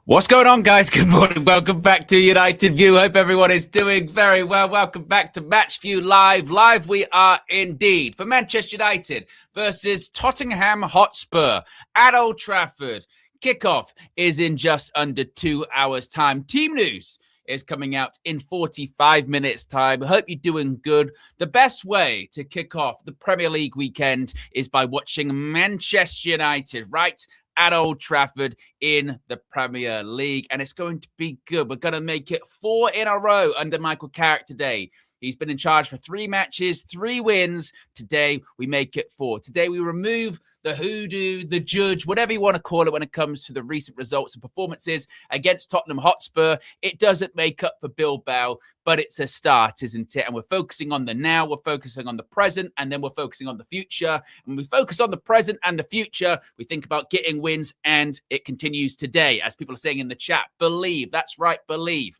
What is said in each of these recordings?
What's going on, guys? Good morning. Welcome back to United View. Hope everyone is doing very well. Welcome back to Match View Live. Live we are indeed for Manchester United versus Tottenham Hotspur at Old Trafford. Kickoff is in just under 2 hours' time. Team news is coming out in 45 minutes' time. Hope you're doing good. The best way to kick off the Premier League weekend is by watching Manchester United, right? At Old Trafford in the Premier League, and it's going to be good. We're going to make it 4 in a row under Michael Carrick today. He's been in charge for 3 matches, 3 wins. Today, we make it 4. Today, we remove the hoodoo, the judge, whatever you want to call it when it comes to the recent results and performances against Tottenham Hotspur. It doesn't make up for Bilbao, but it's a start, isn't it? And we're focusing on the now, we're focusing on the present, and then we're focusing on the future. And when we focus on the present and the future, we think about getting wins, and it continues today. As people are saying in the chat, believe. That's right, believe.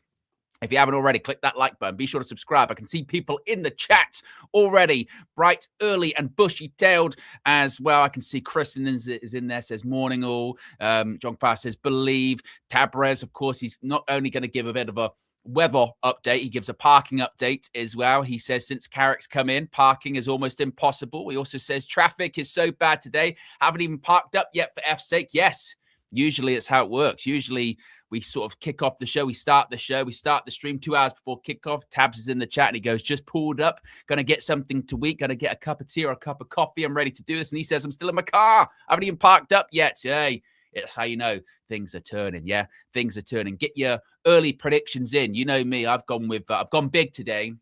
If you haven't already, click that like button. Be sure to subscribe. I can see people in the chat already, bright, early, and bushy-tailed as well. I can see Kristen is in there, says morning all. John Farr says believe. Tabrez, of course, he's not only going to give a bit of a weather update, he gives a parking update as well. He says since Carrick's come in, parking is almost impossible. He also says traffic is so bad today, haven't even parked up yet for F's sake. Yes, usually it's how it works. Usually we sort of kick off the show. We start the stream 2 hours before kickoff. Tabs is in the chat and he goes, just pulled up, going to get something to eat, going to get a cup of tea or a cup of coffee. I'm ready to do this. And he says, I'm still in my car. I haven't even parked up yet. Hey, it's how you know things are turning. Yeah, things are turning. Get your early predictions in. You know me. I've gone big today.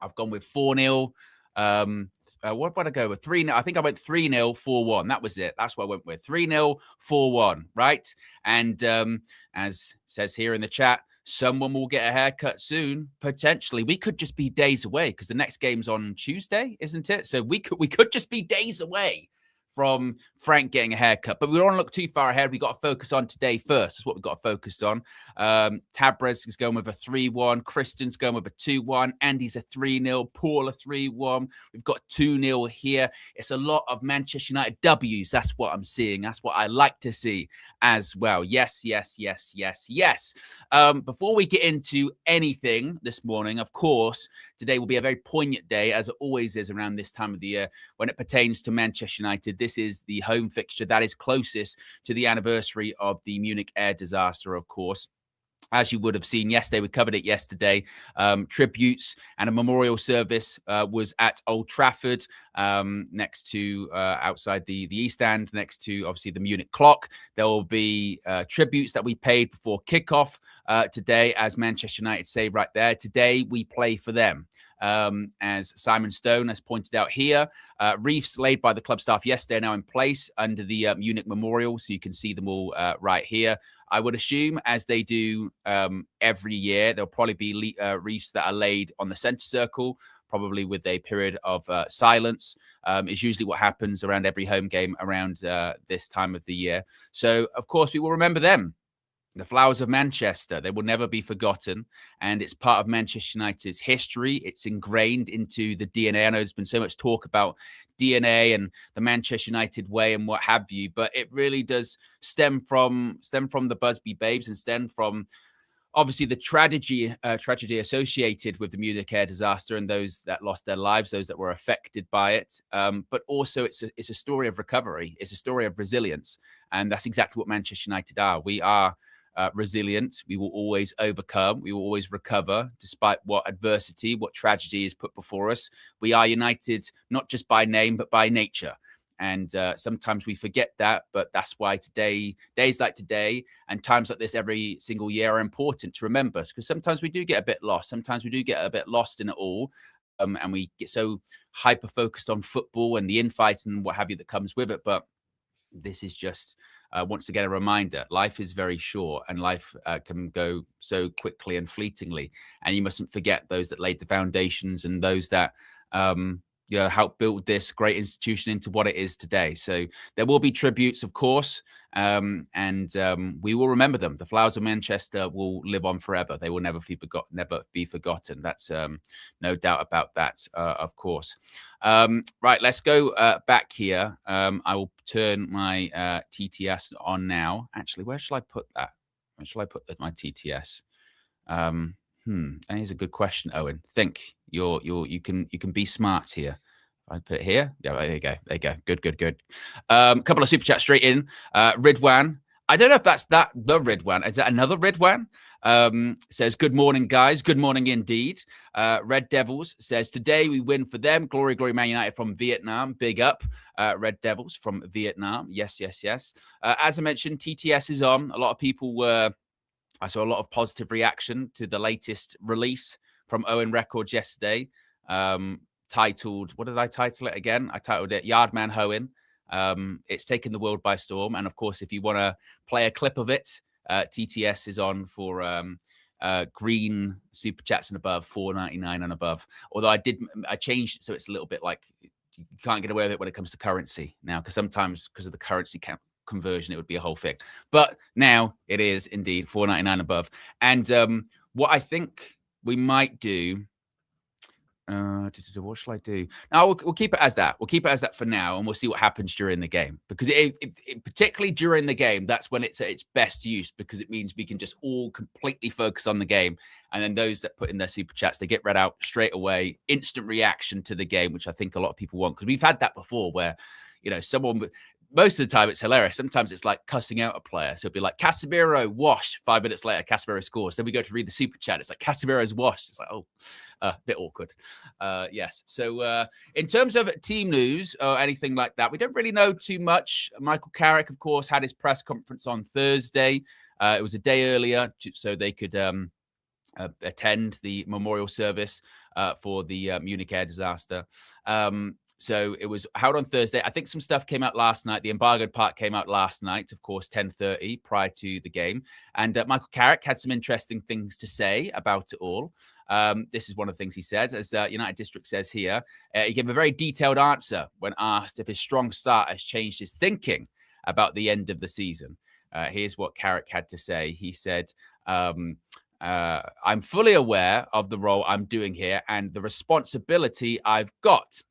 I've gone with 4-0. What did I go with? 3-0. I think I went 3-0, 4-1. That was it. That's what I went with. 3-0, 4-1, right? And as says here in the chat, someone will get a haircut soon. Potentially, we could just be days away because the next game's on Tuesday, isn't it? So we could just be days away from Frank getting a haircut. But we don't want to look too far ahead. We got to focus on today first. That's what we've got to focus on. Tabrez is going with a 3-1. Kristen's going with a 2-1. Andy's a 3-0. Paul a 3-1. We've got 2-0 here. It's a lot of Manchester United W's. That's what I'm seeing. That's what I like to see as well. Yes, yes, yes, yes, yes. Before we get into anything this morning, of course, today will be a very poignant day, as it always is around this time of the year when it pertains to Manchester United. This is the home fixture that is closest to the anniversary of the Munich air disaster, of course. As you would have seen yesterday, we covered it yesterday. Tributes and a memorial service was at Old Trafford, next to outside the East End, next to obviously the Munich clock. There will be tributes that we paid before kickoff today, as Manchester United say right there. Today we play for them. As Simon Stone has pointed out here, wreaths laid by the club staff yesterday are now in place under the Munich Memorial, so you can see them all right here. I would assume, as they do every year, there'll probably be wreaths that are laid on the centre circle, probably with a period of silence, is usually what happens around every home game around this time of the year. So, of course, we will remember them. The Flowers of Manchester, they will never be forgotten. And it's part of Manchester United's history. It's ingrained into the DNA. I know there's been so much talk about DNA and the Manchester United way and what have you, but it really does stem from the Busby Babes and stem from obviously the tragedy associated with the Munich air disaster and those that lost their lives, those that were affected by it. But also it's a story of recovery. It's a story of resilience. And that's exactly what Manchester United are. We are resilient. We will always overcome. We will always recover despite what adversity, what tragedy is put before us. We are united, not just by name, but by nature. And sometimes we forget that, but that's why days like today and times like this every single year are important to remember, because sometimes we do get a bit lost. Sometimes we do get a bit lost in it all. And we get so hyper-focused on football and the infight and what have you that comes with it. But this is just, once again, a reminder. Life is very short and life can go so quickly and fleetingly. And you mustn't forget those that laid the foundations and those that help build this great institution into what it is today. So there will be tributes, of course, and we will remember them. The Flowers of Manchester will live on forever. They will never be forgotten. That's no doubt about that, of course. Right, let's go back here. I will turn my TTS on now. Actually, where shall I put that? Where shall I put my TTS? And here's a good question, Owen. Think you can be smart here. I put it here. Yeah, there you go. There you go. Good. Couple of super chats straight in. Ridwan. I don't know if that's the Ridwan. Is that another Ridwan? Says, good morning, guys. Good morning indeed. Red Devils says, today we win for them. Glory, Man United from Vietnam. Big up. Red Devils from Vietnam. Yes. As I mentioned, TTS is on. A lot of people I saw a lot of positive reaction to the latest release from OWEN Records yesterday. Titled, what did I title it again? I titled it Yardman Hoen. It's taken the world by storm. And of course, if you want to play a clip of it, TTS is on for green super chats and above, $4.99 and above. Although I changed it so it's a little bit like you can't get away with it when it comes to currency now, because sometimes because of the currency conversion, it would be a whole thing. But now it is indeed $4.99 above. And what I think we might do. What shall I do? Now we'll keep it as that. We'll keep it as that for now, and we'll see what happens during the game. Because it particularly during the game, that's when it's at its best use, because it means we can just all completely focus on the game. And then those that put in their super chats, they get read out straight away. Instant reaction to the game, which I think a lot of people want, because we've had that before, where someone. Most of the time, it's hilarious. Sometimes it's like cussing out a player. So it'll be like, Casemiro, wash. 5 minutes later, Casemiro scores. Then we go to read the super chat. It's like, Casemiro's washed. It's like, a bit awkward. Yes. So in terms of team news or anything like that, we don't really know too much. Michael Carrick, of course, had his press conference on Thursday. It was a day earlier so they could attend the memorial service for the Munich air disaster. So it was held on Thursday. I think some stuff came out last night. The embargoed part came out last night, of course, 10:30 prior to the game. And Michael Carrick had some interesting things to say about it all. This is one of the things he said, as United District says here. He gave a very detailed answer when asked if his strong start has changed his thinking about the end of the season. Here's what Carrick had to say. He said, I'm fully aware of the role I'm doing here and the responsibility I've got.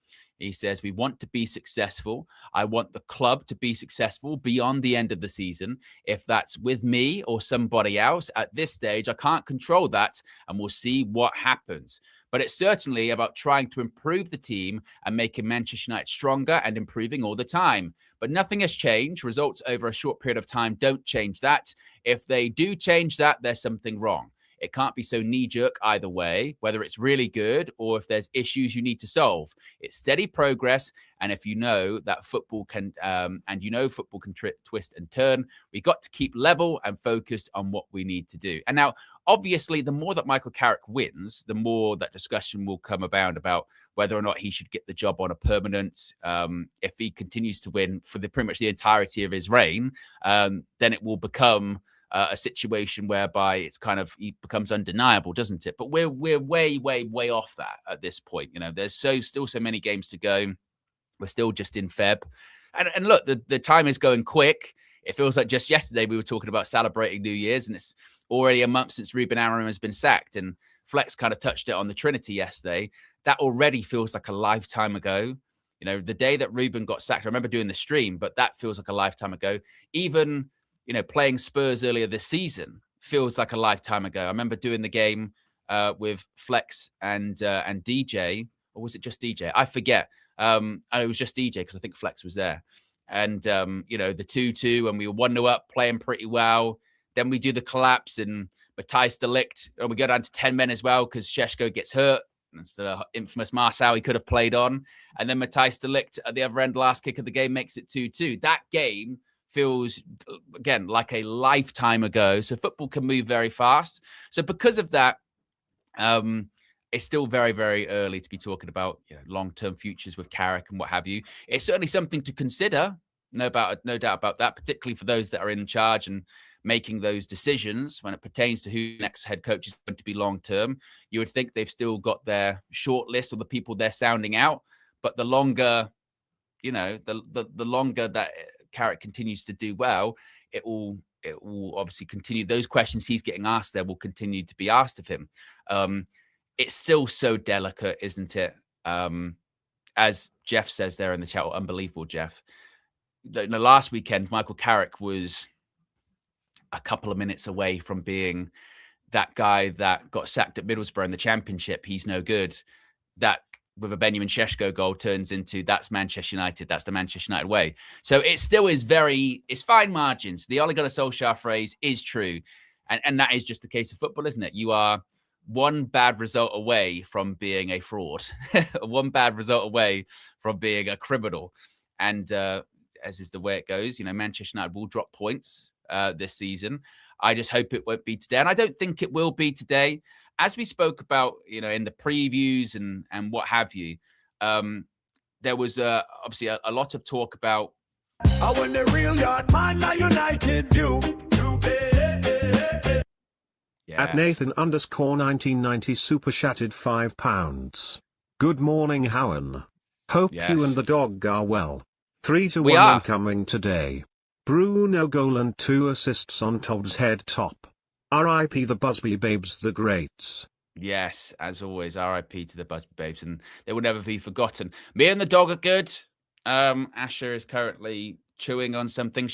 He says, we want to be successful. I want the club to be successful beyond the end of the season. If that's with me or somebody else at this stage, I can't control that, and we'll see what happens. But it's certainly about trying to improve the team and making Manchester United stronger and improving all the time. But nothing has changed. Results over a short period of time don't change that. If they do change that, there's something wrong. It can't be so knee-jerk either way, whether it's really good or if there's issues you need to solve. It's steady progress, and if you know that football can, football can twist and turn, we got to keep level and focused on what we need to do. And now, obviously, the more that Michael Carrick wins, the more that discussion will come about whether or not he should get the job on a permanent. If he continues to win for pretty much the entirety of his reign, then it will become a situation whereby it's kind of it becomes undeniable, doesn't it? But we're way off that at this point. There's still so many games to go. We're still just in Feb, and look, the time is going quick. It feels like just yesterday we were talking about celebrating New Year's, and it's already a month since Ruben Amorim has been sacked. And Flex kind of touched it on the Trinity yesterday. That already feels like a lifetime ago. The day that Ruben got sacked, I remember doing the stream, but that feels like a lifetime ago. Even playing Spurs earlier this season feels like a lifetime ago. I remember doing the game with Flex and DJ, or was it just DJ? I forget. And it was just DJ because I think Flex was there. And, the 2-2, and we were 1-0 up, playing pretty well. Then we do the collapse, and Matthijs de Ligt, and we go down to 10 men as well because Šeško gets hurt. It's the infamous Marcel he could have played on. And then Matthijs de Ligt at the other end, last kick of the game, makes it 2-2. That game feels, again, like a lifetime ago. So football can move very fast. So because of that, it's still very, very early to be talking about long-term futures with Carrick and what have you. It's certainly something to consider, no doubt about that, particularly for those that are in charge and making those decisions when it pertains to who the next head coach is going to be long-term. You would think they've still got their short list or the people they're sounding out. But the longer, the longer that Carrick continues to do well, it will obviously continue. Those questions he's getting asked there will continue to be asked of him. It's still so delicate, isn't it? As Jeff says there in the chat, unbelievable, Jeff. Last weekend, Michael Carrick was a couple of minutes away from being that guy that got sacked at Middlesbrough in the Championship. He's no good. That with a Benjamin Šeško goal turns into that's Manchester United. That's the Manchester United way. So it still is it's fine margins. The Ole Gunnar Solskjaer phrase is true. And that is just the case of football, isn't it? You are one bad result away from being a fraud, one bad result away from being a criminal. And as is the way it goes, Manchester United will drop points this season. I just hope it won't be today. And I don't think it will be today. As we spoke about, in the previews and what have you, there was obviously a lot of talk about. I want the real yard man, a United view. Yes. At Nathan_1990 super chatted £5. Good morning, Howen. Hope you and the dog are well. 3-1 incoming today. Bruno goal and 2 assists on Todd's head top. R.I.P. the Busby Babes, the greats. Yes, as always, R.I.P. to the Busby Babes, and they will never be forgotten. Me and the dog are good. Asher is currently chewing on something.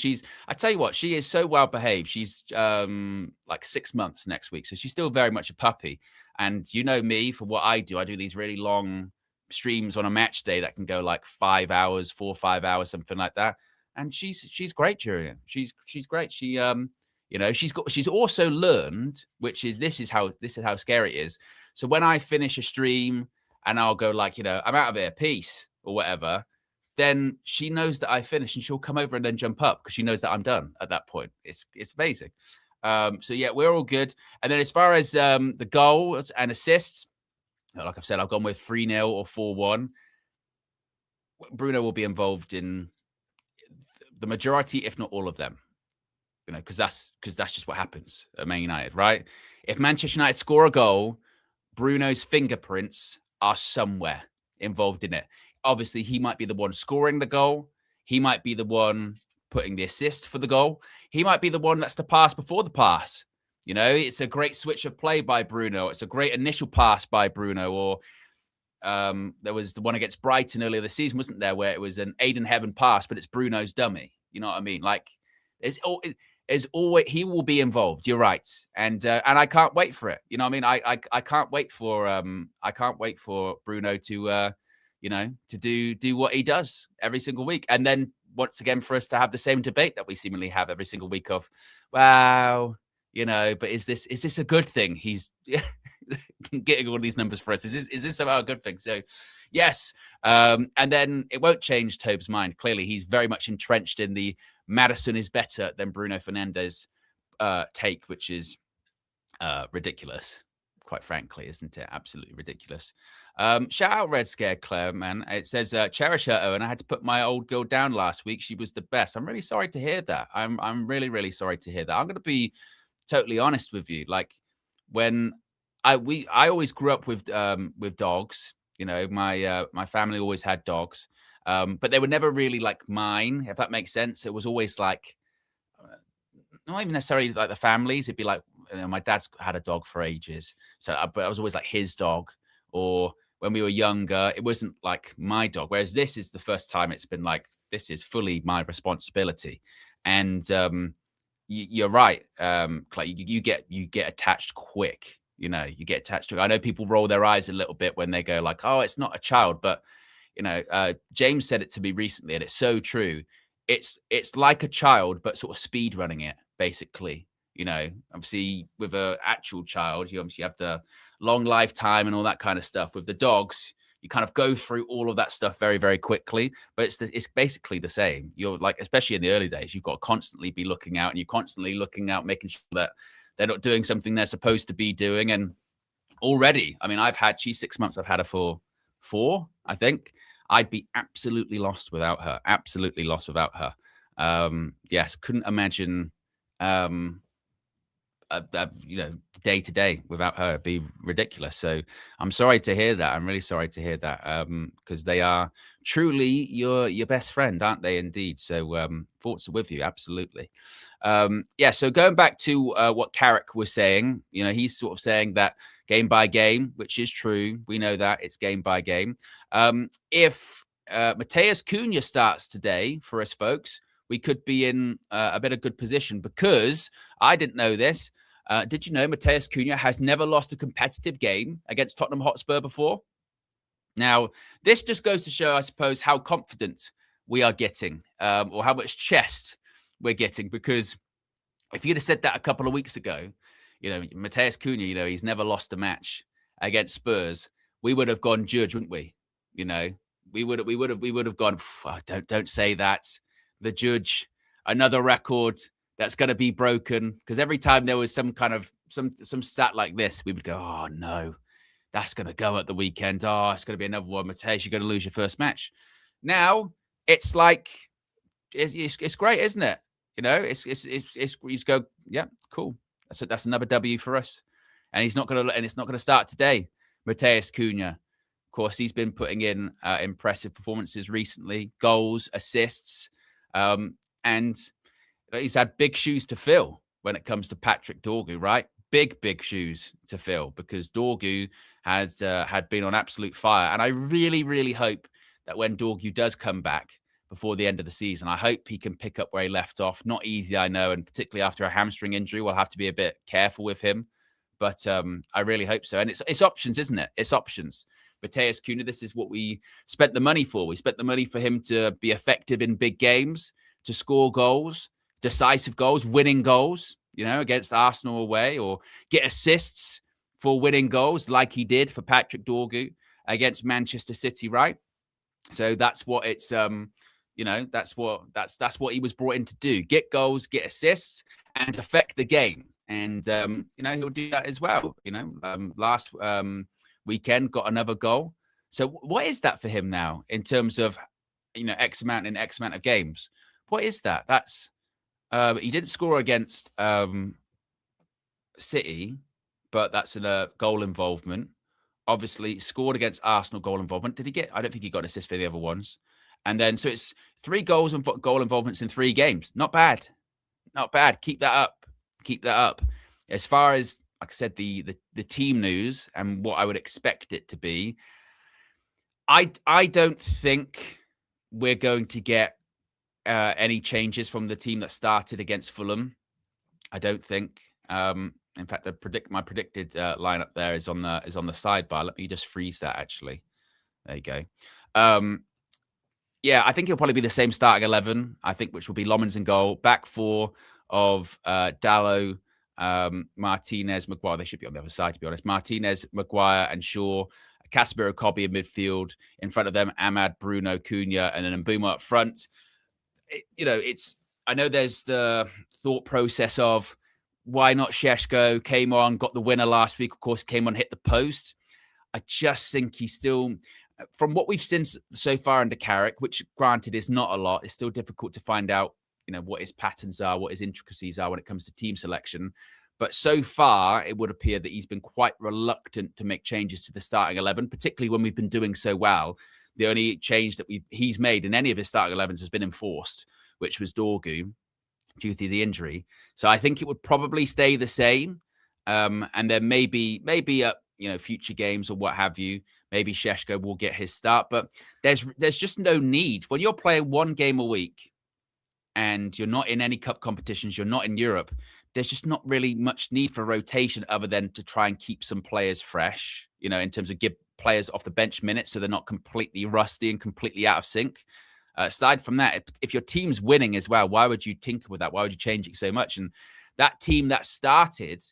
I tell you what, she is so well behaved. She's like 6 months next week, so she's still very much a puppy. And you know me, for what I do these really long streams on a match day that can go like 5 hours, 4 or 5 hours, something like that. And she's great during it. She's great. She she's also learned, this is how scary it is. So when I finish a stream and I'll go like, I'm out of here, peace or whatever, then she knows that I finished and she'll come over and then jump up because she knows that I'm done at that point. It's amazing. So yeah, we're all good. And then as far as the goals and assists, like I've said, I've gone with 3-0 or 4-1. Bruno will be involved in the majority, if not all of them. Because that's just what happens at Man United, right? If Manchester United score a goal, Bruno's fingerprints are somewhere involved in it. Obviously, he might be the one scoring the goal. He might be the one putting the assist for the goal. He might be the one that's the pass before the pass. It's a great switch of play by Bruno. It's a great initial pass by Bruno. Or there was the one against Brighton earlier this season, wasn't there, where it was an Aiden Heaven pass, but it's Bruno's dummy. You know what I mean? Like, is always he will be involved. You're right, and I can't wait for it. You know what I mean? I can't wait for Bruno to to do what he does every single week, and then once again for us to have the same debate that we seemingly have every single week of, wow, but is this a good thing? He's getting all these numbers for us. Is this about a good thing? So yes, and then it won't change Tobe's mind. Clearly, he's very much entrenched in the Maddison is better than Bruno Fernandes take, which is ridiculous, quite frankly, isn't it? Absolutely ridiculous. Shout out Red Scare Claire, man. It says, cherish her, Owen. I had to put my old girl down last week. She was the best. I'm really sorry to hear that. I'm really, really sorry to hear that. I'm going to be totally honest with you. Like, when I always grew up with dogs. My family always had dogs. But they were never really like mine, if that makes sense. It was always like, not even necessarily like the families. It'd be like, my dad's had a dog for ages. But I was always like his dog. Or when we were younger, it wasn't like my dog. Whereas this is the first time it's been like, this is fully my responsibility. And you're right. Like you get attached quick. You get attached to it. I know people roll their eyes a little bit when they go like, oh, it's not a child. But James said it to me recently, and it's so true. It's like a child, but sort of speed running it, basically. Obviously with an actual child, you obviously have the long lifetime and all that kind of stuff. With the dogs, you kind of go through all of that stuff very, very quickly, but it's basically the same. You're like, especially in the early days, you've got to constantly be looking out, and you're constantly looking out, making sure that they're not doing something they're supposed to be doing. And already, I mean, she's 6 months. I've had her for 4, I think. I'd be absolutely lost without her. Absolutely lost without her. Yes, couldn't imagine, day to day without her. It'd be ridiculous. So I'm sorry to hear that. I'm really sorry to hear that, because they are truly your best friend, aren't they? Indeed. So thoughts are with you. Absolutely. So going back to what Carrick was saying, he's sort of saying that game by game, which is true. We know that it's game by game. If Mateus Cunha starts today for us folks, we could be in a bit of good position, because I didn't know this. Did you know Matheus Cunha has never lost a competitive game against Tottenham Hotspur before? Now, this just goes to show, I suppose, how confident we are getting, or how much chest we're getting. Because if you'd have said that a couple of weeks ago, Matheus Cunha, he's never lost a match against Spurs, we would have gone judge, wouldn't we? We would have gone, don't say that. The judge, another record that's going to be broken. Because every time there was some kind of some stat like this, we would go, oh no, that's going to go at the weekend. Oh, it's going to be another one. Matheus, you're going to lose your first match. Now it's like it's great, isn't it? It's go, yeah, cool. That's another W for us. And it's not going to start today. Matheus Cunha, of course, he's been putting in impressive performances recently, goals, assists, and he's had big shoes to fill when it comes to Patrick Dorgu, right? Big shoes to fill, because Dorgu has had been on absolute fire. And I really, really hope that when Dorgu does come back before the end of the season, I hope he can pick up where he left off. Not easy, I know, and particularly after a hamstring injury, we'll have to be a bit careful with him. But I really hope so. And it's options, isn't it? It's options. Matheus Cunha, this is what we spent the money for. We spent the money for him to be effective in big games, to score goals, decisive goals, winning goals, against Arsenal away, or get assists for winning goals like he did for Patrick Dorgu against Manchester City, right? So that's what it's that's what he was brought in to do: get goals, get assists, and affect the game. And he'll do that as well. Last weekend got another goal. So what is that for him now in terms of X amount of games? What is that? That's he didn't score against City, but that's a goal involvement. Obviously, scored against Arsenal, goal involvement. Did he get? I don't think he got an assist for the other ones. And then, so it's 3 goals and goal involvements in 3 games. Not bad. Keep that up. As far as, like I said, the team news and what I would expect it to be, I don't think we're going to get any changes from the team that started against Fulham. I don't think. In fact, my predicted lineup there is on the sidebar. Let me just freeze that. Actually, there you go. Yeah, I think it'll probably be the same starting 11. I think, which will be Lomans in goal, back 4 of Dalot, Martinez, Maguire. They should be on the other side, to be honest. Martinez, Maguire, and Shaw. Kasper Okobi in midfield. In front of them, Ahmad, Bruno, Cunha, and then Mbeumo up front. I know there's the thought process of why not Šeško, came on, got the winner last week. Of course, came on, hit the post. I just think he's still, from what we've seen so far under Carrick, which granted is not a lot, it's still difficult to find out, what his patterns are, what his intricacies are when it comes to team selection. But so far, it would appear that he's been quite reluctant to make changes to the starting 11, particularly when we've been doing so well. The only change that he's made in any of his starting 11s has been enforced, which was Dorgu, due to the injury. So I think it would probably stay the same. And then maybe future games or what have you, maybe Šeško will get his start. But there's just no need. When you're playing 1 game a week and you're not in any cup competitions, you're not in Europe, there's just not really much need for rotation other than to try and keep some players fresh, in terms of give players off the bench minutes so they're not completely rusty and completely out of sync. Aside from that, if your team's winning as well, why would you tinker with that? Why would you change it so much? And that team that started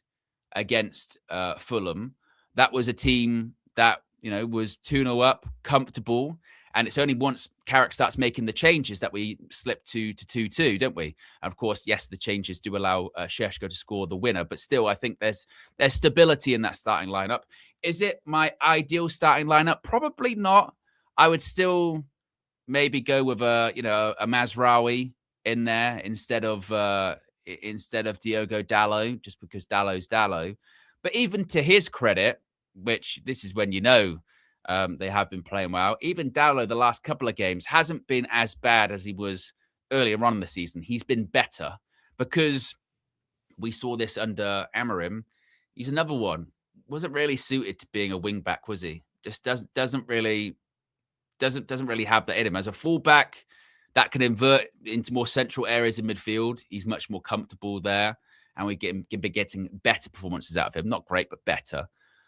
against Fulham, that was a team that, was 2-0 up, comfortable. And it's only once Carrick starts making the changes that we slip to 2-2, don't we? And of course, yes, the changes do allow Šeško to score the winner. But still, I think there's stability in that starting lineup. Is it my ideal starting lineup? Probably not. I would still maybe go with a Mazraoui in there instead of Diogo Dalot, just because Dalot's Dalot. But even to his credit, which this is when they have been playing well, even Dalot the last couple of games hasn't been as bad as he was earlier on in the season. He's been better, because we saw this under Amorim. He's another one. Wasn't really suited to being a wing back, was he? Just doesn't really have that in him. As a fullback, that can invert into more central areas in midfield. He's much more comfortable there, and we can be getting better performances out of him. Not great, but better.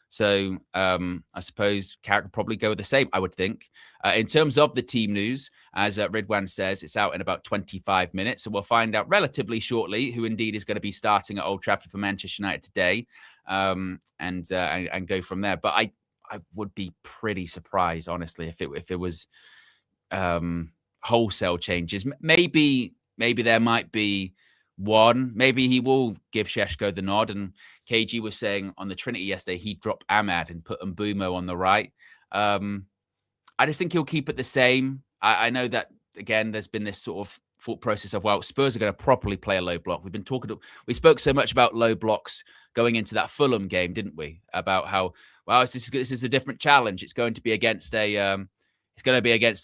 So I suppose Carrick would probably go with the same, I would think. In terms of the team news, as Ridwan says, it's out in about 25 minutes. So we'll find out relatively shortly who indeed is going to be starting at Old Trafford for Manchester United today, and go from there. But I would be pretty surprised, honestly, if it was wholesale changes. Maybe there might be one. Maybe he will give Šeško the nod. And KG was saying on the Trinity yesterday, he dropped Ahmad and put Mbumo on the right. I just think he'll keep it the same. I know that, again, there's been this sort of thought process of, well, Spurs are going to properly play a low block. We spoke so much about low blocks going into that Fulham game, didn't we? About how, well, this is a different challenge. It's going to be against a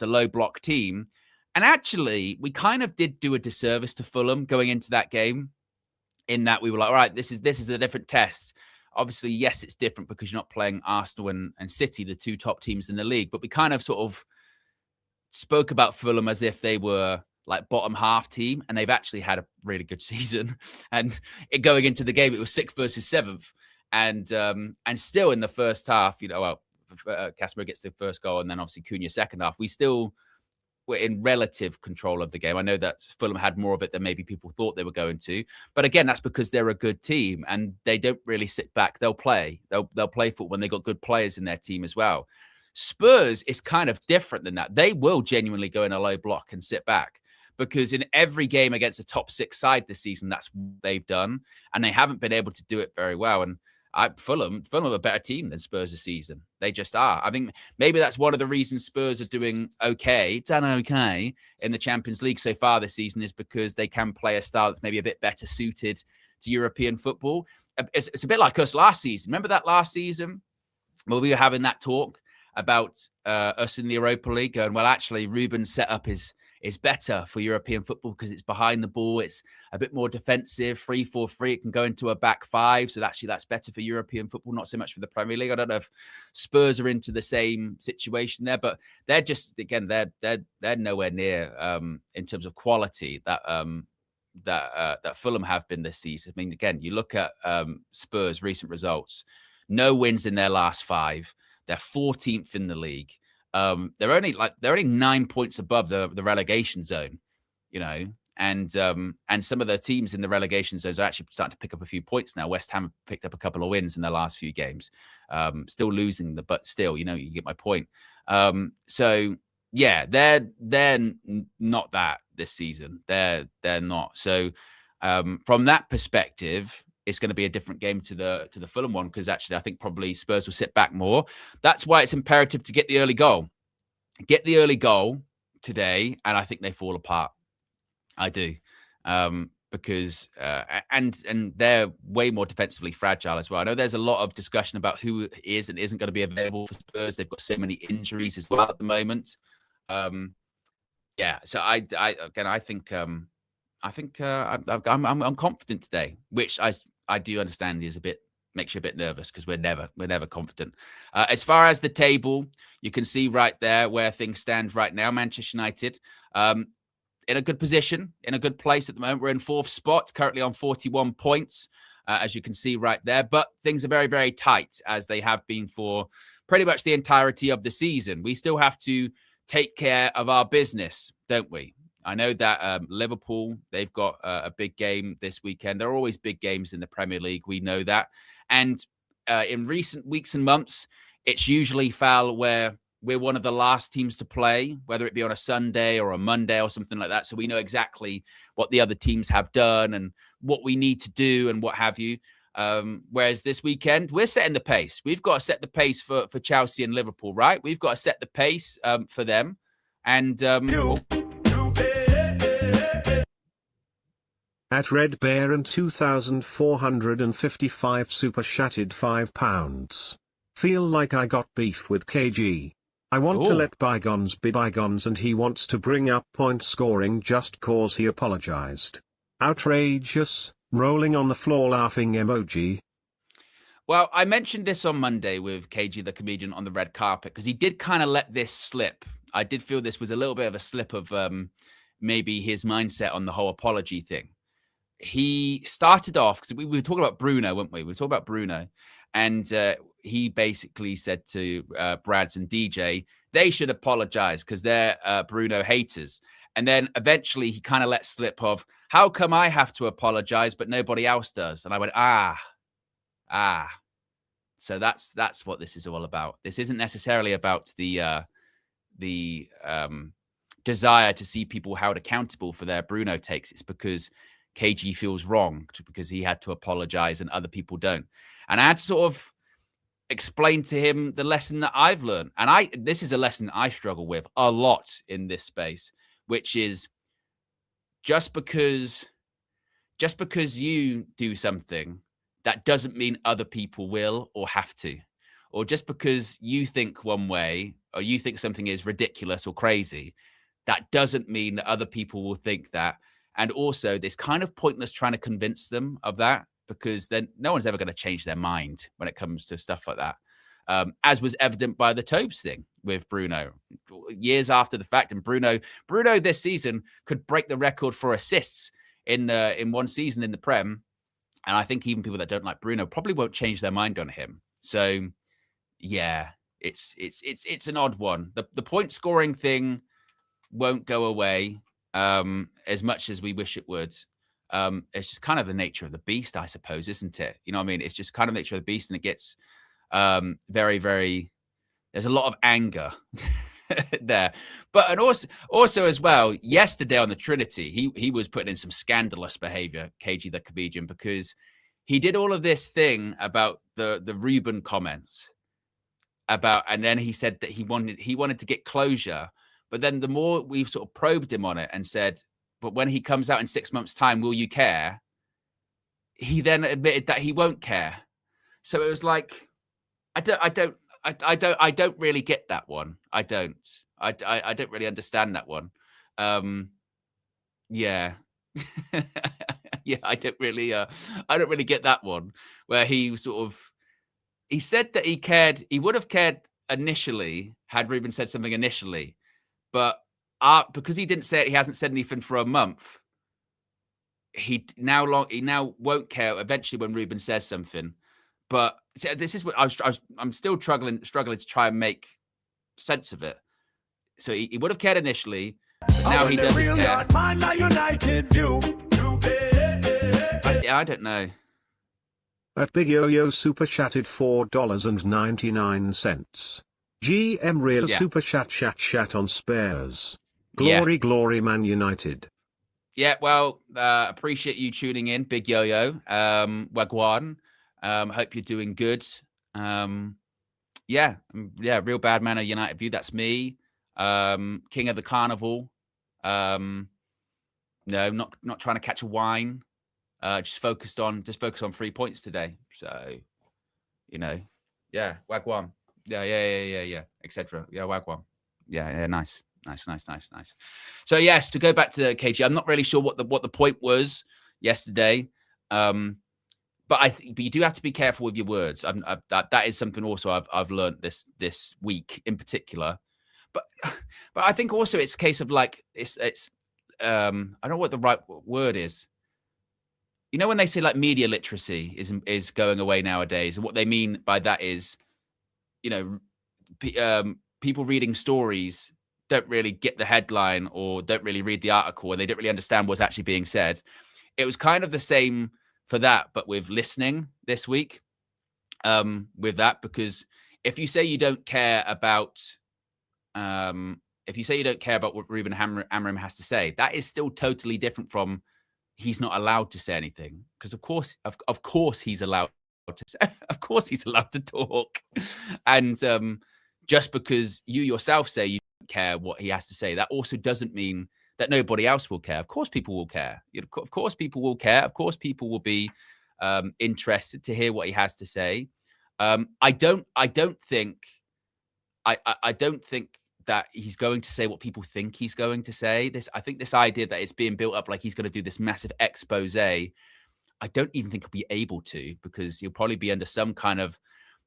low block team. And actually, we kind of did do a disservice to Fulham going into that game, in that we were like, all right, this is a different test. Obviously, yes, it's different because you're not playing Arsenal and City, the two top teams in the league. But we kind of sort of spoke about Fulham as if they were like bottom half team, and they've actually had a really good season. And going into the game, it was 6th versus 7th, and still in the first half, Casemiro gets the first goal, and then obviously Cunha second half. We still were in relative control of the game. I know that Fulham had more of it than maybe people thought they were going to, but again, that's because they're a good team and they don't really sit back. They'll play football when they got good players in their team as well. Spurs is kind of different than that. They will genuinely go in a low block and sit back, because in every game against a top 6 side this season, that's what they've done, and they haven't been able to do it very well. And Fulham are a better team than Spurs this season. They just are. I think maybe that's one of the reasons Spurs are doing okay in the Champions League so far this season, is because they can play a style that's maybe a bit better suited to European football. It's a bit like us last season. Remember that last season where we were having that talk about us in the Europa League, going, well, actually, Ruben's setup is better for European football because it's behind the ball. It's a bit more defensive, 3-4-3. It can go into a back 5. So actually, that's better for European football, not so much for the Premier League. I don't know if Spurs are into the same situation there, but they're just, again, they're nowhere near in terms of quality that Fulham have been this season. I mean, again, you look at Spurs' recent results, no wins in their last 5. They're 14th in the league. They're only 9 points above the relegation zone, and some of the teams in the relegation zones are actually starting to pick up a few points now. West Ham have picked up a couple of wins in their last few games, still losing but still, you get my point. So yeah, they're not that this season. They're not. So from that perspective, it's going to be a different game to the Fulham one, because actually I think probably Spurs will sit back more. That's why it's imperative to get the early goal. Get the early goal today, and I think they fall apart. I do. Because and they're way more defensively fragile as well. I know there's a lot of discussion about who is and isn't going to be available for Spurs. They've got so many injuries as well at the moment. So I think I'm confident today, which I do understand makes you a bit nervous, because we're never confident. As far as the table, you can see right there where things stand right now. Manchester United in a good position, in a good place at the moment. We're in 4th spot, currently on 41 points, as you can see right there. But things are very, very tight, as they have been for pretty much the entirety of the season. We still have to take care of our business, don't we? I know that Liverpool, they've got a big game this weekend. There are always big games in the Premier League. We know that. And in recent weeks and months, it's usually foul where we're one of the last teams to play, whether it be on a Sunday or a Monday or something like that. So we know exactly what the other teams have done and what we need to do and what have you. Whereas this weekend, we're setting the pace. We've got to set the pace for Chelsea and Liverpool, right? We've got to set the pace for them. And at Red Bear and 2,455 super chatted £5. Feel like I got beef with KG. I want to let bygones be bygones, and he wants to bring up point scoring just cause he apologized. Outrageous, rolling on the floor laughing emoji. Well, I mentioned this on Monday with KG the comedian on the red carpet, because he did kind of let this slip. I did feel this was a little bit of a slip of maybe his mindset on the whole apology thing. He started off, because we were talking about Bruno, weren't we? We were talking about Bruno. And he basically said to Brads and DJ, they should apologize because they're Bruno haters. And then eventually he kind of let slip of, how come I have to apologize, but nobody else does? And I went, So that's what this is all about. This isn't necessarily about the desire to see people held accountable for their Bruno takes. It's because KG feels wrong because he had to apologize and other people don't. And I had to sort of explain to him the lesson that I've learned. And this is a lesson I struggle with a lot in this space, which is just because you do something, that doesn't mean other people will or have to. Or just because you think one way or you think something is ridiculous or crazy, that doesn't mean that other people will think that. And also, it's kind of pointless trying to convince them of that, because then no one's ever going to change their mind when it comes to stuff like that. As was evident by the Tobes thing with Bruno years after the fact. And Bruno this season could break the record for assists in one season in the Prem. And I think even people that don't like Bruno probably won't change their mind on him. So yeah, it's an odd one. The point scoring thing won't go away as much as we wish it would. It's just kind of the nature of the beast, I suppose, isn't it? You know what I mean? It's just kind of the nature of the beast, and it gets very, very, there's a lot of anger there. And also as well, yesterday on the Trinity, he was putting in some scandalous behavior, KG the comedian, because he did all of this thing about the Ruben comments and then he said that he wanted to get closure. But then the more we've sort of probed him on it and said, but when he comes out in 6 months' time, will you care? He then admitted that he won't care. So it was like, I don't really get that one. I don't really understand that one. Yeah. Yeah, I don't really get that one, where he said that he would have cared initially had Ruben said something initially, but because he didn't say it, he hasn't said anything for a month. He now won't care eventually when Ruben says something. But this is what I'm still struggling to try and make sense of it. So he would have cared initially. Now he doesn't care. I don't know. At Big Yo-Yo super chatted $4.99. GM Real super chat on spares. Glory Man United. Yeah, well, appreciate you tuning in, Big Yo-Yo. Wagwan. Hope you're doing good. Yeah, real bad man of United View. That's me. King of the Carnival. No, not trying to catch a wine. Just focused on 3 points today. So, Wagwan. Yeah, etc. Yeah, Wagwan. Yeah, nice. So yes, to go back to KG, I'm not really sure what the point was yesterday. But you do have to be careful with your words. That is something also I've learned this week in particular. But I think also it's a case of like it's I don't know what the right word is. You know when they say like media literacy is going away nowadays, and what they mean by that is, people reading stories don't really get the headline or don't really read the article, and they don't really understand what's actually being said. It was kind of the same for that, but with listening this week, with that, because if you say you don't care about, what Ruben Amorim has to say, that is still totally different from he's not allowed to say anything, because of course he's allowed to say, of course he's allowed to talk, and just because you yourself say you don't care what he has to say, that also doesn't mean that nobody else will care. Of course people will care. Of course people will care. Of course people will be interested to hear what he has to say. I don't think that he's going to say what people think he's going to say. I think this idea that it's being built up like he's going to do this massive expose, I don't even think he'll be able to, because he'll probably be under some kind of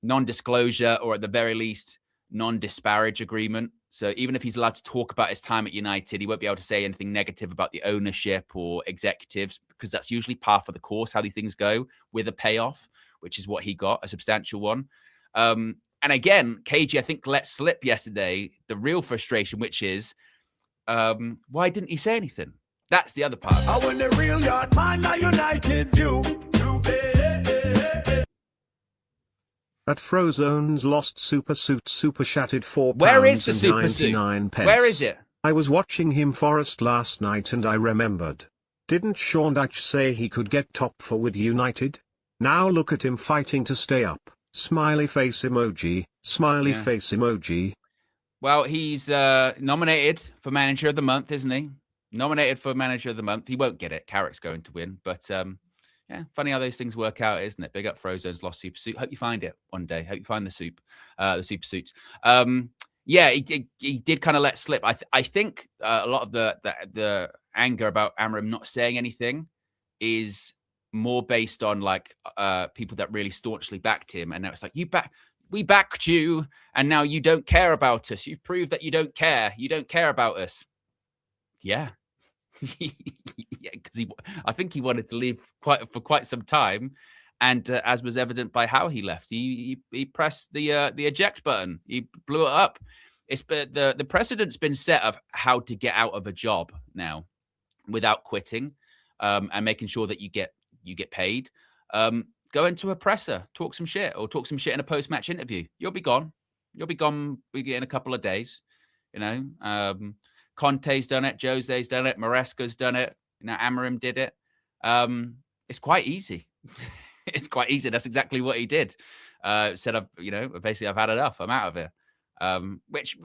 non-disclosure, or at the very least, non-disparage agreement. So even if he's allowed to talk about his time at United, he won't be able to say anything negative about the ownership or executives, because that's usually par for the course, how these things go, with a payoff, which is what he got, a substantial one. And again, KG, I think, let slip yesterday the real frustration, which is, why didn't he say anything? That's the other part. I want the real yard man, a United view. At Frozone's lost super suit super shattered £4. Where is the super suit? Where is it? I was watching him Forest last night and I remembered. Didn't Sean Dyche say he could get top 4 with United? Now look at him fighting to stay up. Smiley face emoji, smiley face emoji. Well, he's nominated for Manager of the Month, isn't he? Nominated for Manager of the Month. He won't get it. Carrick's going to win. But yeah, funny how those things work out, isn't it? Big up Frozone's lost super suit. Hope you find it one day. Hope you find the super suits. Yeah, he did kind of let slip. I think a lot of the anger about Amram not saying anything is more based on like people that really staunchly backed him, and now it's like we backed you, and now you don't care about us. You've proved that you don't care. You don't care about us. Yeah. Yeah, because I think he wanted to leave for quite some time, and as was evident by how he left, he pressed the eject button. He blew it up. The precedent's been set of how to get out of a job now without quitting, and making sure that you get paid. Go into a presser, talk some shit, or talk some shit in a post-match interview. You'll be gone. You'll be gone in a couple of days. You know. Conte's done it, Jose's done it, Maresca's done it, you know, Amarim did it. It's quite easy. It's quite easy. That's exactly what he did. Said, I've had enough. I'm out of here. Which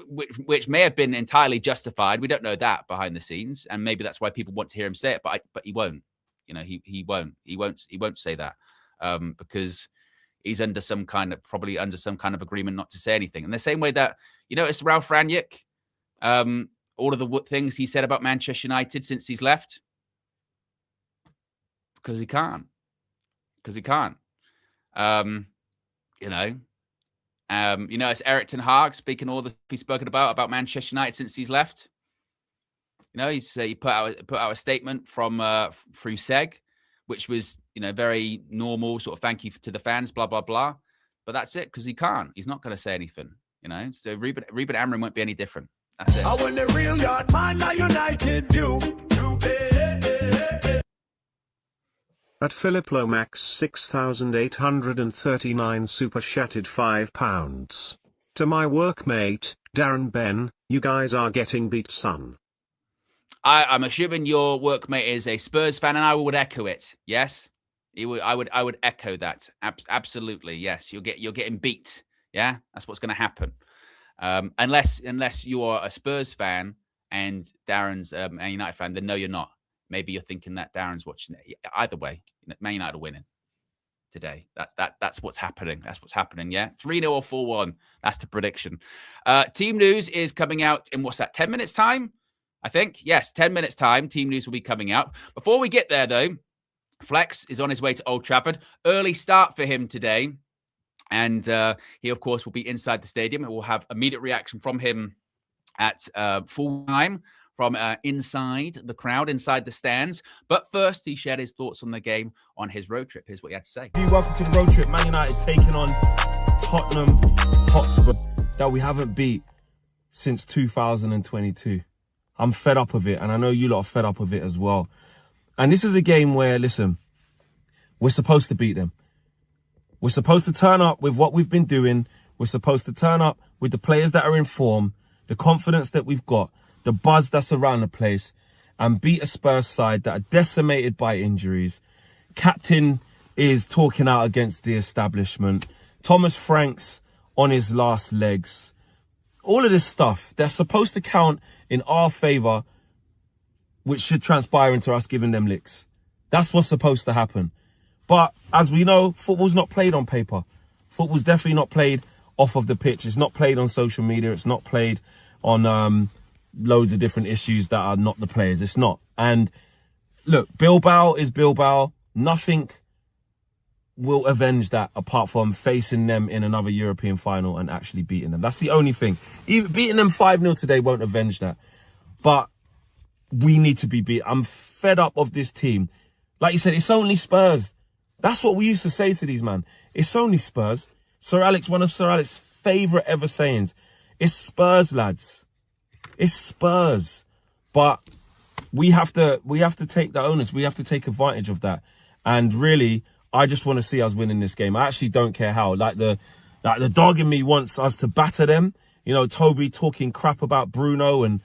may have been entirely justified. We don't know that behind the scenes, and maybe that's why people want to hear him say it. But he won't. You know, he won't say that because he's probably under some kind of agreement not to say anything. In the same way that, you know, it's Ralph Rangnick. All of the things he said about Manchester United since he's left, because he can't. It's Eric Ten Hag speaking all the he's spoken about Manchester United since he's left. You know, he put out a statement from through Seg, which was, you know, very normal sort of thank you to the fans, blah blah blah. But that's it, because he can't. He's not going to say anything. You know, so Ruben Amorim won't be any different. That's it. I want the real yard man, a United view. At Philip Lomax 6,839 super shattered £5. To my workmate, Darren Ben, you guys are getting beat, son. I'm assuming your workmate is a Spurs fan, and I would echo it. Yes, I would echo that. Absolutely, yes. You're getting beat. Yeah, that's what's going to happen. Unless you are a Spurs fan and Darren's a United fan, then no, you're not. Maybe you're thinking that Darren's watching it. Either way, Man United are winning today. That's what's happening. That's what's happening. Yeah, 3-0 or 4-1. That's the prediction. Team news is coming out in 10 minutes time? I think. Yes, 10 minutes time. Team news will be coming out. Before we get there, though, Flex is on his way to Old Trafford. Early start for him today. And he, of course, will be inside the stadium. It will have immediate reaction from him at full time from inside the crowd, inside the stands. But first, he shared his thoughts on the game on his road trip. Here's what he had to say. Welcome to the road trip. Man United taking on Tottenham Hotspur that we haven't beat since 2022. I'm fed up of it, and I know you lot are fed up of it as well. And this is a game where, listen, we're supposed to beat them. We're supposed to turn up with what we've been doing. We're supposed to turn up with the players that are in form, the confidence that we've got, the buzz that's around the place, and beat a Spurs side that are decimated by injuries. Captain is talking out against the establishment. Thomas Frank's on his last legs. All of this stuff, they're supposed to count in our favour, which should transpire into us giving them licks. That's what's supposed to happen. But as we know, football's not played on paper. Football's definitely not played off of the pitch. It's not played on social media. It's not played on loads of different issues that are not the players. It's not. And look, Bilbao is Bilbao. Nothing will avenge that apart from facing them in another European final and actually beating them. That's the only thing. Even beating them 5-0 today won't avenge that. But we need to be beat. I'm fed up of this team. Like you said, it's only Spurs. That's what we used to say to these, man. It's only Spurs. Sir Alex, one of Sir Alex's favourite ever sayings. It's Spurs, lads. It's Spurs. But we have to take the onus. We have to take advantage of that. And really, I just want to see us winning this game. I actually don't care how. Like the dog in me wants us to batter them. You know, Toby talking crap about Bruno, and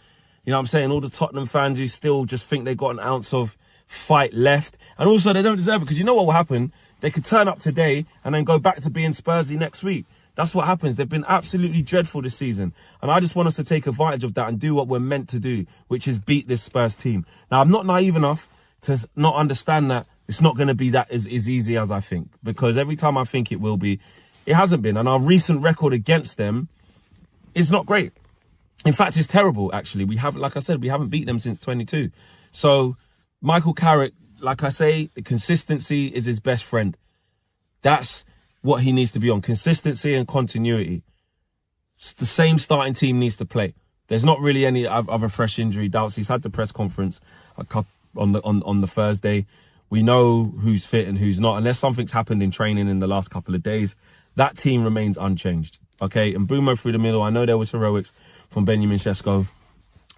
you know what I'm saying, all the Tottenham fans who still just think they got an ounce of fight left. And also they don't deserve it, because you know what will happen? They could turn up today and then go back to being Spursy next week. That's what happens. They've been absolutely dreadful this season. And I just want us to take advantage of that and do what we're meant to do, which is beat this Spurs team. Now, I'm not naive enough to not understand that it's not going to be that as easy as I think, because every time I think it will be, it hasn't been. And our recent record against them is not great. In fact, it's terrible, actually. We haven't, like I said, we haven't beat them since 22. So Michael Carrick, like I say, the consistency is his best friend. That's what he needs to be on. Consistency and continuity. It's the same starting team needs to play. There's not really any other fresh injury doubts. He's had the press conference on the Thursday. We know who's fit and who's not. Unless something's happened in training in the last couple of days, that team remains unchanged. Okay, and Mbeumo through the middle. I know there was heroics from Benjamin Sesko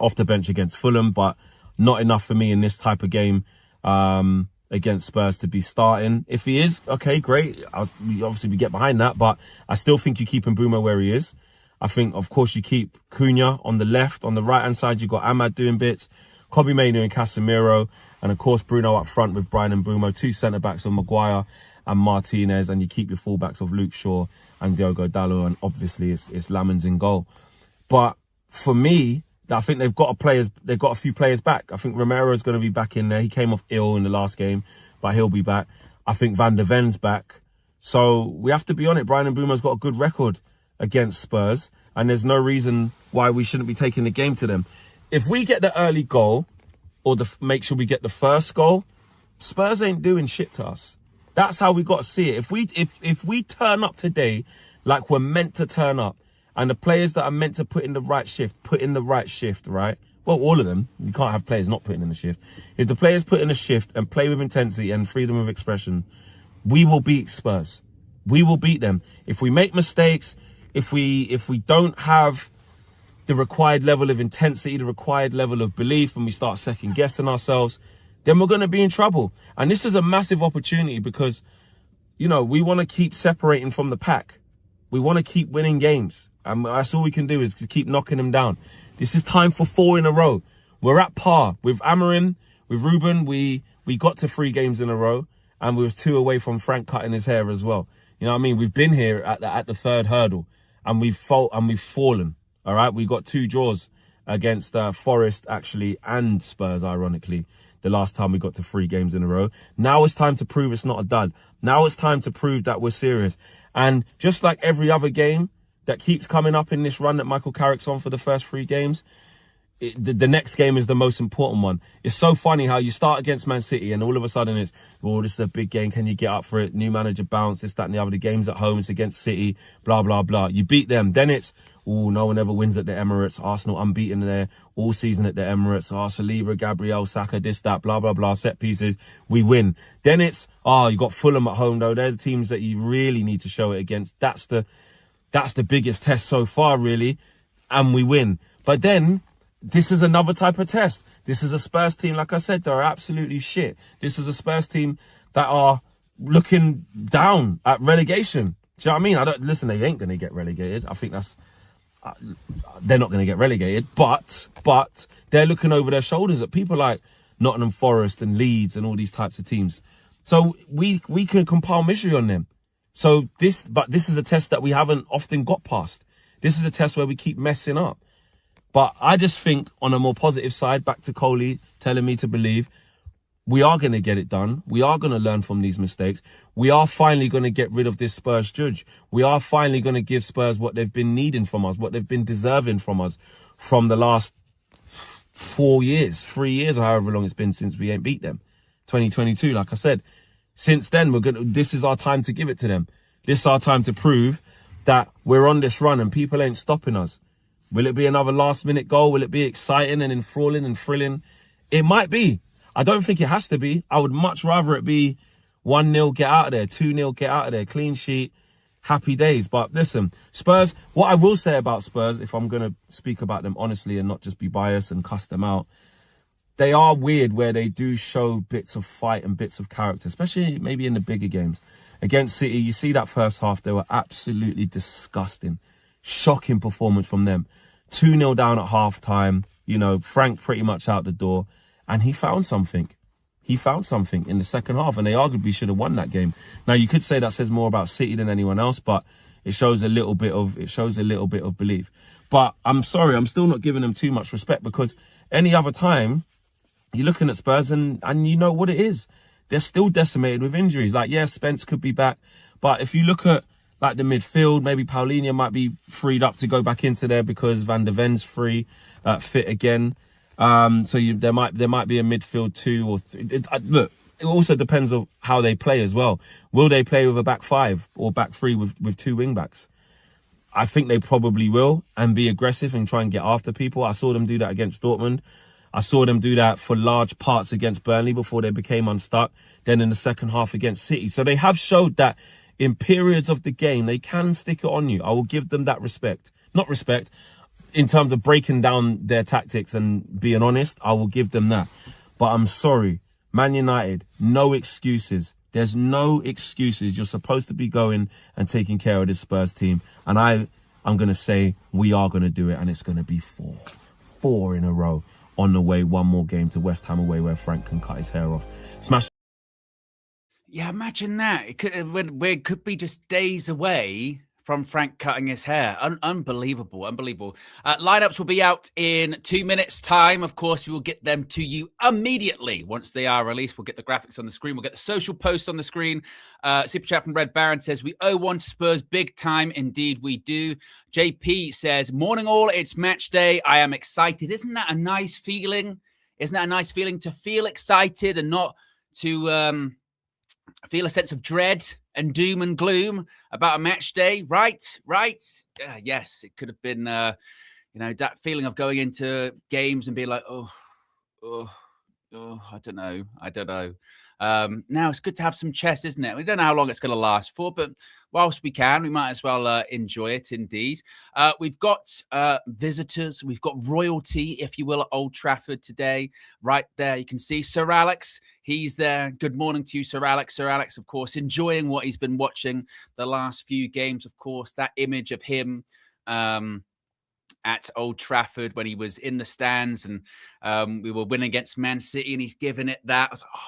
off the bench against Fulham, but not enough for me in this type of game against Spurs to be starting. If he is, okay, great. Obviously, we get behind that, but I still think you keep Mbeumo where he is. I think, of course, you keep Cunha on the left. On the right-hand side, you've got Ahmad doing bits, Kobbie Mainoo and Casemiro, and, of course, Bruno up front with Brian and Mbeumo, two centre-backs of Maguire and Martinez, and you keep your full-backs of Luke Shaw and Diogo Dalot, and obviously it's Lamens in goal. But for me, I think they've got a few players back. I think Romero is going to be back in there. He came off ill in the last game, but he'll be back. I think Van der Ven's back. So we have to be on it. Brian Mbeumo's got a good record against Spurs, and there's no reason why we shouldn't be taking the game to them. If we get the early goal, or make sure we get the first goal, Spurs ain't doing shit to us. That's how we got to see it. If we turn up today like we're meant to turn up, and the players that are meant to put in the right shift, right? Well, all of them. You can't have players not putting in the shift. If the players put in a shift and play with intensity and freedom of expression, we will beat Spurs. We will beat them. If we make mistakes, if we don't have the required level of intensity, the required level of belief, and we start second guessing ourselves, then we're going to be in trouble. And this is a massive opportunity because, you know, we want to keep separating from the pack. We want to keep winning games. And that's all we can do is to keep knocking them down. This is time for 4 in a row. We're at par. With Amorim, with Ruben, we got to 3 games in a row. And we was 2 away from Frank cutting his hair as well. You know what I mean? We've been here at the 3rd hurdle. And we've fallen. All right? We got 2 draws against Forest, actually, and Spurs, ironically, the last time we got to 3 games in a row. Now it's time to prove it's not a dud. Now it's time to prove that we're serious. And just like every other game that keeps coming up in this run that Michael Carrick's on for the first 3 games, the next game is the most important one. It's so funny how you start against Man City and all of a sudden it's, oh, this is a big game. Can you get up for it? New manager bounce, this, that, and the other. The game's at home. It's against City, blah, blah, blah. You beat them. Then it's, oh, no one ever wins at the Emirates. Arsenal unbeaten there all season at the Emirates. Oh, Saliba, Gabriel, Saka, this, that, blah, blah, blah. Set pieces. We win. Then it's, oh, you got Fulham at home, though. They're the teams that you really need to show it against. That's the biggest test so far, really. And we win. But then this is another type of test. This is a Spurs team, like I said, they're absolutely shit. This is a Spurs team that are looking down at relegation. Do you know what I mean? Listen, they ain't going to get relegated. I think they're not going to get relegated. But they're looking over their shoulders at people like Nottingham Forest and Leeds and all these types of teams. So we can compile misery on them. So this is a test that we haven't often got past. This is a test where we keep messing up. But I just think on a more positive side, back to Coley telling me to believe, we are going to get it done. We are going to learn from these mistakes. We are finally going to get rid of this Spurs judge. We are finally going to give Spurs what they've been needing from us, what they've been deserving from us from the last 4 years, 3 years, or however long it's been since we ain't beat them. 2022, like I said. Since then, this is our time to give it to them. This is our time to prove that we're on this run and people ain't stopping us. Will it be another last-minute goal? Will it be exciting and enthralling and thrilling? It might be. I don't think it has to be. I would much rather it be 1-0, get out of there, 2-0, get out of there, clean sheet, happy days. But listen, Spurs, what I will say about Spurs, if I'm going to speak about them honestly and not just be biased and cuss them out, they are weird where they do show bits of fight and bits of character, especially maybe in the bigger games. Against City, you see that first half, they were absolutely disgusting. Shocking performance from them. 2-0 down at half-time, you know, Frank pretty much out the door, and he found something. He found something in the second half, and they arguably should have won that game. Now, you could say that says more about City than anyone else, but it shows a little bit of belief. But I'm sorry, I'm still not giving them too much respect, because any other time, you're looking at Spurs and you know what it is. They're still decimated with injuries. Like, yeah, Spence could be back, but if you look at like the midfield, maybe Paulinho might be freed up to go back into there because Van de Ven's fit again. So there might be a midfield 2 or 3. Look, it also depends on how they play as well. Will they play with a back 5 or back 3 with 2 wing backs? I think they probably will, and be aggressive and try and get after people. I saw them do that against Dortmund. I saw them do that for large parts against Burnley before they became unstuck. Then in the second half against City. So they have showed that in periods of the game, they can stick it on you. I will give them that respect. Not respect, in terms of breaking down their tactics and being honest, I will give them that. But I'm sorry, Man United, no excuses. There's no excuses. You're supposed to be going and taking care of this Spurs team. And I'm going to say we are going to do it, and it's going to be 4 in a row. On the way, one more game to West Ham away where Frank can cut his hair off. Smash. Yeah, imagine that. We could be just days away from Frank cutting his hair. Unbelievable. Lineups will be out in 2 minutes' time. Of course, we will get them to you immediately. Once they are released, we'll get the graphics on the screen. We'll get the social posts on the screen. Super chat from Red Baron says, we owe one to Spurs big time. Indeed, we do. JP says, morning all, it's match day. I am excited. Isn't that a nice feeling? Isn't that a nice feeling to feel excited and not to feel a sense of dread and doom and gloom about a match day? Right? Yes, it could have been, that feeling of going into games and being like, I don't know. Now it's good to have some chess, isn't it? We don't know how long it's going to last for, but whilst we can, we might as well enjoy it indeed. We've got visitors. We've got royalty, if you will, at Old Trafford today. Right there, you can see Sir Alex. He's there. Good morning to you, Sir Alex. Sir Alex, of course, enjoying what he's been watching the last few games, of course. That image of him at Old Trafford when he was in the stands and we were winning against Man City and he's giving it that. I was like,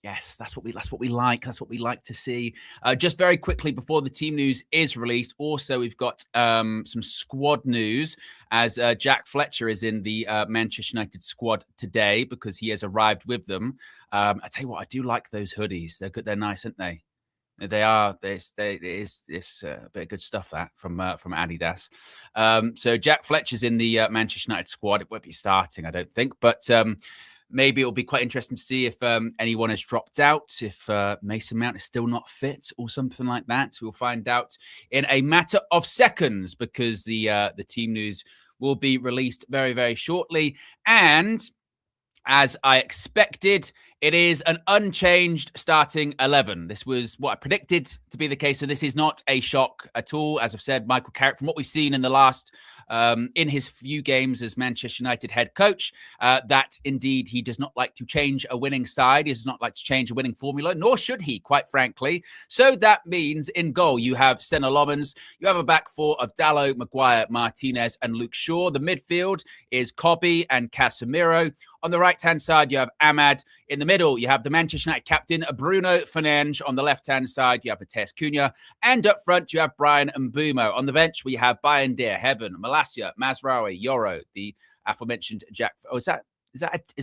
yes, that's what we like. That's what we like to see. Just very quickly before the team news is released, also we've got some squad news as Jack Fletcher is in the Manchester United squad today because he has arrived with them. I tell you what, I do like those hoodies. They're good. They're nice, aren't they? They are. It's a bit of good stuff that from Adidas. So Jack Fletcher's in the Manchester United squad. It won't be starting, I don't think, but maybe it'll be quite interesting to see if anyone has dropped out, if Mason Mount is still not fit or something like that. We'll find out in a matter of seconds because the team news will be released very, very shortly. And as I expected, it is an unchanged starting 11. This was what I predicted to be the case. So this is not a shock at all. As I've said, Michael Carrick, from what we've seen in the last, in his few games as Manchester United head coach, that indeed he does not like to change a winning side. He does not like to change a winning formula, nor should he, quite frankly. So that means in goal, you have Senna Lommans. You have a back four of Dalot, Maguire, Martinez, and Luke Shaw. The midfield is Kobe and Casemiro. On the right-hand side, you have Ahmad. In the middle, you have the Manchester United captain, Bruno Fernandes. On the left-hand side, you have Matheus Cunha. And up front, you have Brian Mbeumo. On the bench, we have Bayindir, Heaven, Malacia, Mazraoui, Yoro, the aforementioned Jack. Oh, is that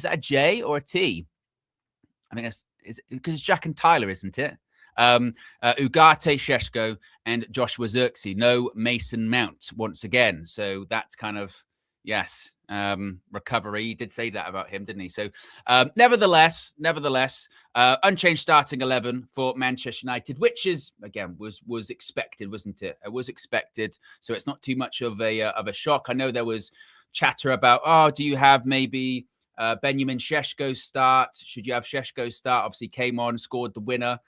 a J or a T? I think it's because it's Jack and Tyler, isn't it? Ugarte, Šeško, and Joshua Zirkzee. No Mason Mount once again. So that kind of, Yes. Recovery. He did say that about him, didn't he? So, nevertheless, unchanged starting 11 for Manchester United, which is again was expected, wasn't it? It was expected, so it's not too much of a shock. I know there was chatter about, do you have maybe Benjamin Šeško start? Should you have Šeško start? Obviously, came on, scored the winner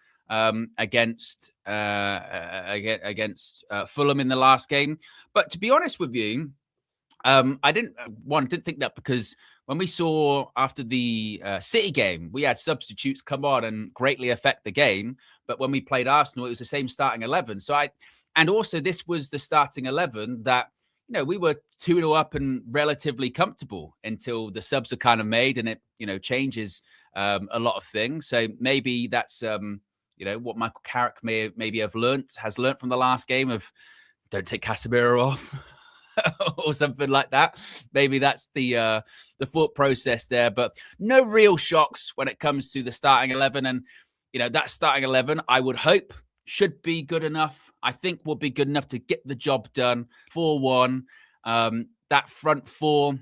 against Fulham in the last game. But to be honest with you, I didn't think that, because when we saw after the City game, we had substitutes come on and greatly affect the game. But when we played Arsenal, it was the same starting 11. And also this was the starting 11 that, we were 2-0 up and relatively comfortable until the subs are kind of made, and it, changes a lot of things. So maybe that's, what Michael Carrick has learnt from the last game of don't take Casemiro off. Or something like that. Maybe that's the thought process there, but no real shocks when it comes to the starting 11. And that starting 11, I would hope, should be good enough. I think will be good enough to get the job done. 4-1. That front four: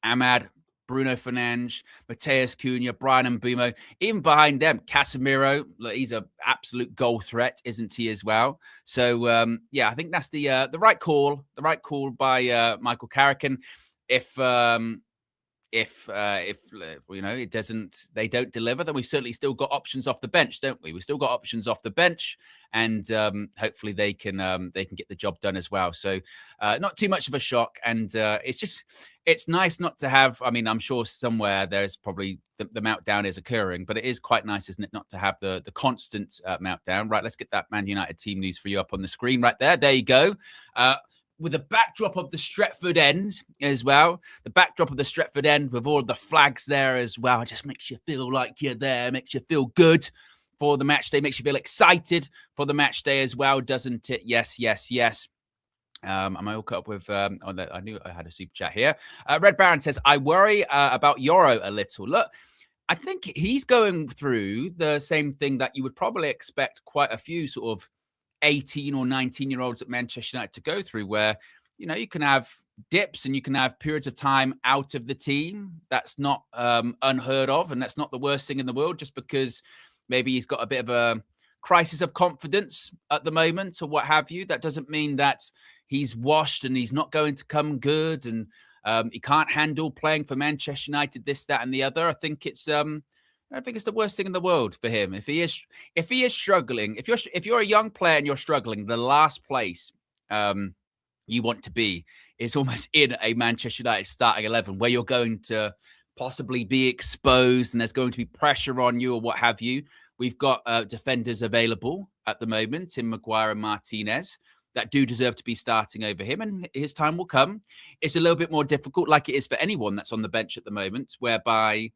Ahmad, Bruno Fernandes, Mateus Cunha, Brian Mbeumo. Even behind them, Casemiro, he's an absolute goal threat, isn't he, as well? So, I think that's the right call. The right call by Michael Carrick. And if they don't deliver, then we've certainly still got options off the bench, don't we? We've still got options off the bench, and hopefully they can get the job done as well. So not too much of a shock, and it's nice not to have. I mean, I'm sure somewhere there's probably the meltdown is occurring, but it is quite nice, isn't it, not to have the constant meltdown. Right, let's get that Man United team news for you up on the screen right there. There you go. With the backdrop of the Stretford end as well. The backdrop of the Stretford end with all the flags there as well. It just makes you feel like you're there, makes you feel good for the match day, makes you feel excited for the match day as well, doesn't it? Yes, yes, yes. Am I all caught up with, I knew I had a super chat here. Red Baron says, I worry about Euro a little. Look, I think he's going through the same thing that you would probably expect quite a few sort of 18 or 19-year-olds at Manchester United to go through, where, you can have dips and you can have periods of time out of the team. That's not unheard of, and that's not the worst thing in the world, just because maybe he's got a bit of a crisis of confidence at the moment or what have you. That doesn't mean that he's washed and he's not going to come good, and he can't handle playing for Manchester United, this, that, and the other. I think it's the worst thing in the world for him. If he is struggling, if you're a young player and you're struggling, the last place you want to be is almost in a Manchester United starting 11, where you're going to possibly be exposed and there's going to be pressure on you or what have you. We've got defenders available at the moment in Maguire and Martinez that do deserve to be starting over him, and his time will come. It's a little bit more difficult, like it is for anyone that's on the bench at the moment, whereby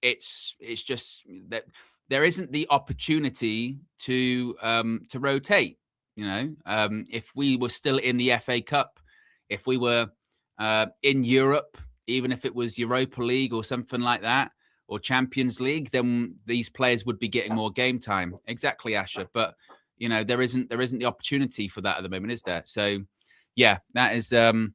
it's just that there isn't the opportunity to rotate. If we were still in the FA Cup, if we were in Europe, even if it was Europa League or something like that, or Champions League, then these players would be getting more game time. Exactly, Asher. But there isn't the opportunity for that at the moment, is there? So, yeah, that is the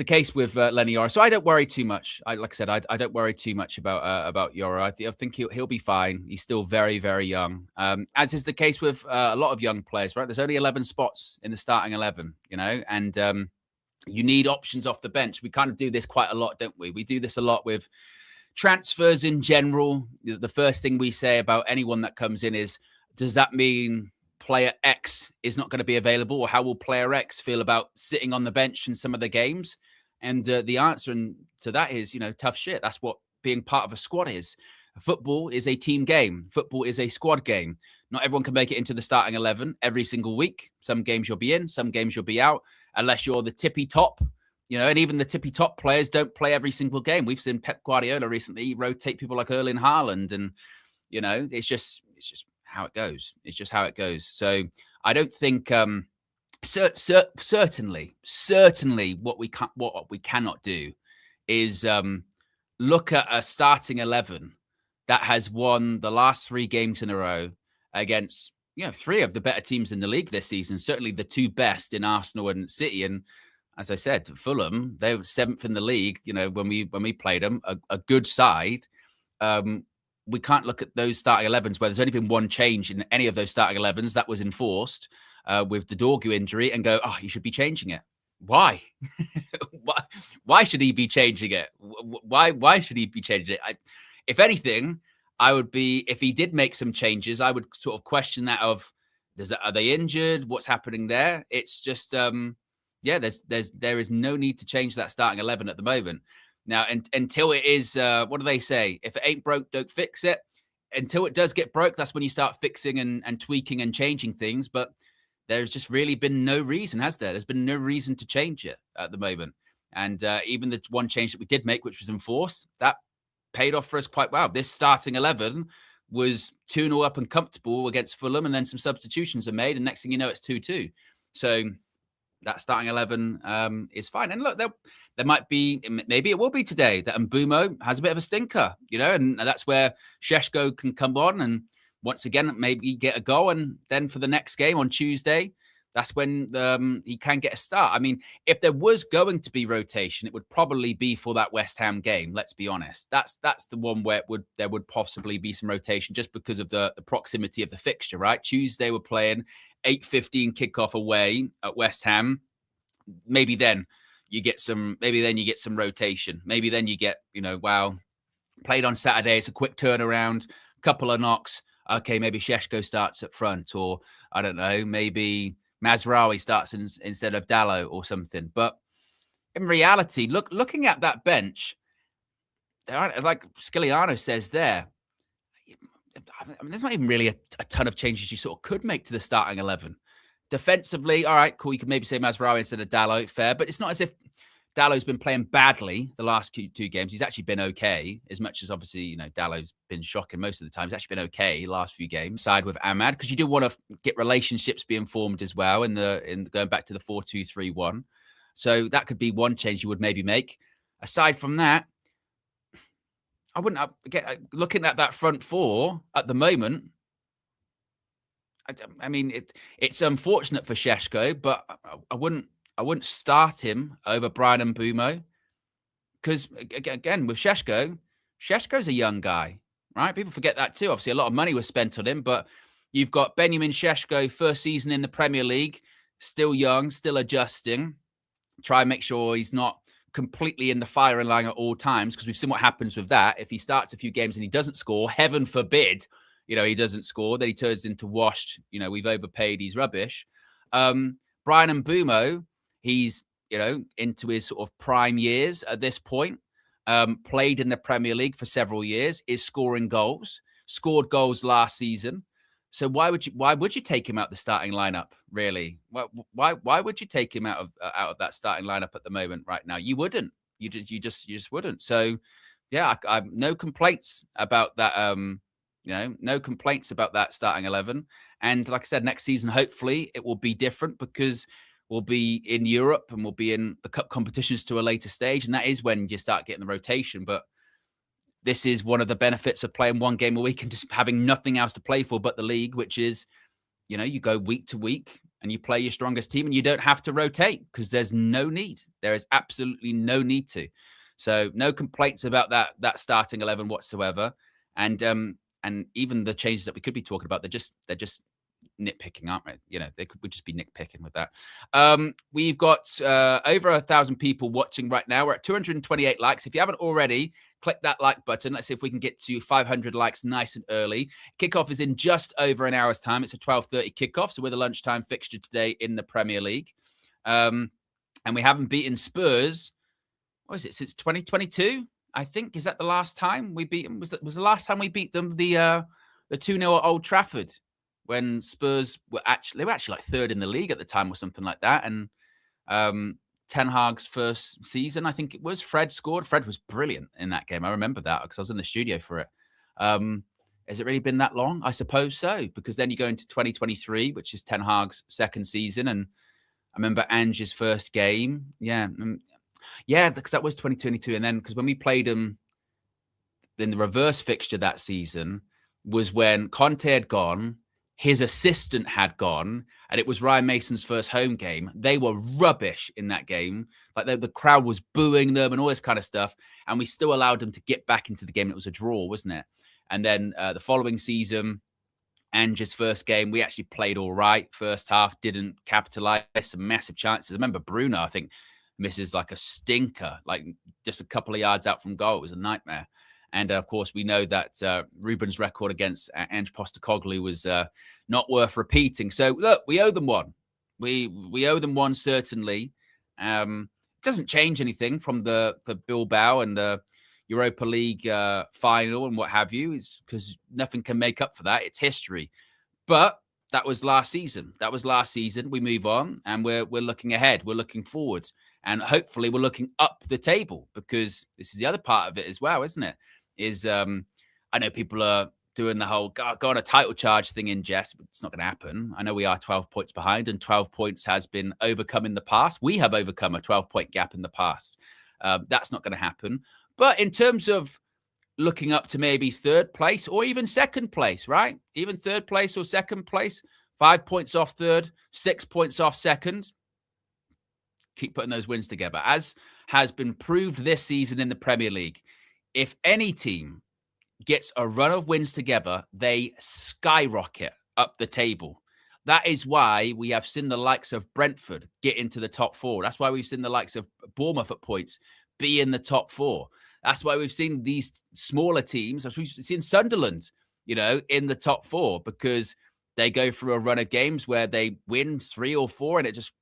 case with Lenny Yoro. So I don't worry too much. I don't worry too much about Yoro. I think he'll be fine. He's still very, very young, as is the case with a lot of young players. Right? There's only 11 spots in the starting 11. And you need options off the bench. We kind of do this quite a lot, don't we? We do this a lot with transfers in general. The first thing we say about anyone that comes in is, does that mean player X is not going to be available, or how will player X feel about sitting on the bench in some of the games? And the answer to that is, tough shit. That's what being part of a squad is. Football is a team game. Football is a squad game. Not everyone can make it into the starting 11 every single week. Some games you'll be in, some games you'll be out, unless you're the tippy top. And even the tippy top players don't play every single game. We've seen Pep Guardiola recently rotate people like Erling Haaland, and it's just how it goes. It's just how it goes. So I don't think certainly what we cannot do is look at a starting 11 that has won the last 3 games in a row against three of the better teams in the league this season, certainly the two best in Arsenal and City. And as I said, Fulham, they were 7th in the league, when we played them, a good side. We can't look at those starting 11s where there's only been one change in any of those starting 11s that was enforced with the Dorgu injury and go, oh, you should be changing it. Why? Why should he be changing it? Why should he be changing it? If anything, I would be, if he did make some changes, I would sort of question that of, are they injured? What's happening there? It's just, there is no need to change that starting 11 at the moment. Now, until it is, what do they say? If it ain't broke, don't fix it. Until it does get broke, that's when you start fixing and tweaking and changing things. But there's just really been no reason, has there? There's been no reason to change it at the moment. And even the one change that we did make, which was enforced, that paid off for us quite well. This starting 11 was 2-0 up and comfortable against Fulham, and then some substitutions are made, and next thing you know, it's 2-2. So that starting 11 is fine. And look, there might be, maybe it will be today, that Mbumo has a bit of a stinker, and that's where Šeško can come on and once again maybe get a goal. And then for the next game on Tuesday, that's when he can get a start. I mean, if there was going to be rotation, it would probably be for that West Ham game. Let's be honest. That's the one where there would possibly be some rotation just because of the proximity of the fixture, right? Tuesday we're playing 8:15 kickoff away at West Ham. Maybe then you get some. Maybe then you get some rotation. Maybe then you get, wow, played on Saturday. It's a quick turnaround, couple of knocks. Okay, maybe Šeško starts up front, or I don't know, maybe Mazraoui starts instead of Dalot or something. But in reality, looking at that bench, there aren't, like Sciliano says there, I mean, there's not even really a ton of changes you sort of could make to the starting 11. Defensively, all right, cool. You could maybe say Mazraoui instead of Dalot, fair. But it's not as if Dalot's been playing badly the last two games. He's actually been okay, as much as obviously, Dalot's been shocking most of the time. He's actually been okay the last few games. Side with Ahmad, because you do want to get relationships being formed as well in going back to the 4-2-3-1. So that could be one change you would maybe make. Aside from that, I wouldn't get looking at that front four at the moment. I mean, it's unfortunate for Šeško, but I wouldn't start him over Brian Mbumo, because again with Šeško's a young guy, right? People forget that too. Obviously, a lot of money was spent on him, but you've got Benjamin Šeško, first season in the Premier League, still young, still adjusting. Try and make sure he's not completely in the firing line at all times, because we've seen what happens with that. If he starts a few games and he doesn't score, heaven forbid, he doesn't score, then he turns into washed, we've overpaid, he's rubbish. Brian Mbumo, he's, into his sort of prime years at this point, played in the Premier League for several years, is scoring goals, scored goals last season. So why would you take him out the starting lineup, really? Why would you take him out of that starting lineup at the moment right now? You wouldn't. You just wouldn't. So yeah, I've no complaints about that. No complaints about that starting 11. And like I said, next season, hopefully it will be different, because we'll be in Europe and we'll be in the cup competitions to a later stage. And that is when you start getting the rotation. But this is one of the benefits of playing one game a week and just having nothing else to play for but the league, which is, you go week to week and you play your strongest team and you don't have to rotate, because there's no need. There is absolutely no need to. So no complaints about that starting 11 whatsoever. And even the changes that we could be talking about, they're just nitpicking, aren't they? They would just be nitpicking with that. We've got over 1,000 people watching right now. We're at 228 likes. If you haven't already, click that like button. Let's see if we can get to 500 likes nice and early. Kickoff is in just over an hour's time. It's a 12:30 kickoff, so we're the lunchtime fixture today in the Premier League. And we haven't beaten Spurs, what is it, since 2022? I think, is that the last time we beat them? Was the last time we beat them the 2-0 at Old Trafford, when Spurs were actually like third in the league at the time or something like that. And Ten Hag's first season, I think it was, Fred scored. Fred was brilliant in that game. I remember that because I was in the studio for it. Has it really been that long? I suppose so, because then you go into 2023, which is Ten Hag's second season. And I remember Ange's first game. Yeah, because that was 2022. And then, because when we played them in the reverse fixture that season was when Conte had gone, his assistant had gone, and it was Ryan Mason's first home game. They were rubbish in that game. Like the crowd was booing them and all this kind of stuff. And we still allowed them to get back into the game. It was a draw, wasn't it? And then the following season, Ange's first game, we actually played all right. First half, didn't capitalize. Some massive chances. I remember Bruno, I think, misses like a stinker, like just a couple of yards out from goal. It was a nightmare. And of course, we know that Ruben's record against Ange Postecoglou was not worth repeating. So look, we owe them one. We owe them one, certainly. It doesn't change anything from the Bilbao and the Europa League final and what have you, is because nothing can make up for that. It's history. But that was last season. We move on, and we're looking ahead. We're looking forward, and hopefully we're looking up the table, because this is the other part of it as well, isn't it? I know people are doing the whole go on a title charge thing in jest, but it's not going to happen. I know we are 12 points behind, and 12 points has been overcome in the past. We have overcome a 12-point gap in the past. That's not going to happen. But in terms of looking up to maybe third place or even second place, right? Even third place or second place, 5 points off third, 6 points off second. Keep putting those wins together. As has been proved this season in the Premier League, if any team gets a run of wins together, they skyrocket up the table. That is why we have seen the likes of Brentford get into the top four. That's why we've seen the likes of Bournemouth at points be in the top four. That's why we've seen these smaller teams, as we've seen Sunderland, in the top four, because they go through a run of games where they win 3 or 4 and it just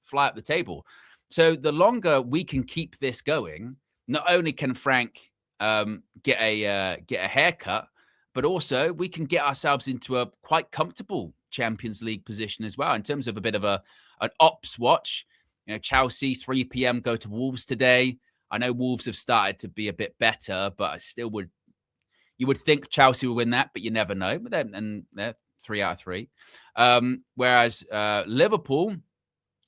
fly up the table. So the longer we can keep this going, not only can Frank get a haircut, but also we can get ourselves into a quite comfortable Champions League position as well, in terms of a bit of an ops watch. Chelsea 3 p.m. go to Wolves today. I know Wolves have started to be a bit better, but I still you would think Chelsea will win that, but you never know. But they're 3 out of 3. Whereas Liverpool,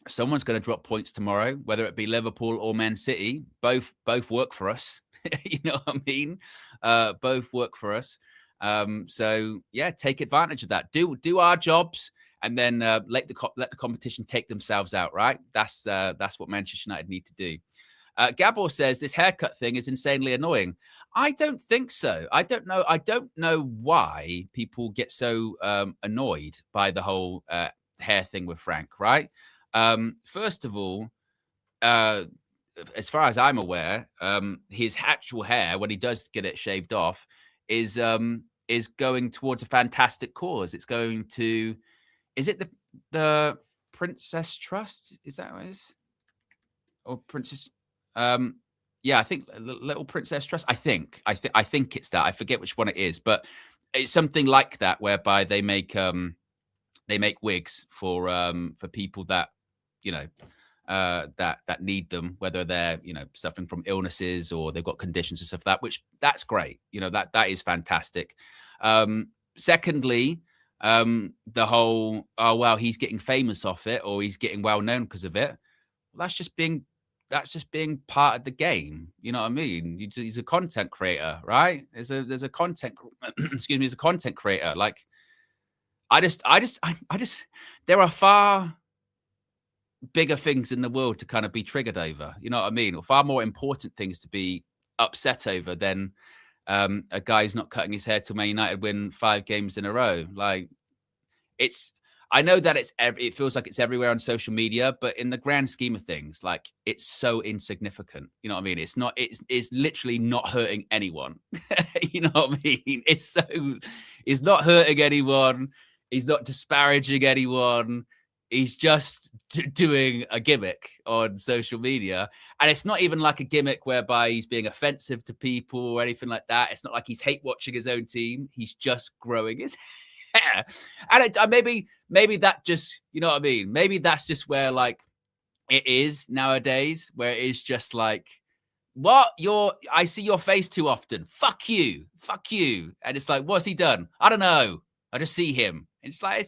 someone's going to drop points tomorrow, whether it be Liverpool or Man City. Both work for us. You know what I mean? Both work for us. So yeah, take advantage of that. Do our jobs, and then let the competition take themselves out. Right? That's what Manchester United need to do. Gabor says this haircut thing is insanely annoying. I don't think so. I don't know why people get so annoyed by the whole hair thing with Frank. Right? First of all, as far as I'm aware, his actual hair, when he does get it shaved off, is going towards a fantastic cause. It's going to, is it the Princess Trust? Is that what it is? Or Princess? Yeah, I think Little Princess Trust. I think it's that. I forget which one it is, but it's something like that, whereby they make wigs for people that that need them, whether they're suffering from illnesses or they've got conditions and stuff like that, which that's great. That is fantastic. Secondly, the whole he's getting famous off it, or he's getting well known because of it. Well, that's just being part of the game. You know what I mean? He's a content creator, right? There's a content he's a content creator. Like I just there are far bigger things in the world to kind of be triggered over, you know what I mean? Or far more important things to be upset over than a guy who's not cutting his hair till Man United win 5 games in a row. Like I know that it feels like it's everywhere on social media, but in the grand scheme of things, like it's so insignificant. You know what I mean? It's literally not hurting anyone. You know what I mean? It's not hurting anyone. He's not disparaging anyone. He's just doing a gimmick on social media. And it's not even like a gimmick whereby he's being offensive to people or anything like that. It's not like he's hate watching his own team. He's just growing his hair. And maybe that just, you know what I mean? Maybe that's just where like it is nowadays, where it is just like, I see your face too often. Fuck you. And it's like, what's he done? I don't know. I just see him. It's like,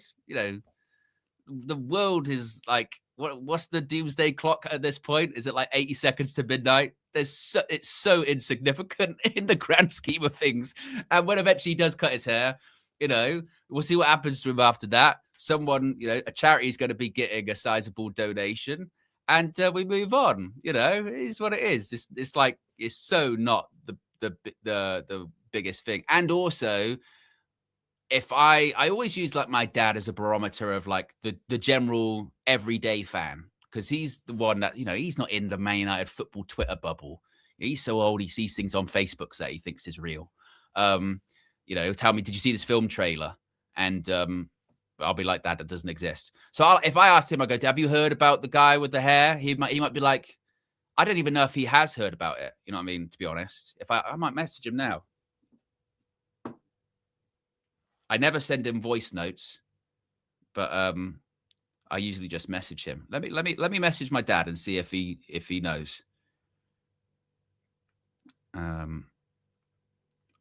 the world is like, what's the doomsday clock at this point? Is it like 80 seconds to midnight? It's so insignificant in the grand scheme of things. And when eventually he does cut his hair, You know, we'll see what happens to him after that. Someone, you know, a charity is going to be getting a sizable donation, and we move on. You know, it is what it is. It's like it's so not the biggest thing. And also, if I always use like my dad as a barometer of like the general everyday fan, because he's the one that, you know, he's not in the Man United football Twitter bubble. He's so old, he sees things on Facebook that he thinks is real. You know, he'll tell me, did you see this film trailer? And I'll be like, that doesn't exist. So if I asked him, I go, have you heard about the guy with the hair? He might be like, I don't even know if he has heard about it. You know what I mean? To be honest, if I might message him now. I never send him voice notes, but I usually just message him. Let me message my dad and see if he knows.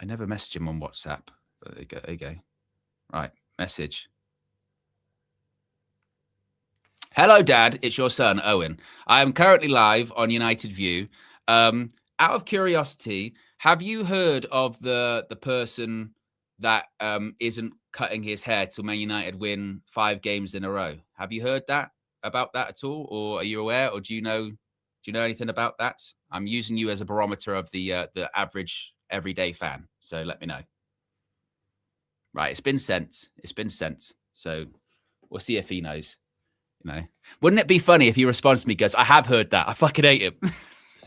I never message him on WhatsApp. There you go. Right, message. Hello, Dad. It's your son, Owen. I am currently live on United View. Out of curiosity, have you heard of the person that isn't cutting his hair till Man United win 5 games in a row? Have you heard about that at all, or are you aware, or do you know anything about that? I'm using you as a barometer of the average everyday fan, so let me know. Right, it's been sent. So we'll see if he knows. You know, wouldn't it be funny if he responds to me, goes, "I have heard that. I fucking hate him."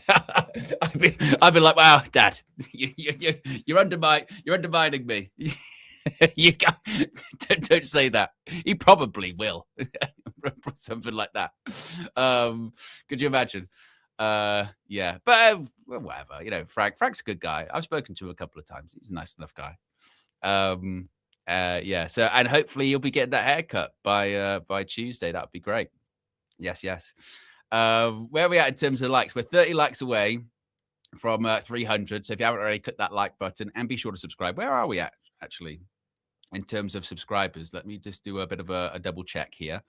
I'd be like, "Wow, Dad, you're undermining me." Don't say that. He probably will. Something like that. Could you imagine? Yeah, but whatever. You know, Frank's a good guy. I've spoken to him a couple of times. He's a nice enough guy. Yeah. So, and hopefully you'll be getting that haircut by Tuesday. That would be great. Yes. Where are we at in terms of likes? We're 30 likes away from 300. So if you haven't already, click that like button and be sure to subscribe. Where are we at actually in terms of subscribers? Let me just do a bit of a double check here.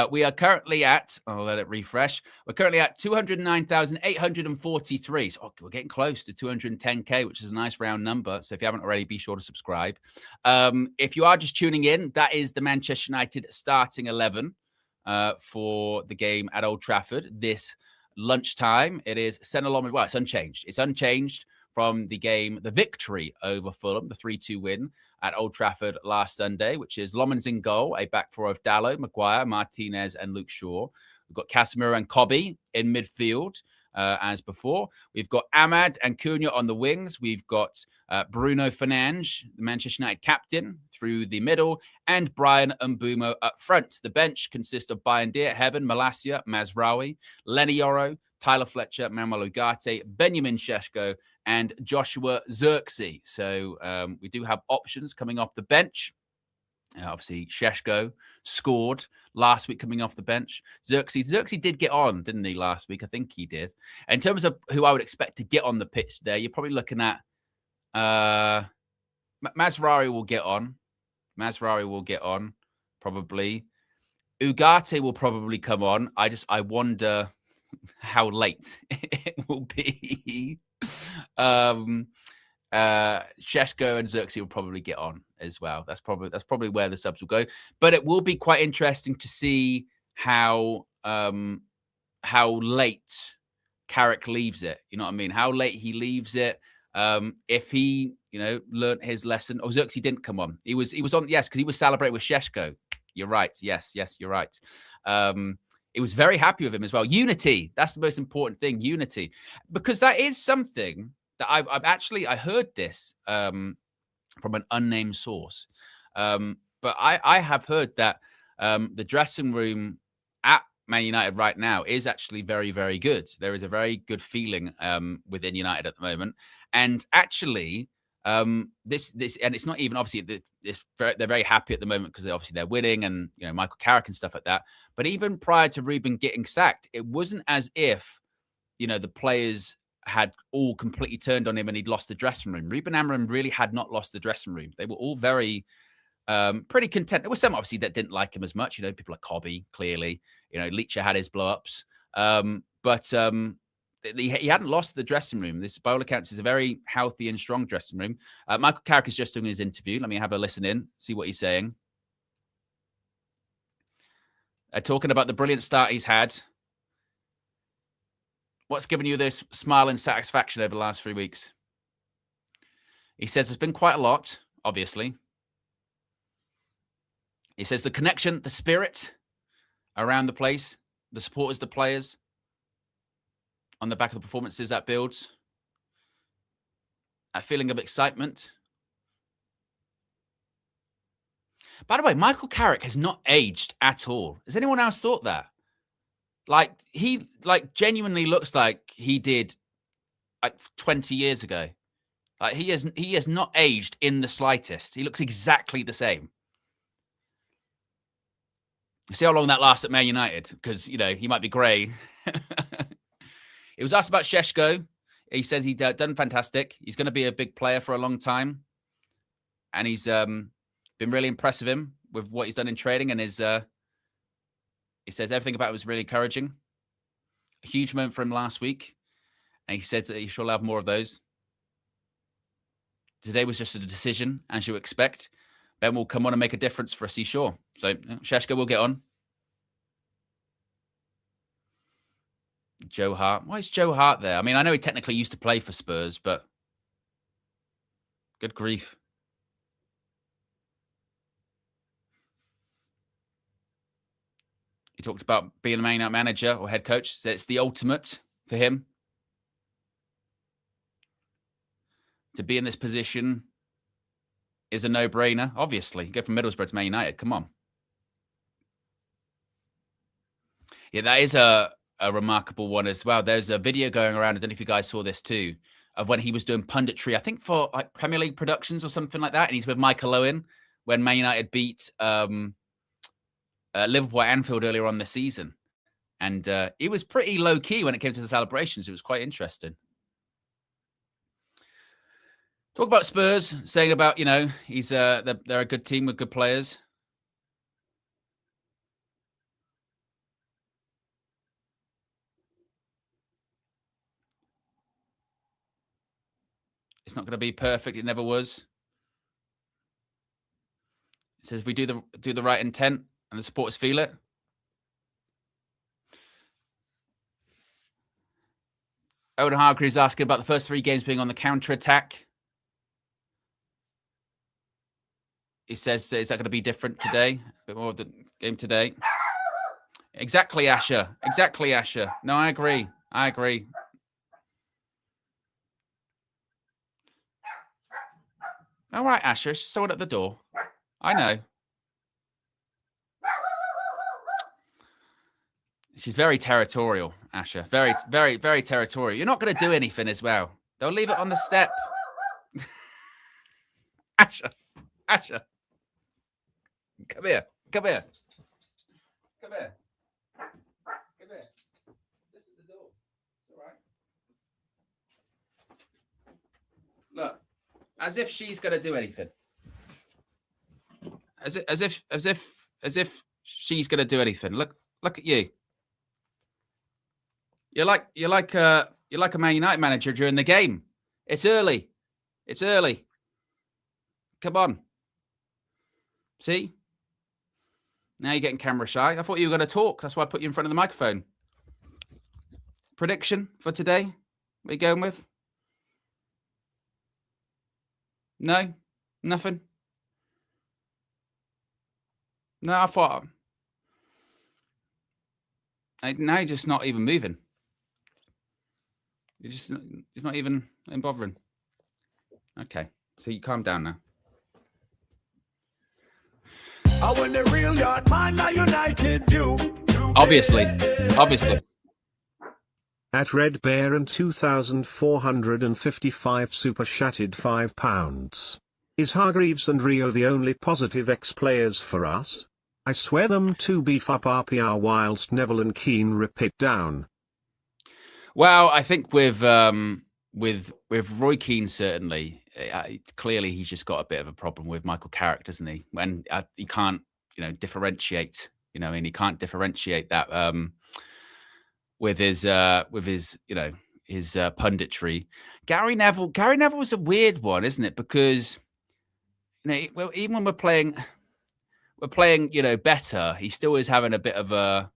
We are currently at, I'll let it refresh. We're currently at 209,843. So we're getting close to 210K, which is a nice round number. So if you haven't already, be sure to subscribe. If you are just tuning in, that is the Manchester United starting 11 for the game at Old Trafford this lunchtime. It is Senelom. Well, it's unchanged. It's unchanged from the game, the victory over Fulham, the 3-2 win at Old Trafford last Sunday, which is Lomans in goal, a back four of Dalot, Maguire, Martinez, and Luke Shaw. We've got Casemiro and Kobe in midfield, as before. We've got Ahmad and Cunha on the wings. We've got Bruno Fernandes, the Manchester United captain, through the middle, and Brian Mbeumo up front. The bench consists of Bayindir, Heaven, Malacia, Mazraoui, Lenny Yoro, Tyler Fletcher, Manuel Ugarte, Benjamin Šeško, and Joshua Zirkzee. So we do have options coming off the bench. Obviously, Šeško scored last week coming off the bench. Zirkzee did get on, didn't he, last week? I think he did. In terms of who I would expect to get on the pitch today, you're probably looking at Mazraoui will get on. Probably. Ugarte will probably come on. I wonder how late it will be. Šeško and Zirkzee will probably get on as well. That's probably where the subs will go. But it will be quite interesting to see how late Carrick leaves it. You know what I mean? How late he leaves it. If he, learnt his lesson. Oh, Zirkzee didn't come on. He was on, yes, because he was celebrating with Šeško. You're right. Yes, you're right. He was very happy with him as well. Unity. That's the most important thing. Unity. Because that is something that I heard this from an unnamed source. But I have heard that the dressing room at Man United right now is actually very, very good. There is a very good feeling within United at the moment. And actually, this and it's not even obviously they're very happy at the moment because obviously they're winning and Michael Carrick and stuff like that. But even prior to Ruben getting sacked, it wasn't as if the players had all completely turned on him and he'd lost the dressing room. Ruben Amorim really had not lost the dressing room. They were all very pretty content. There were some obviously that didn't like him as much. People like Kobe, clearly. Leacher had his blow-ups. But he hadn't lost the dressing room. This, by all accounts, is a very healthy and strong dressing room. Michael Carrick is just doing his interview. Let me have a listen in, see what he's saying. Talking about the brilliant start he's had. What's given you this smile and satisfaction over the last 3 weeks? He says there's been quite a lot, obviously. He says the connection, the spirit around the place, the supporters, the players, on the back of the performances that builds. A feeling of excitement. By the way, Michael Carrick has not aged at all. Has anyone else thought that? Like, he genuinely looks like he did 20 years ago. Like, he has not aged in the slightest. He looks exactly the same. See how long that lasts at Man United, because, he might be grey. He was asked about Šeško. He says he's done fantastic. He's going to be a big player for a long time. And he's been really impressed with him, with what he's done in training. And he says everything about it was really encouraging. A huge moment for him last week. And he said that he should have more of those. Today was just a decision, as you expect. Ben will come on and make a difference for us, he's sure. So Šeško will get on. Joe Hart. Why is Joe Hart there? I mean, I know he technically used to play for Spurs, but good grief. He talked about being a Man United manager or head coach. So it's the ultimate for him. To be in this position is a no-brainer, obviously. Go from Middlesbrough to Man United. Come on. Yeah, that is a remarkable one as well. There's a video going around, I don't know if you guys saw this too, of when he was doing punditry, I think for like Premier League productions or something like that. And he's with Michael Owen when Man United beat Liverpool at Anfield earlier on this season. And he was pretty low-key when it came to the celebrations. It was quite interesting. Talk about Spurs, saying about, he's they're a good team with good players. It's not going to be perfect. It never was. It says if we do the right intent and the supporters feel it. Owen Hargreaves asking about the first 3 games being on the counter-attack. He says, is that going to be different today? A bit more of the game today. Exactly, Asher. Exactly, Asher. No, I agree. I agree. All right, Asher. It's just someone at the door. I know. She's very territorial, Asher. Very, very, very territorial. You're not going to do anything as well. They'll leave it on the step. Asher. Asher. Come here. Come here. Come here. Come here. This is the door. It's all right. Look, as if she's going to do anything. As if she's going to do anything. Look at you. You're like a Man United manager during the game. It's early. It's early. Come on. See? Now you're getting camera shy. I thought you were going to talk. That's why I put you in front of the microphone. Prediction for today? What are you going with? No? Nothing? No, I thought... Now you're just not even moving. You're not even bothering. Okay. So you calm down now. I want the real yard man, a United view. Obviously. At Red Bear and 2,455 super chatted £5. Is Hargreaves and Rio the only positive ex-players for us? I swear them to beef up RPR whilst Neville and Keane rip it down. Well, I think with Roy Keane, certainly, clearly he's just got a bit of a problem with Michael Carrick, doesn't he? When he can't, differentiate, and he can't differentiate that with his, punditry. Gary Neville was a weird one, isn't it? Because well, even when we're playing, better, he still is having a bit of a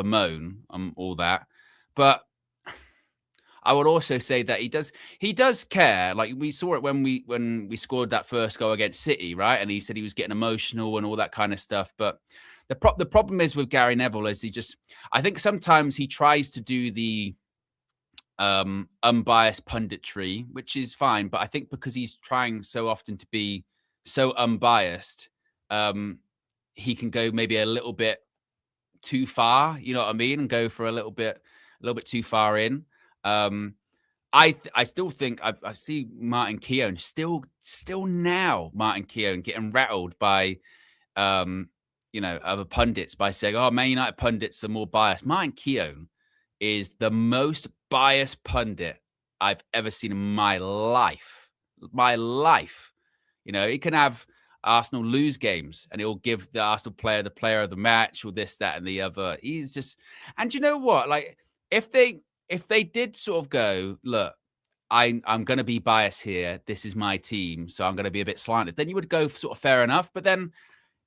moan on all that. But I would also say that he does care. Like we saw it when we scored that first goal against City, right? And he said he was getting emotional and all that kind of stuff. But the problem is with Gary Neville is I think sometimes he tries to do the unbiased punditry, which is fine. But I think because he's trying so often to be so unbiased, he can go maybe a little bit too far, you know what I mean, and go for a little bit too far in. I still think I see Martin Keown still now Martin Keown getting rattled by other pundits by saying, "Oh, Man United pundits are more biased." Martin Keown is the most biased pundit I've ever seen in my life. He can have Arsenal lose games and he'll give the Arsenal player the player of the match or this, that, and the other. He's just, and you know what? Like if they did sort of go, look, I'm going to be biased here. This is my team, so I'm going to be a bit slanted. Then you would go sort of fair enough. But then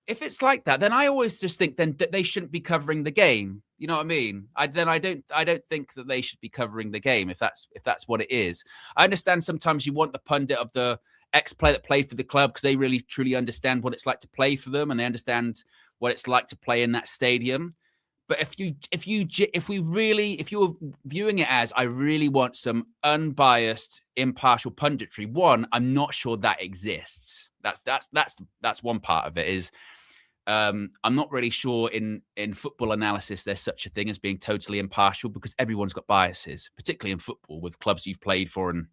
if it's like that, then I always just think then that they shouldn't be covering the game. You know what I mean? I don't think that they should be covering the game if that's what it is. I understand sometimes you want the pundit of the ex-player that played for the club because they really truly understand what it's like to play for them and they understand what it's like to play in that stadium. But if you're viewing it as I really want some unbiased, impartial punditry, one, I'm not sure that exists. That's one part of it. Is I'm not really sure in football analysis there's such a thing as being totally impartial because everyone's got biases, particularly in football with clubs you've played for, and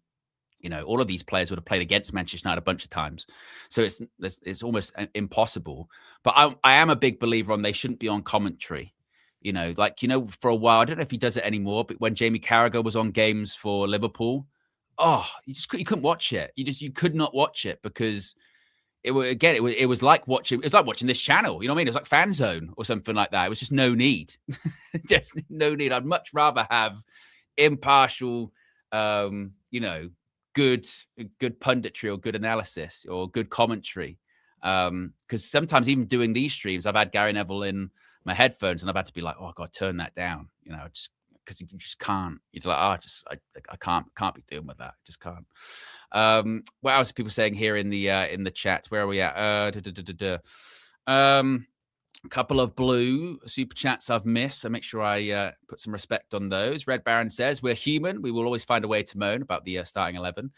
all of these players would have played against Manchester United a bunch of times, so it's almost impossible. But I am a big believer on they shouldn't be on commentary. For a while, I don't know if he does it anymore, but when Jamie Carragher was on games for Liverpool, you couldn't watch it. You could not watch it because it was like watching this channel. You know what I mean? It was like Fan Zone or something like that. It was just no need, just no need. I'd much rather have impartial, good punditry or good analysis or good commentary. Because sometimes even doing these streams, I've had Gary Neville in my headphones and I've had to be like, oh God, turn that down, just because you just can't. You're like, I can't be dealing with that. Just can't. What else are people saying here in the chat? Where are we at? A couple of blue super chats I've missed, so make sure I put some respect on those. Red Baron says, we're human. We will always find a way to moan about the starting 11.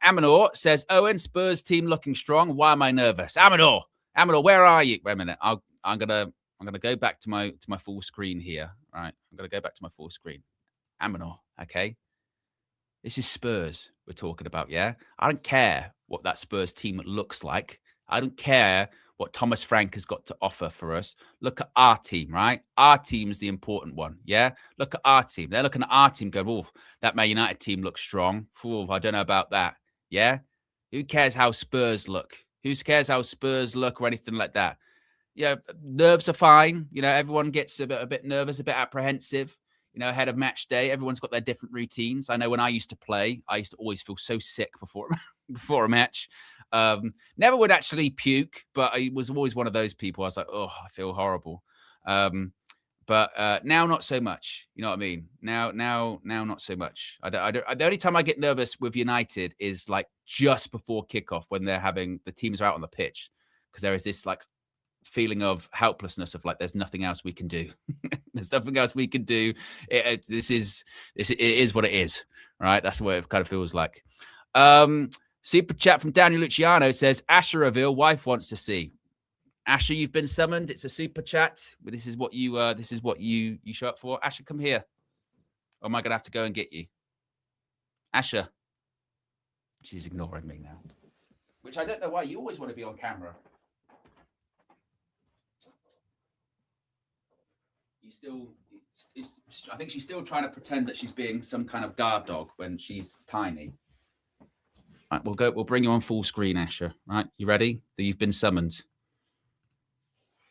Amanor says, Owen, Spurs team looking strong. Why am I nervous? Amanor, where are you? Wait a minute. I'm gonna go back to my full screen here. All right, I'm gonna go back to my full screen. Amanor, okay. This is Spurs we're talking about, yeah? I don't care what that Spurs team looks like. I don't care what Thomas Frank has got to offer for us. Look at our team, right? Our team's the important one, yeah? Look at our team. They're looking at our team going, oh, that Man United team looks strong. Oh, I don't know about that, yeah? Who cares how Spurs look? Who cares how Spurs look or anything like that? Yeah, nerves are fine. Everyone gets a bit nervous, a bit apprehensive, ahead of match day. Everyone's got their different routines. I know when I used to play, I used to always feel so sick before a match. Never would actually puke, but I was always one of those people. I was like, oh, I feel horrible. But now not so much. You know what I mean? Now not so much. The only time I get nervous with United is like just before kickoff when the teams are out on the pitch, because there is this like feeling of helplessness of like there's nothing else we can do. There's nothing else we can do. It is what it is, right? That's what it kind of feels like. Super chat from Daniel Luciano says, Asher reveal, wife wants to see. Asher, you've been summoned. It's a super chat. But this is what you show up for. Asher, come here. Or am I gonna have to go and get you? Asher. She's ignoring me now. Which I don't know why. You always want to be on camera. I think she's still trying to pretend that she's being some kind of guard dog when she's tiny. Right, we'll bring you on full screen, Asher. Right, you ready? You've been summoned.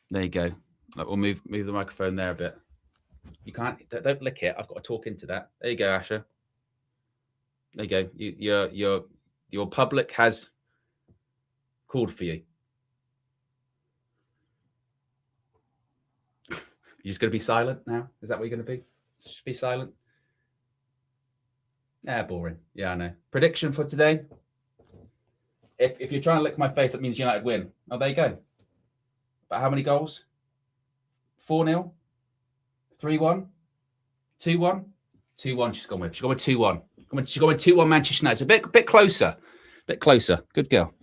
There you go. We'll move the microphone there a bit. You can't. Don't lick it. I've got to talk into that. There you go, Asher. There you go. Your public has called for you. You're just going to be silent now? Is that what you're going to be? Just be silent? Yeah, boring. Yeah, I know. Prediction for today? If you're trying to lick my face, that means United win. Oh, there you go. But how many goals? 4-0? 3-1? 2-1? 2-1 she's gone with. She's gone with 2-1. She's gone with 2-1 Manchester United. A bit closer. Bit closer. Good girl.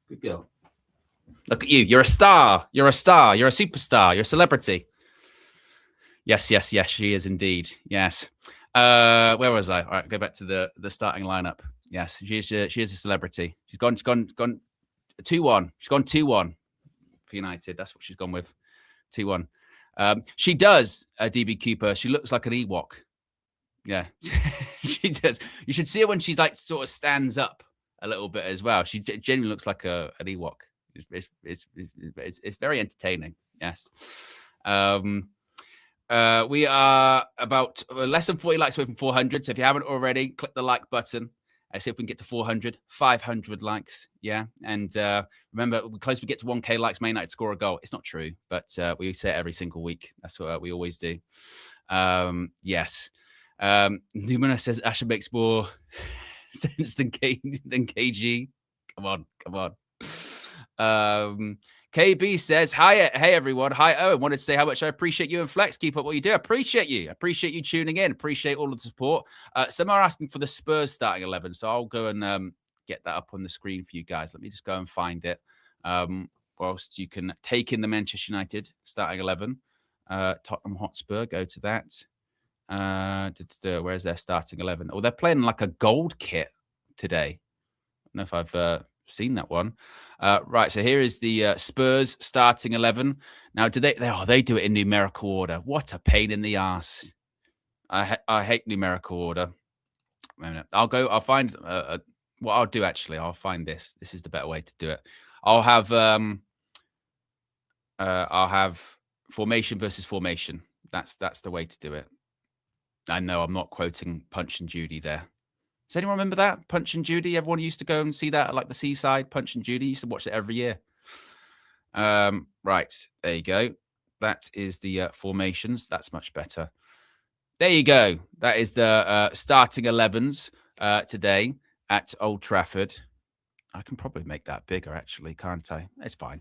Good girl. Look at you. You're a star. You're a star. You're a superstar. You're a celebrity. Yes. She is indeed. Yes. Where was I? All right, go back to the starting lineup. Yes, she is a celebrity. She's gone 2-1. She's gone 2-1 for United. That's what she's gone with. 2-1. She does, DB Cooper. She looks like an Ewok. Yeah, she does. You should see her when she like sort of stands up a little bit as well. She genuinely looks like an Ewok. It's very entertaining. Yes. We are about less than 40 likes away from 400. So if you haven't already, click the like button. See if we can get to 400, 500 likes. Yeah. And remember, the closer we get to 1K likes, Man United score a goal. It's not true, but we say it every single week. That's what we always do. Yes. Numina says Asher makes more sense than KG. Come on. KB says, hey everyone. Hi, Owen. Wanted to say how much I appreciate you and Flex. Keep up what you do. I appreciate you. Appreciate you tuning in. Appreciate all of the support. Some are asking for the Spurs starting 11. So I'll go and get that up on the screen for you guys. Let me just go and find it. Whilst you can take in the Manchester United starting 11. Tottenham Hotspur, go to that. Where's their starting 11? Oh, they're playing like a gold kit today. I don't know if I've seen that one. Right, so here is the Spurs starting 11. Now, do they do it in numerical order? What a pain in the ass. I hate numerical order. I'll find what I'll do actually. I'll find this. This is the better way to do it. I'll have formation versus formation. That's the way to do it. I know I'm not quoting Punch and Judy there. Does anyone remember that? Punch and Judy? Everyone used to go and see that at like the seaside. Punch and Judy. Used to watch it every year. Right. There you go. That is the formations. That's much better. There you go. That is the starting 11s today at Old Trafford. I can probably make that bigger, actually, can't I? It's fine.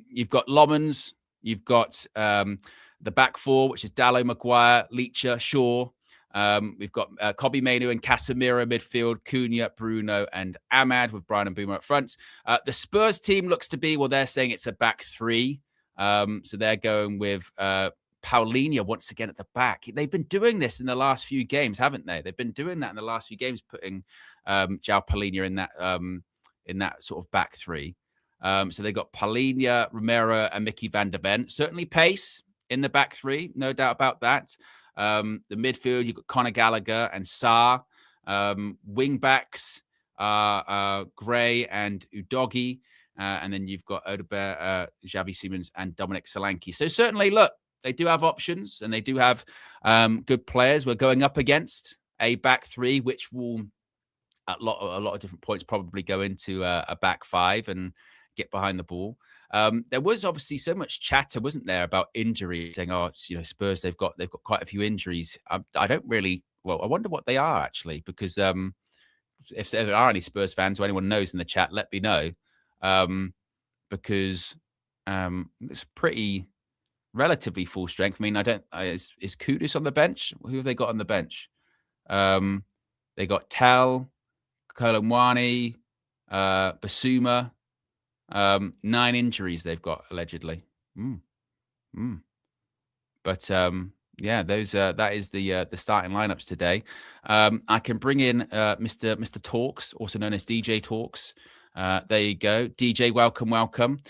You've got Lomans. You've got the back four, which is Dallo, Maguire, Leacher, Shaw. We've got Kobbie Mainoo and Casemiro midfield, Cunha, Bruno, and Ahmad with Brian and Boomer up front. The Spurs team looks to be, well, they're saying it's a back three. So they're going with Paulinho once again at the back. They've been doing this in the last few games, haven't they? They've been doing that in the last few games, putting João Paulinho in that sort of back three. So they've got Paulinho, Romero, and Mickey van der Ven. Certainly pace in the back three, no doubt about that. The midfield, you've got Conor Gallagher and Sarr. Wing backs are Gray and Udogie. And then you've got Odobert, Xavi Simons, and Dominic Solanke. So certainly, look, they do have options and they do have good players. We're going up against a back three, which will, at a lot of different points, probably go into a back five and get behind the ball. There was obviously so much chatter, wasn't there, about injuries, saying, "Oh, it's, Spurs. They've got quite a few injuries." I don't really. Well, I wonder what they are actually, because if there are any Spurs fans or anyone knows in the chat, let me know, because it's pretty relatively full strength. I mean, is Kudus on the bench? Who have they got on the bench? They got Tal, Kolomwani, Basuma. 9 injuries they've got allegedly. But yeah, those that is the starting lineups today. I can bring in Mr. Talks, also known as DJ Talks. There you go, DJ. Welcome. Welcome.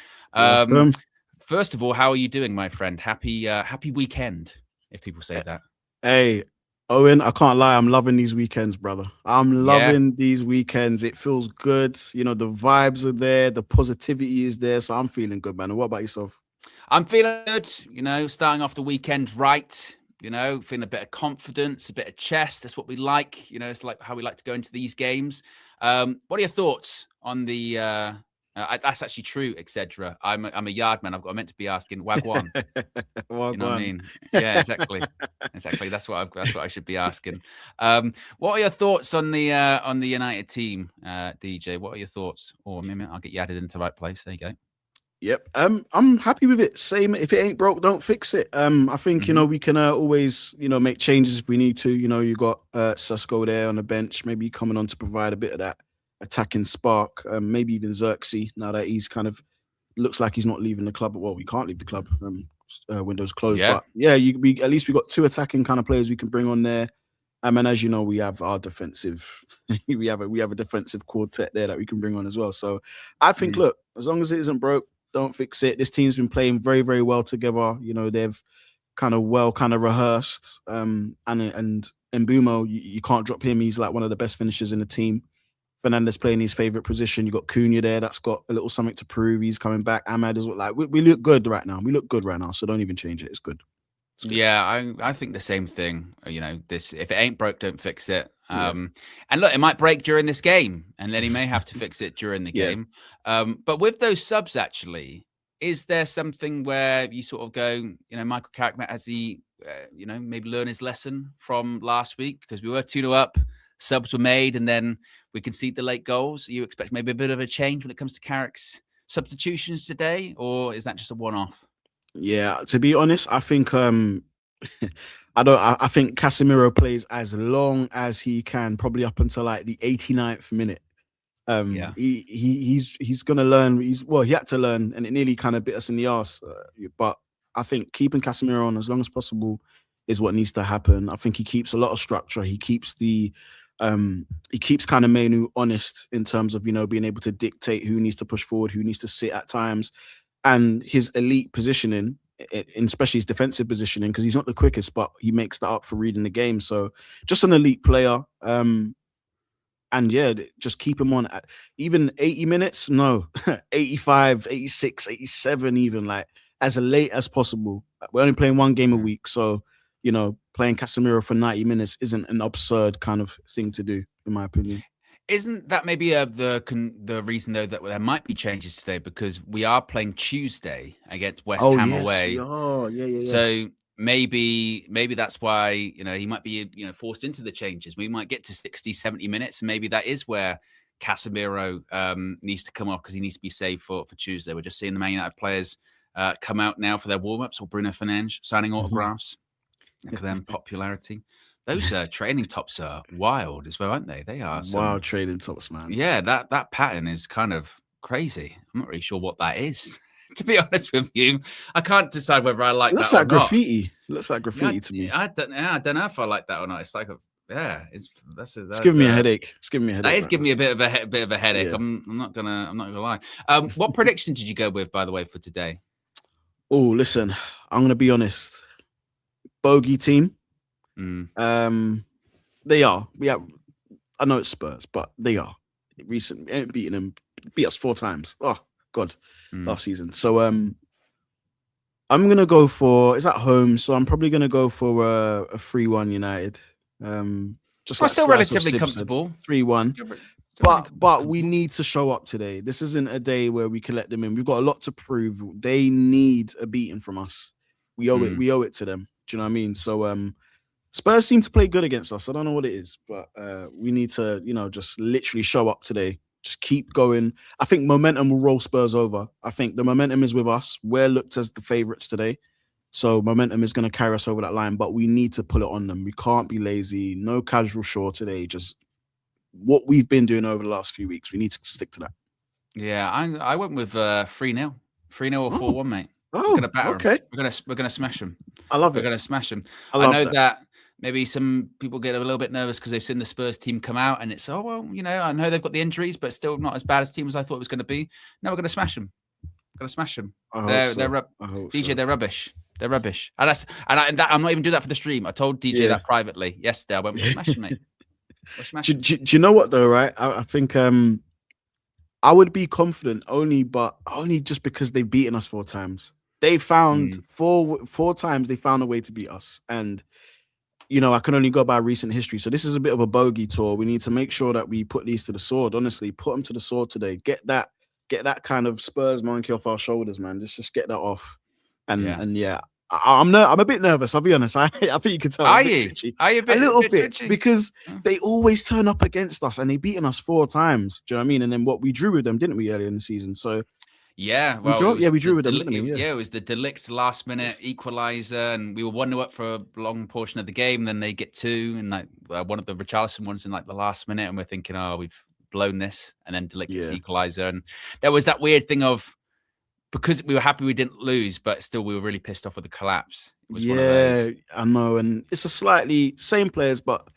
First of all, how are you doing, my friend? Happy weekend, if people say that. Hey, Owen, I can't lie. I'm loving these weekends, brother. I'm loving these weekends. It feels good. The vibes are there. The positivity is there. So I'm feeling good, man. And what about yourself? I'm feeling good, starting off the weekend right, feeling a bit of confidence, a bit of chest. That's what we like. It's like how we like to go into these games. What are your thoughts on the, that's actually true, etc. I'm a yard man. I meant to be asking Wagwan. Wagwan. You know what I mean? Yeah, exactly. Exactly. That's what I should be asking. What are your thoughts on the United team, DJ? What are your thoughts? Or maybe I'll get you added into the right place. There you go. Yep. I'm happy with it. Same. If it ain't broke, don't fix it. I think we can always make changes if we need to. You got Susko there on the bench, maybe coming on to provide a bit of that attacking spark. Maybe even Xerxes now that he's kind of looks like he's not leaving the club. Well, we can't leave the club. Windows closed. Yeah. But yeah, at least we got two attacking kind of players we can bring on there. And as you know, we have our defensive. we have a defensive quartet there that we can bring on as well. So I think, look, as long as it isn't broke, don't fix it. This team's been playing very, very well together. They've kind of rehearsed. And Mbumo, you can't drop him. He's like one of the best finishers in the team. Fernandes playing his favorite position. You got Cunha there. That's got a little something to prove. He's coming back. Ahmad is like we look good right now. We look good right now. So don't even change it. It's good. Yeah, I think the same thing. This if it ain't broke, don't fix it. And look, it might break during this game, and then he may have to fix it during the game. But with those subs, actually, is there something where you sort of go, Michael Carrick, has he, maybe learn his lesson from last week? Because we were 2-0 up, subs were made, and then we concede the late goals. You expect maybe a bit of a change when it comes to Carrick's substitutions today, or is that just a one-off? Yeah, to be honest, I think I think Casemiro plays as long as he can, probably up until like the 89th minute. He's gonna learn. He had to learn, and it nearly kind of bit us in the arse. But I think keeping Casemiro on as long as possible is what needs to happen. I think he keeps a lot of structure. He keeps kind of Menu honest in terms of being able to dictate who needs to push forward, who needs to sit at times. And his elite positioning, especially his defensive positioning, because he's not the quickest, but he makes that up for reading the game. So just an elite player. And yeah, just keep him on at even 80 minutes. No, 85, 86, 87, even like as late as possible. We're only playing one game a week. So, playing Casemiro for 90 minutes isn't an absurd kind of thing to do, in my opinion. Isn't that maybe the reason, though, that there might be changes today? Because we are playing Tuesday against West Ham away. Oh, yeah. So maybe that's why, he might be, forced into the changes. We might get to 60, 70 minutes. And maybe that is where Casemiro needs to come off because he needs to be saved for Tuesday. We're just seeing the Man United players come out now for their warm-ups, or Bruno Fernandes signing autographs. Look at them, popularity. Those training tops are wild as well, aren't they? They are wild training tops, man. Yeah, that pattern is kind of crazy. I'm not really sure what that is, to be honest with you. I can't decide whether I like that or not. Looks like graffiti to me. I don't know if I like that or not. It's like it's giving me a headache. It's giving me a headache. That is giving me a bit of a headache. Yeah. I'm not gonna lie. What prediction did you go with, by the way, for today? Oh, listen, I'm gonna be honest. Bogey team. They are. I know it's Spurs, but they are. Recently, ain't beating them. Beat us 4 times. Oh God, last season. So I'm gonna go for. It's at home, so I'm probably gonna go for a 3-1 United. Just like still relatively comfortable. 3-1. But we need to show up today. This isn't a day where we can let them in. We've got a lot to prove. They need a beating from us. We owe it. We owe it to them. Do you know what I mean? So Spurs seem to play good against us. I don't know what it is, but we need to, just literally show up today. Just keep going. I think momentum will roll Spurs over. I think the momentum is with us. We're looked as the favourites today. So momentum is going to carry us over that line, but we need to pull it on them. We can't be lazy. No casual show today. Just what we've been doing over the last few weeks. We need to stick to that. Yeah, I went with 3-0. 3-0 or 4-1, mate. Oh, we're gonna batter okay. Them. We're gonna smash them. I love it. We're gonna smash them. I know that maybe some people get a little bit nervous because they've seen the Spurs team come out and it's I know they've got the injuries, but still not as bad as team as I thought it was going to be. No, we're gonna smash them. We're gonna smash them. They're rubbish. They're rubbish. And I'm not even doing that for the stream. I told DJ that privately yesterday. I went, we're smashing, mate. We're smashing. Do you know what though? Right? I think I would be confident only just because they've beaten us 4 times. They found four times they found a way to beat us. And, you know, I can only go by recent history. So this is a bit of a bogey tour. We need to make sure that we put these to the sword. Honestly, put them to the sword today. Get that kind of Spurs monkey off our shoulders, man. Just get that off. And yeah, I'm a bit nervous. I'll be honest. I think you can tell. Are you a little bit twitchy? Because they always turn up against us, and they beaten us 4 times. Do you know what I mean? And then we drew with them, didn't we, earlier in the season? So yeah, we drew with them. Didn't we? Yeah, it was the Delict last minute equalizer, and we were 1-0 up for a long portion of the game. Then they get 2, and like one of the Richarlison ones in like the last minute, and we're thinking, oh, we've blown this. And then Delict gets equalizer, and there was that weird thing of, because we were happy we didn't lose, but still we were really pissed off with the collapse. It was one of those. I know, and it's a slightly same players, but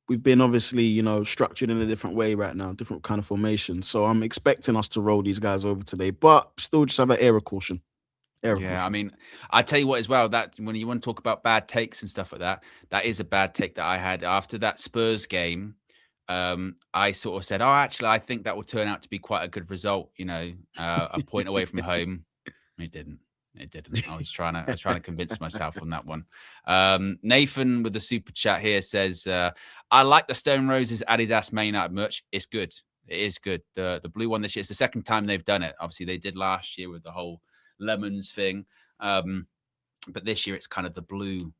we've been obviously, you know, structured in a different way right now, different kind of formation. So I'm expecting us to roll these guys over today, but still just have an air of caution. I mean, I tell you what as well, that when you want to talk about bad takes and stuff like that, that is a bad take that I had after that Spurs game. I sort of said, oh, actually, I think that will turn out to be quite a good result, you know, a point away from home. It didn't. I was trying to convince myself on that one. Nathan with the super chat here says, I like the Stone Roses Adidas Man United merch. It's good. It is good. The blue one this year, it's the second time they've done it. Obviously, they did last year with the whole lemons thing. But this year it's kind of the blue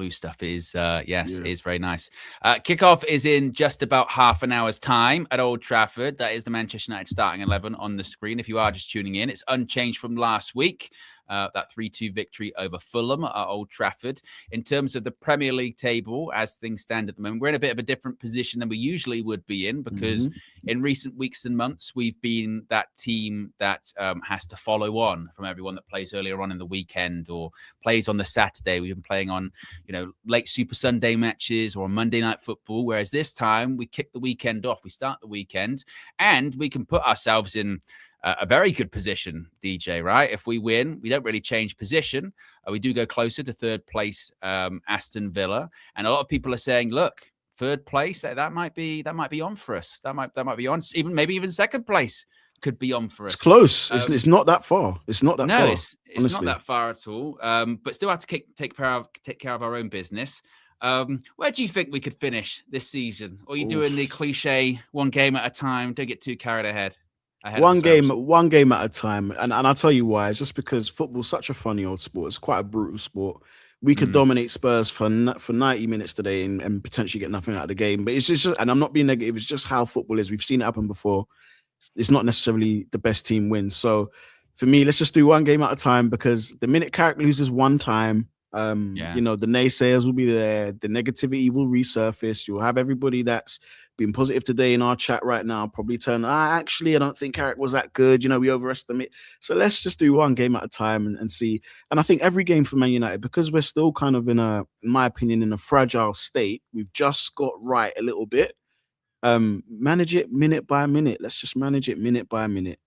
stuff is is very nice. Kickoff is in just about half an hour's time at Old Trafford. That is the Manchester United starting 11 on the screen. If you are just tuning in, it's unchanged from last week. That 3-2 victory over Fulham at Old Trafford. In terms of the Premier League table, as things stand at the moment, we're in a bit of a different position than we usually would be in, because in recent weeks and months, we've been that team that has to follow on from everyone that plays earlier on in the weekend or plays on the Saturday. We've been playing on, you know, late Super Sunday matches or Monday Night Football, whereas this time we kick the weekend off. We start the weekend and we can put ourselves in a very good position, DJ, right? If we win, we don't really change position. We do go closer to third place, Aston Villa. And a lot of people are saying, look, third place, that might be on for us. That might be on. Maybe even second place could be on for us. It's close. It's not that far. It's not that far. No, it's not that far at all. But still have to take care of our own business. Where do you think we could finish this season? Or are you doing the cliche one game at a time? Don't get too carried ahead. One game at a time, and I'll tell you why. It's just because football's such a funny old sport. It's quite a brutal sport. We could dominate Spurs for 90 minutes today and potentially get nothing out of the game. But it's just, and I'm not being negative, it's just how football is. We've seen it happen before. It's not necessarily the best team wins. So for me, let's just do one game at a time, because the minute Carrick loses one time, you know, the naysayers will be there. The negativity will resurface. You'll have everybody that's been positive today in our chat right now probably turn, actually, I don't think Carrick was that good. You know, we overestimate. So let's just do one game at a time and see. And I think every game for Man United, because we're still kind of in my opinion, in a fragile state, we've just got right a little bit. Manage it minute by minute. Let's just manage it minute by minute.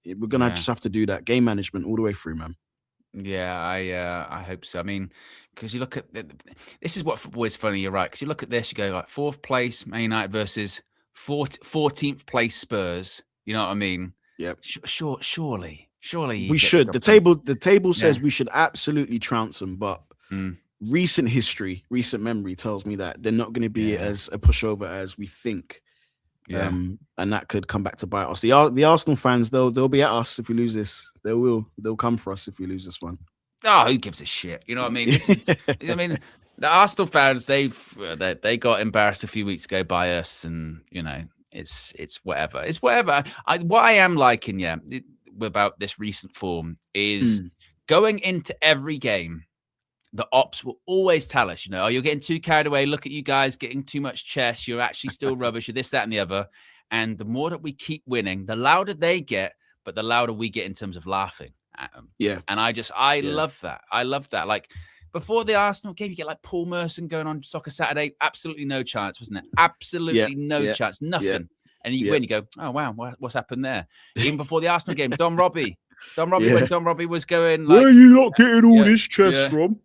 We're going to just have to do that. Game management all the way through, man. Yeah, I hope so. I mean, because you look at this is what football is funny. You're right. Because you look at this, you go like 4th place Man United versus 14th place Spurs. You know what I mean? Yeah. Surely we should. The table says we should absolutely trounce them, but recent memory tells me that they're not going to be as a pushover as we think. Yeah. And that could come back to bite us. The Arsenal fans, they'll be at us if we lose this. They'll come for us if we lose this one. Oh, who gives a shit? You know what I mean? I mean, the Arsenal fans, they got embarrassed a few weeks ago by us, and you know, it's whatever. It's whatever. What I am liking, about this recent form is going into every game. The ops will always tell us, you know, oh, you're getting too carried away. Look at you guys getting too much chess. You're actually still rubbish. You're this, that, and the other. And the more that we keep winning, the louder they get, but the louder we get in terms of laughing at them. Yeah. And I love that. I love that. Like before the Arsenal game, you get like Paul Merson going on Soccer Saturday. Absolutely no chance, wasn't it? Absolutely no chance. Nothing. Yeah. And you win, you go, oh, wow, what's happened there? Even before the Arsenal game, Don Robbie, when Don Robbie was going like, where are you not getting all this chess from?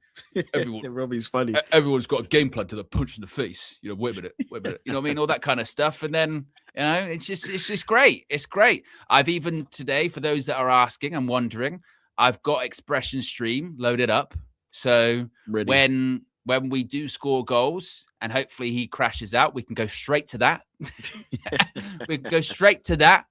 Robbie's funny. Everyone's got a game plan to the punch in the face. You know, wait a minute. You know what I mean? All that kind of stuff. And then, you know, it's just great. It's great. I've even today, for those that are asking and wondering, I've got Expression Stream loaded up. So Ready. when we do score goals and hopefully he crashes out, we can go straight to that. We can go straight to that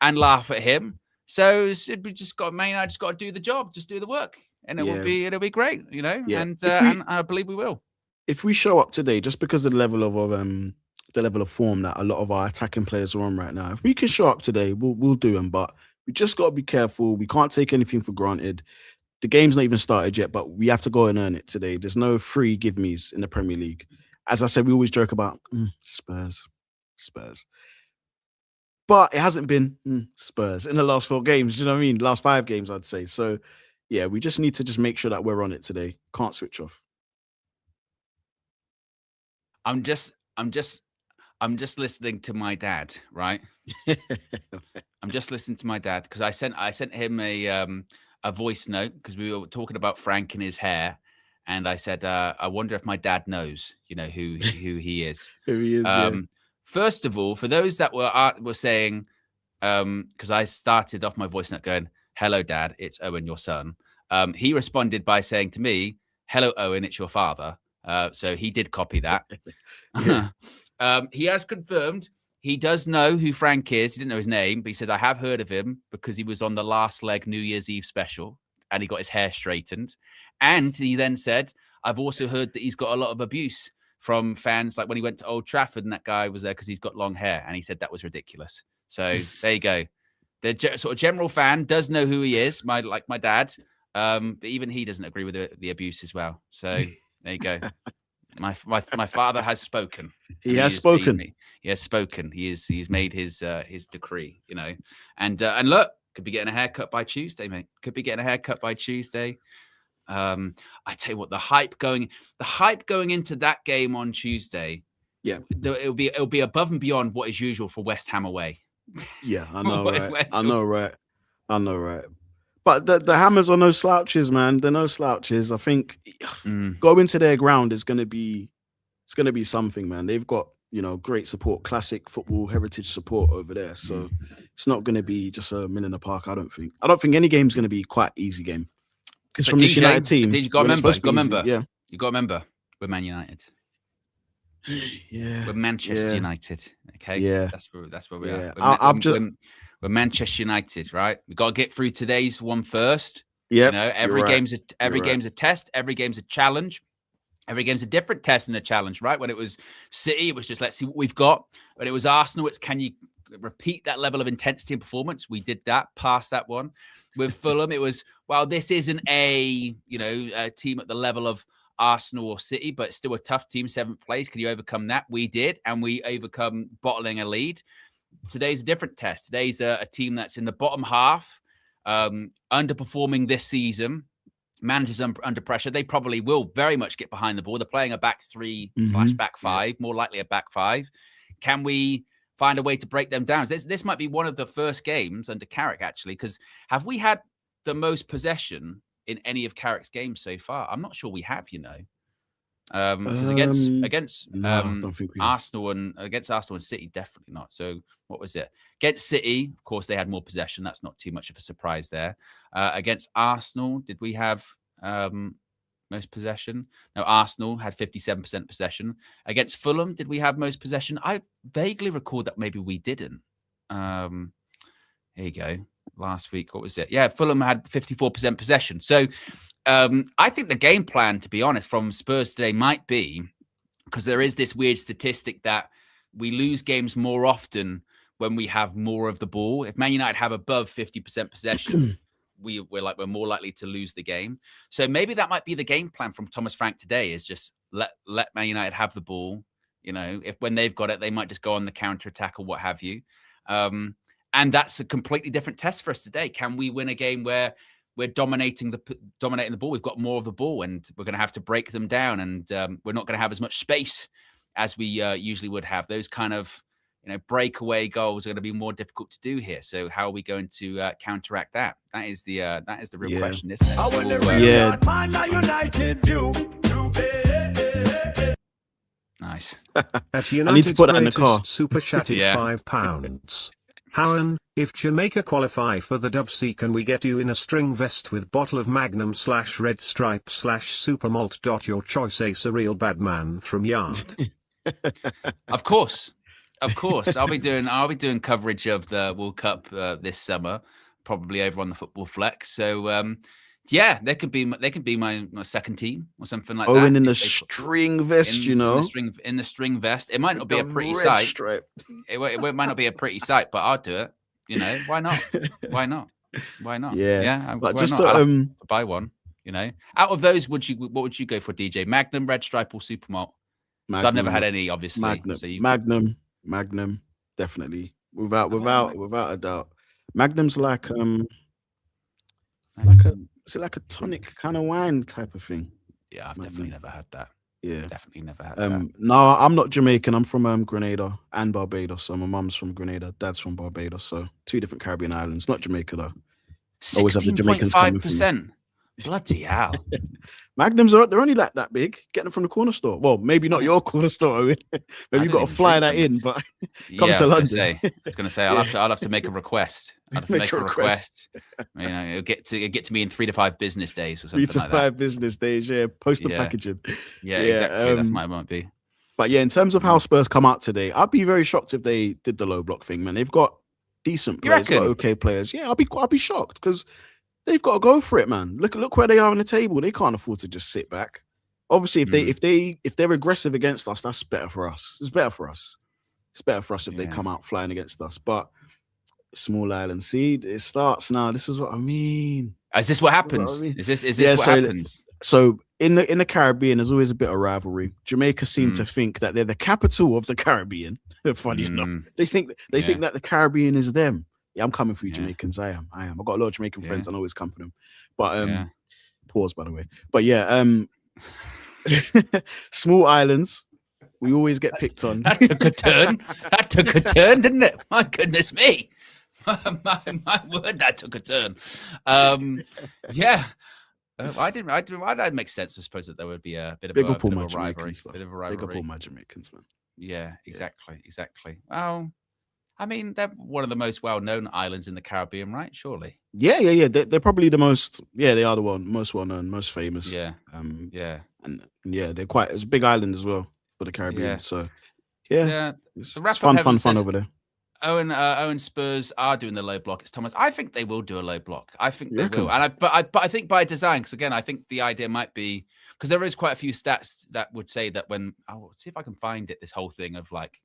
and laugh at him. So we just got I just got to do the job, just do the work, and it'll be great, you know. Yeah. And I believe we will. If we show up today, just because of the level of form that a lot of our attacking players are on right now, if we can show up today, we'll do them. But we just got to be careful. We can't take anything for granted. The game's not even started yet, but we have to go and earn it today. There's no free give-me's in the Premier League. As I said, we always joke about Spurs. But it hasn't been Spurs in the last 4 games. Do you know what I mean? Last 5 games, I'd say. So, yeah, we just need to just make sure that we're on it today. Can't switch off. I'm just listening to my dad, right? I'm just listening to my dad because I sent him a voice note because we were talking about Frank and his hair, and I said, I wonder if my dad knows, you know, who he is. Who he is. First of all, for those that were saying, because I started off my voice note going, "Hello, Dad, it's Owen, your son." He responded by saying to me, "Hello, Owen, it's your father." So he did copy that. He has confirmed he does know who Frank is. He didn't know his name, but he said, "I have heard of him because he was on the last leg New Year's Eve special and he got his hair straightened." And he then said, "I've also heard that he's got a lot of abuse from fans, like when he went to Old Trafford and that guy was there because he's got long hair." And he said that was ridiculous. So there you go. The sort of general fan does know who he is, like my dad. But even he doesn't agree with the abuse as well. So there you go. My father has spoken. He has spoken. He has spoken. He's made his decree, you know. And look, could be getting a haircut by Tuesday, mate. Could be getting a haircut by Tuesday. I tell you what, the hype going into that game on Tuesday. Yeah, it'll be above and beyond what is usual for West Ham away. Yeah, I know, right? I know, right? But the Hammers are no slouches, man. They're no slouches. I think going to their ground is going to be something, man. They've got, you know, great support, classic football heritage support over there. So it's not going to be just a mill in the park. I don't think any game's going to be quite easy game. Because from this United team, you got to remember. Yeah, you got to remember. We're Man United. Yeah, we're Manchester United. Okay, yeah, that's where we are. We're Manchester United, right? We've got to get through today's one first. Yeah, you know, every game's a test. Every game's a challenge. Every game's a different test and a challenge, right? When it was City, it was just let's see what we've got. When it was Arsenal, it's can you repeat that level of intensity and performance? We did that, passed that one. With Fulham, it was, well, this isn't a team at the level of Arsenal or City, but it's still a tough team, 7th place. Can you overcome that? We did, and we overcome bottling a lead. Today's a different test. Today's a team that's in the bottom half, underperforming this season. Managers under pressure. They probably will very much get behind the ball. They're playing a back 3/back 5, more likely a back 5. Can we find a way to break them down? This might be one of the first games under Carrick, actually, because have we had the most possession in any of Carrick's games so far? I'm not sure we have, you know. Because against Arsenal and City, definitely not. So what was it? Against City, of course, they had more possession. That's not too much of a surprise there. Against Arsenal, did we have most possession? No, Arsenal had 57% possession. Against Fulham, did we have most possession? I vaguely recall that maybe we didn't. Here you go. Last week, what was it? Yeah, Fulham had 54% possession. So I think the game plan, to be honest, from Spurs today might be, because there is this weird statistic that we lose games more often when we have more of the ball. If Man United have above 50% possession, we're more likely to lose the game. So maybe that might be the game plan from Thomas Frank today, is just let Man United have the ball. You know, if when they've got it, they might just go on the counter attack or what have you. And that's a completely different test for us today. Can we win a game where we're dominating the ball? We've got more of the ball, and we're going to have to break them down, and we're not going to have as much space as we usually would have. Those kind of breakaway goals are going to be more difficult to do here. So how are we going to counteract that? That is the real question, isn't it? Nice. At United, I need to put that in the car. Super chatted £5. Howen, if Jamaica qualify for the WC, can we get you in a string vest with bottle of Magnum/Red Stripe/Super Malt. Your choice, a surreal bad man from Yard. Of course. I'll be doing coverage of the World Cup this summer, probably over on the Football Flex. So yeah, they could be my second team or something like that. Owen in the string vest, in the string vest. It might not be a pretty sight. It might not be a pretty sight, but I'll do it. You know, why not? Why not? Yeah. But why just not? I'll to have to buy one. You know, out of those, what would you go for, DJ? Magnum, Red Stripe, or Super Malt? Because I've never had any, obviously. Magnum, so Magnum, definitely, without a doubt. Magnum's like is it like a tonic kind of wine type of thing? Yeah, I've definitely never had that. Yeah, definitely never had that. No, I'm not Jamaican. I'm from Grenada and Barbados. So my mum's from Grenada, dad's from Barbados. So 2 different Caribbean islands. Not Jamaica though. 16.5%. Bloody hell. Magnums they're only like that big. Get them from the corner store. Well, maybe not your corner store, Owen. Maybe you've got to fly that in, but come to London. I was going to say I'll have to make a request. I'll have to make a request. You know, it'll get to me in 3 to 5 business days or something like that. 3 to 5 business days, yeah. Post the packaging. Yeah, exactly. That's my might be. But yeah, in terms of how Spurs come out today, I'd be very shocked if they did the low block thing, man. They've got decent players, got okay players. Yeah, I'd be shocked because they've got to go for it, man. Look where they are on the table. They can't afford to just sit back. Obviously, if they're aggressive against us, that's better for us. It's better for us. It's better for us if they come out flying against us. But small island, see, it starts now. This is what I mean. Is this what happens? Is this what happens? So in the Caribbean, there's always a bit of rivalry. Jamaica seem to think that they're the capital of the Caribbean. Funny enough, they think that the Caribbean is them. Yeah, I'm coming for you, Jamaicans. I am. I've got a lot of Jamaican friends. I always come for them. But pause, by the way. But yeah, small islands, we always get picked on. That took a turn, didn't it? My goodness me. My word, that took a turn. Yeah. Why that make sense? I suppose that there would be a bit of a rivalry. Big up all my Jamaicans, man. Yeah, exactly. Well, I mean, they're one of the most well-known islands in the Caribbean, right? Surely. Yeah. They're probably the most. Yeah, they are the most well-known, most famous. Yeah. And yeah, they're quite. It's a big island as well for the Caribbean. Yeah. So it's fun over there. Owen Spurs are doing the low block. It's Thomas. I think they will do a low block. I think they will, but I think by design. Because again, I think the idea might be because there is quite a few stats that would say that when I'll see if I can find it. This whole thing of like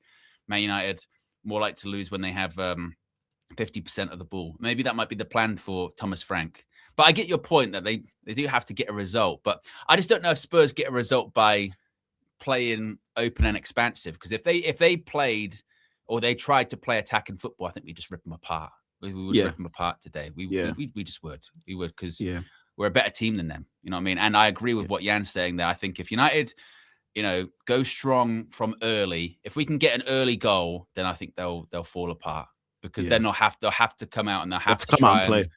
Man United more like to lose when they have 50% of the ball. Maybe that might be the plan for Thomas Frank. But I get your point that they do have to get a result. But I just don't know if Spurs get a result by playing open and expansive. Because if they played or they tried to play attacking football, I think we just rip them apart. We would rip them apart today. We just would. We would because we're a better team than them. You know what I mean? And I agree with what Jan's saying there. I think if United, go strong from early, if we can get an early goal, then I think they'll fall apart because then they'll have to come out and they'll have to come out and play.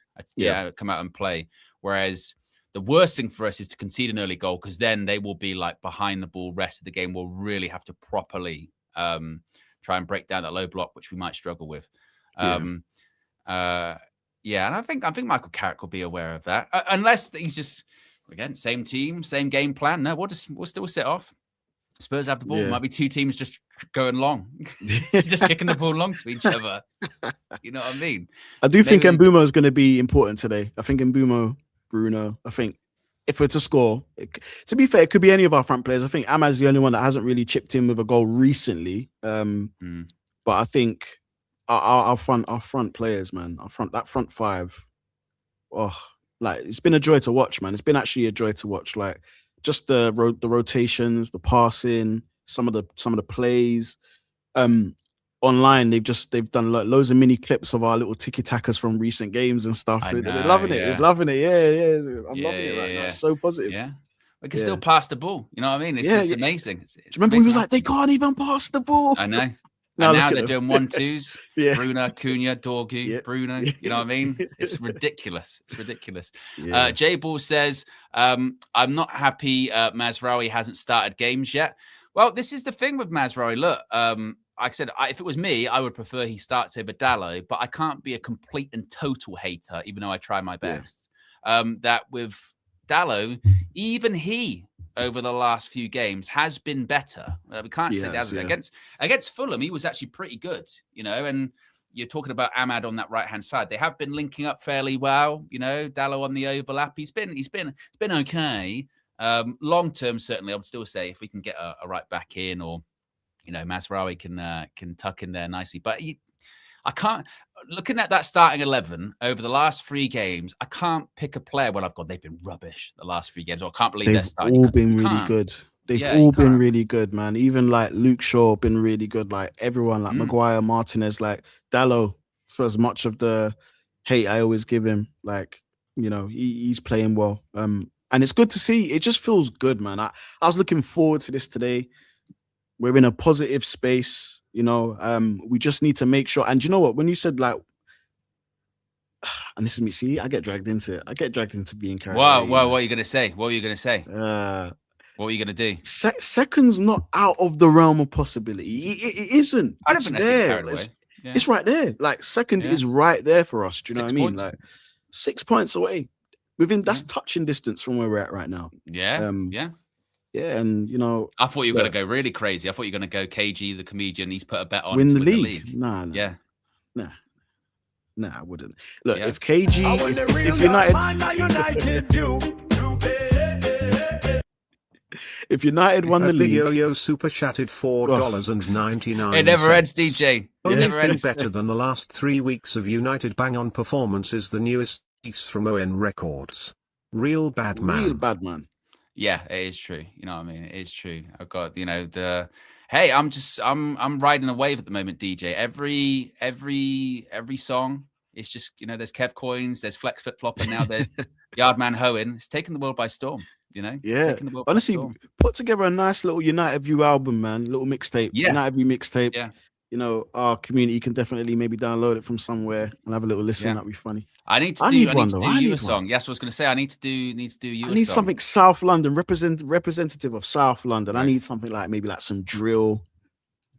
Come out and play. Whereas the worst thing for us is to concede an early goal because then they will be like behind the ball. Rest of the game will really have to properly try and break down that low block, which we might struggle with. And I think Michael Carrick will be aware of that, unless he's just again same team, same game plan. No, we'll still sit off. Spurs have the ball. It might be 2 teams just going long, just kicking the ball long to each other. You know what I mean? I do think Mbeumo is going to be important today. I think Mbeumo, Bruno. I think if we're to score, to be fair, it could be any of our front players. I think Amad's the only one that hasn't really chipped in with a goal recently. But I think our front players, man, that front 5. Oh, like it's been a joy to watch, man. It's been actually a joy to watch. Like just the rotations, the passing, some of the plays. Online, they've done loads of mini clips of our little tiki takas from recent games and stuff. They're loving it. They're loving it. Yeah. I'm loving it right now. It's so positive. Yeah. We can still pass the ball. You know what I mean? It's amazing. Do you remember he was like, they can't even pass the ball? I know. Now they're doing 1-2s. Bruno, Cunha, Dorgu, Bruno. You know what I mean? It's ridiculous. It's ridiculous. J Ball says, I'm not happy Mazraoui hasn't started games yet. Well, this is the thing with Mazraoui. Look, I said, if it was me, I would prefer he starts over Dalot, but I can't be a complete and total hater, even though I try my best. That with Dalot, even he over the last few games has been better. We can't say that against Fulham, he was actually pretty good, and you're talking about Ahmad on that right-hand side. They have been linking up fairly well, Dalot on the overlap. He's been okay. Long term, certainly, I would still say if we can get a right back in, or Mazraoui can tuck in there nicely. But I can't. Looking at that starting 11 over the last 3 games, I can't pick a player when I've gone, they've been rubbish the last 3 games. I can't believe they're starting. They've all been really good. They've all been really good, man. Even like Luke Shaw been really good. Like everyone, like Maguire, Martinez, like Dalot, for as much of the hate I always give him, like, he's playing well. And it's good to see. It just feels good, man. I was looking forward to this today. We're in a positive space. We just need to make sure. And you know what? When you said like, and this is me, see, I get dragged into it. I get dragged into being Carrick. Wow, what are you going to say? What are you going to say? What are you going to do? Second's not out of the realm of possibility. It isn't. I don't think that's carried away. It's right there. Like second is right there for us. Do you know what I mean? Like 6 points away. That's touching distance from where we're at right now. Yeah. Yeah, and I thought you were going to go really crazy. I thought you were going to go KG, the comedian. He's put a bet on win to the win league. Nah. Nah, I wouldn't. Look, if KG, if United won the league, Yo super chatted $4.99. It never ends, DJ. It never ends. Better than the last 3 weeks of United bang on performance is the newest piece from OWEN Records. Real bad man. Yeah, it is true. You know what I mean? It is true. I've got, hey, I'm riding a wave at the moment, DJ. Every song, it's just, there's Kev Coins, there's Flex Flip Flop, and now there's Yardman Hohen. It's taking the world by storm, Yeah. Honestly, put together a nice little United View album, man. Little mixtape. Yeah. United View mixtape. Yeah. Our community can definitely maybe download it from somewhere and have a little listen. That'd be funny. I need to do you a song. Yes, I was going to say I need to do you a song. I need something South London, representative of South London. Right. I need something like maybe like some drill,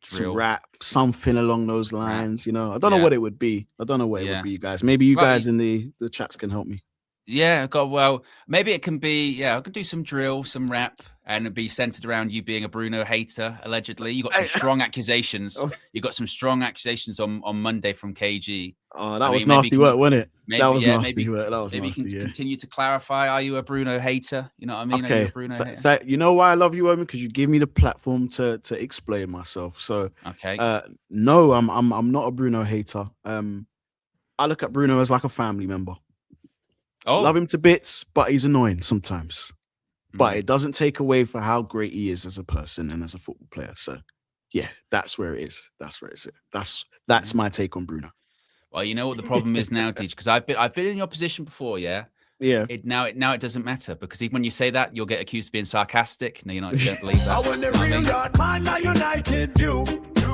some rap, something along those lines. I don't know what it would be. I don't know what it would be, guys. Maybe you guys in the chats can help me. Yeah, well, maybe it can be, I could do some drill, some rap, and it'd be centered around you being a Bruno hater, allegedly. You got some strong accusations. You got some strong accusations on Monday from KG. Oh, that was nasty work, wasn't it? That was nasty work. Maybe you can continue to clarify, are you a Bruno hater? You know what I mean? Okay. Are you a Bruno hater? You know why I love you, Owen? Because you give me the platform to explain myself. So, no, I'm not a Bruno hater. I look at Bruno as like a family member. Oh. Love him to bits, but he's annoying sometimes. But it doesn't take away for how great he is as a person and as a football player. So, yeah, that's where it is. That's where it's at. That's my take on Bruno. Well, you know what the problem is now, Deej, because I've been in your position before, yeah. Yeah. Now it doesn't matter, because even when you say that, you'll get accused of being sarcastic. No, you're not. You don't believe that.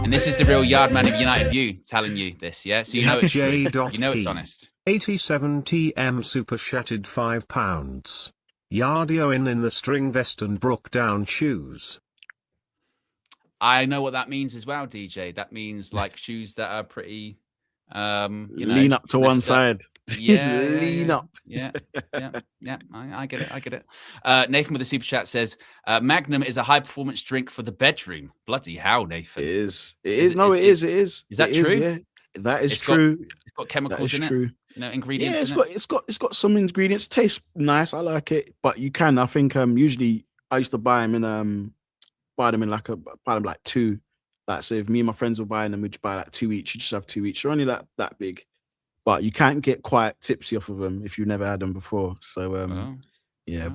And this is the real Yardman of United View telling you this, yeah. So you know it's true. You know it's honest. 87 TM super chatted £5. Yardio in the string vest and brook down shoes. I know what that means as well, DJ. That means like shoes that are pretty lean up to one side. Yeah, lean up. Yeah. I get it. Nathan with the super chat says Magnum is a high performance drink for the bedroom. Bloody hell, Nathan. It is. It is. Is that true? Yeah. That is true. It's got chemicals in it. Ingredients. Yeah, it's got some ingredients. Tastes nice. I like it. But you can. I think usually I used to buy them in like two. Like, so if me and my friends were buying them, we'd buy like 2 each. You just have 2 each. They're only that big. But you can't get quite tipsy off of them if you've never had them before. So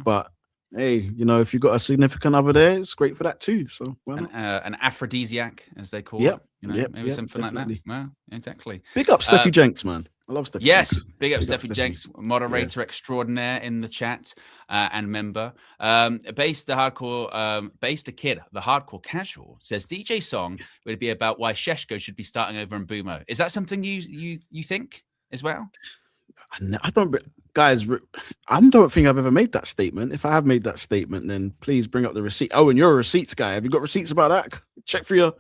but hey, if you've got a significant other there, it's great for that too. So an aphrodisiac, as they call it. Maybe something definitely. Like that. Well, exactly. Big up Steffi Jenks, man. I love Steffi. Yes, Jenks. big up Steffi Jenks, moderator extraordinaire in the chat and member. Base the hardcore casual says DJ song would be about why Sheshko should be starting over in Bumo. Is that something you think as well? I don't think I've ever made that statement. If I have made that statement, then please bring up the receipt. Oh, and you're a receipts guy. Have you got receipts about that? Check through the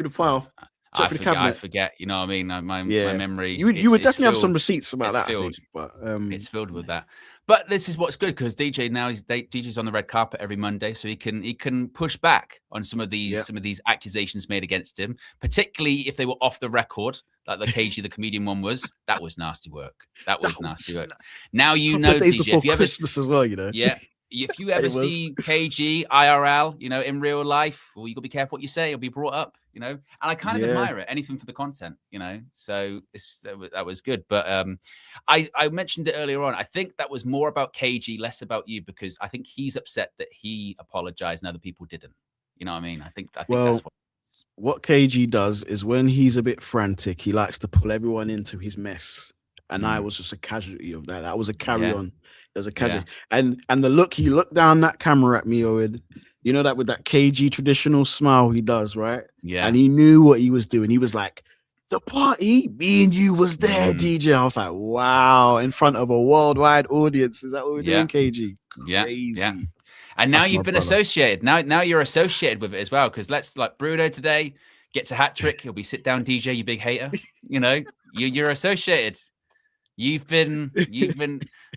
file. I forget. You know what I mean? My memory. You would definitely have some filled. receipts about that. Filled. I think, but it's filled with that. But this is what's good because DJ's on the red carpet every Monday, so he can push back on some of these accusations made against him, particularly if they were off the record, like the KG the comedian one was. That was nasty work. Now you know, DJ. If you Christmas as well, you know. Yeah. If you ever see KG IRL, you know, in real life, well, you gotta be careful what you say. It'll be brought up, you know. And I kind of admire it. Anything for the content, you know. So that was good. But I mentioned it earlier on. I think that was more about KG, less about you, because I think he's upset that he apologized and other people didn't. You know what I mean? I think that's what KG does is when he's a bit frantic, he likes to pull everyone into his mess. And I was just a casualty of that. That was a carry on. There's a casualty. And the look, he looked down that camera at me, Owen. You know that with that KG traditional smile he does, right? Yeah. And he knew what he was doing. He was like, the party, me and you was there, DJ. I was like, wow, in front of a worldwide audience. Is that what we're doing, KG? Crazy. Yeah. And now you've been associated. Now you're associated with it as well. Because like Bruno today gets a hat trick. He'll be sit down, DJ, you big hater. You know, you're associated. You've been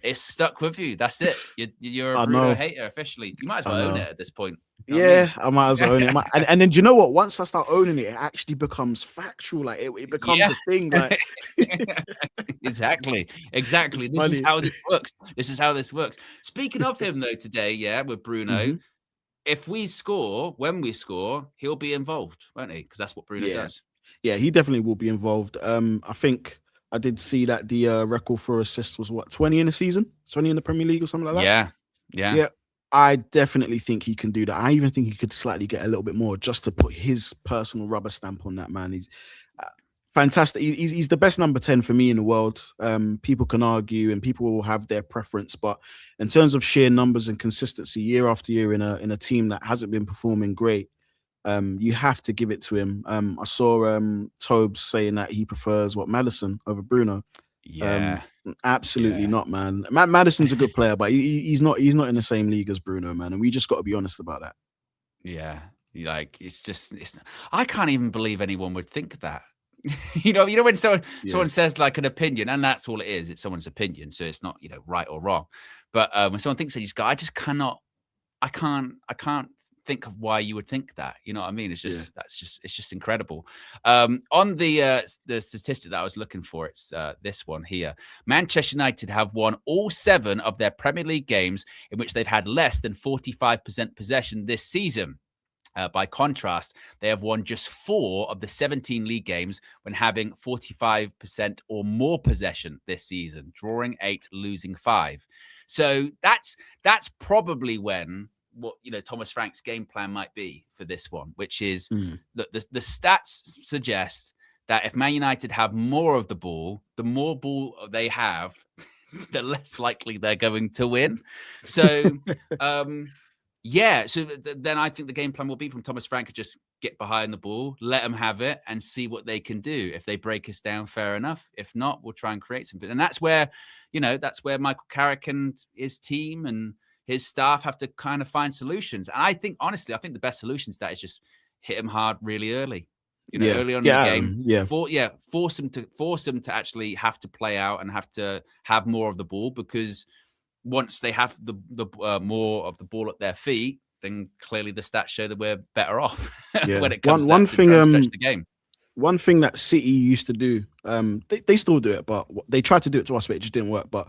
it's stuck with you. That's it. You're a Bruno hater officially. You might as well own it at this point. I might as well own it. And then do you know what? Once I start owning it, it actually becomes factual. Like it becomes a thing. Like exactly. This is how this works. Speaking of him though, today, with Bruno, if we score, when we score, he'll be involved, won't he? Because that's what Bruno does. Yeah, he definitely will be involved. I think I did see that the record for assists was 20 in a season, 20 in the Premier League or something like that. Yeah. I definitely think he can do that. I even think he could slightly get a little bit more just to put his personal rubber stamp on that, man. He's fantastic. He's the best number 10 for me in the world. People can argue and people will have their preference, but in terms of sheer numbers and consistency year after year in a team that hasn't been performing great, you have to give it to him. I saw Tobes saying that he prefers Maddison over Bruno. Absolutely not, man. Maddison's a good player, but he's not in the same league as Bruno, man. And we just got to be honest about that. Yeah, like it's I can't even believe anyone would think that. you know when someone says like an opinion, and that's all it is. It's someone's opinion, so it's not right or wrong. But when someone thinks that he's got, I can't think of why you would think that. You know what I mean? It's just it's just incredible. On the statistic that I was looking for, it's this one here. Manchester United have won all 7 of their Premier League games in which they've had less than 45% possession this season. By contrast, they have won just 4 of the 17 league games when having 45% or more possession this season, drawing 8, losing 5. So that's probably when what Thomas Frank's game plan might be for this one, which is the stats suggest that if Man United have more of the ball, the more ball they have, the less likely they're going to win. So so then I think the game plan will be from Thomas Frank to just get behind the ball, let them have it, and see what they can do. If they break us down, fair enough. If not, we'll try and create something. And that's where Michael Carrick and his team and his staff have to kind of find solutions. And I think, honestly, the best solution to that is just hit him hard really early. Early on in the game. Force them to actually have to play out and have to have more of the ball, because once they have the more of the ball at their feet, then clearly the stats show that we're better off when it comes to stretch the game. One thing that City used to do, they still do it, but they tried to do it to us, but it just didn't work. But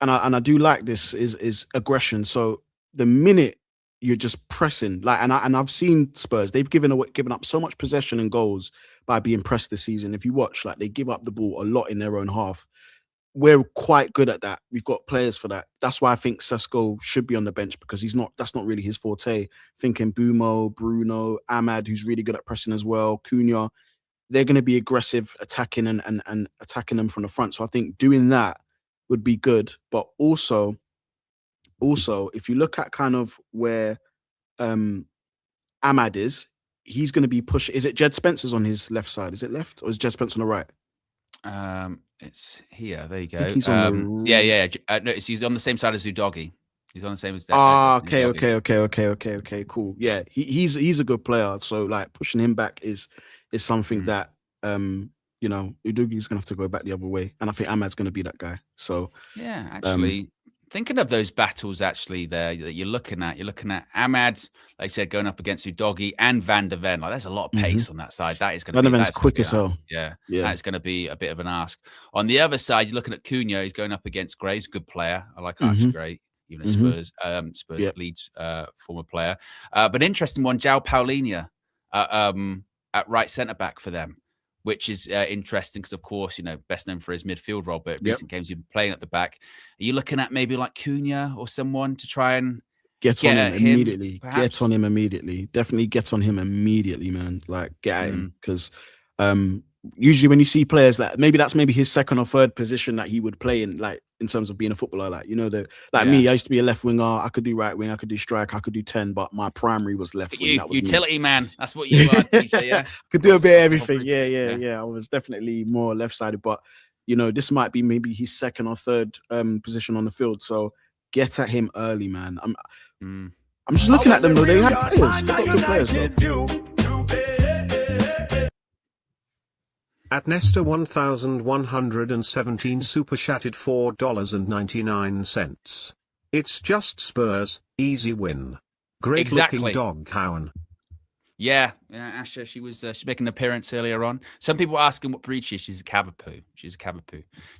and I do like this is aggression. So the minute you're just pressing, and I've seen Spurs, they've given up so much possession and goals by being pressed this season. If you watch, they give up the ball a lot in their own half. We're quite good at that. We've got players for that. That's why I think Sesko should be on the bench, because that's not really his forte. Thinking Bumo, Bruno, Ahmad, who's really good at pressing as well, Cunha, they're going to be aggressive, attacking and attacking them from the front. So I think doing that would be good. But also, if you look at kind of where Ahmad is, he's going to be pushing. Is it Jed Spencer's on his left side? Is it left, or is Jed Spencer on the right? It's here. There you go. He's on no, he's on the same side as Udogie. He's on the same as that. Okay. Cool. Yeah, he's a good player. So pushing him back is something that you know, Udogi's gonna have to go back the other way, and I think Ahmad's gonna be that guy. So yeah, actually, thinking of those battles actually there that you're looking at Ahmad, like I said, going up against Udogi and Van der Ven. Like there's a lot of pace on that side. That is going to be Van der Ven's quick as hell. Yeah, that's going to be a bit of an ask. On the other side, you're looking at Cunha. He's going up against Graves, good player. I like Archie Gray, even at Spurs. Spurs Leeds former player. But interesting one, João Paulinho at right centre back for them, which is interesting because, of course, you know, best known for his midfield role, but recent games you've been playing at the back. Are you looking at maybe like Cunha or someone to try and get on him immediately? Perhaps? Get on him immediately. Definitely get on him immediately, man. Like, get at him. Because usually when you see players that that's maybe his second or third position that he would play in, like in terms of being a footballer, like, you know, me, I used to be a left winger. I could do right wing, I could do strike, I could do 10, but my primary was left wing. That was utility man. That's what you are, DJ, yeah. Could do a bit of everything. Yeah. I was definitely more left-sided, but you know, this might be maybe his second or third position on the field. So get at him early, man. I'm just looking at them though. They have players. They've got good players though. At Nesta 1117 super chatted $4.99. It's just Spurs, easy win. Great looking dog, Cowan. Yeah, Asha, she's making an appearance earlier on. Some people are asking what breed she is. She's a Cavapoo.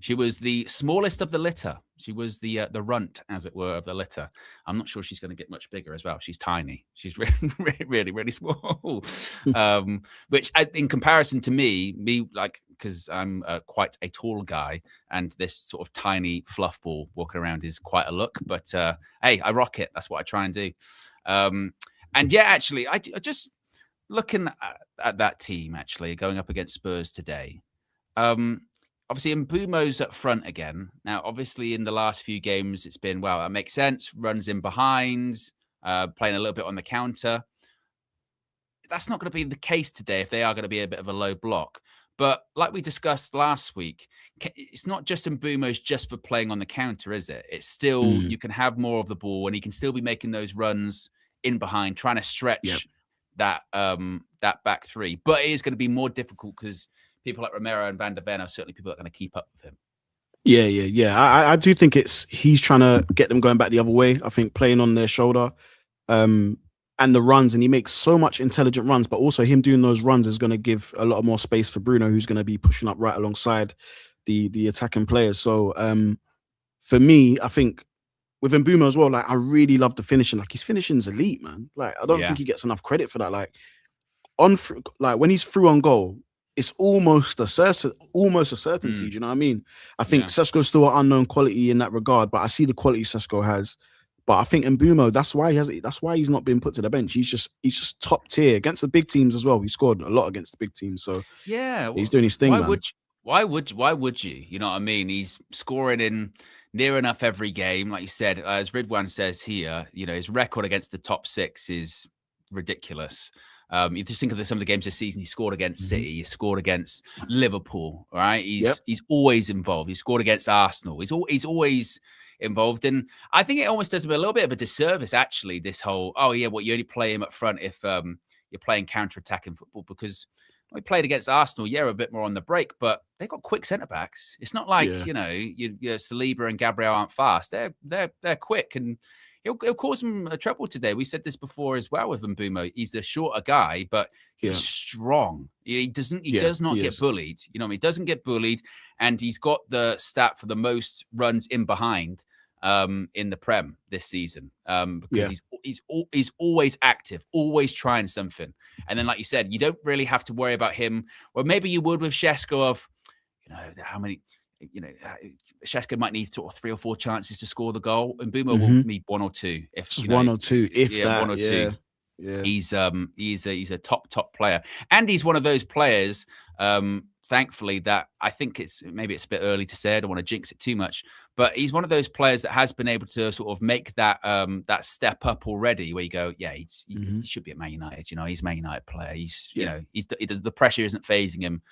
She was the smallest of the litter. She was the runt, as it were, of the litter. I'm not sure she's going to get much bigger as well. She's tiny. She's really, really small. Which, in comparison to me, like, because I'm quite a tall guy, and this sort of tiny fluff ball walking around is quite a look. But hey, I rock it. That's what I try and do. And yeah, actually, I just looking at that team, actually, going up against Spurs today. Obviously, Mbumo's up front again. Now, obviously, in the last few games, it's been, well, that makes sense. Runs in behind, playing a little bit on the counter. That's not going to be the case today if they are going to be a bit of a low block. But like we discussed last week, it's not just Mbumo's just for playing on the counter, is it? It's still, you can have more of the ball and he can still be making those runs in behind, trying to stretch that back three. But it is going to be more difficult because people like Romero and Van der Ven are certainly people that are going to keep up with him. Yeah. I do think he's trying to get them going back the other way. I think playing on their shoulder and the runs, and he makes so much intelligent runs, but also him doing those runs is going to give a lot more space for Bruno, who's going to be pushing up right alongside the attacking players. So for me, I think with Mbumo as well, like I really love the finishing. Like his finishing's elite, man. Like I don't think he gets enough credit for that. Like when he's through on goal, it's almost a certainty. Do you know what I mean? I think Sesko's still an unknown quality in that regard, but I see the quality Sesko has. But I think Mbumo, that's why he's not been put to the bench. He's just top tier against the big teams as well. He scored a lot against the big teams, so yeah, he's doing his thing. Why would you? You know what I mean? He's scoring in near enough every game, like you said. As Ridwan says here, you know, his record against the top six is ridiculous. You just think of some of the games this season. He scored against City. He scored against Liverpool. Right? He's always involved. He scored against Arsenal. He's always involved, and I think it almost does him a little bit of a disservice. Actually, this whole you only play him up front if you're playing counter-attacking football, because we played against Arsenal, a bit more on the break, but they've got quick centre backs. It's not like your Saliba and Gabriel aren't fast. They're quick, and he'll cause them a trouble today. We said this before as well with Mbumo. He's a shorter guy, but he's strong. He does not get bullied. You know, he doesn't get bullied, and he's got the stat for the most runs in behind in the Prem this season because he's always active, always trying something. And then, like you said, you don't really have to worry about him. Well, maybe you would with Sesko of, how many. Sesko might need sort of 3 or 4 chances to score the goal, and Mbumo will need 1 or 2. If one or two, one or two. Yeah. He's a top player, and he's one of those players. Thankfully, that I think it's a bit early to say. I don't want to jinx it too much, but he's one of those players that has been able to sort of make that that step up already. Where you go, he should be at Man United. He's a Man United player. The pressure isn't phasing him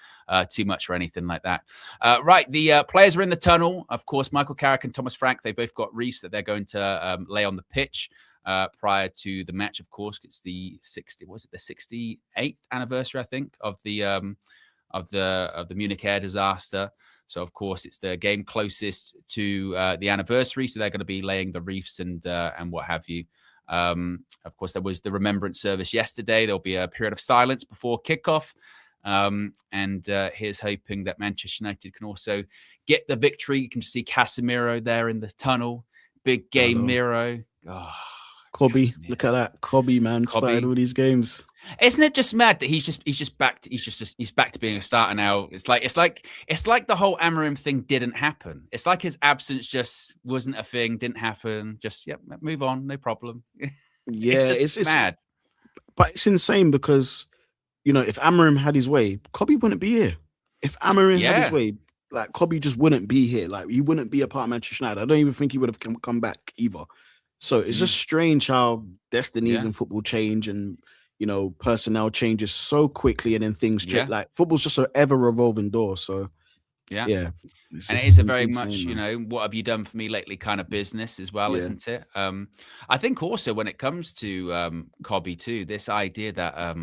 too much or anything like that. Right, the players are in the tunnel. Of course, Michael Carrick and Thomas Frank. They both got Reese that they're going to lay on the pitch. Prior to the match, of course, it's the 68th anniversary, I think, of the of the Munich air disaster. So, of course, it's the game closest to the anniversary. So they're going to be laying the wreaths and what have you. Of course, there was the remembrance service yesterday. There'll be a period of silence before kickoff. And here's hoping that Manchester United can also get the victory. You can just see Casemiro there in the tunnel. Big game, Miro. Oh, Cobby, look at that. Cobby, man, started all these games. Isn't it just mad that he's back to being a starter now? It's like the whole Amorim thing didn't happen. It's like his absence just wasn't a thing, didn't happen. Just move on, no problem. Yeah, it's mad. But it's insane because if Amorim had his way, Cobby wouldn't be here. If Amorim had his way, like Cobby just wouldn't be here. Like he wouldn't be a part of Manchester United. I don't even think he would have come back either. So it's just strange how destinies in football change and personnel changes so quickly, and then things change. Like football's just an ever revolving door. So and it is a very much what have you done for me lately kind of business as well, isn't it? I think also when it comes to Cobby too, this idea that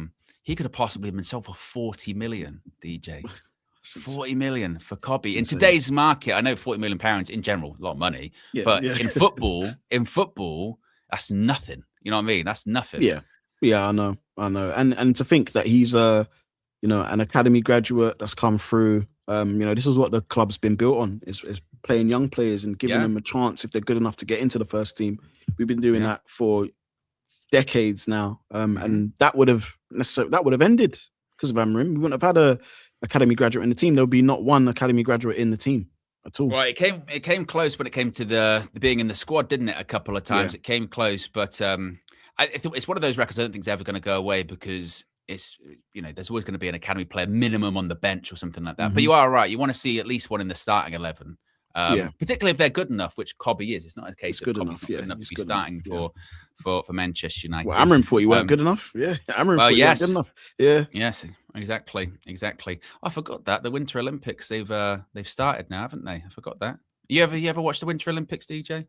he could have possibly been sold for 40 million, DJ. 40 million for Cobby in today's market. I know 40 million pounds in general, a lot of money, but in football, that's nothing. You know what I mean? That's nothing. Yeah, I know. And to think that he's an academy graduate that's come through. This is what the club's been built on: is playing young players and giving them a chance if they're good enough to get into the first team. We've been doing that for decades now, and that would have ended because of Amorim. We wouldn't have had a academy graduate in the team. There would be not one academy graduate in the team at all. Well, it came close when it came to the being in the squad, didn't it? A couple of times it came close, but I think it's one of those records I don't think is ever going to go away because it's there's always going to be an academy player minimum on the bench or something like that. But you are right. You want to see at least one in the starting 11. Particularly if they're good enough, which Cobby is. It's not a case of Cobby's not good enough to be starting for Manchester United. Well, Amorim thought you weren't good enough. Yeah, Amorim thought you weren't good enough. Yeah. Yes, exactly. I forgot that the Winter Olympics they've started now, haven't they? I forgot that. You ever watched the Winter Olympics, DJ?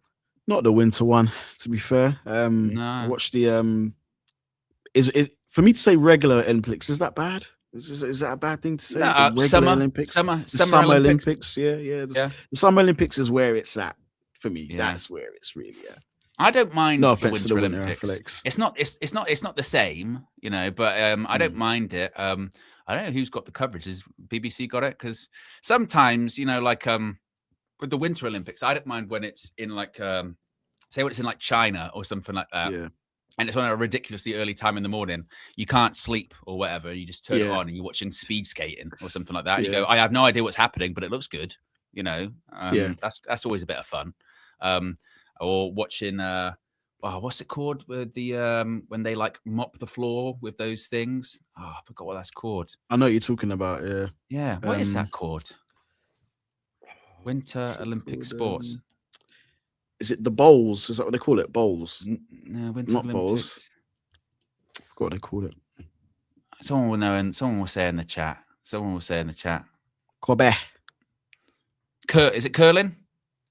Not the winter one, to be fair. No. I watched the is for me to say regular Olympics, is that bad? Is that a bad thing to say? No, summer Olympics, summer Olympics. Yeah. The Summer Olympics is where it's at for me. Yeah. That's where it's really at. I don't mind no the Winter Olympics. It's not the same, but I don't mind it. I don't know who's got the coverage. Has BBC got it? Because sometimes, with the Winter Olympics, I don't mind when it's in say when it's in China or something like that. Yeah. And it's on a ridiculously early time in the morning. You can't sleep or whatever. You just turn it on and you're watching speed skating or something like that. And you go, I have no idea what's happening, but it looks good. That's always a bit of fun. Or watching, what's it called? With the when they mop the floor with those things. Oh, I forgot what that's called. I know what you're talking about. Yeah. Yeah. What is that called? Winter Olympic sports. Is it the bowls? Is that what they call it? Bowls? No, Winter not Olympics. bowls. I forgot what they call it. Someone will know, and someone will say in the chat. Kobe. Is it curling?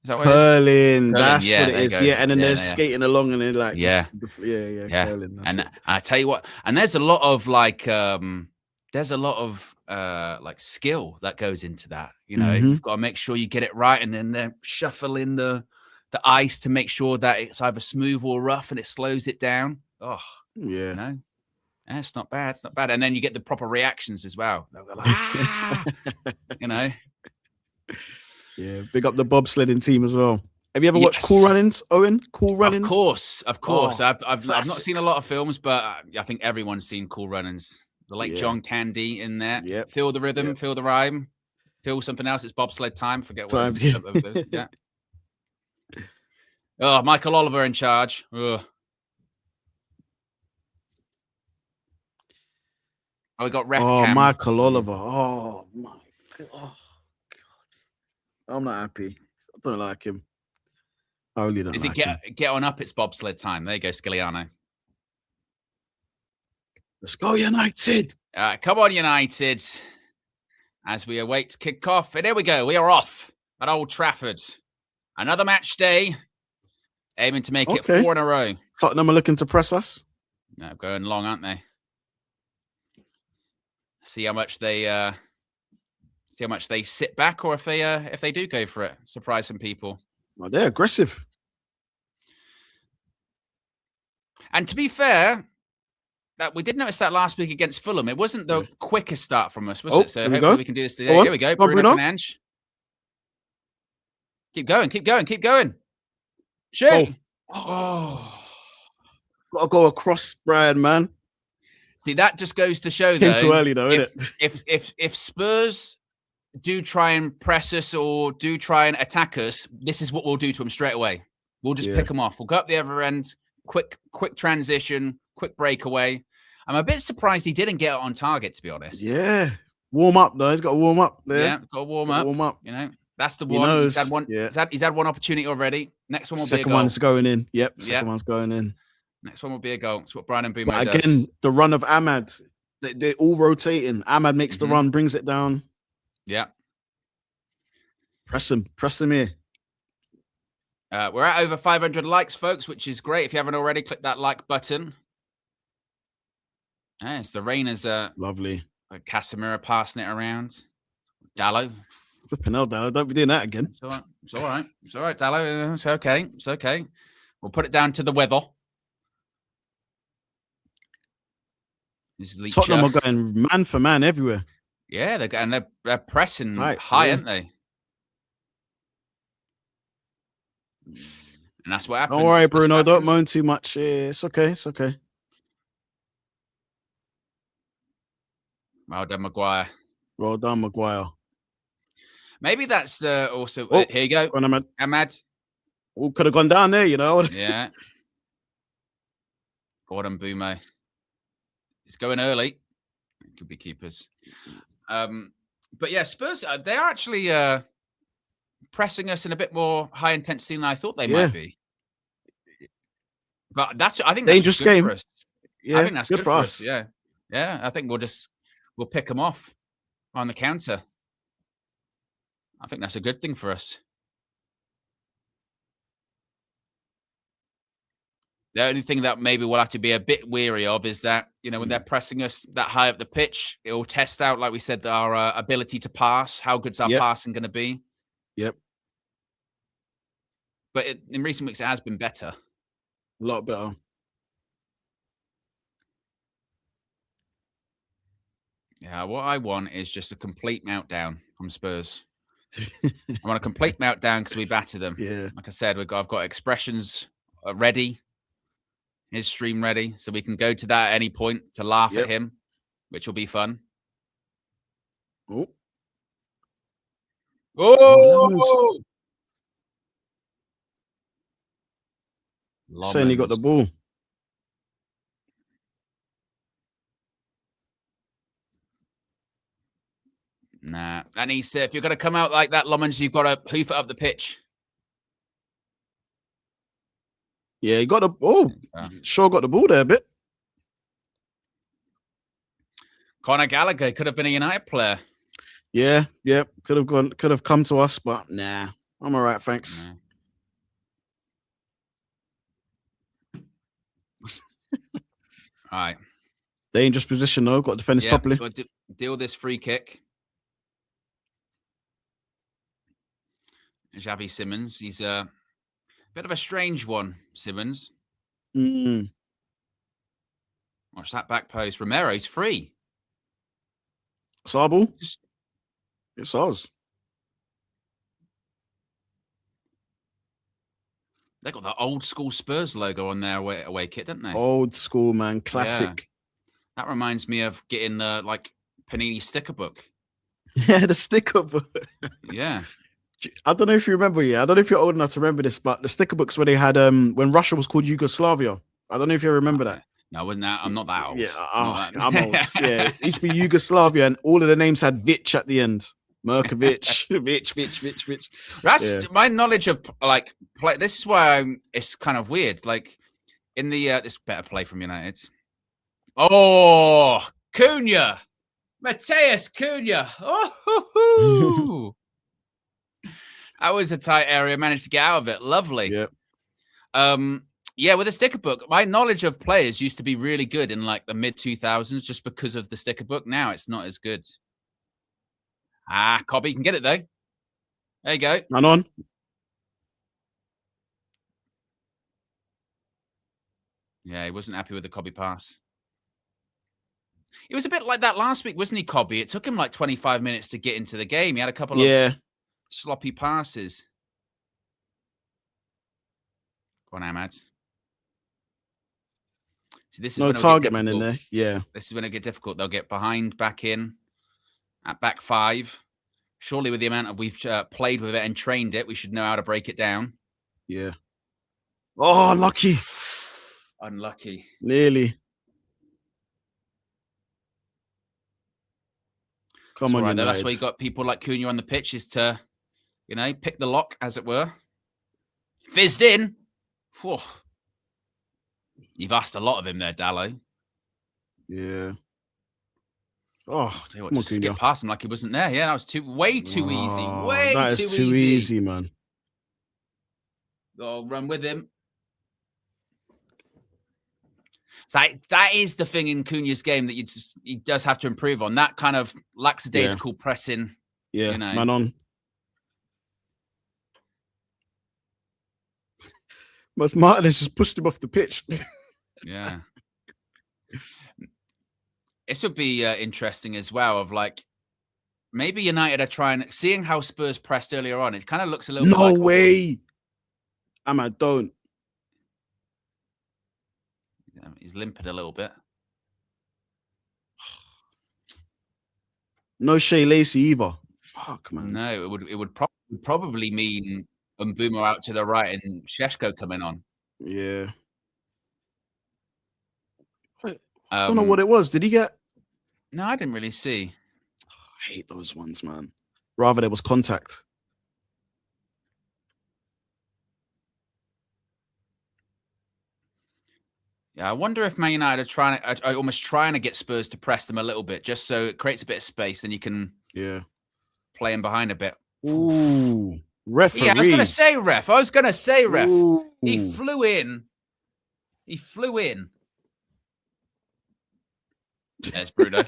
Is that what curling? It is? That's what it is. Yeah, and then they're skating along, and they're like, curling. And I tell you what, and there's a lot of skill that goes into that. You've got to make sure you get it right, and then they're shuffling the ice to make sure that it's either smooth or rough, and it slows it down. Oh, yeah. It's not bad. It's not bad. And then you get the proper reactions as well. They'll go like, Yeah, big up the bobsledding team as well. Have you ever watched Cool Runnings, Owen? Cool Runnings? Of course. I've not seen a lot of films, but I think everyone's seen Cool Runnings. The late John Candy in there. Yep. Feel the rhythm, feel the rhyme, feel something else. It's bobsled time. Forget what it was. Yeah. Oh, Michael Oliver in charge. Ugh. Oh, we got ref cam. Michael Oliver. Oh my God. Oh God. I'm not happy. I don't like him. I really don't. Is it get on up? It's bobsled time. There you go, Sciliano. Let's go, United. Come on, United. As we await kickoff. And here we go. We are off at Old Trafford. Another match day. Aiming to make it 4 in a row. Tottenham are looking to press us. No, going long, aren't they? See how much they See how much they sit back, or if they do go for it, surprise some people. Well, they're aggressive. And to be fair, that we did notice that last week against Fulham. It wasn't the quickest start from us, was it? So hopefully we can do this today. Here we go. Bruno Fernandes. Keep going, keep going, keep going. Shoot. Oh. Gotta go across, Brian, man. See, that just goes to show, though, too early, though, isn't it? If Spurs do try and press us or do try and attack us, this is what we'll do to them straight away. We'll just pick them off. We'll go up the other end, quick transition, quick breakaway. I'm a bit surprised he didn't get it on target, to be honest. Yeah. Warm up, though. He's got to warm up there. Yeah, got to warm up. You know, that's the one. Knows. He's had one. Yeah. He's had one opportunity already. Next one will be a goal. Second one's going in. Yep. Second one's going in. Next one will be a goal. That's what Brian Mbeumo does. Again, the run of Ahmad. They're all rotating. Ahmad makes the run, brings it down. Yeah. Press him here. We're at over 500 likes, folks, which is great. If you haven't already, click that like button. It's the Rainers. Lovely. Casemiro passing it around. Dallo. Flipping hell, Dallo. Don't be doing that again. It's all right. It's all right. It's all right, Dallo. It's okay. It's okay. We'll put it down to the weather. Tottenham are going man for man everywhere. Yeah, they're pressing high, aren't they? And that's what happens. Don't worry, Bruno. Don't moan too much. It's okay. It's okay. Well done, Maguire. Well done, Maguire. Maybe that's the also. Here you go, Ahmad. Could have gone down there, you know. Yeah. Gordon Mbeumo. It's going early. It could be keepers. But yeah, Spurs, they're actually pressing us in a bit more high intensity than I thought they might be. But I think that's dangerous good game for us. Yeah, I think that's good for us. Yeah. Yeah. I think we'll pick them off on the counter. I think that's a good thing for us. The only thing that maybe we'll have to be a bit weary of is that, when they're pressing us that high up the pitch, it will test out, like we said, our ability to pass. How good's our passing going to be? Yep. But in recent weeks, it has been better. A lot better. Yeah, what I want is just a complete meltdown from Spurs. I want a complete meltdown because we batter them. Yeah. Like I said, I've got expressions ready. His stream ready, so we can go to that at any point to laugh at him, which will be fun. Oh! Saying he got the ball. Nah, that needs to. If you're going to come out like that, Lomans, you've got to hoof it up the pitch. Yeah, he got the sure got the ball there a bit. Conor Gallagher could have been a United player. Yeah, could have come to us, but nah, I'm all right, thanks. Nah. All right. Dangerous position though. Got to defend this properly. Got to deal this free kick. Xavi Simons. He's a bit of a strange one, Simons. Watch that back post. Romero's free. It's our ball. It's ours. They got the old school Spurs logo on their away kit, didn't they? Old school, man. Classic. Yeah. That reminds me of getting like Panini sticker book. Yeah, the sticker book. Yeah. I don't know if you remember. Yeah, I don't know if you're old enough to remember this, but the sticker books where they had when Russia was called Yugoslavia. I don't know if you remember that. No, wasn't that? I'm not that old. Yeah, I'm old. Yeah, it used to be Yugoslavia, and all of the names had Vic at the end. Merkovic, Vic. That's my knowledge of like play. This is why it's kind of weird. Like in the this better play from United. Oh, Cunha, Mateus Cunha. Oh, that was a tight area. Managed to get out of it. Lovely. Yeah. Yeah, with the sticker book, my knowledge of players used to be really good in like the mid 2000s, just because of the sticker book. Now it's not as good. Cobby can get it, though. There you go. Man on. Yeah, he wasn't happy with the Cobby pass. It was a bit like that last week, wasn't he, Cobby? It took him like 25 minutes to get into the game. He had a couple of sloppy passes. Go on, Ahmad. See, this is no target man in there. Yeah. This is when it get difficult. They'll get behind, back in, at back 5. Surely with the amount of we've played with it and trained it, we should know how to break it down. Yeah. Oh, unlucky. Unlucky. Nearly. Come on, right, though. That's why you got people like Cunha on the pitch, is to, you know, pick the lock, as it were. Fizzed in. Whew. You've asked a lot of him there, Dallo. Yeah. Oh, I'll tell you what, just skip past him like he wasn't there. Yeah, that was way too easy. Way that is too easy, man. I'll run with him. So that is the thing in Cunha's game that he does have to improve on. That kind of lackadaisical pressing. Yeah, you know. Man on. But Martin has just pushed him off the pitch. Yeah. This would be interesting as well, of like, maybe United are trying, seeing how Spurs pressed earlier on, it kind of looks a little bit like... No way! Ahmad, don't. He's limping a little bit. No Shea Lacey either. Fuck, man. No, it would probably mean Mbeumo out to the right and Šeško coming on. Yeah. I don't know what it was. Did he get... No, I didn't really see. I hate those ones, man. Rather there was contact. Yeah, I wonder if Man United are almost trying to get Spurs to press them a little bit, just so it creates a bit of space. Then you can play him behind a bit. Ooh, referee. Yeah, I was going to say ref. Ooh. He flew in. There's Bruno.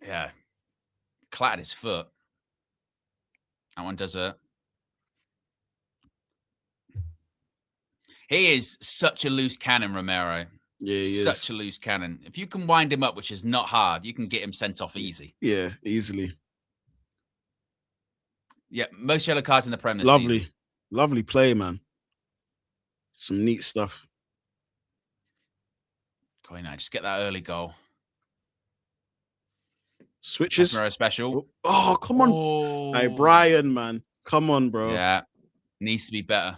Yeah. Clattered his foot. That one does it. He is such a loose cannon, Romero. Yeah, he is. Such a loose cannon. If you can wind him up, which is not hard, you can get him sent off easy. Yeah, easily. Yeah, most yellow cards in the Premier League. Lovely play, man. Some neat stuff. Go on, now, just get that early goal. Switches. Romero special. Oh, come on. Oh. Hey, Brian, man. Come on, bro. Yeah. Needs to be better.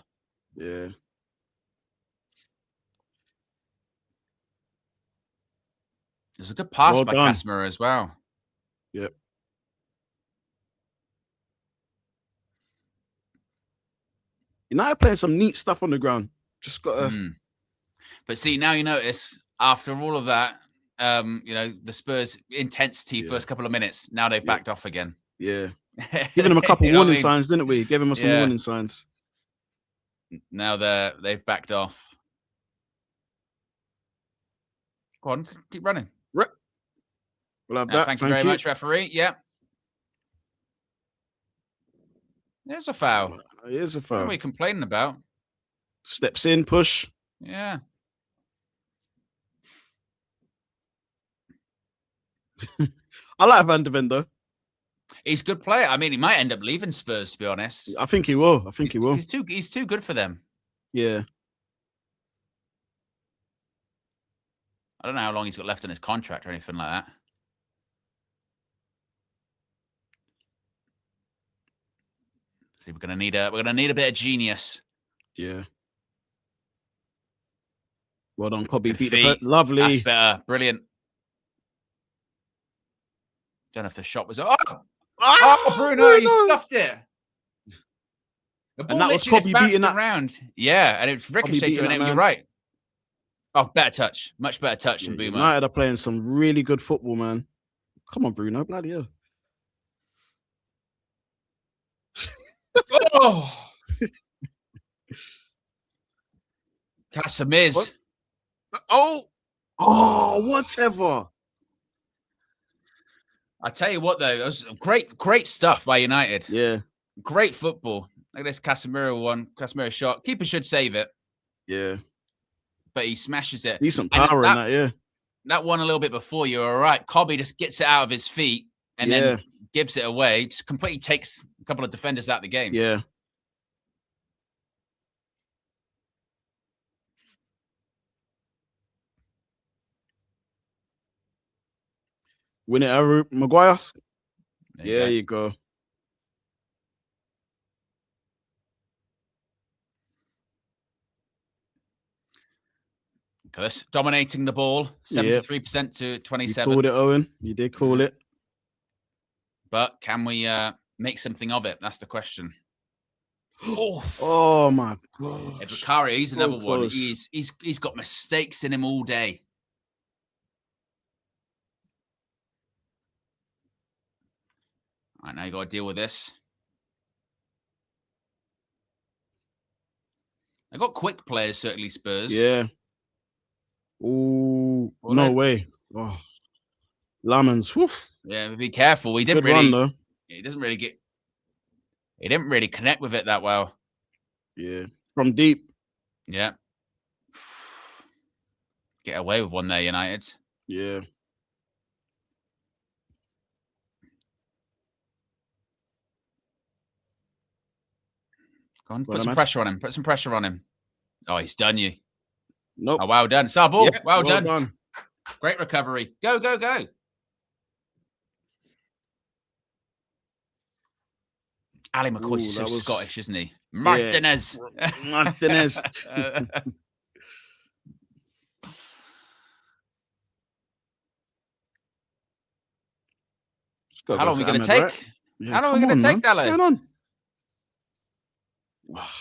Yeah. There's a good pass by Casemiro as well. Yep. United playing some neat stuff on the ground. Just got to... But see, now you notice, after all of that, you know, the Spurs intensity first couple of minutes, now they've backed off again. Yeah. Giving them a couple warning signs, didn't we? Giving them some warning signs. Now they've backed off. Go on, keep running. We'll have that. Thank you very much, referee. Yeah. There's a foul. Here's a foul. What are we complaining about? Steps in, push. Yeah. I like Van de Ven, though. He's a good player. I mean, he might end up leaving Spurs, to be honest. I think he will. He's too good for them. Yeah. I don't know how long he's got left in his contract or anything like that. See, we're gonna need a bit of genius. Yeah. Well done, Cobby. Beat the foot. Lovely. That's better. Brilliant. Don't know if the shot was. Oh, Bruno, you scuffed it. The ball, and that was Cobby beating that around. Yeah, and it's ricocheted to an. You're right. Oh, better touch. Much better touch than Boomer. United are playing some really good football, man. Come on, Bruno. Bloody hell. Oh. Casemirs. Whatever. I tell you what, though, it was great stuff by United. Yeah. Great football. Look at this Casemiro one. Casemiro shot. Keeper should save it. Yeah. But he smashes it. Decent power in that, yeah. That one a little bit before, you were all right. Cobby just gets it out of his feet and then gives it away. Just completely takes a couple of defenders out of the game. Yeah. Win it, Maguire. There you go. Dominating the ball, 73% to 27. You called it, Owen. You did call it. But can we make something of it? That's the question. Oh my god! Yeah, but Carrick, he's another one. He's got mistakes in him all day. All right, now you got to deal with this. They got quick players, certainly Spurs. Yeah. Oh no way! Oh, Lamans. Yeah, be careful. He didn't really. Run, though. He doesn't really get. He didn't really connect with it that well. Yeah, from deep. Yeah. Get away with one there, United. Yeah. Go on, put some pressure on him. Put some pressure on him. Oh, he's done you. Nope. Oh, well done. It's our ball. Yeah, well done. Great recovery. Go, go, go. Ali McCoy's so Scottish, isn't he? Martinez. Yeah. Martinez. How long are we going to take? Right? Yeah, how long are we going to take, Dallo? What's going on?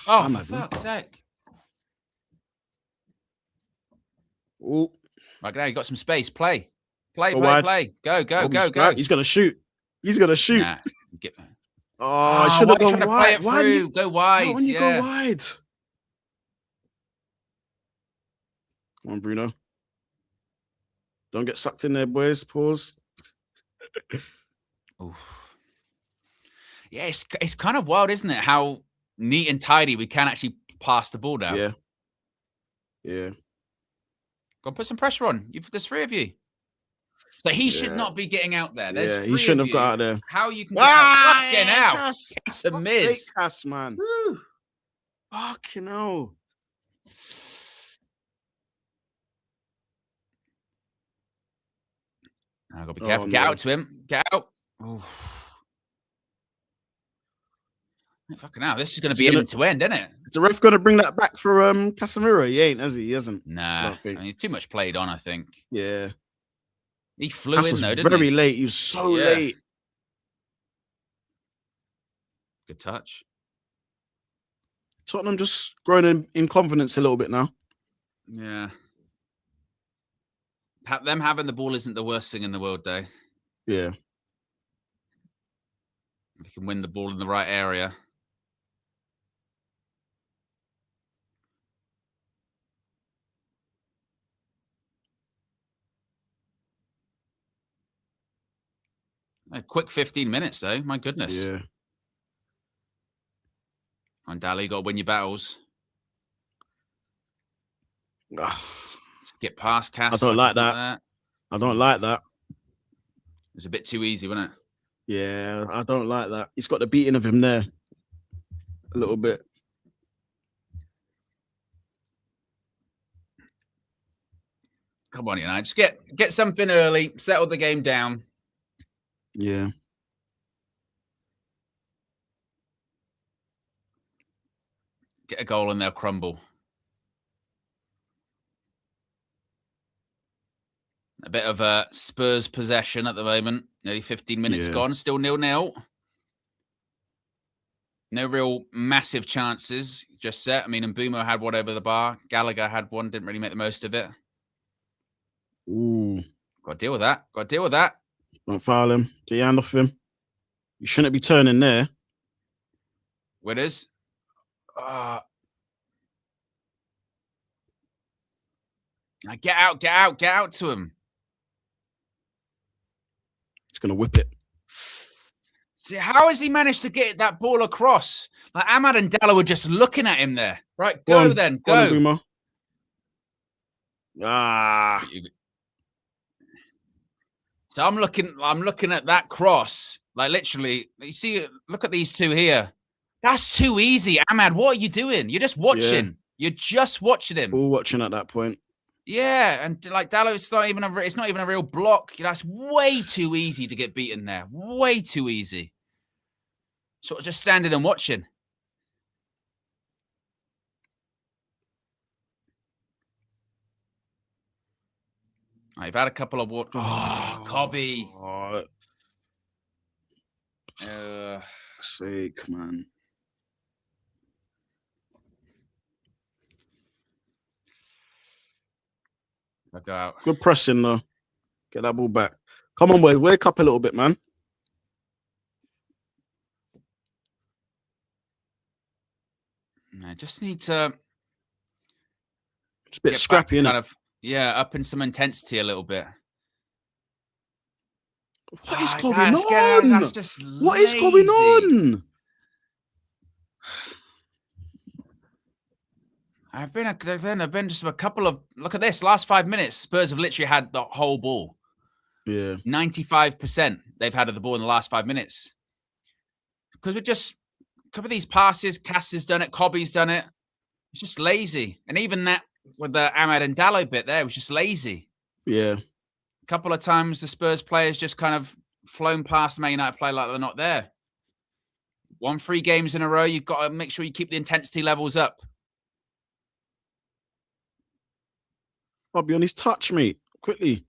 Oh, for fuck's sake. Oh. Right, now you got some space. Play. Play. Go, go, go, go. He's going to shoot. He's going to shoot. Nah. I should have gone wide. Why do you go wide? Why don't you go wide? Come on, Bruno. Don't get sucked in there, boys. Pause. Oof. Yeah, it's kind of wild, isn't it? How neat and tidy we can actually pass the ball down. Yeah. Yeah. Go and put some pressure on. There's three of you. So he should not be getting out there. There's three he shouldn't of have got out there. How you can get out? Fucking out. It's a miss. Cass, man. Woo. Fucking hell. I've got to be careful. Get out to him. Get out. Oof. Fucking hell. This is going to be end to end, isn't it? Is the ref going to bring that back for Casemiro? He ain't, has he? He hasn't. Nah. He's too much played on, I think. Yeah. He flew in, though, didn't he? Very late. He was so late. Good touch. Tottenham just growing in confidence a little bit now. Yeah. Them having the ball isn't the worst thing in the world, though. Yeah. If you can win the ball in the right area. A quick 15 minutes, though. My goodness. Yeah. And Dally, you got to win your battles. Skip past Cass. I don't like that. I don't like that. It was a bit too easy, wasn't it? Yeah, I don't like that. He's got the beating of him there. A little bit. Come on, United. Just get something early. Settle the game down. Yeah. Get a goal and they'll crumble. A bit of a Spurs possession at the moment. Nearly 15 minutes gone. Still 0-0. No real massive chances just set. I mean, Mbumo had one over the bar. Gallagher had one. Didn't really make the most of it. Ooh. Got to deal with that. Got to deal with that. Don't foul him. Get your hand off him. You shouldn't be turning there. Winners. Get out, get out, get out to him. He's going to whip it. See, how has he managed to get that ball across? Like Ahmad and Dallo were just looking at him there. Right, go then, go. Go on, ah. So I'm looking at that cross. Like literally, you see, look at these two here. That's too easy, Ahmad. What are you doing? You're just watching. Yeah. You're just watching him. All watching at that point. Yeah, and like Dallo, it's not even a real block. You know, it's way too easy to get beaten there. Way too easy. Sort of just standing and watching. I've had a couple of Cobby. Sake, man. I go out. Good pressing though. Get that ball back. Come on, boys. Wake up a little bit, man. I just need to. It's a bit scrappy, kind of. Yeah, up in some intensity a little bit. What is going on? That's just lazy. What is going on? I've been just a couple of look at this last 5 minutes. Spurs have literally had the whole ball. Yeah, 95% they've had of the ball in the last 5 minutes. Because we're just a couple of these passes. Cass has done it. Cobby's done it. It's just lazy, and even that with the Ahmad and Dallo bit there was just lazy. Yeah, a couple of times the Spurs players just kind of flown past Man United play like they're not there. 3 games in a row. You've got to make sure you keep the intensity levels up. I'll be on his touch, mate. Quickly.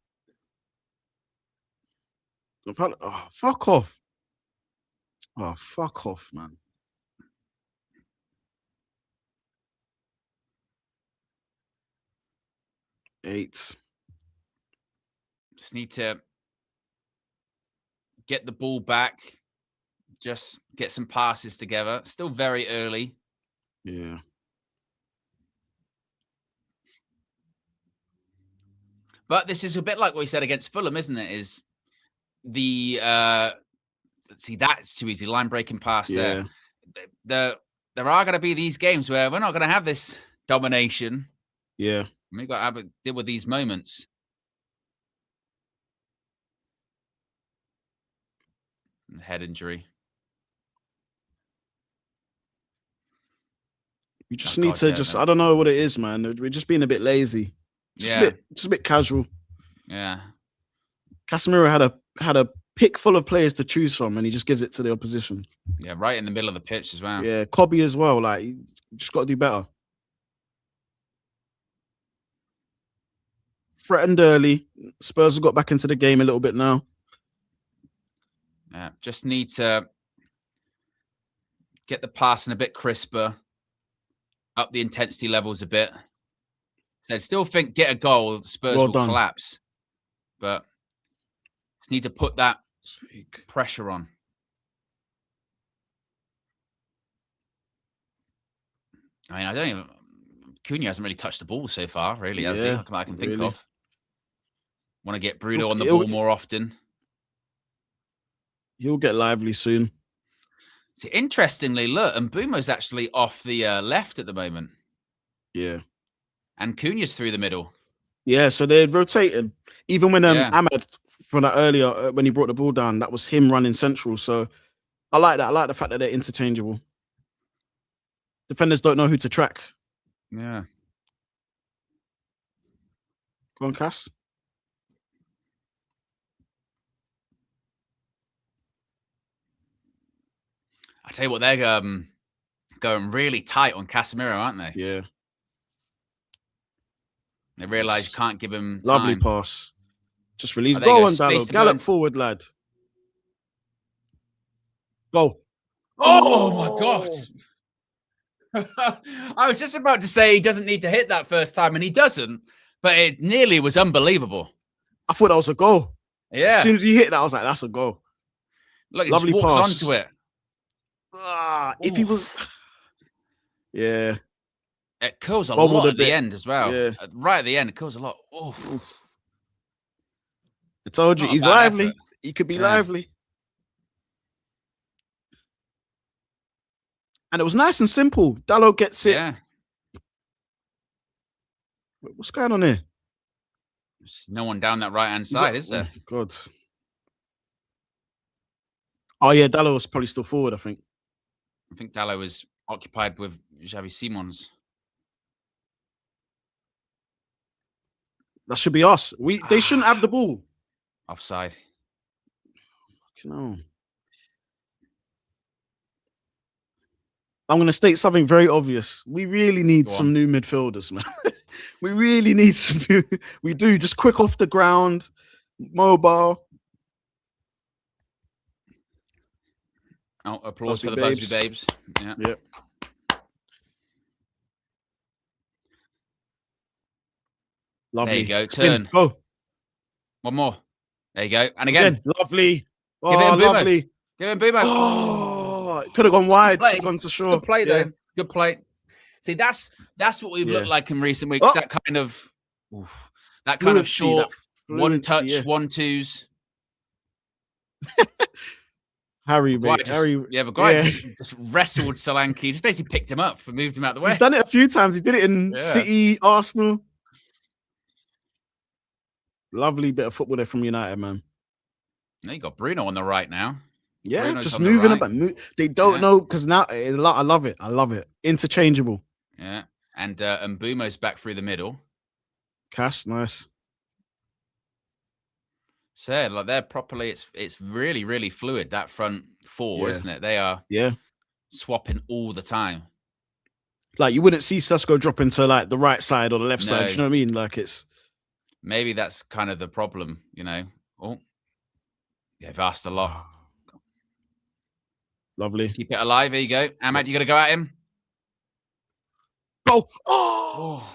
Oh, fuck off. Oh, fuck off, man. Eight. Just need to get the ball back. Just get some passes together. Still very early. Yeah. But this is a bit like what we said against Fulham, isn't it? Is the see, that's too easy. Line breaking pass there. There are going to be these games where we're not going to have this domination. Yeah. We've got to deal with these moments. Head injury. You just need to I don't know what it is, man. We're just being a bit lazy. Just a bit casual. Yeah. Casemiro had a pick full of players to choose from, and he just gives it to the opposition. Yeah, right in the middle of the pitch as well. Yeah, Cobby as well. Like, you just got to do better. Threatened early. Spurs have got back into the game a little bit now. Yeah, just need to get the passing a bit crisper, up the intensity levels a bit. I still think get a goal, the Spurs will collapse. But just need to put that pressure on. I mean, I don't even... Cunha hasn't really touched the ball so far, really, has he? I can think of. Want to get Bruno on the ball more often. He'll get lively soon. See, interestingly, look, and Mbumo's actually off the left at the moment. Yeah. And Cunha's through the middle. Yeah, so they're rotating. Even when Ahmad, from that earlier, when he brought the ball down, that was him running central. So I like that. I like the fact that they're interchangeable. Defenders don't know who to track. Yeah. Go on, Cass. I tell you what, they're going really tight on Casemiro, aren't they? Yeah. They realise you can't give him time. Lovely pass. Just release. Go on, Dallo. Gallop forward, lad. Go. Oh my God. I was just about to say he doesn't need to hit that first time, and he doesn't, but it nearly was unbelievable. I thought that was a goal. Yeah. As soon as he hit that, I was like, that's a goal. Look, he just walks onto it. If he was... Yeah. It kills a lot at the end as well. Yeah. Right at the end, it kills a lot. Oof. I told you, he's lively. Effort. He could be lively. And it was nice and simple. Dalot gets it. Yeah. What's going on here? There's no one down that right-hand side, is there? Oh, God. Oh, yeah, Dalot was probably still forward, I think. I think Dalot was occupied with Xavi Simons. That should be us. They shouldn't have the ball. Offside. No. I'm going to state something very obvious. We really need some new midfielders, man. We really need some new. We do. Just quick off the ground, mobile. Oh, applause for the Busby Babes. Yeah. Yep. Lovely. There you go. Turn. Go. One more. There you go. And again. Lovely. Oh, give it in lovely. Give it in Bumo. Oh, it could have gone wide. Could have gone to shore. Good play, though. Good play. See, that's what we've looked like in recent weeks. That kind of, kind of short, one-touch, 1-2s. Harry, mate. Maguire just wrestled Solanke. Just basically picked him up and moved him out of the way. He's done it a few times. He did it in City, Arsenal. Lovely bit of football there from United, man. Now you got Bruno on the right now. Yeah, Bruno's just moving right. about. They don't know because now I love it. I love it. Interchangeable. Yeah, and Mbumo's back through the middle. Cass, nice. So like they're properly. It's really, really fluid, that front four, isn't it? They are swapping all the time. Like you wouldn't see Sesko drop into like the right side or the left side. You know what I mean? Like it's maybe that's kind of the problem, you know. Oh, yeah, they've asked a lot. Lovely. Keep it alive. There you go. Ahmad, you gonna go at him? Go. Oh.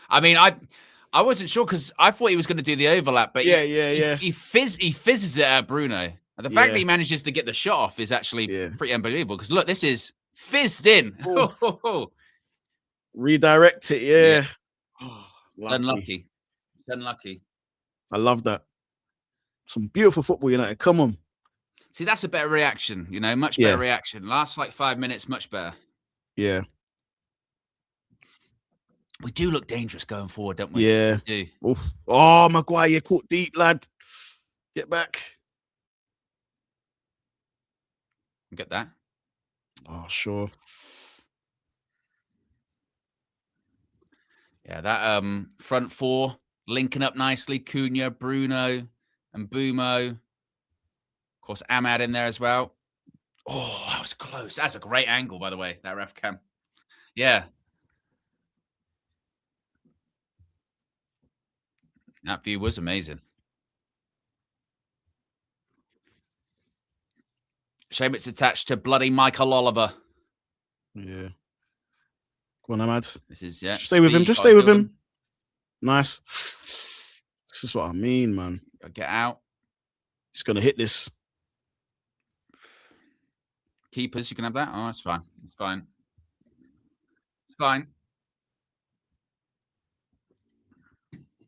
I mean, I wasn't sure because I thought he was going to do the overlap, but he fizzes it at Bruno. And the fact that he manages to get the shot off is actually pretty unbelievable. Because look, this is fizzed in. Redirect it, yeah. Oh, it's unlucky. It's unlucky. I love that. Some beautiful football, United. Come on. See, that's a better reaction, you know, much better reaction. Last like 5 minutes, much better. Yeah. We do look dangerous going forward, don't we? Yeah. We do. Oof. Oh, Maguire, you're caught deep, lad. Get back. Get that. Oh, sure. Yeah, that front four linking up nicely. Cunha, Bruno, and Bumo. Of course, Ahmad in there as well. Oh, that was close. That's a great angle, by the way, that ref cam. Yeah. That view was amazing. Shame it's attached to bloody Michael Oliver. Yeah. Go on, Ahmad. This is, Just stay with him. Just stay with him. Nice. This is what I mean, man. Get out. He's going to hit this. Keepers, you can have that. Oh, that's fine. It's fine. It's fine.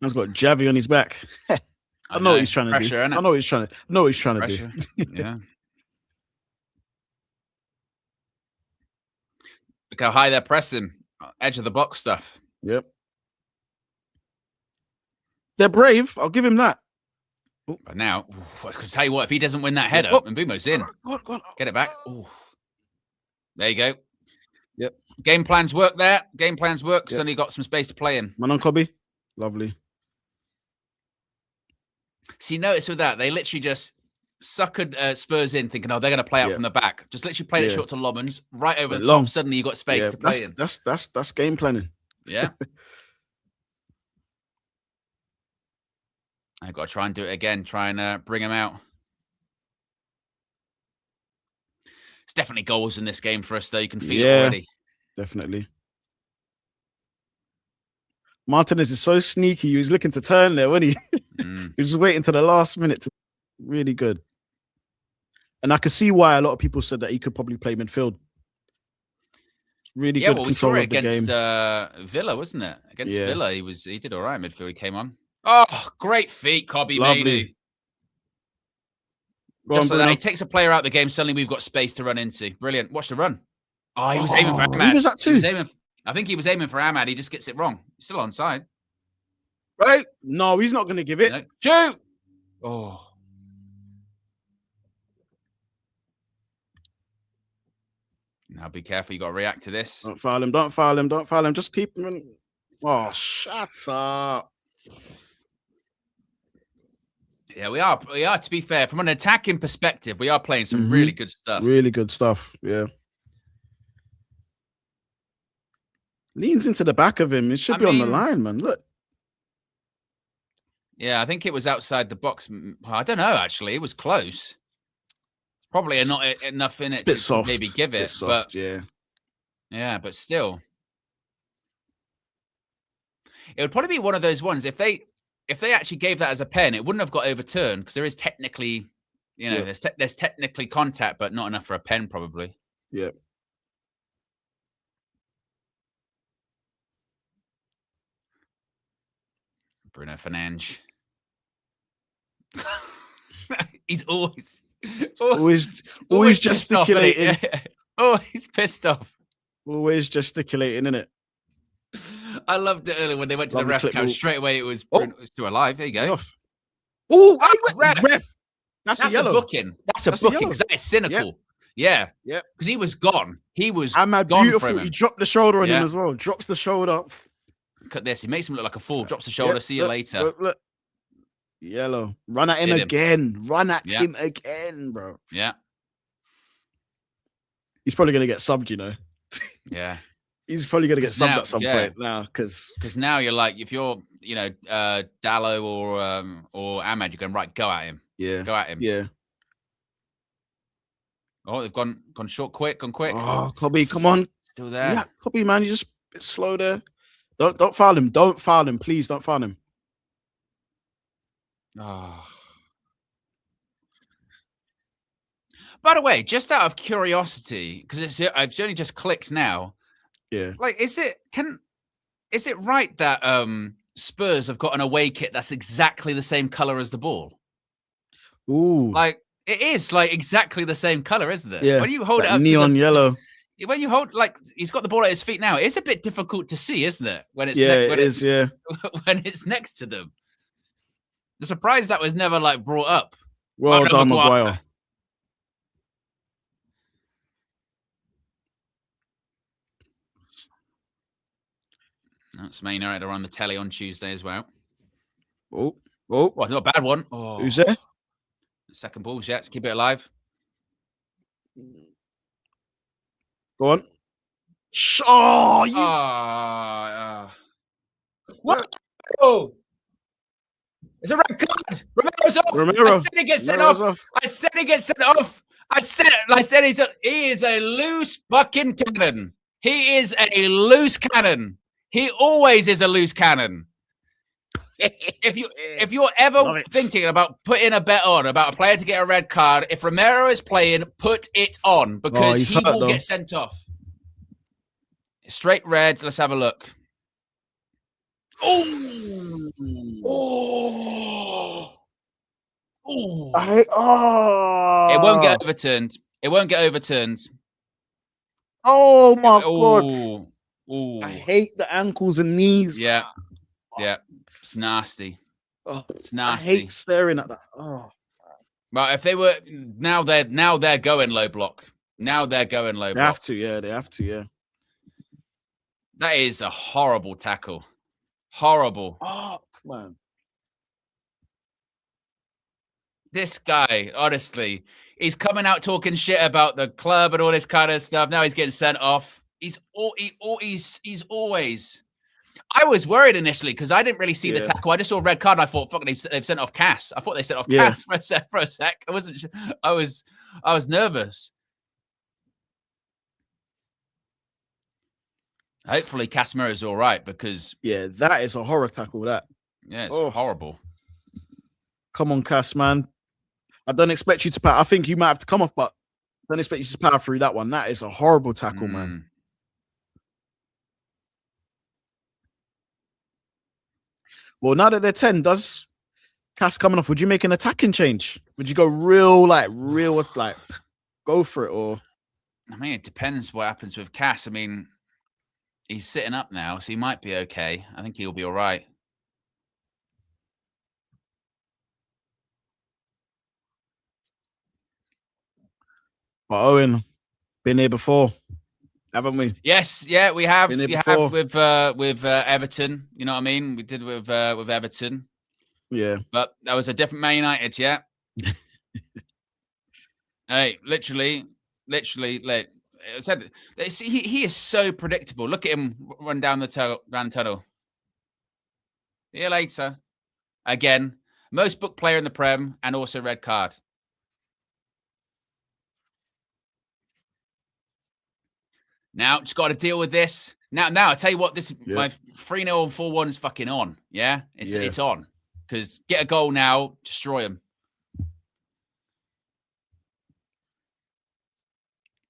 Man's got Javi on his back. I know what he's trying to do. I know what he's trying to do. Yeah. Look how high they're pressing. Edge of the box stuff. Yep. They're brave. I'll give him that. But now, I can tell you what, if he doesn't win that header, and Bumo's in. Go on. Get it back. Ooh. There you go. Yep. Game plans work there. Game plans work. Suddenly got some space to play in. Man on Cobby. Lovely. See, notice with that, they literally just suckered Spurs in, thinking, oh, they're going to play out from the back. Just literally played it short to Lobbins, right over the top. Suddenly you got space to play in. That's game planning. Yeah. I've got to try and do it again. Try and bring him out. It's definitely goals in this game for us, though. You can feel it already. Definitely. Martinez is so sneaky. He was looking to turn there, wasn't he? He was just waiting to the last minute. Really good. And I could see why a lot of people said that he could probably play midfield. Really good we control saw it of the against game. Villa, wasn't it? Against Villa, he did all right in midfield. He came on. Oh, great feet, Kobbie Mainoo. Just like that, he takes a player out of the game. Suddenly, we've got space to run into. Brilliant. Watch the run. Oh, he was aiming for Ahmad. He was that too. I think he was aiming for Ahmad. He just gets it wrong. He's still onside. Right? No, he's not going to give it. No. Shoot! Oh. Now be careful. You got to react to this. Don't foul him. Don't foul him. Don't foul him. Just keep him. Oh, shut up. Yeah, we are. To be fair, from an attacking perspective, we are playing some really good stuff. Really good stuff. Yeah. Leans into the back of him. It should be on the line, man. Look. Yeah, I think it was outside the box. I don't know, actually. It was close. Probably not enough in it to maybe give it. Soft, but yeah, but still. It would probably be one of those ones. If they actually gave that as a pen, it wouldn't have got overturned because there is technically, there's technically contact, but not enough for a pen, probably. Yeah. Bruno Fernandes. He's always gesticulating. Oh, he's pissed off. Always gesticulating, innit? I loved it earlier when they went to the ref couch. Straight away, it was still alive. There you go. Oh, ref. That's a yellow. Booking. That's a booking because that is cynical. Yeah. Because he was gone. He was gone beautiful. from him. He dropped the shoulder on him as well. Drops the shoulder. Look at this. He makes him look like a fool. Drops the shoulder. See you later. Look. Yellow. Run at him again. Run at him again, bro. Yeah. He's probably going to get subbed, you know. Yeah. He's probably going to get subbed at some point now. Because now you're like, if you're, Dallo or Ahmad, you're going, right, go at him. Yeah. Go at him. Yeah. Oh, they've gone gone quick. Oh, Kobbie, come on. Still there. Yeah, Kobbie, man, you just a bit slow there. Don't foul him. Don't foul him. Please don't foul him. Oh. By the way, just out of curiosity, because it's only just clicked now. Yeah. Like, is it right that Spurs have got an away kit that's exactly the same color as the ball? Ooh. Like, it is like exactly the same color, isn't it? Yeah. When you hold it up neon yellow. When you hold, like, he's got the ball at his feet now. It's a bit difficult to see, isn't it? When it's when it's next to them. I'm surprised that was never like brought up. Well done, Maguire. That's Man United are on the telly on Tuesday as well. Oh, well, not a bad one. Oh. Who's there? Second balls, yeah. Keep it alive. Go on. Oh, you. What? Oh. It's a red card. Romero's off. Romero. I said he gets sent off. I said he gets sent off. I said he is a loose fucking cannon. He is a loose cannon. He always is a loose cannon. If you're ever thinking about putting a bet on about a player to get a red card, if Romero is playing, put it on because he will get sent off. Straight red. Let's have a look. Oh. It won't get overturned. It won't get overturned. Oh my God. I hate the ankles and knees. Yeah. Yeah. It's nasty. Oh, it's nasty. I hate staring at that. Oh. Well, if they were now they're going low block. Now they're going low block. They have to, yeah. They have to, yeah. That is a horrible tackle. Horrible. Oh, man. This guy, honestly, he's coming out talking shit about the club and all this kind of stuff. Now he's getting sent off. He's always. I was worried initially because I didn't really see the tackle. I just saw a red card and I thought, fuck, they've sent off Cass. I thought they sent off Cass for a sec. I wasn't. I was nervous. Hopefully, Casemiro's all right because that is a horror tackle. That it's horrible. Come on, Cass, man. I don't expect you to power. I think you might have to come off, but I don't expect you to power through that one. That is a horrible tackle, man. Well, now that they're 10, does Cass coming off, would you make an attacking change? Would you go real, go for it? Or I mean, it depends what happens with Cass. I mean, he's sitting up now, so he might be okay. I think he'll be all right. But Owen, been here before, haven't we? Yes, yeah, we have. Been here You before. have with Everton. You know what I mean? We did with Everton. Yeah, but that was a different Man United. Yeah. Hey, literally. Like, I said, he is so predictable. Look at him run down the tunnel. See you later. Again, most booked player in the Prem, and also red card. Now, just got to deal with this. Now, I tell you what, my 3-0 and 4-1 is fucking on. Yeah, it's on. Because get a goal now, destroy him.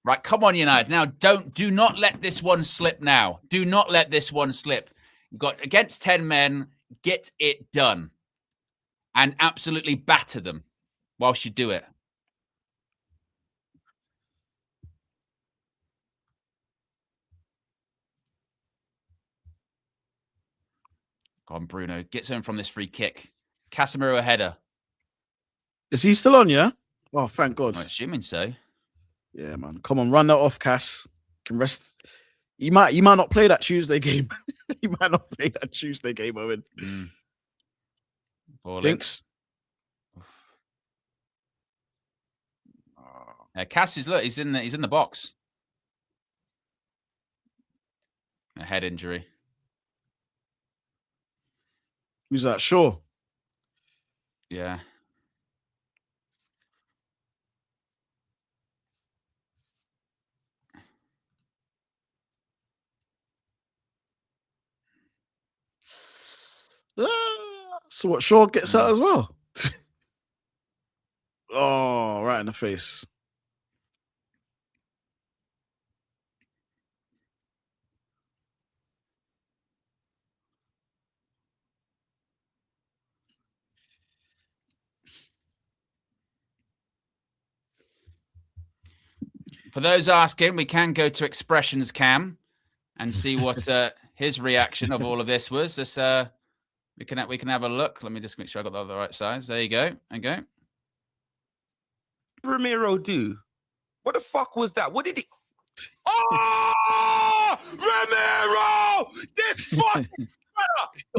Right, come on, United. Now, do not let this one slip now. Do not let this one slip. You've got against 10 men, get it done. And absolutely batter them whilst you do it. Go on, Bruno. Get something from this free kick. Casemiro a header. Is he still on, yeah? Oh, thank God. I'm assuming so. Yeah, man. Come on, run that off, Cass. Can rest. You might not play that Tuesday game. You might not play that Tuesday game, Owen. Thanks. Cass is he's in the box. A head injury. Who's that? Shaw. Yeah. So what? Shaw gets out as well. Oh, right in the face. For those asking, we can go to Expressions Cam and see what his reaction of all of this was. This we can have a look. Let me just make sure I got the right size. There you go. Okay. Ramiro do? What the fuck was that? What did he? Oh, Ramiro! This fucking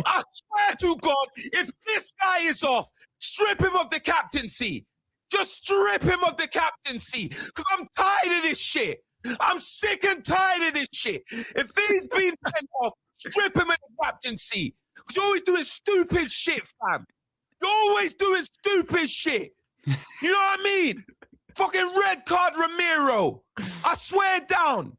I swear to God, if this guy is off, strip him of the captaincy. Just strip him of the captaincy. Because I'm tired of this shit. I'm sick and tired of this shit. If he's been sent off, strip him of the captaincy. Because you're always doing stupid shit, fam. You're always doing stupid shit. You know what I mean? Fucking red card Ramiro. I swear down.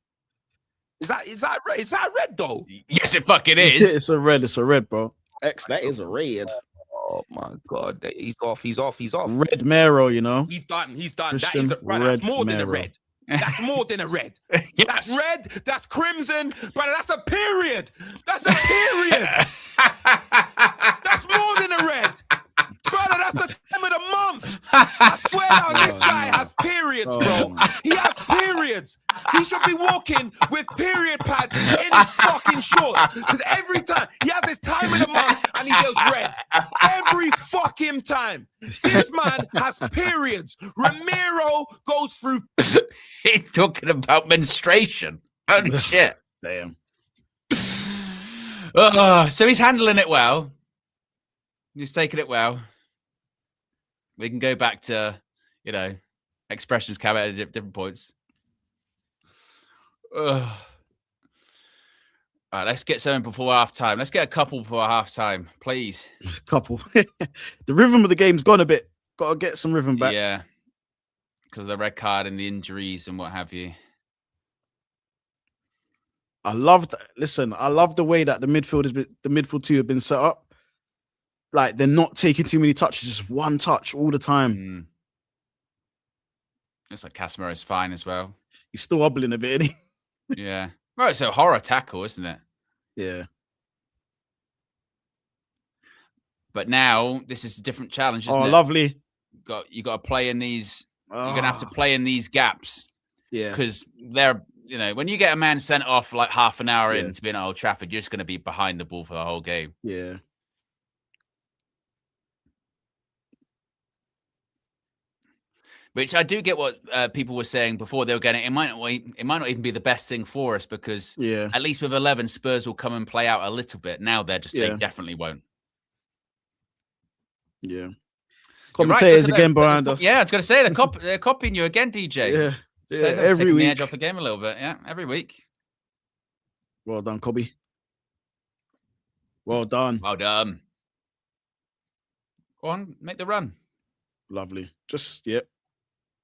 Is that red though? Yes, it fucking is. It's a red, bro. X, that is a red. Oh my God. He's off. Red Mero, you know. He's done. Christian That is that's more than a Mero. red. That's more than a red. That's red. That's crimson. Brother, that's a period. That's a period. That's more than a red. Brother, that's the time of the month. I swear down, this guy has periods, bro. He has periods. He should be walking with period pads in his fucking shorts. Because every time he has his time of the month and he goes red. Every fucking time. This man has periods. Ramiro goes through. He's talking about menstruation. Holy shit. Damn. So he's handling it well. He's taking it well. We can go back to, expressions come out at different points. All right, let's get something before half time. Let's get a couple before half time, please. Couple. The rhythm of the game's gone a bit. Got to get some rhythm back. Yeah, because of the red card and the injuries and what have you. I love the way that the midfield two have been set up. Like, they're not taking too many touches, just one touch all the time. Looks like Casemiro's fine as well. He's still wobbling a bit, isn't he? Yeah. Well, it's a horror tackle, isn't it? Yeah. But now this is a different challenge, isn't it? Lovely. You got to play in these. You're gonna have to play in these gaps. Yeah, because they're when you get a man sent off like half an hour in to be in Old Trafford, you're just going to be behind the ball for the whole game. Yeah. Which I do get what people were saying before they were getting. It might not even be the best thing for us because at least with 11, Spurs will come and play out a little bit. Now they definitely won't. Yeah. Commentators again behind us. Yeah, I was going to say they're copying you again, DJ. Yeah, every week. The edge off the game a little bit. Yeah, every week. Well done, Cobby. Well done. Well done. Go on, make the run. Lovely. Just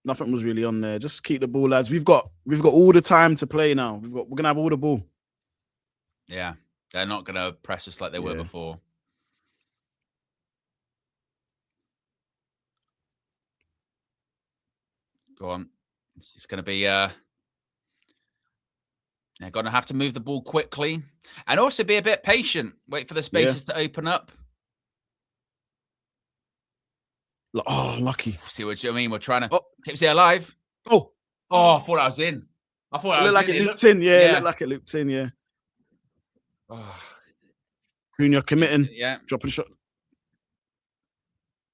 nothing was really on there. Just keep the ball, lads. We've got all the time to play now. We're gonna have all the ball. Yeah, they're not gonna press us like they were before. Go on. It's going to be, they're going to have to move the ball quickly and also be a bit patient. Wait for the spaces to open up. Oh, lucky. See what I mean? We're trying to keep it alive. I thought I was in. I thought it looked like it looped in. Yeah, it looked like it looped in. Yeah. Cunha committing. Yeah. Dropping shot.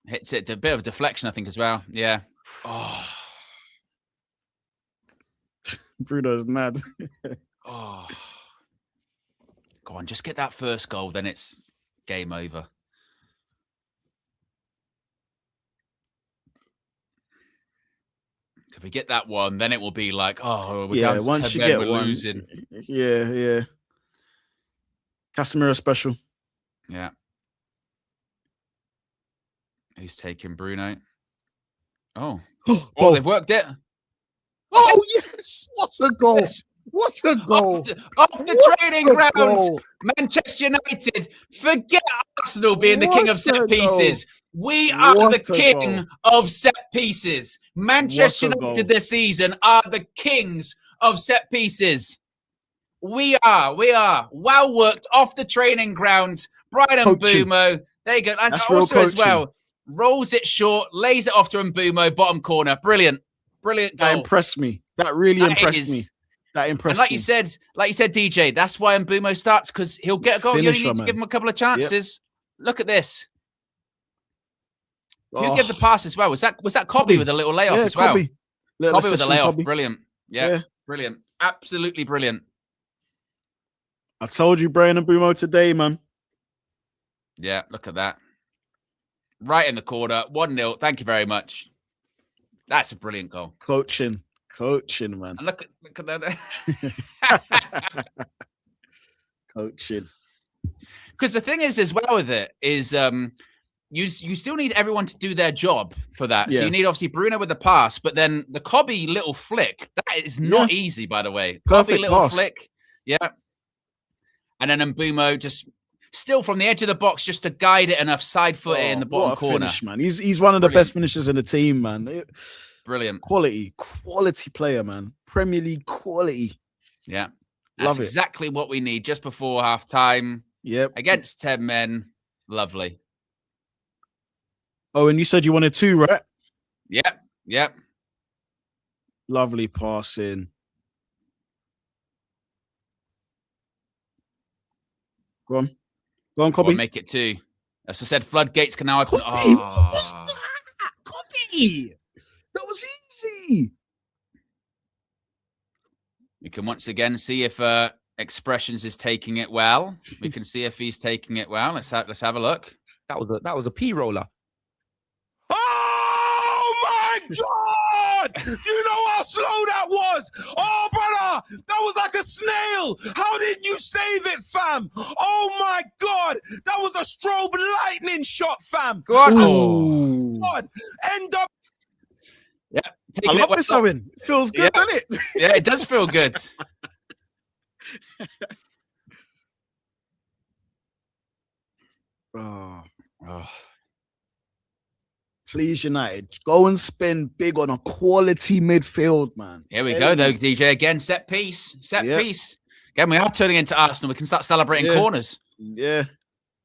Hits it. A bit of a deflection, I think, as well. Yeah. Bruno's mad. Go on, just get that first goal, then it's game over. If we get that one, then it will be like, we're down to once 10 you get we're one, losing. Yeah. Casemiro special. Yeah. Who's taking Bruno? They've worked it. Oh, yes! What a goal! What a goal! Off the training ground, Manchester United. Forget Arsenal being the king of set pieces. We are the king of set pieces. Manchester United this season are the kings of set pieces. We are. Well worked off the training ground. Brian Mbeumo. There you go. And also as well, rolls it short, lays it off to Mbeumo, bottom corner. Brilliant goal. That impressed me. That really impressed me. That impressed me. And like you said, DJ, that's why Mbeumo starts, because he'll get a goal. You only need to give him a couple of chances. Yep. Look at this. Who gave the pass as well? Was that Cobby with a little layoff as well? Cobby with a layoff. Brilliant. Yeah, brilliant. Absolutely brilliant. I told you, Brian Mbeumo today, man. Yeah, look at that. Right in the corner. 1-0. Thank you very much. That's a brilliant goal. Coaching, man. And look at that. Coaching. Because the thing is, as well with it, is you still need everyone to do their job for that. Yeah. So you need obviously Bruno with the pass, but then the Cobby little flick, that is not easy, by the way. Cobby little flick. Yeah. And then Mbeumo just still from the edge of the box just to guide it enough, side foot in the bottom corner. Finish, man. He's one of the best finishers in the team, man. Brilliant. Quality player, man. Premier League quality. Yeah. That's exactly what we need just before half time. Yep. Against 10 men. Lovely. Oh, and you said you wanted 2, right? Yep. Lovely passing. Go on, Cobby. We'll make it 2. As I said, floodgates can now open. Cobby, what was that? Cobby! That was easy. We can once again see if Expressions is taking it well. We can see if he's taking it well. Let's have a look. That was a P roller. Oh my God! Do you know how slow that was? Oh, brother, that was like a snail. How did you save it, fam? Oh my God, that was a strobe lightning shot, fam. Go on. Oh God, end up. Yeah, I love this, Owen. It feels good, doesn't it? Yeah, it does feel good. Oh. Please, United, go and spend big on a quality midfield, man. Here we go, though, DJ. Again, set piece. Again, we are turning into Arsenal. We can start celebrating corners. Yeah.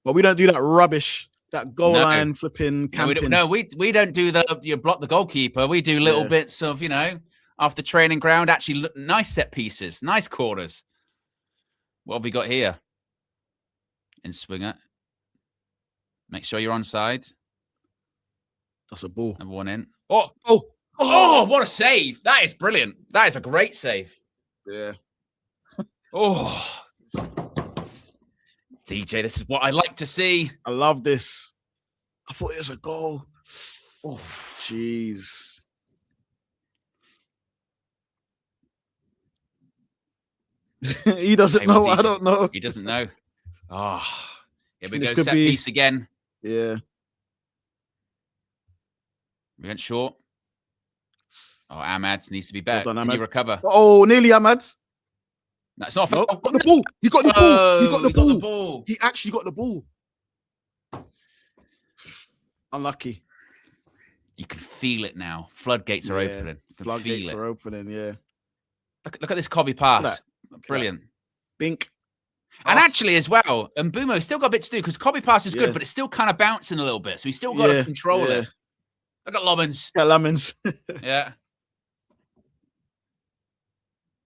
But we don't do that rubbish That goal line flipping camping. No, we don't do you block the goalkeeper. We do little bits of, off the training ground. Actually, nice set pieces, nice corners. What have we got here? In swinger. Make sure you're onside. That's a ball. Number one in. Oh, what a save. That is brilliant. That is a great save. Yeah. Oh. DJ, this is what I like to see. I love this. I thought it was a goal. Oh, jeez. He doesn't know. I don't know. He doesn't know. Oh, here we go. Set piece again. Yeah. We went short. Oh, Ahmad needs to be better. Well done, Can you recover? Oh, nearly Ahmad. No, it's not. Nope. Got the ball. He got the ball. He got the ball. He actually got the ball. Unlucky. You can feel it now. Floodgates are opening. Floodgates are opening. Yeah. Look at this Cobby pass. Brilliant. Bink. And actually, as well, and Mbumo's still got a bit to do because Cobby pass is good, but it's still kind of bouncing a little bit. So he's still got to control it. Look at Lommans. Yeah, Lommans. Yeah.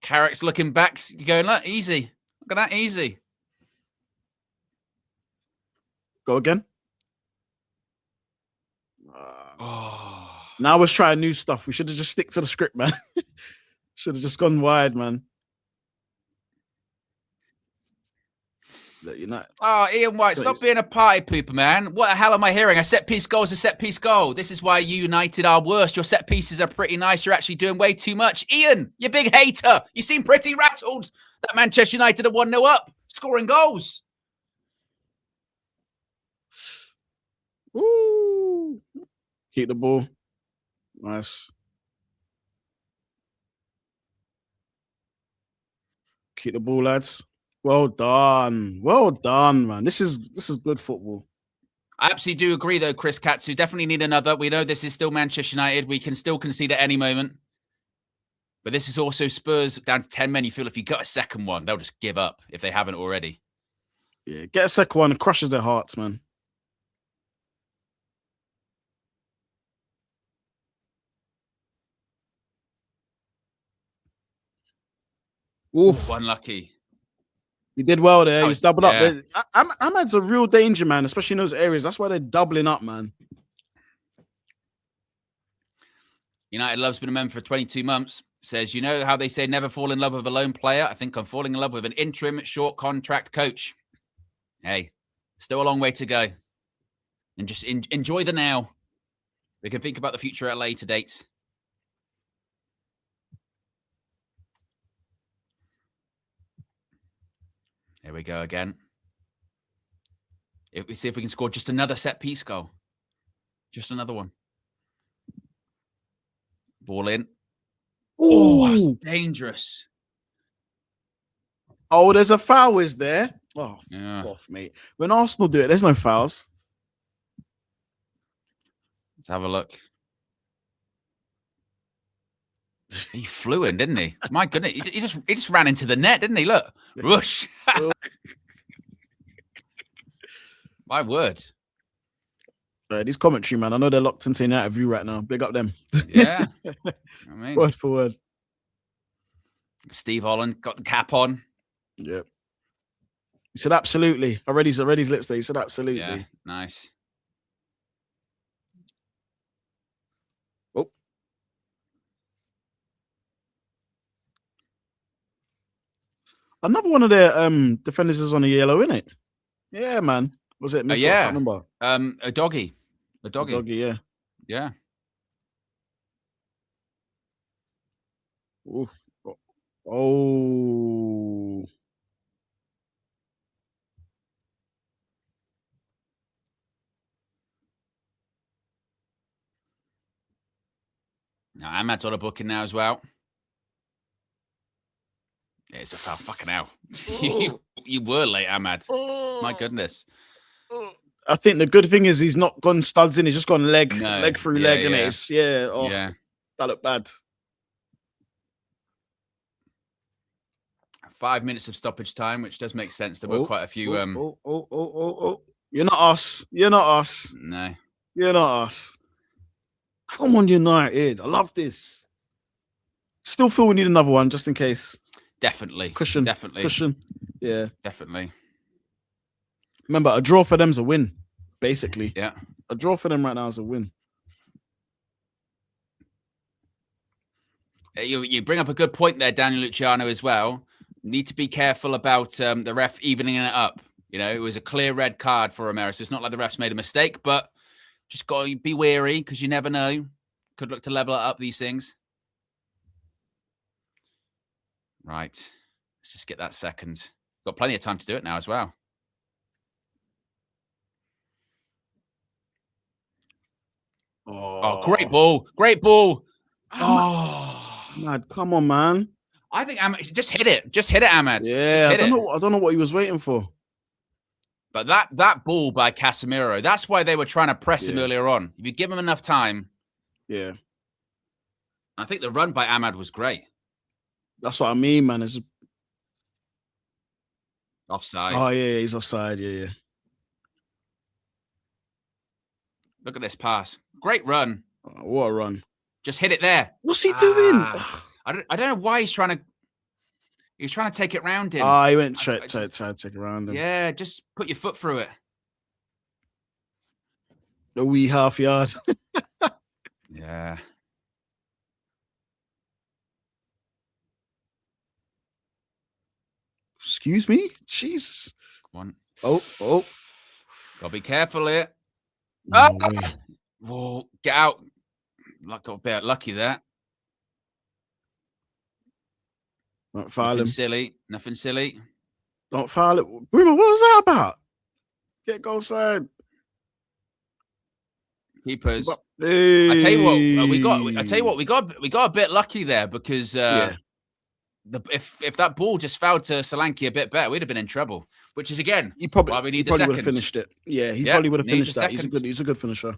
Carrick's looking back, going, look, easy. Look at that, easy. Go again. Now we're trying new stuff. We should have just stick to the script, man. Should have just gone wide, man. Oh, Ian White, stop being a party pooper, man. What the hell am I hearing? A set piece goal is a set piece goal. This is why United are worst. Your set pieces are pretty nice. You're actually doing way too much. Ian, you big hater. You seem pretty rattled that Manchester United are 1-0 up, scoring goals. Woo. Keep the ball. Nice. Keep the ball, lads. Well done. Well done, man. This is good football. I absolutely do agree, though, Chris Katsu. Definitely need another. We know this is still Manchester United. We can still concede at any moment. But this is also Spurs down to 10 men. You feel if you got a second one, they'll just give up if they haven't already. Yeah, get a second one. It crushes their hearts, man. Oof. Unlucky. He did well there. He's doubled up. Ahmad's a real danger, man, especially in those areas. That's why they're doubling up, man. United Love's been a member for 22 months. Says, you know how they say never fall in love with a lone player? I think I'm falling in love with an interim short contract coach. Hey, still a long way to go. And just enjoy the now. We can think about the future at a later date. Here we go again. We see if we can score just another set piece goal. Just another one. Ball in. Oh, that's dangerous. Oh, there's a foul, is there? Oh, off, mate. When Arsenal do it, there's no fouls. Let's have a look. He flew in, didn't he? My goodness, he just ran into the net, didn't he? Look, rush. My word. These commentary, man. I know they're locked into an interview right now. Big up them. Yeah. I mean, word for word. Steve Holland got the cap on. Yep. He said absolutely. I read his lips there. He said absolutely. Yeah, nice. Oh. Another one of their defenders is on a yellow, isn't it? Yeah, man. Was it? Yeah. I can't remember. A doggy. A doggy. A doggy, yeah. Yeah. Oof. Oh. Now, Ahmad's on a booking now as well. Yeah, it's a foul. Fucking hell. You were late, Ahmad. My goodness. I think the good thing is he's not gone studs in. He's just gone leg through leg. Yeah. And it's, that looked bad. 5 minutes of stoppage time, which does make sense. There were quite a few. You're not us. You're not us. No. You're not us. Come on, United. I love this. Still feel we need another one just in case. Definitely. Cushion. Definitely. Cushion. Yeah. Definitely. Remember, a draw for them's a win, basically. Yeah. A draw for them right now is a win. You bring up a good point there, Daniel Luciano, as well. Need to be careful about the ref evening it up. You know, it was a clear red card for Romero, so it's not like the refs made a mistake, but just got to be wary because you never know. Could look to level up these things. Right. Let's just get that second. Got plenty of time to do it now as well. Oh, great ball. Great ball. Oh, Ahmad, come on, man. I think Ahmad, just hit it. Just hit it, Ahmad. Yeah, I don't know what he was waiting for. But that ball by Casemiro, that's why they were trying to press him earlier on. If you give him enough time. Yeah. I think the run by Ahmad was great. That's what I mean, man. It's offside. Oh, yeah, he's offside. Yeah. Look at this pass. Great run. Oh, what a run. Just hit it there. What's he doing? I don't know why he's trying to take it round him. Oh, he went try to take it around him. Yeah, just put your foot through it. The wee half yard. Yeah. Excuse me? Jesus. Come on. Oh. Gotta be careful here. No way. Whoa, get out. Got a bit lucky there. Don't foul Nothing him. silly. Nothing silly. Don't foul it. Bruno, what was that about? Get goal side. Keepers. Hey. I tell you what, we got a bit lucky there because if that ball just fouled to Solanke a bit better, we'd have been in trouble. Which is again, why we need the second. Would have finished it. Yeah, he probably would have finished that. He's a good finisher.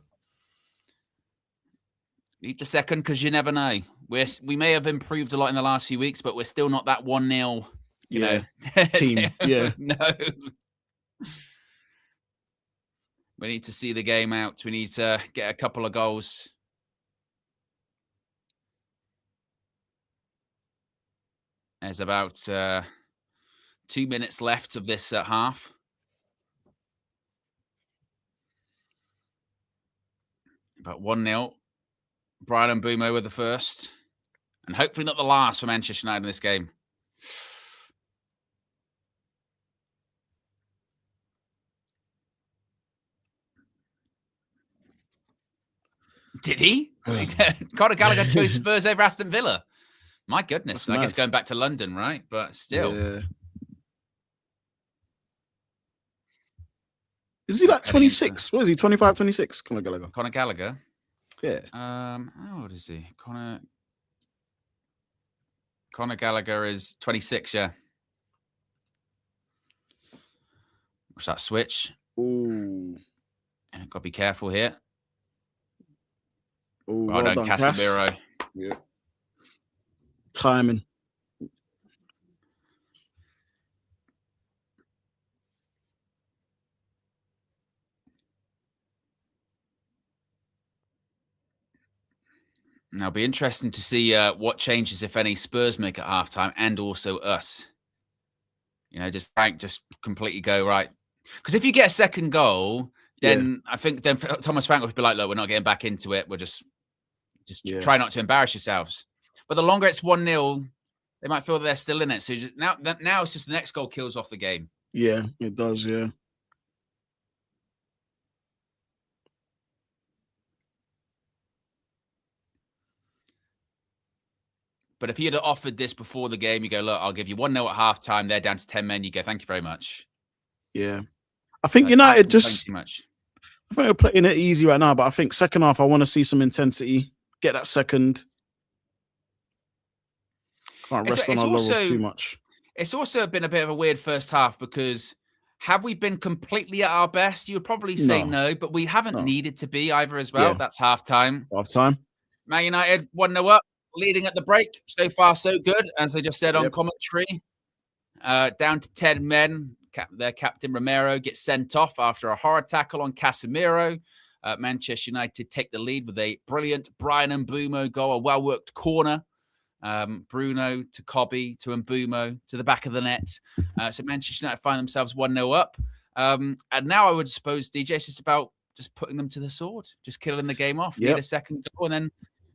Need the second because you never know. We may have improved a lot in the last few weeks, but we're still not that 1-0, you know, team. Yeah. No. We need to see the game out. We need to get a couple of goals. There's about 2 minutes left of this half. About 1-0. Brian Mbeumo with the first. And hopefully not the last for Manchester United in this game. Did he? Conor Gallagher chose Spurs over Aston Villa. My goodness. That's I guess nice. going back to London, right? But still. Yeah. Is he like 26? What is he? 25, 26? Conor Gallagher. Conor Gallagher? Yeah. How old is he? Conor Gallagher is 26, yeah. What's that switch? Ooh. Got to be careful here. Ooh, well done, Casemiro. Yeah. Timing. Now, it'll be interesting to see what changes, if any, Spurs make at halftime and also us. You know, just completely go right. Because if you get a second goal, then I think Thomas Frank would be like, look, we're not getting back into it. We're just try not to embarrass yourselves. But the longer it's 1-0, they might feel that they're still in it. So now it's just the next goal kills off the game. Yeah, it does, yeah. But if you'd have offered this before the game, you go, look, I'll give you 1-0 at halftime. They're down to 10 men. You go, thank you very much. Yeah. I think United just... too much. I think we're playing it easy right now, but I think second half, I want to see some intensity. Get that second. Can't rest on our laurels too much. It's also been a bit of a weird first half because have we been completely at our best? You would probably say no, but we haven't needed to be either as well. Yeah. That's halftime. Halftime. Man United 1-0 up, leading at the break. So far, so good, as they just said on commentary. Down to 10 men. their captain Romero gets sent off after a horror tackle on Casemiro. Manchester United take the lead with a brilliant Brian Mbeumo goal, a well-worked corner. Bruno to Cobby to Mbeumo to the back of the net. So Manchester United find themselves 1-0 up. And now I would suppose, DJ, it's just about just putting them to the sword, just killing the game off. Need a second goal, and then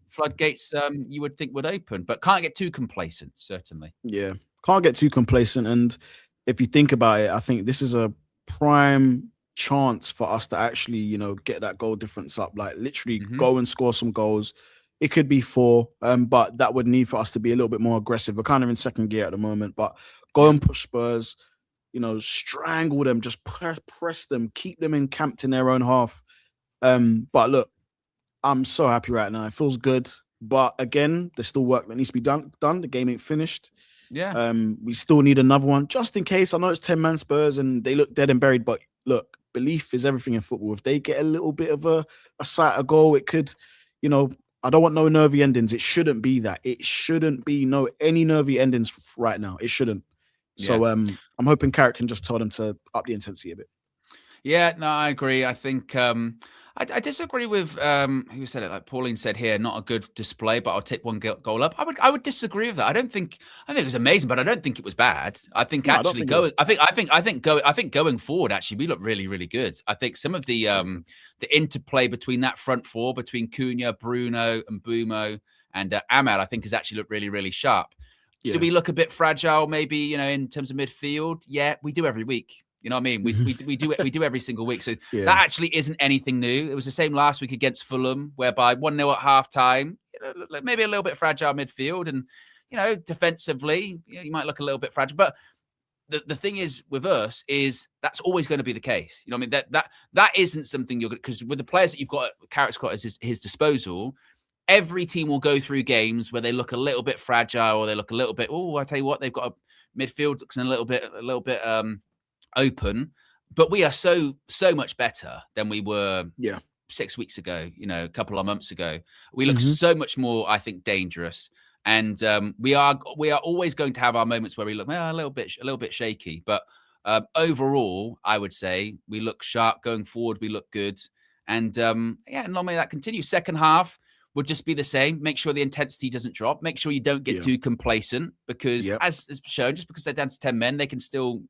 floodgates you would think would open, but can't get too complacent, certainly. Yeah, can't get too complacent. And if you think about it, I think this is a prime chance for us to actually, you know, get that goal difference up, like literally go and score some goals. It could be 4, but that would need for us to be a little bit more aggressive. We're kind of in second gear at the moment, but go and push Spurs, you know, strangle them, just press them, keep them encamped in their own half. But look, I'm so happy right now. It feels good. But again, there's still work that needs to be done. The game ain't finished. Yeah. We still need another one just in case. I know it's 10-man Spurs and they look dead and buried, but look, belief is everything in football. If they get a little bit of a sight, a goal, it could, you know, I don't want no nervy endings. It shouldn't be that. It shouldn't be any nervy endings right now. It shouldn't. Yeah. So I'm hoping Carrick can just tell them to up the intensity a bit. Yeah, no, I agree. I think I disagree with who said it. Like Pauline said here, not a good display, but I'll take one goal up. I would disagree with that. I think it was amazing, but I don't think it was bad. I think going forward, actually, we look really, really good. I think some of the interplay between that front four, between Cunha, Bruno, and Mbeumo, and Ahmad, I think has actually looked really, really sharp. Yeah. Do we look a bit fragile, maybe, you know, in terms of midfield? Yeah, we do every week. You know what I mean? We do every single week. So that actually isn't anything new. It was the same last week against Fulham, whereby 1-0 at halftime, maybe a little bit fragile midfield, and you know, defensively, you might look a little bit fragile. But the thing is with us is that's always going to be the case. You know what I mean? That isn't something you're because with the players that you've got, Carrick's got at his disposal. Every team will go through games where they look a little bit fragile or they look a little bit. Oh, I tell you what, they've got a midfield looks a little bit open, but we are so much better than we were 6 weeks ago, you know, a couple of months ago. We look so much more, I think, dangerous, and we are always going to have our moments where we look a little bit shaky, but overall I would say we look sharp going forward. We look good, and normally that continues. Second half would just be the same. Make sure the intensity doesn't drop. Make sure you don't get too complacent because, as shown, just because they're down to 10 men, they can still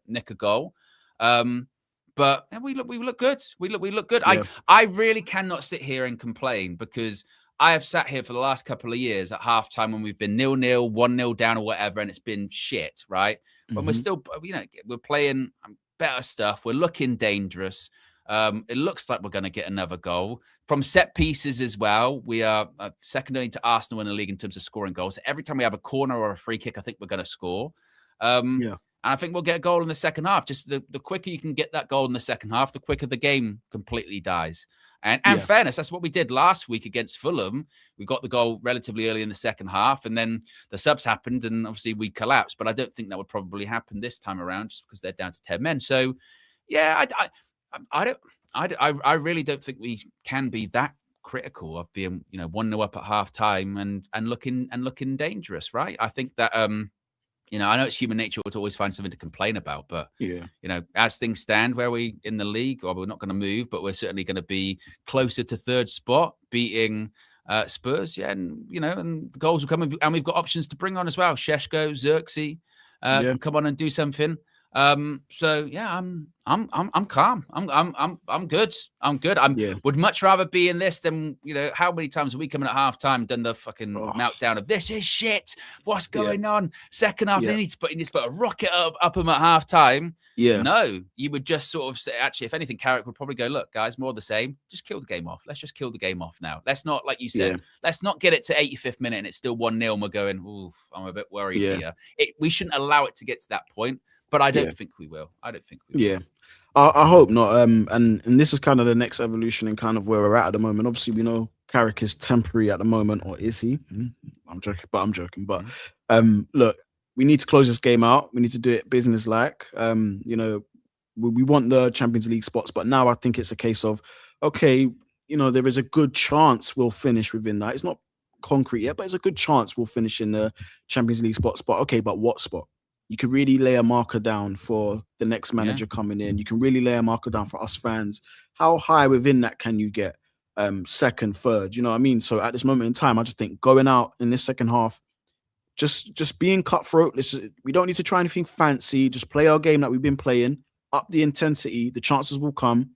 nick a goal. But we look good. We look good. Yeah. I really cannot sit here and complain because I have sat here for the last couple of years at halftime when we've been 0-0, 1-0 down or whatever, and it's been shit, right? When we're still, you know, we're playing better stuff. We're looking dangerous. It looks like we're going to get another goal from set pieces as well. We are second only to Arsenal in the league in terms of scoring goals. Every time we have a corner or a free kick, I think we're going to score. And I think we'll get a goal in the second half. Just the quicker you can get that goal in the second half, the quicker the game completely dies. And fairness, that's what we did last week against Fulham. We got the goal relatively early in the second half, and then the subs happened, and obviously we collapsed. But I don't think that would probably happen this time around, just because they're down to 10 men. So, yeah, I really don't think we can be that critical of being, you know, 1-0 up at half time and looking dangerous, right? I think that you know, I know it's human nature to always find something to complain about, but you know, as things stand, where we in the league, or we're not going to move, but we're certainly going to be closer to third spot, beating Spurs, and you know, and the goals will come, and we've got options to bring on as well. Sheshko, Xerxes can come on and do something. So yeah, I'm calm. I'm good. I'm good. Would much rather be in this than, you know, how many times have we come in at halftime, done the fucking meltdown of this is shit. What's going on? Second half, they need to put a rocket up them at halftime. Yeah. No, you would just sort of say, actually, if anything, Carrick would probably go, look, guys, more of the same. Just kill the game off. Let's just kill the game off now. Let's not, like you said, let's not get it to 85th minute and it's still 1-0 and we're going, oof, I'm a bit worried here. We shouldn't allow it to get to that point. But I don't think we will. I don't think we will. Yeah, I hope not. And this is kind of the next evolution in kind of where we're at the moment. Obviously, we know Carrick is temporary at the moment, or is he? I'm joking. But look, we need to close this game out. We need to do it business-like. You know, we want the Champions League spots, but now I think it's a case of, okay, you know, there is a good chance we'll finish within that. It's not concrete yet, but it's a good chance we'll finish in the Champions League spots. But okay, but what spot? you can really lay a marker down for the next manager coming in. You can really lay a marker down for us fans. How high within that can you get? Second, third, you know what I mean? So at this moment in time, I just think going out in this second half, just being cutthroat. We don't need to try anything fancy. Just play our game that we've been playing, up the intensity, the chances will come.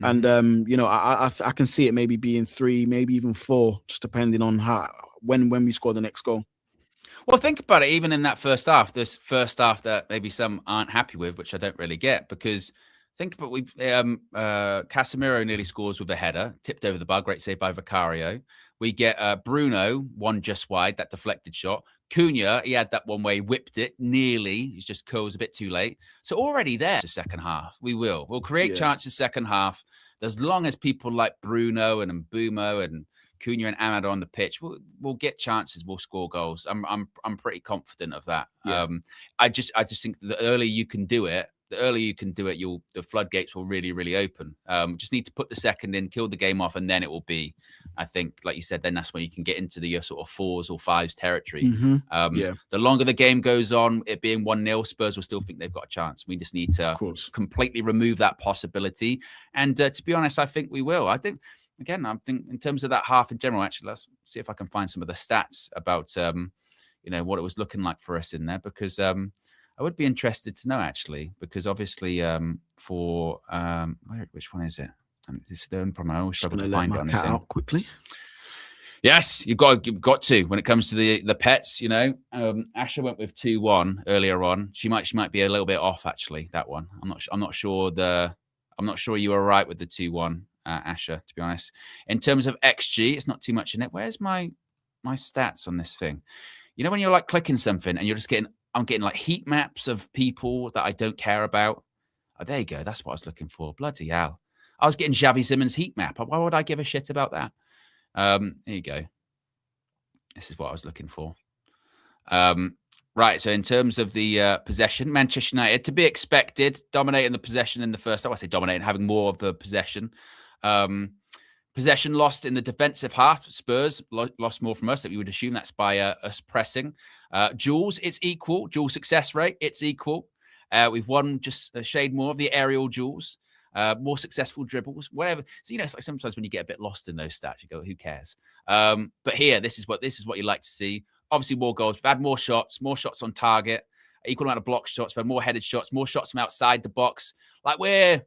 And I can see it maybe being 3, maybe even 4, just depending on when we score the next goal. Well, think about it. Even in that first half, this first half that maybe some aren't happy with, which I don't really get, because think about Casemiro nearly scores with a header, tipped over the bar, great save by Vicario. We get Bruno, one just wide, that deflected shot. Cunha, he had that one way, whipped it nearly. He's just curls a bit too late. So already there, the second half, we'll create chances second half. As long as people like Bruno and Mbeumo and Cunha and Ahmad on the pitch, we'll get chances. We'll score goals. I'm pretty confident of that. Yeah. I just think the earlier you can do it, the floodgates will really, really open. Just need to put the second in, kill the game off, and then it will be, I think, like you said, then that's when you can get into your sort of 4s or 5s territory. The longer the game goes on, it being 1-0, Spurs will still think they've got a chance. We just need to completely remove that possibility. And to be honest, I think we will. I think in terms of that half in general, actually, let's see if I can find some of the stats about, what it was looking like for us in there, because I would be interested to know, actually, because obviously which one is it? This is the only problem. I always struggle to find it on this thing. Quickly. Yes, you've got to when it comes to the pets. Asher went with 2-1 earlier on. She might be a little bit off, actually. That one, I'm not sure you were right with the 2-1, Asher. To be honest, in terms of XG, it's not too much in it. Where's my stats on this thing? When you're like clicking something and you're just I'm getting like heat maps of people that I don't care about. Oh, there you go. That's what I was looking for. Bloody hell. I was getting Xavi Simons' heat map. Why would I give a shit about that? Here you go. This is what I was looking for. Right. So in terms of the possession, Manchester United, to be expected, dominating the possession in the first. I say dominating, having more of the possession. Possession lost in the defensive half. Spurs lost more from us. That we would assume that's by us pressing. Duels, it's equal. Duel success rate, it's equal. We've won just a shade more of the aerial duels. More successful dribbles, whatever. So it's like sometimes when you get a bit lost in those stats, you go, "Who cares?" But here, this is what you like to see. Obviously, more goals. We've had more shots on target. Equal amount of block shots. We've had more headed shots, more shots from outside the box. Like we're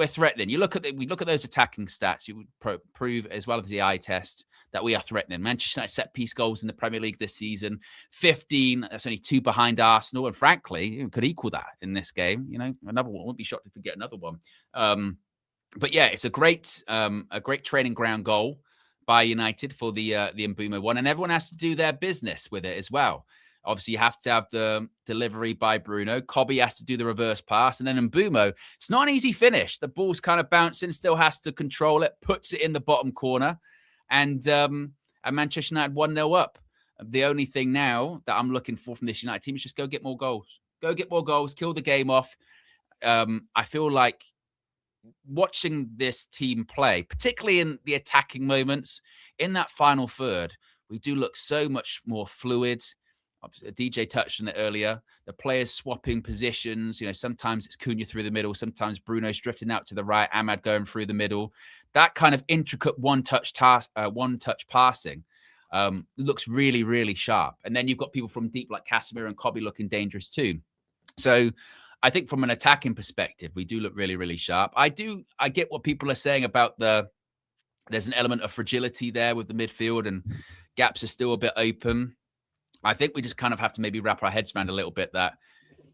threatening. We look at those attacking stats. You would prove, as well as the eye test, that we are threatening. Manchester United set piece goals in the Premier League this season, 15. That's only 2 behind Arsenal, and frankly, could equal that in this game. Another one. Wouldn't be shocked if we get another one. But yeah, it's a great training ground goal by United for the Mbeumo one, and everyone has to do their business with it as well. Obviously, you have to have the delivery by Bruno. Kobe has to do the reverse pass. And then Mbeumo, it's not an easy finish. The ball's kind of bouncing, still has to control it, puts it in the bottom corner. And Manchester United 1-0 up. The only thing now that I'm looking for from this United team is just go get more goals. Go get more goals, kill the game off. I feel like watching this team play, particularly in the attacking moments, in that final third, we do look so much more fluid. DJ touched on it earlier. The players swapping positions. Sometimes it's Cunha through the middle. Sometimes Bruno's drifting out to the right. Ahmad going through the middle. That kind of intricate one-touch passing looks really, really sharp. And then you've got people from deep like Casemiro and Kobe looking dangerous too. So I think from an attacking perspective, we do look really, really sharp. I get what people are saying about there's an element of fragility there with the midfield and gaps are still a bit open. I think we just kind of have to maybe wrap our heads around a little bit that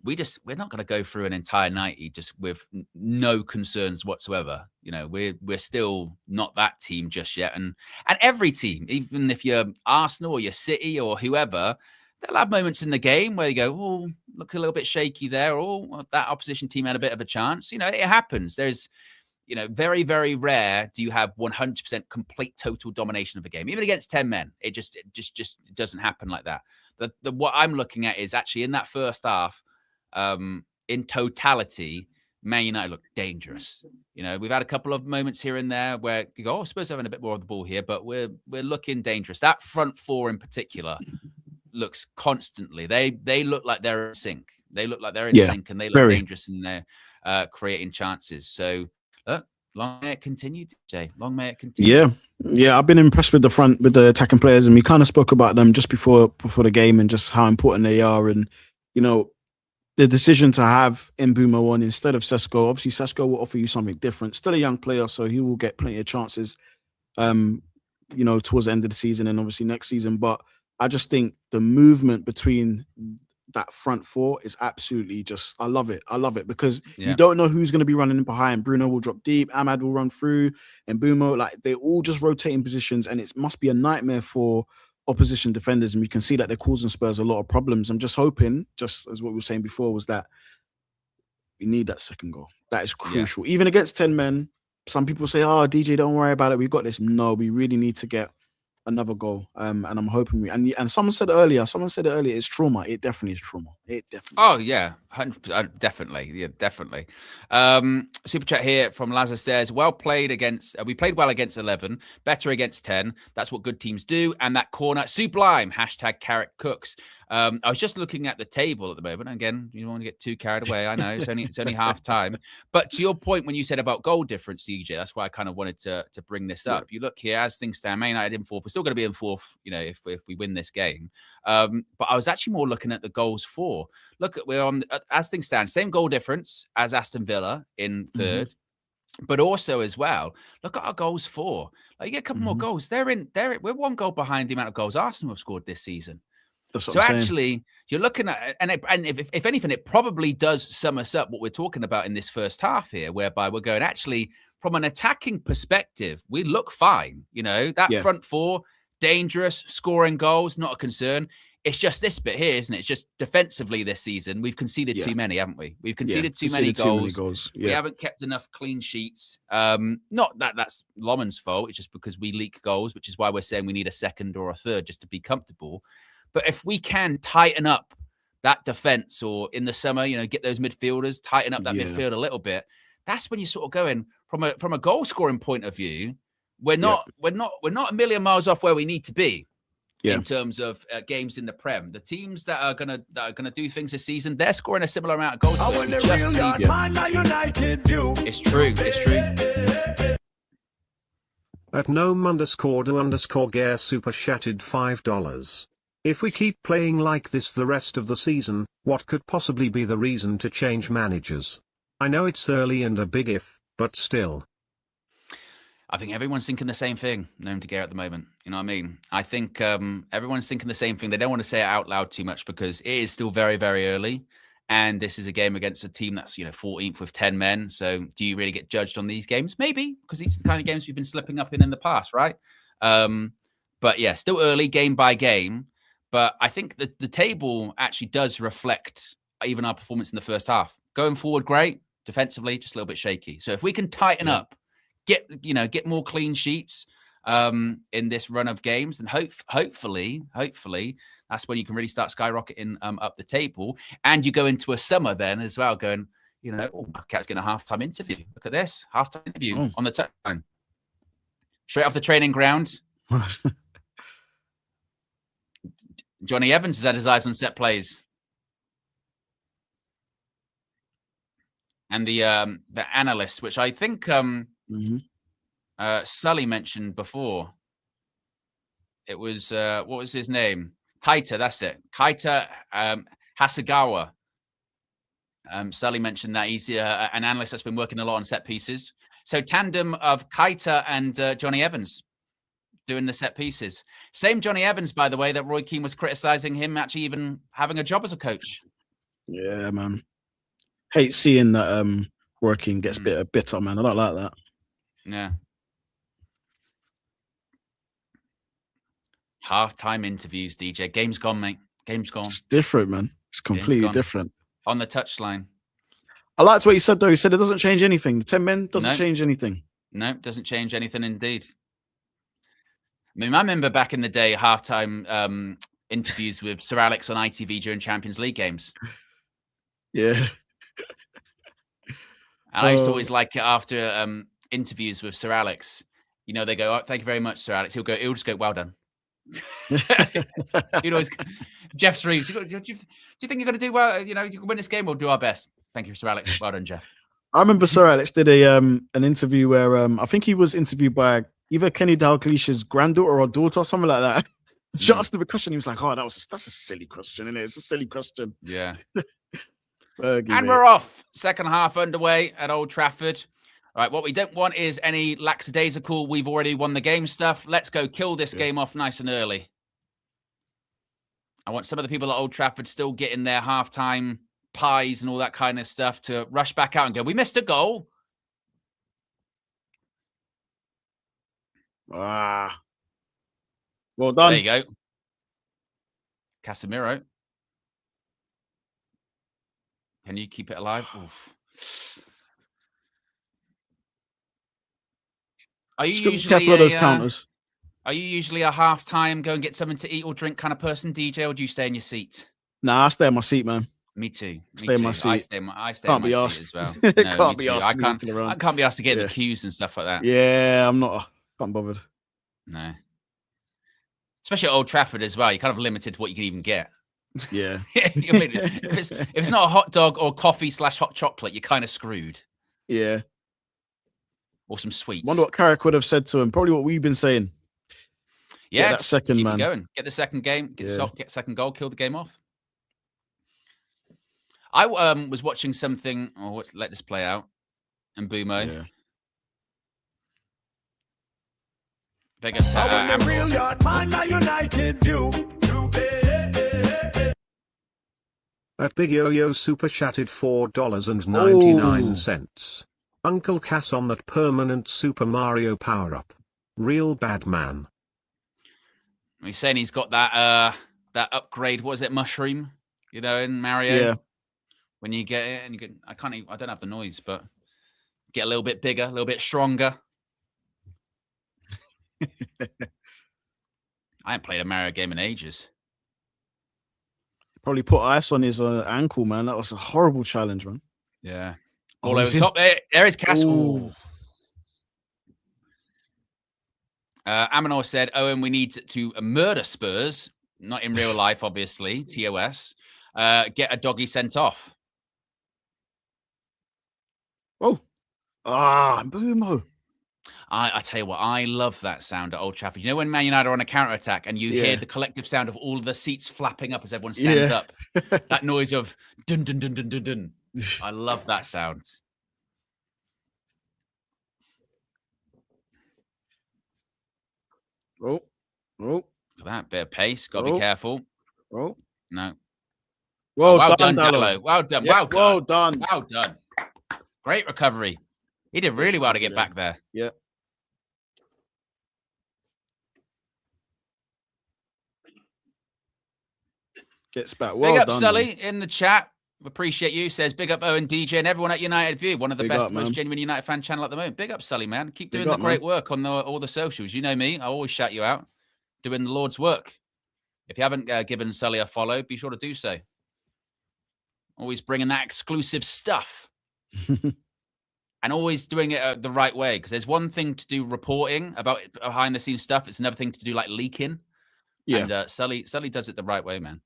we're not going to go through an entire 90 just with no concerns whatsoever. We're still not that team just yet. And every team, even if you're Arsenal or you're City or whoever, they'll have moments in the game where you go, "Oh, look a little bit shaky there." Or that opposition team had a bit of a chance. It happens. There's, very, very rare do you have 100% complete total domination of a game, even against 10 men. It just doesn't happen like that. What I'm looking at is actually in that first half, in totality, Man United look dangerous. We've had a couple of moments here and there where you go, "Oh, Spurs having a bit more of the ball here," but we're looking dangerous. That front four in particular looks constantly. They look like they're in sync. They look like they're in sync, and they look dangerous, and they're creating chances. So long may it continue, DJ. Long may it continue. Yeah. I've been impressed with the attacking players, and we kind of spoke about them just before the game and just how important they are. And the decision to have Mbeumo on instead of Sesko. Obviously, Sesko will offer you something different. Still a young player, so he will get plenty of chances. Towards the end of the season and obviously next season. But I just think the movement between that front four is absolutely I love it. I love it because you don't know who's going to be running in behind. Bruno will drop deep. Ahmad will run through. And Mbeumo, like, they all just rotating positions, and it must be a nightmare for opposition defenders. And we can see that they're causing Spurs a lot of problems. I'm just hoping, just as what we were saying before, was that we need that second goal. That is crucial. Even against 10 men, some people say, "Oh, DJ, don't worry about it. We've got this." No, we really need to get another goal. And I'm hoping and someone said it earlier, it's trauma. It definitely is trauma. It definitely. Oh, yeah. 100%. Definitely. Yeah, definitely. Super chat here from Lazar says, well played against, we played well against 11, better against 10. That's what good teams do. And that corner, sublime. #Carrick Cooks. I was just looking at the table at the moment. Again, you don't want to get too carried away. I know it's only half time. But to your point, when you said about goal difference, CJ, that's why I kind of wanted to bring this up. You look here, as things stand, Man United in fourth. We're still going to be in fourth, if we win this game. But I was actually more looking at the goals for. Look, we're on, as things stand, same goal difference as Aston Villa in third. But also as well, look at our goals for. Like, you get a couple more goals. We're one goal behind the amount of goals Arsenal have scored this season. So actually, you're looking at, and if anything, it probably does sum us up what we're talking about in this first half here, whereby we're going, actually, from an attacking perspective, we look fine. That front four, dangerous, scoring goals, not a concern. It's just this bit here, isn't it? It's just defensively this season, we've conceded too many, haven't we? We've conceded too many goals. We haven't kept enough clean sheets. Not that that's Loman's fault. It's just because we leak goals, which is why we're saying we need a second or a third just to be comfortable. But if we can tighten up that defense, or in the summer, get those midfielders, tighten up that midfield a little bit, that's when you're sort of going from a goal scoring point of view. We're not a million miles off where we need to be in terms of games in the Prem. The teams that are gonna do things this season, they're scoring a similar amount of goals. It's true. At gnome_do_gare super chatted $5. If we keep playing like this the rest of the season, what could possibly be the reason to change managers? I know it's early and a big if, but still. I think everyone's thinking the same thing, known to Gare at the moment. You know what I mean? I think everyone's thinking the same thing. They don't want to say it out loud too much because it is still very, very early. And this is a game against a team that's, 14th with 10 men. So do you really get judged on these games? Maybe, because these are the kind of games we've been slipping up in the past, right? But yeah, still early, game by game. But I think that the table actually does reflect even our performance in the first half. Going forward, great. Defensively, just a little bit shaky. So if we can tighten up, get more clean sheets in this run of games, and hopefully, that's when you can really start skyrocketing up the table. And you go into a summer then as well, going, Cat's getting a halftime interview. Look at this halftime interview on the touchline, straight off the training ground. Johnny Evans has had his eyes on set plays. And the analysts, which I think Sully mentioned before. It was, what was his name? Kaita, that's it. Kaita Hasegawa. Sully mentioned that he's an analyst that's been working a lot on set pieces. So tandem of Kaita and Johnny Evans doing the set pieces. Same Johnny Evans, by the way, that Roy Keane was criticizing him actually even having a job as a coach. Yeah, man. Hate seeing that Roy Keane gets bitter, man. I don't like that. Yeah. Halftime interviews, DJ. Game's gone, mate. Game's gone. It's different, man. It's completely different. On the touchline. I liked what he said, though. He said it doesn't change anything. The 10 men doesn't change anything. No, doesn't change anything indeed. I mean, I remember back in the day, halftime interviews with Sir Alex on ITV during Champions League games. Yeah. And I used to always like it after interviews with Sir Alex. They go, "Oh, thank you very much, Sir Alex." He'll just go, "Well done." You'd always, Jeff Reeves. Do you think you're going to do well? You can win this game. We'll do our best. Thank you, Sir Alex. Well done, Jeff. I remember Sir Alex did an interview where I think he was interviewed by either Kenny Dalglish's granddaughter or daughter or something like that. She asked him a question. He was like, "Oh, that's a silly question, isn't it? It's a silly question." Yeah. And we're off. Second half underway at Old Trafford. All right, what we don't want is any lackadaisical, we've already won the game stuff. Let's go kill this game off nice and early. I want some of the people at Old Trafford still getting their halftime pies and all that kind of stuff to rush back out and go, we missed a goal. Well done. There you go. Casemiro. Can you keep it alive? Oof. Are you usually those counters? Are you usually a half-time go and get something to eat or drink kind of person, DJ, or do you stay in your seat? Nah, I stay in my seat, man. Me too. Stay in my seat. I stay in my seat as well. No, can't be asked. I can't be asked to get in the queues and stuff like that. Yeah, I'm not. Can't bothered. No. Especially at Old Trafford as well. You're kind of limited to what you can even get. Yeah. if it's not a hot dog or coffee/hot chocolate, you're kind of screwed. Yeah. Or some sweets. Wonder what Carrick would have said to him. Probably what we've been saying. Yeah, that second keep man going. Get the second game. Get second goal. Kill the game off. I was watching something. Oh, let this play out. And Boomo. Yeah. Big up to the real yard man, a United view. At Big Yo-Yo super chatted $4.99. Uncle Cass on that permanent Super Mario power-up. Real bad man. He's saying he's got that upgrade. What is it, mushroom? In Mario. Yeah. When you get it, and you get, I don't have the noise, but get a little bit bigger, a little bit stronger. I ain't played a Mario game in ages. Probably put ice on his ankle, man. That was a horrible challenge, man. Yeah. All over the top. There is Castle. Amanor said, Owen, we need to murder Spurs. Not in real life, obviously. TOS. Get a doggy sent off. Boomo. I tell you what, I love that sound at Old Trafford. When Man United are on a counter-attack and you hear the collective sound of all of the seats flapping up as everyone stands up. That noise of dun, dun, dun, dun, dun, dun. I love that sound. Look at that bit of pace. Got to be careful. No. Well done, Dallo. Well done. Yeah, well done. Great recovery. He did really well to get back there. Yeah. Gets back. Well big up, done, Sully, man. in the chat. Appreciate you. Says, big up Owen, DJ, and everyone at United View. One of the best, most genuine United fan channel at the moment. Big up, Sully, man. Keep doing the great work on all the socials. You know me. I always shout you out. Doing the Lord's work. If you haven't given Sully a follow, be sure to do so. Always bringing that exclusive stuff. And always doing it the right way. Because there's one thing to do reporting about behind-the-scenes stuff. It's another thing to do, like, leaking. Yeah. And Sully does it the right way, man.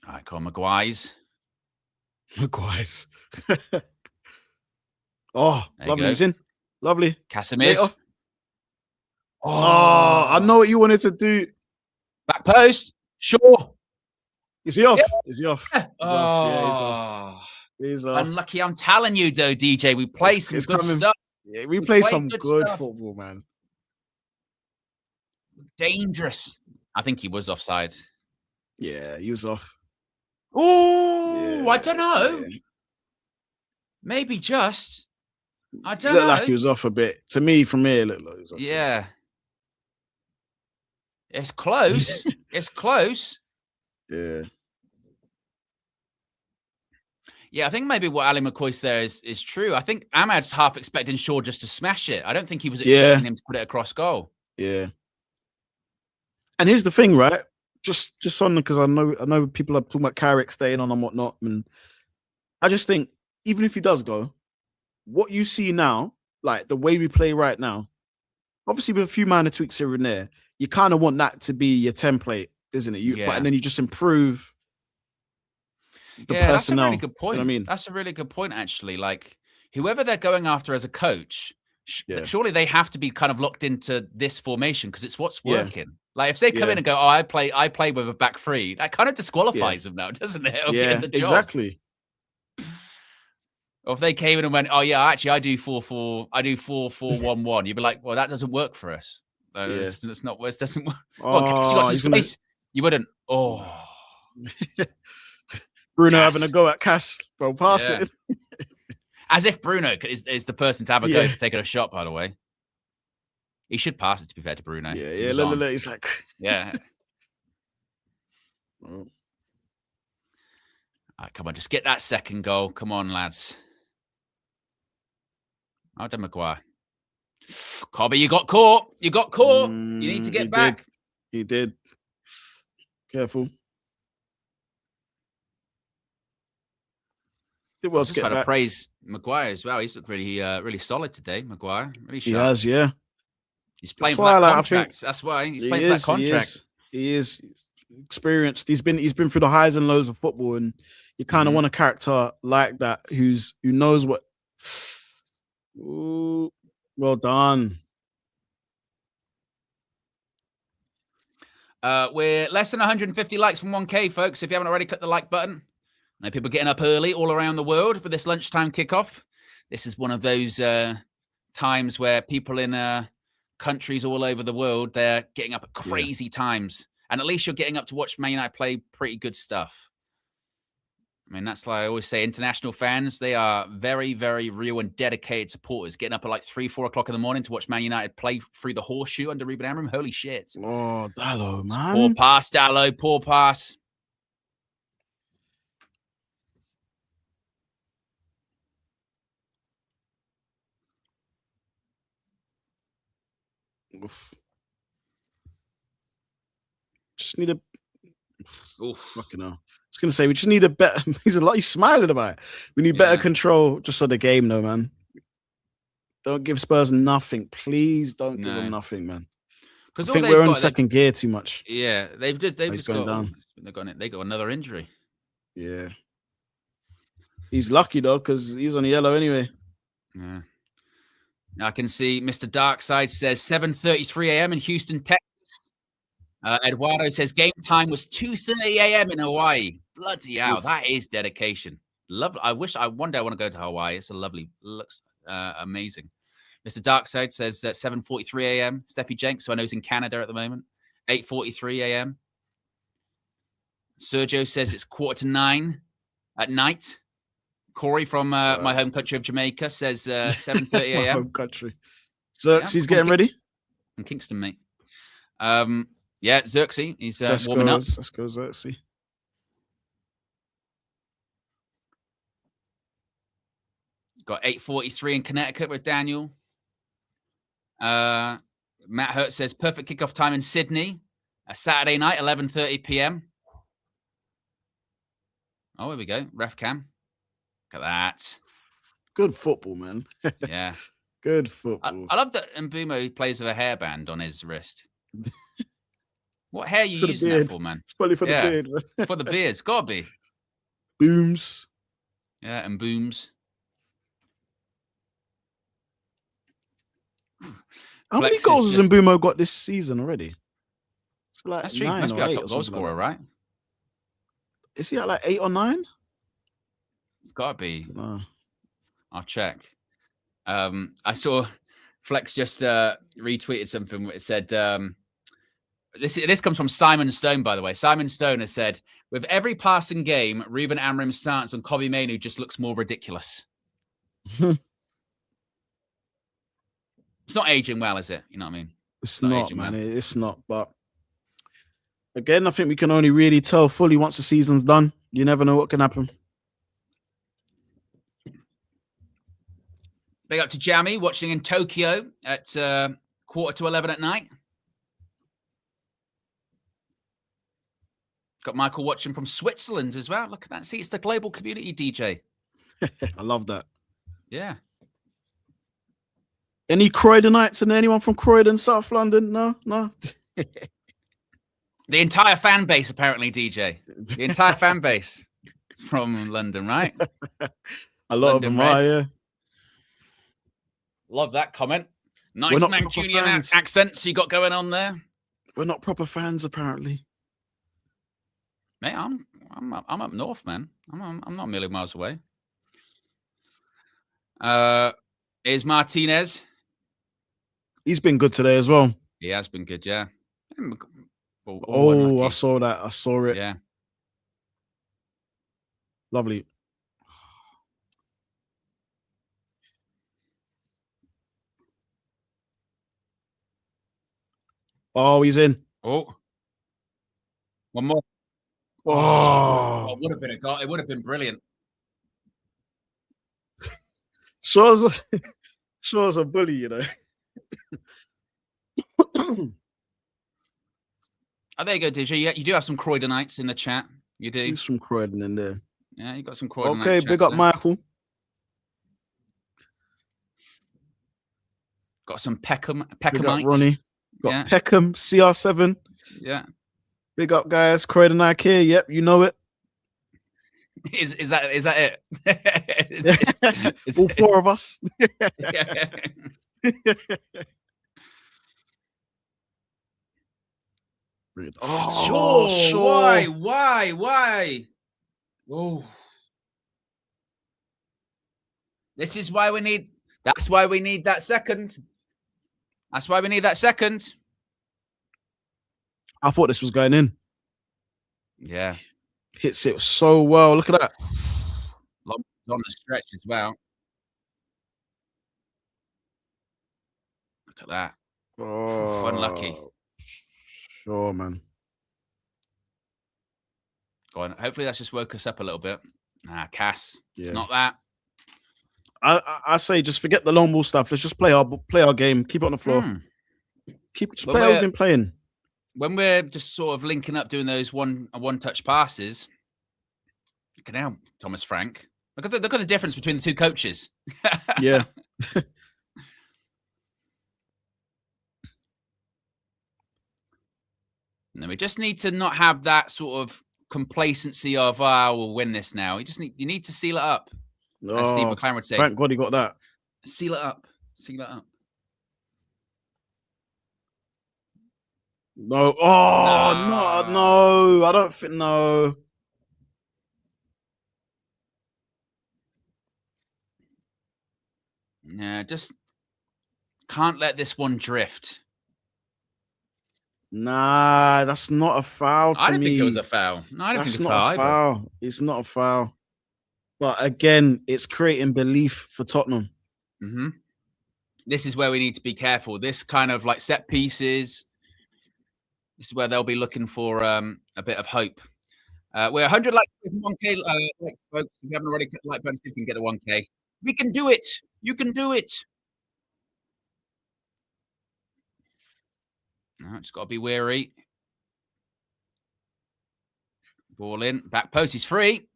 All right, Colin Maguire's. Lovely. He's in. Lovely. Casemiro. I know what you wanted to do. Back post. Sure. Is he off? Yeah. Is he off? He's off. Unlucky. I'm telling you, though, DJ, we play some good stuff. Yeah, we play some good football, man. Dangerous. I think he was offside. Yeah, he was off. Oh, I don't know. Yeah. Maybe just. I don't know. Looked like he was off a bit. To me, from here, it looked like he was off. Yeah. It's close. It's close. Yeah. Yeah, I think maybe what Ali McCoy's there is true. I think Ahmad's half expecting Shaw just to smash it. I don't think he was expecting him to put it across goal. Yeah. And here's the thing, right? Just on, because I know people are talking about Carrick staying on and whatnot, and I just think even if he does go, what you see now, like the way we play right now, Obviously, with a few minor tweaks here and there, you kind of want that to be your template, isn't it? But and then you just improve the personnel. That's a really good point. You know what I mean? That's a really good point, actually. Like, whoever they're going after as a coach, surely they have to be kind of locked into this formation because it's what's working. Like, if they come in and go, "Oh, I play with a back three," that kind of disqualifies them now, doesn't it? Of getting the job. Exactly. Or if they came in and went, "Oh yeah, actually, I do 4-4, I do 4-4-1-1," you'd be like, "Well, that doesn't work for us. It's not. It doesn't work." Oh, you got some space. You wouldn't. Oh, Bruno having a go at Cass, bro. Pass it. As if Bruno is the person to have a go for taking a shot. By the way, he should pass it. To be fair to Bruno. Yeah. He's like, yeah. All right, come on, just get that second goal. Come on, lads. Oh, Dan Maguire. Cobby, you got caught. You got caught. You need to get back. He did. Careful. Did well to get back. To praise Maguire as well. He's looked really, really solid today. Maguire, really sharp. He has, yeah. He's playing for that contract. That's why he's playing for that contract. He is experienced. He's been through the highs and lows of football, and you kind of want a character like that who knows what. Ooh, well done. We're less than 150 likes from 1K, folks. If you haven't already, click the like button. I know people are getting up early all around the world for this lunchtime kickoff. This is one of those times where people in countries all over the world, they're getting up at crazy times. And at least you're getting up to watch Man United play pretty good stuff. I mean, that's like I always say, international fans, they are very, very real and dedicated supporters. Getting up at like 3-4 o'clock in the morning to watch Man United play through the horseshoe under Ruben Amorim. Holy shit. Oh, Dallo, man. Poor pass, Dallo. Poor pass. Oof. Just need a... Oof. Fucking hell. I was going to say, we just need a better... He's smiling about it. We need better control just of the game, though, man. Don't give Spurs nothing. Please don't give them nothing, man. I think we're on second gear too much. Yeah, they've just got down. They got another injury. Yeah. He's lucky, though, because he's on yellow anyway. Yeah. I can see Mr. Darkside says 7:33 a.m. in Houston, Texas. Eduardo says game time was 2:30 a.m. in Hawaii. Bloody hell, that is dedication. Lovely. One day I want to go to Hawaii. It's looks amazing. Mr. Darkside says 7:43 a.m. Steffi Jenks, who I know is in Canada at the moment. 8:43 a.m. Sergio says it's 8:45 at night. Corey from my home country of Jamaica says 7:30 a.m. Home country. Xerxes getting ready? In Kingston, mate. Yeah, Xerxes. He's warming up. Let's go, Xerxes. Got 8:43 in Connecticut with Daniel. Matt Hurt says perfect kickoff time in Sydney. A Saturday night, 11:30 p.m. Oh, here we go. Ref cam. Look at that. Good football, man. Yeah. Good football. I love that Mbumo plays with a hairband on his wrist. What hair are you using that for, man? It's probably for the beard. Man. For the beard. It's got to be. Booms. Yeah, and booms. How many goals has Mbumo got this season already? It's like that's true. He must be our top goal scorer, right? Is he at like 8 or 9? It's got to be. I'll check. I saw Flex just retweeted something. It said, this comes from Simon Stone, by the way. Simon Stone has said, with every passing game, Ruben Amorim's stance on Kobbie Mainoo just looks more ridiculous. It's not aging well, is it? You know what I mean? It's not, man. Well. It's not. But again, I think we can only really tell fully once the season's done. You never know what can happen. Big up to Jamie watching in Tokyo at 11:15 at night. Got Michael watching from Switzerland as well. Look at that. See, it's the global community, DJ. I love that. Yeah. Any Croydonites and anyone from Croydon, South London? No. The entire fan base, apparently, DJ. The entire fan base from London, right? A lot of them are, yeah. Love that comment. Nice Mancunian accents you got going on there. We're not proper fans, apparently. Mate, I'm up north, man. I'm not a million miles away. Is Martinez? He's been good today as well. He has been good, yeah. I saw that. I saw it. Yeah. Lovely. Oh, he's in. Oh. One more. Oh, it would have been a goal. It would have been brilliant. Shaw's a bully, you know. Oh, there you go, DJ. You do have some Croydonites in the chat. You do. He's from Croydon in there. Yeah, you got some Croydonites. Okay, big up Michael. Got some Peckhamites. Big up Ronnie. Got Peckham, CR7. Yeah. Big up, guys. Croydonite here. Yep, you know it. Is that it? All four of us. Oh, sure. Why? Oh, this is why we need. That's why we need that second. That's why we need that second. I thought this was going in. Yeah, hits it so well. Look at that. On the stretch as well. Look at that. Oh, unlucky. Sure, man. Go on. Hopefully that's just woke us up a little bit. Nah, Cass. Yeah. It's not that. I say just forget the long ball stuff. Let's just play our game. Keep it on the floor. Play how we've been playing. When we're just sort of linking up, doing those one-touch passes. Look at now, Thomas Frank. Look at the difference between the two coaches. Yeah. No, we just need to not have that sort of complacency of, we'll win this now. You need to seal it up. As Steve McLaren would say. Thank God he got that. Seal it up. Seal it up. No. Oh, no. I don't think, no. Yeah, just can't let this one drift. Nah, that's not a foul to me. I didn't think it was a foul. No, I don't think it's not a foul. It's not a foul. But again, it's creating belief for Tottenham. Mm-hmm. This is where we need to be careful. This kind of like set pieces. This is where they'll be looking for a bit of hope. We're 100 likes, 1K. Folks, if you haven't already clicked the like button, see if we can get a 1K. We can do it. You can do it. No, just got to be wary. Ball in. Back post is free.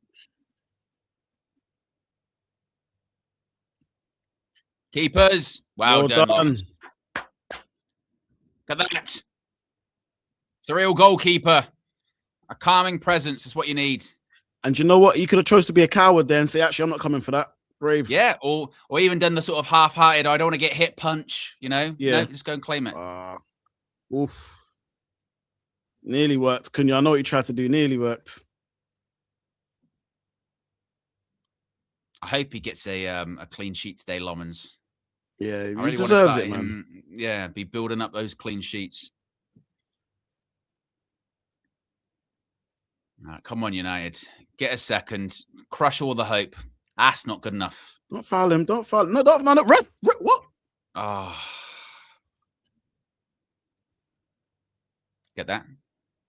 Keepers. Well done. Look at that. It's a real goalkeeper. A calming presence is what you need. And you know what? You could have chose to be a coward there and say, actually, I'm not coming for that. Brave. Yeah, or even done the sort of half-hearted, I don't want to get hit punch, you know? Yeah. No, just go and claim it. Oof. Nearly worked. Cunha, I know what you tried to do. Nearly worked. I hope he gets a clean sheet today, Lomans. Yeah, I really deserves it, man. Yeah, be building up those clean sheets. Come on, United. Get a second. Crush all the hope. That's not good enough. Don't foul him. Don't foul him. No, Red, what? Oh. Get that?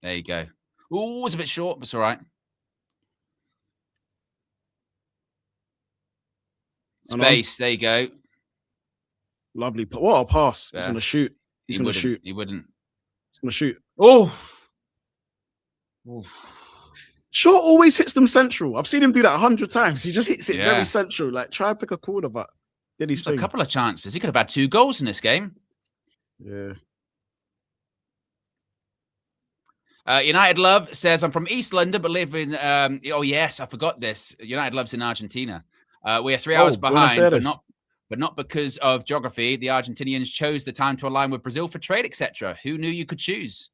There you go. Oh, it's a bit short, but it's all right. Space. There you go. Lovely. What a pass. He's going to shoot. He's going to shoot. He wouldn't. He's going to shoot. Oh. Shaw always hits them central. I've seen him do that 100 times. He just hits it very central. Like, try and pick a corner, but Did his A thing. couple of chances. He could have had 2 goals in this game. Yeah. United Love says, I'm from East London, but live in... oh, yes, I forgot this. United Love's in Argentina. We are 3 hours behind, but not because of geography. The Argentinians chose the time to align with Brazil for trade, etc. Who knew you could choose?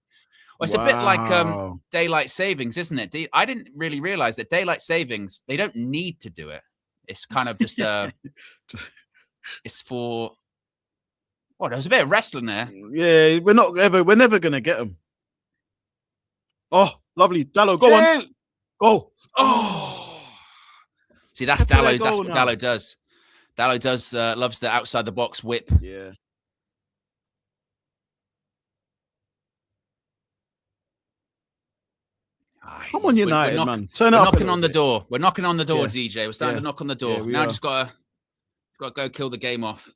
Well, it's a bit like daylight savings, isn't it? I didn't really realize that daylight savings, they don't need to do it. It's kind of just... it's for... Oh, there was a bit of wrestling there. Yeah, we're never going to get them. Oh, lovely. Dallo, go on. Go. Oh. See, that's Dallo. That's what Dallo does. Dallo does loves the outside the box whip. Yeah. Come on, United, man. Turn up. We're knocking on the door. We're knocking on the door, DJ. We're starting to knock on the door. Yeah, now just gotta go kill the game off.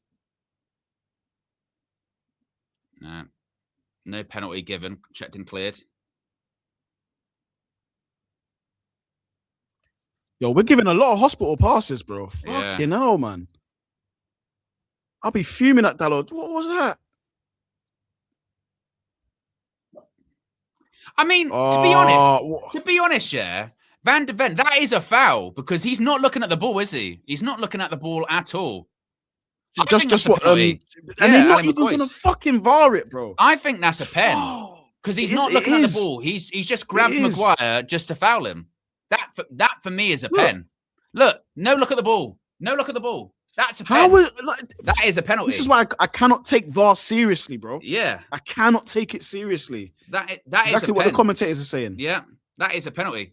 No penalty given. Checked and cleared. Yo, we're giving a lot of hospital passes, bro. Fucking hell, man. I'll be fuming at Dalot. What was that? I mean, to be honest, yeah, Van de Ven, that is a foul because he's not looking at the ball, is he? He's not looking at the ball at all. Just what? And they're not even gonna fucking VAR it, bro. I think that's a pen because he's not looking at the ball. He's just grabbed Maguire just to foul him. That for me is a pen. Look, no look at the ball. No look at the ball. That's a pen. That is a penalty. This is why I cannot take VAR seriously, bro. Yeah. I cannot take it seriously. That is exactly what the commentators are saying. Yeah, that is a penalty.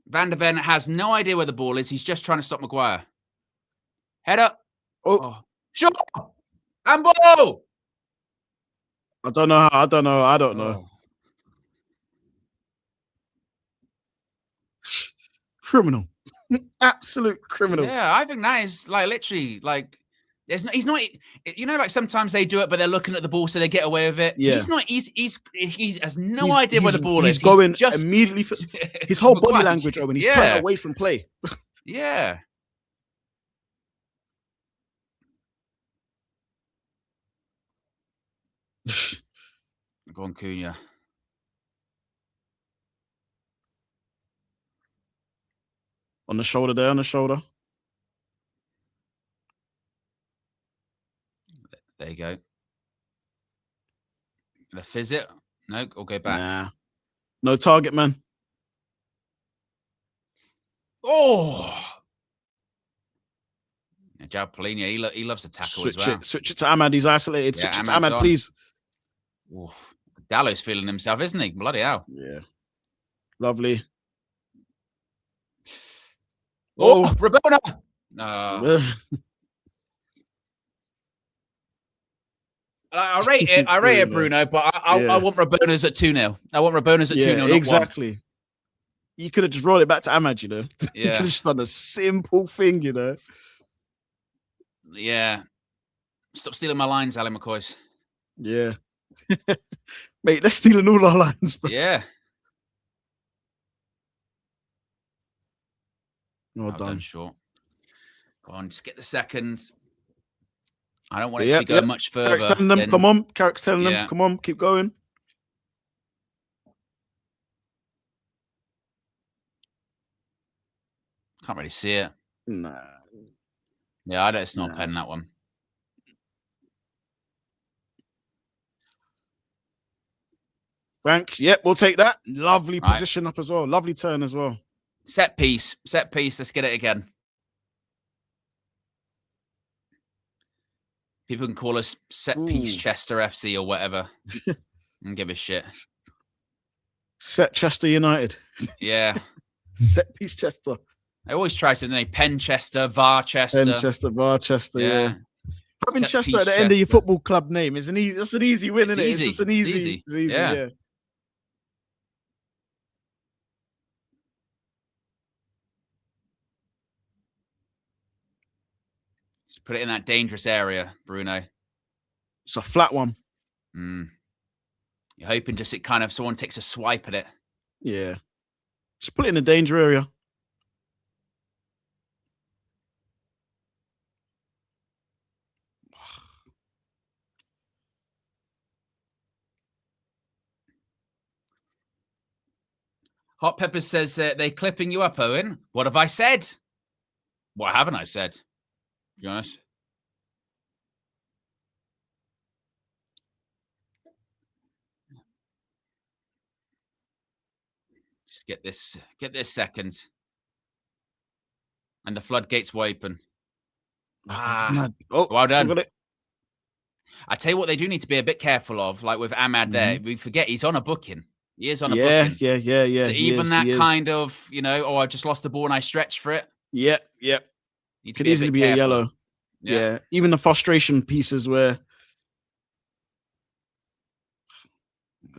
Van de Ven has no idea where the ball is. He's just trying to stop Maguire. Head up. Oh. Sure. And ball. I don't know how. I don't know. Criminal. Absolute criminal. Yeah, I think that is like literally like he's not you know, like sometimes they do it but they're looking at the ball so they get away with it. Yeah. He has no idea where the ball is. He's going just immediately for his whole body language, Owen. He's turning away from play. Yeah. Go on, Cunha. On the shoulder there, on the shoulder. There you go. Gonna fizz it? No, I'll go back. Nah. No target, man. Oh! João Palhinha, he loves to tackle as well. Switch it to Ahmad. He's isolated. Switch it to Ahmad, please. Oof. Dallo's feeling himself, isn't he? Bloody hell. Yeah. Lovely. Oh, Rabona! No. I rate it, Bruno, but I want Rabona's at 2-0. I want Rabona's at 2-0. Exactly. You could have just rolled it back to Ahmad, you know. Yeah. You could have just done a simple thing, you know. Yeah. Stop stealing my lines, Ali McCoy. Yeah. Mate, they're stealing all our lines, bro. Yeah. Well done. Short. Go on, just get the seconds. I don't want it to be going much further. Carrick's telling them, come on. Carrick's telling them, come on, keep going. Can't really see it. Nah. Yeah, it's not a pen, that one. Frank, yep, we'll take that. Lovely position up as well. Lovely turn as well. Set piece. Let's get it again. People can call us Set Piece Chester FC or whatever. And give a shit. Set Chester United. Yeah. Set Piece Chester. I always try to say Pen Chester, VAR Chester. Pen Chester, VAR Chester, yeah. Having Chester at the end of your football club name is that's an easy win, isn't it? It's just an easy. It's easy, yeah. Put it in that dangerous area, Bruno. It's a flat one. You're hoping just someone takes a swipe at it. Yeah. Just put it in the danger area. Hot Pepper says they're clipping you up, Owen. What have I said? What haven't I said? To be honest. Just get this second. And the floodgates will open. Well done. I tell you what, they do need to be a bit careful of, like with Ahmad there. We forget he's on a booking. He is on a booking. Yeah. So even that kind of, you know, I just lost the ball and I stretched for it. Yeah. Could easily be a yellow. Yeah. Even the frustration pieces were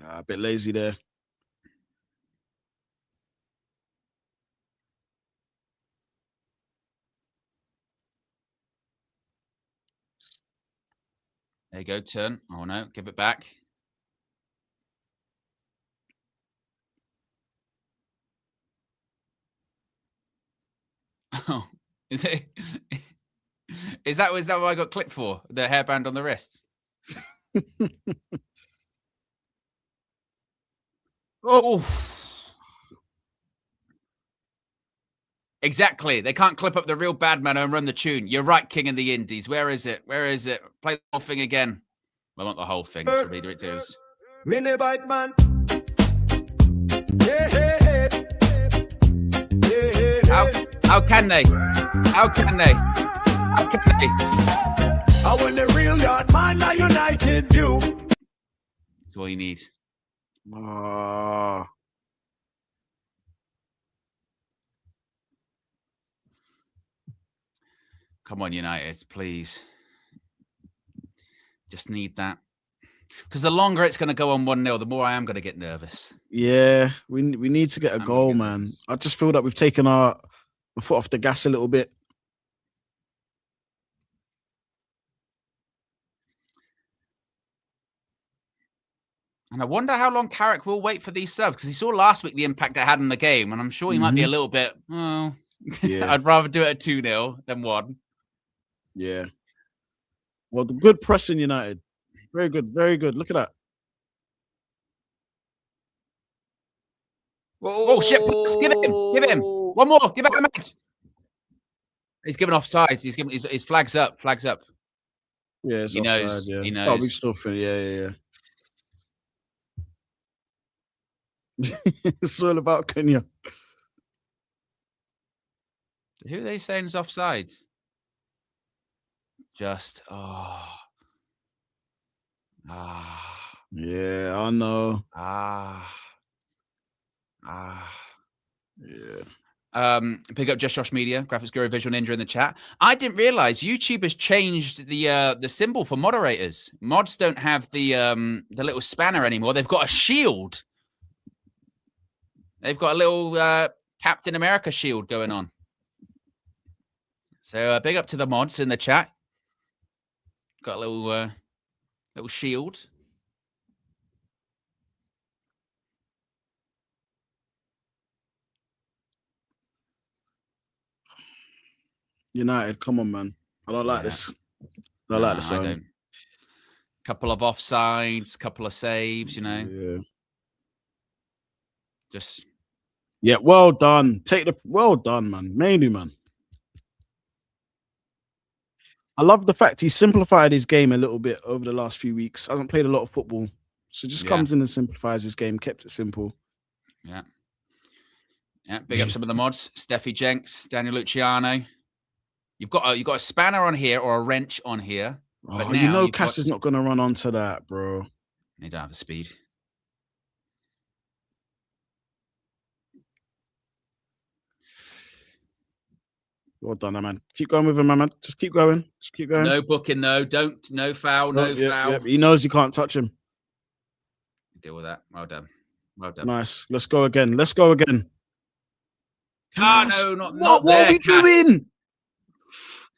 a bit lazy there. There you go, turn. Oh no, give it back. Oh, is that what I got clipped for? The hairband on the wrist? Exactly. They can't clip up the real bad man and run the tune. You're right, King of the Indies. Where is it? Play the whole thing again. I want the whole thing. So reader it is. Mini bite man. How can they? How can they? I want the real yard man, a united view. That's all you need. Come on, United, please. Just need that. Because the longer it's going to go on 1-0, the more I am going to get nervous. Yeah, we need to get a goal, man. I just feel that we've taken our foot off the gas a little bit. And I wonder how long Carrick will wait for these subs, because he saw last week the impact it had in the game, and I'm sure he might be a little bit, I'd rather do it at 2-0 than 1. Yeah. Well, the good pressing United. Very good, very good. Look at that. Oh, shit. Give it him. One more. Give it him. He's giving offsides. He's giving his flags up. Yeah, it's he offside, knows. yeah. He knows. Oh, we still feel, yeah. It's all about Kenya. Who are they saying is offside? Just, Yeah, I know. Yeah. Pick up Just Josh Media, Graphics Guru, Visual Ninja in the chat. I didn't realize YouTube has changed the symbol for moderators. Mods don't have the little spanner anymore. They've got a shield. They've got a little Captain America shield going on. So big up to the mods in the chat. Got a little shield. United, come on, man. I don't like this. I like this. I don't. Couple of offsides, couple of saves, you know. Yeah. Just. Yeah, well done. Well done, man. Mainly, man. I love the fact he simplified his game a little bit over the last few weeks. Hasn't played a lot of football. So just comes in and simplifies his game, kept it simple. Yeah. Yeah, big up some of the mods. Steffi Jenks, Daniel Luciano. You've got a spanner on here or a wrench on here. But now you know Cass is not going to run onto that, bro. They don't have the speed. Well done, man. Keep going with him, man. Just keep going. No booking, though. No foul, no foul. Yep. He knows you can't touch him. Deal with that. Well done. Nice. Let's go again. No, not what are we doing?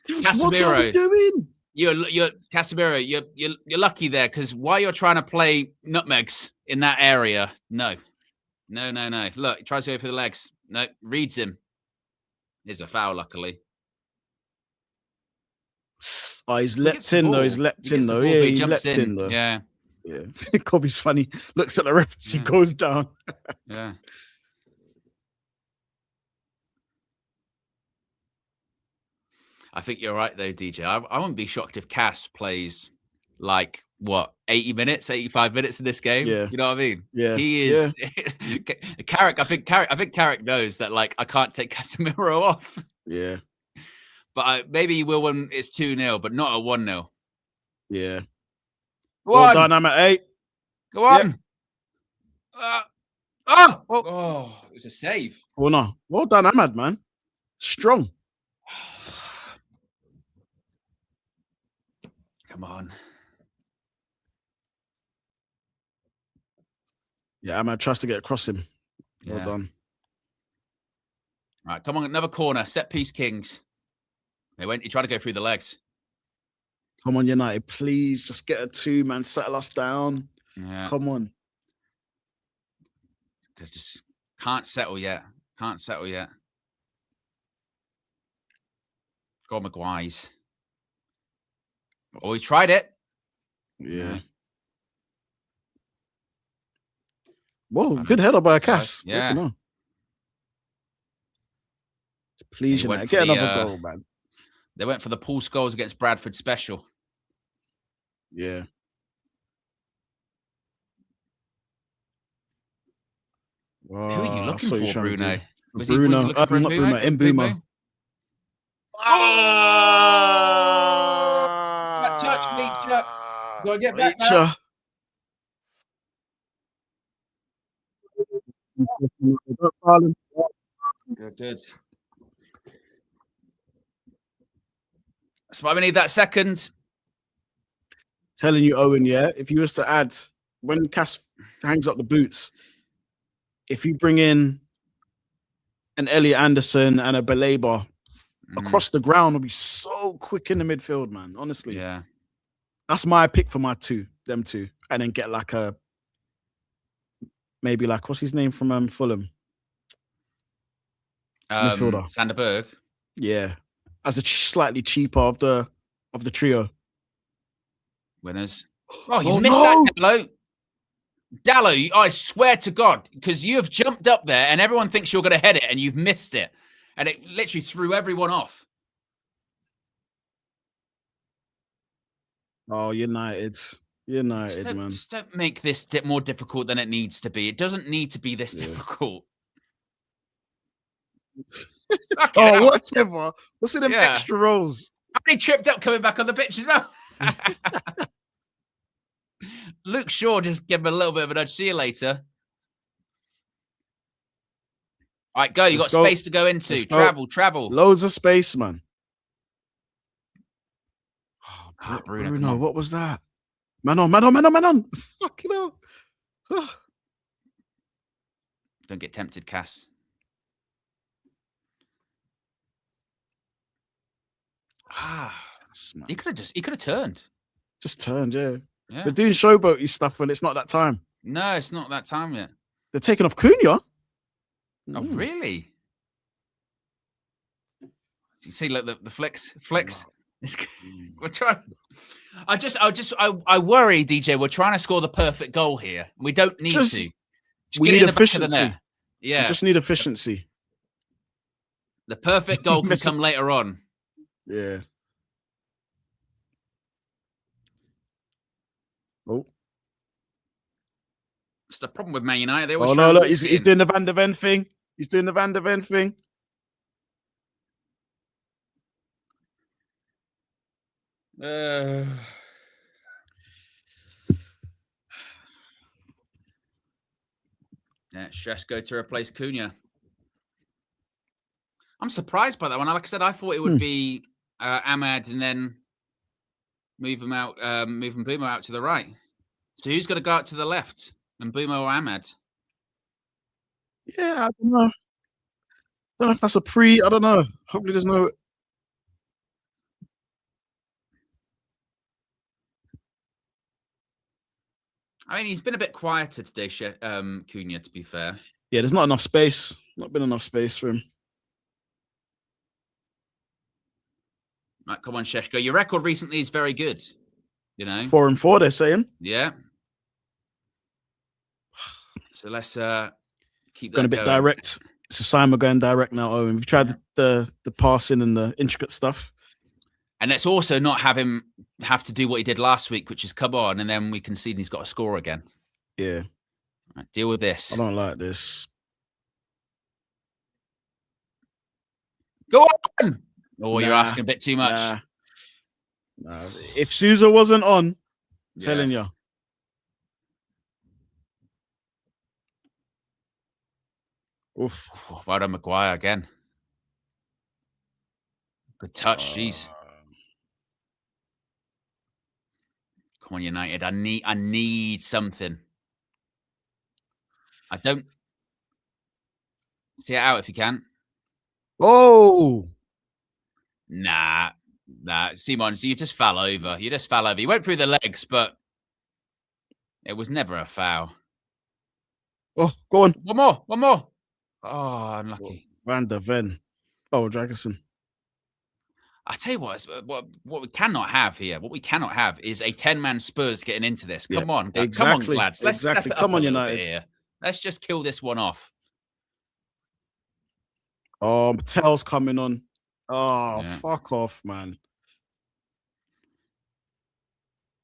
Casemiro. What are we doing? You're Casemiro. You're lucky there, because while you're trying to play nutmegs in that area, no. Look, he tries to go for the legs. No, reads him. Here's a foul, luckily. Oh, he's leapt in, though. Yeah, he leapt in, though. Yeah. Kobe's funny. Looks at the referee, he goes down. Yeah. I think you're right, though, DJ. I wouldn't be shocked if Cass plays like, what, 80 minutes, 85 minutes in this game? Yeah. You know what I mean? Yeah. He is... Carrick, I think Carrick knows that, like, I can't take Casemiro off. Yeah. But maybe he will when it's 2-0, but not a 1-0. Yeah. Go Well on. done, I'm at 8. Go on. Oh, it was a save. Oh, no. Well done, Ahmad, man. Strong. Come on. Yeah, Ahmad tries to get across him. Well Yeah. done. All right, come on, another corner. Set piece Kings. He tried to go through the legs. Come on, United. Please just get a 2, man. Settle us down. Yeah. Come on. Because just can't settle yet. Can't settle yet. Go on, Maguire's. Oh, he tried it. Yeah. Whoa, good header by a Cass. Yeah. Please, United, get another goal, man. They went for the Paul Scholes against Bradford special. Yeah. Who are you looking for, Bruno? Was Bruno. he looking for Bruno. Mbeumo. That touch, Leacher. Go get back now. Good. That's why we need that second. Telling you, Owen, yeah, if you was to add, when Cass hangs up the boots, if you bring in an Elliot Anderson and a Baleba across the ground, will be so quick in the midfield, man. Honestly. Yeah. That's my pick for my them two. And then get like maybe like, what's his name from Fulham? Midfielder. Sander Berg. Yeah. As a slightly cheaper of the trio. Winners. Oh, you missed that, Dallo. Dallo, I swear to God, because you have jumped up there and everyone thinks you're going to head it and you've missed it. And it literally threw everyone off. Oh, United, man. Just don't make this more difficult than it needs to be. It doesn't need to be this difficult. Oh, whatever. What's in them extra rolls? He tripped up coming back on the pitch as well. Luke Shaw just gave him a little bit of a nudge. See you later. All right, go. You got space to go into. Travel. Loads of space, man. Oh, Bruno, what was that? Man on. Fucking hell. Don't get tempted, Cass. He could have turned. Just turned, yeah. They're doing showboaty stuff when it's not that time. No, it's not that time yet. They're taking off Cunha. Oh, really? You see, look, the flex. We're trying. I worry, DJ. We're trying to score the perfect goal here. We don't need to. We need efficiency. Yeah, we just need efficiency. The perfect goal can come later on. Yeah. Oh. It's the problem with Man United. They always look, he's doing the Van der Ven thing. Shesko to replace Cunha. I'm surprised by that one. Like I said, I thought it would be Ahmad and then moving Mbeumo out to the right. So who's going to go out to the left? Mbeumo or Ahmad? Yeah, I don't know. I don't know if that's I don't know. Hopefully there's no... I mean, he's been a bit quieter today, Cunha, to be fair. Yeah, there's not enough space. Not been enough space for him. Right, come on, Sheshko. Your record recently is very good. 4-4, they're saying. Yeah. So let's keep that going a bit direct. It's a sign we're going direct now, Owen. We've tried the passing and the intricate stuff. And let's also not have him have to do what he did last week, which is come on, and then we concede and he's got to score again. Yeah. Right, deal with this. I don't like this. Go on! Oh, you're asking a bit too much. Nah. If Sousa wasn't on, telling you. Oof. Well done, Maguire again. Good touch, jeez. Come on, United. I need something. I don't see it out if you can. Oh, nah. Simon, so you just fell over. You went through the legs, but it was never a foul. Oh, go on. One more. Oh, unlucky. Van der Ven. Oh, Dragerson. I tell you what we cannot have here. What we cannot have is a 10-man Spurs getting into this. Come on, exactly. Come on, lads. Let's step it Come up on, a little United. bit here. Let's just kill this one off. Oh, Mattel's coming on. Oh, fuck off, man.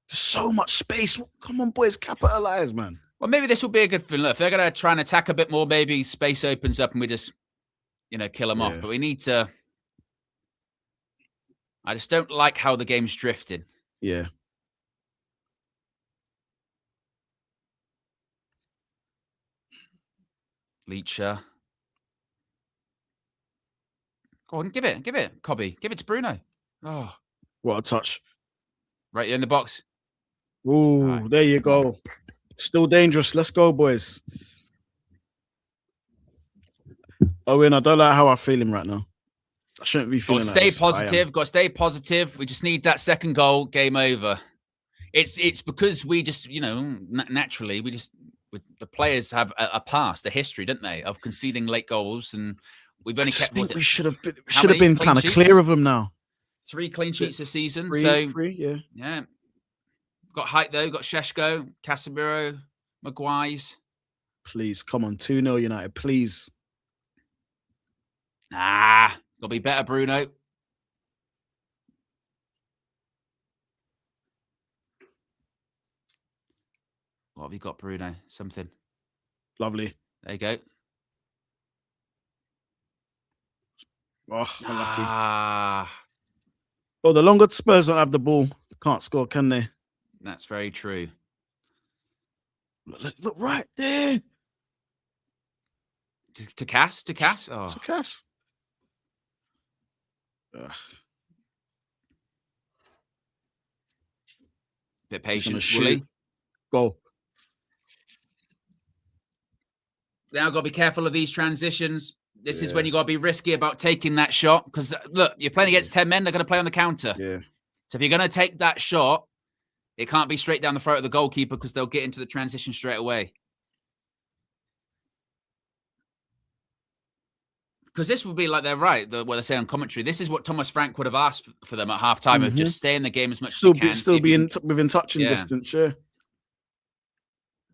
There's so much space. Come on, boys, capitalize, man. Well, maybe this will be a good thing. Look, if they're going to try and attack a bit more, maybe space opens up and we just, kill them off. But we need to. I just don't like how the game's drifted. Yeah. Leacher. Go on, give it, Cobby. Give it to Bruno. Oh. What a touch. Right in the box. Ooh, right. There you go. Still dangerous. Let's go, boys. Owen, I don't like how I'm feeling right now. I shouldn't be feeling Got to like stay this. positive. Got to stay positive. We just need that second goal. Game over. It's because we just, naturally, the players have a past, a history, don't they, of conceding late goals, and we've only kept. We should have been kind of clear of them now. 3 clean sheets a season. Three, yeah. Got height though. Got Sheshko, Casemiro, Maguire's. Please, come on, 2-0 United, please. Gotta be better, Bruno. What have you got, Bruno? Something. Lovely. There you go. Oh, unlucky. Oh, the longer Spurs don't have the ball, can't score, can they? That's very true. Look right there. To Cass? Oh. To Cass. Bit patient, Wooly. Go. Now got to be careful of these transitions. This is when you got to be risky about taking that shot. Because, look, you're playing against 10 men. They're going to play on the counter. Yeah. So if you're going to take that shot, it can't be straight down the throat of the goalkeeper because they'll get into the transition straight away. Because this would be like they're right, what they say on commentary. This is what Thomas Frank would have asked for them at half-time, of just stay in the game as much as you can. Still be within touching distance, yeah.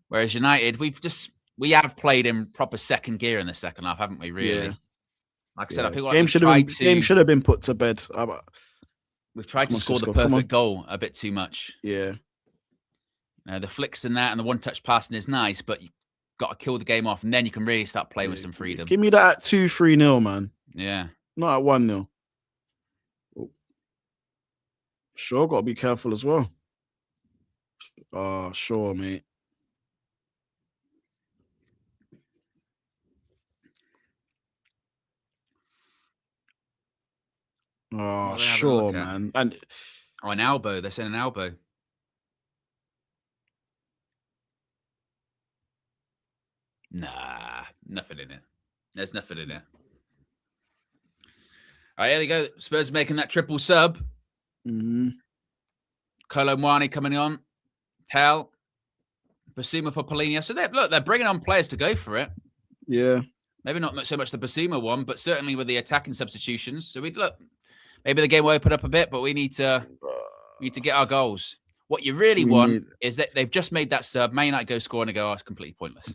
Whereas United, we have played in proper second gear in the second half, haven't we, really? Yeah. Like I said, I feel like game should have been put to bed. We've tried to score the perfect goal a bit too much. Yeah. The flicks and that and the one-touch passing is nice, but you've got to kill the game off, and then you can really start playing with some freedom. Give me that at 2-3-0, man. Yeah. Not at 1-0. Oh. Sure, got to be careful as well. Oh, sure, mate. Oh, sure, man. And an elbow. They're saying an elbow. Nah, nothing in it. There's nothing in it. All right, here we go. Spurs making that triple sub. Kolo Muani coming on. Tel. Basuma for Polina. So they're bringing on players to go for it. Yeah. Maybe not so much the Basuma one, but certainly with the attacking substitutions. So maybe the game will open up a bit, but we need to get our goals. What you really want is that they've just made that sub. Man United go score and they go, it's completely pointless.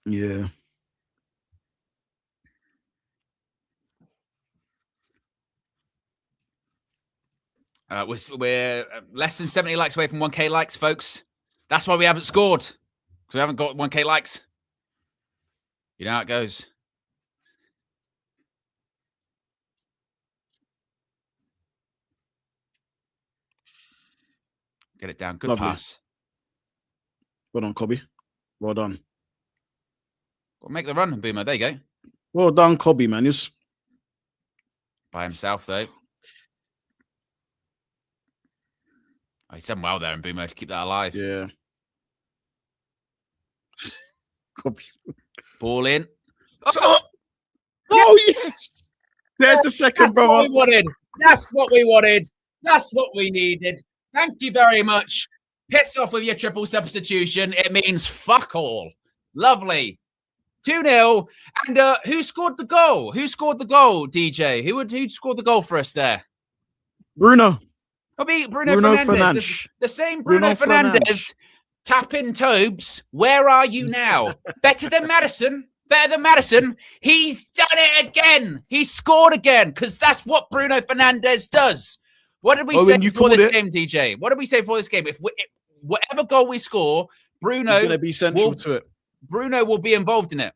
Yeah. We're less than 70 likes away from 1K likes, folks. That's why we haven't scored. Because we haven't got 1K likes. You know how it goes. Get it down. Good Lovely. pass. Well done, Cobby. Well done. Well, make the run, Boomer. There you go. Well done, Cobby, man. You're By himself, though. Oh, he's done well there, and Boomer to keep that alive. Yeah. Cobby. Ball in. Oh, yes. There's the second, That's brother. what we wanted. That's what we wanted. That's what we needed. Thank you very much. Piss off with your triple substitution. It means fuck all. Lovely. 2-0. And who scored the goal? Who scored the goal, DJ? Who scored the goal for us there? Bruno. It'll be Bruno Fernandes. The same Bruno Fernandes. Tapping Tobes. Where are you now? Better than Madison. Better than Madison. He's done it again. He scored again because that's what Bruno Fernandes does. What did we say before this game, DJ? What did we say before this game? If whatever goal we score, Bruno is going to be central to it. Bruno will be involved in it.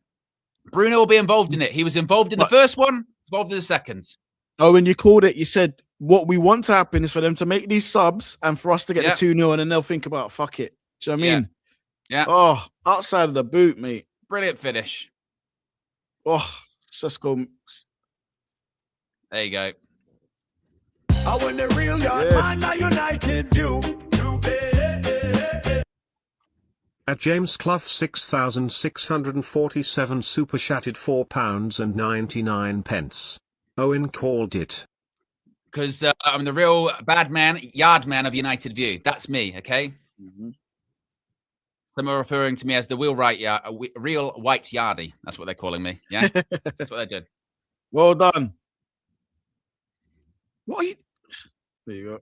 Bruno will be involved in it. He was involved in the first one, involved in the second. Oh, when you called it, you said what we want to happen is for them to make these subs and for us to get the 2-0 and then they'll think about, fuck it. Do you know what I mean? Yeah. Oh, outside of the boot, mate. Brilliant finish. Oh, let's go. There you go. I want the real yard man, United view. At James Clough 6,647 super chatted £4.99. Owen called it. Because I'm the real bad man, yard man of United View. That's me, okay? Mm-hmm. Some are referring to me as the real white yardie. That's what they're calling me. Yeah, that's what they did. Well done. What are you? There you go.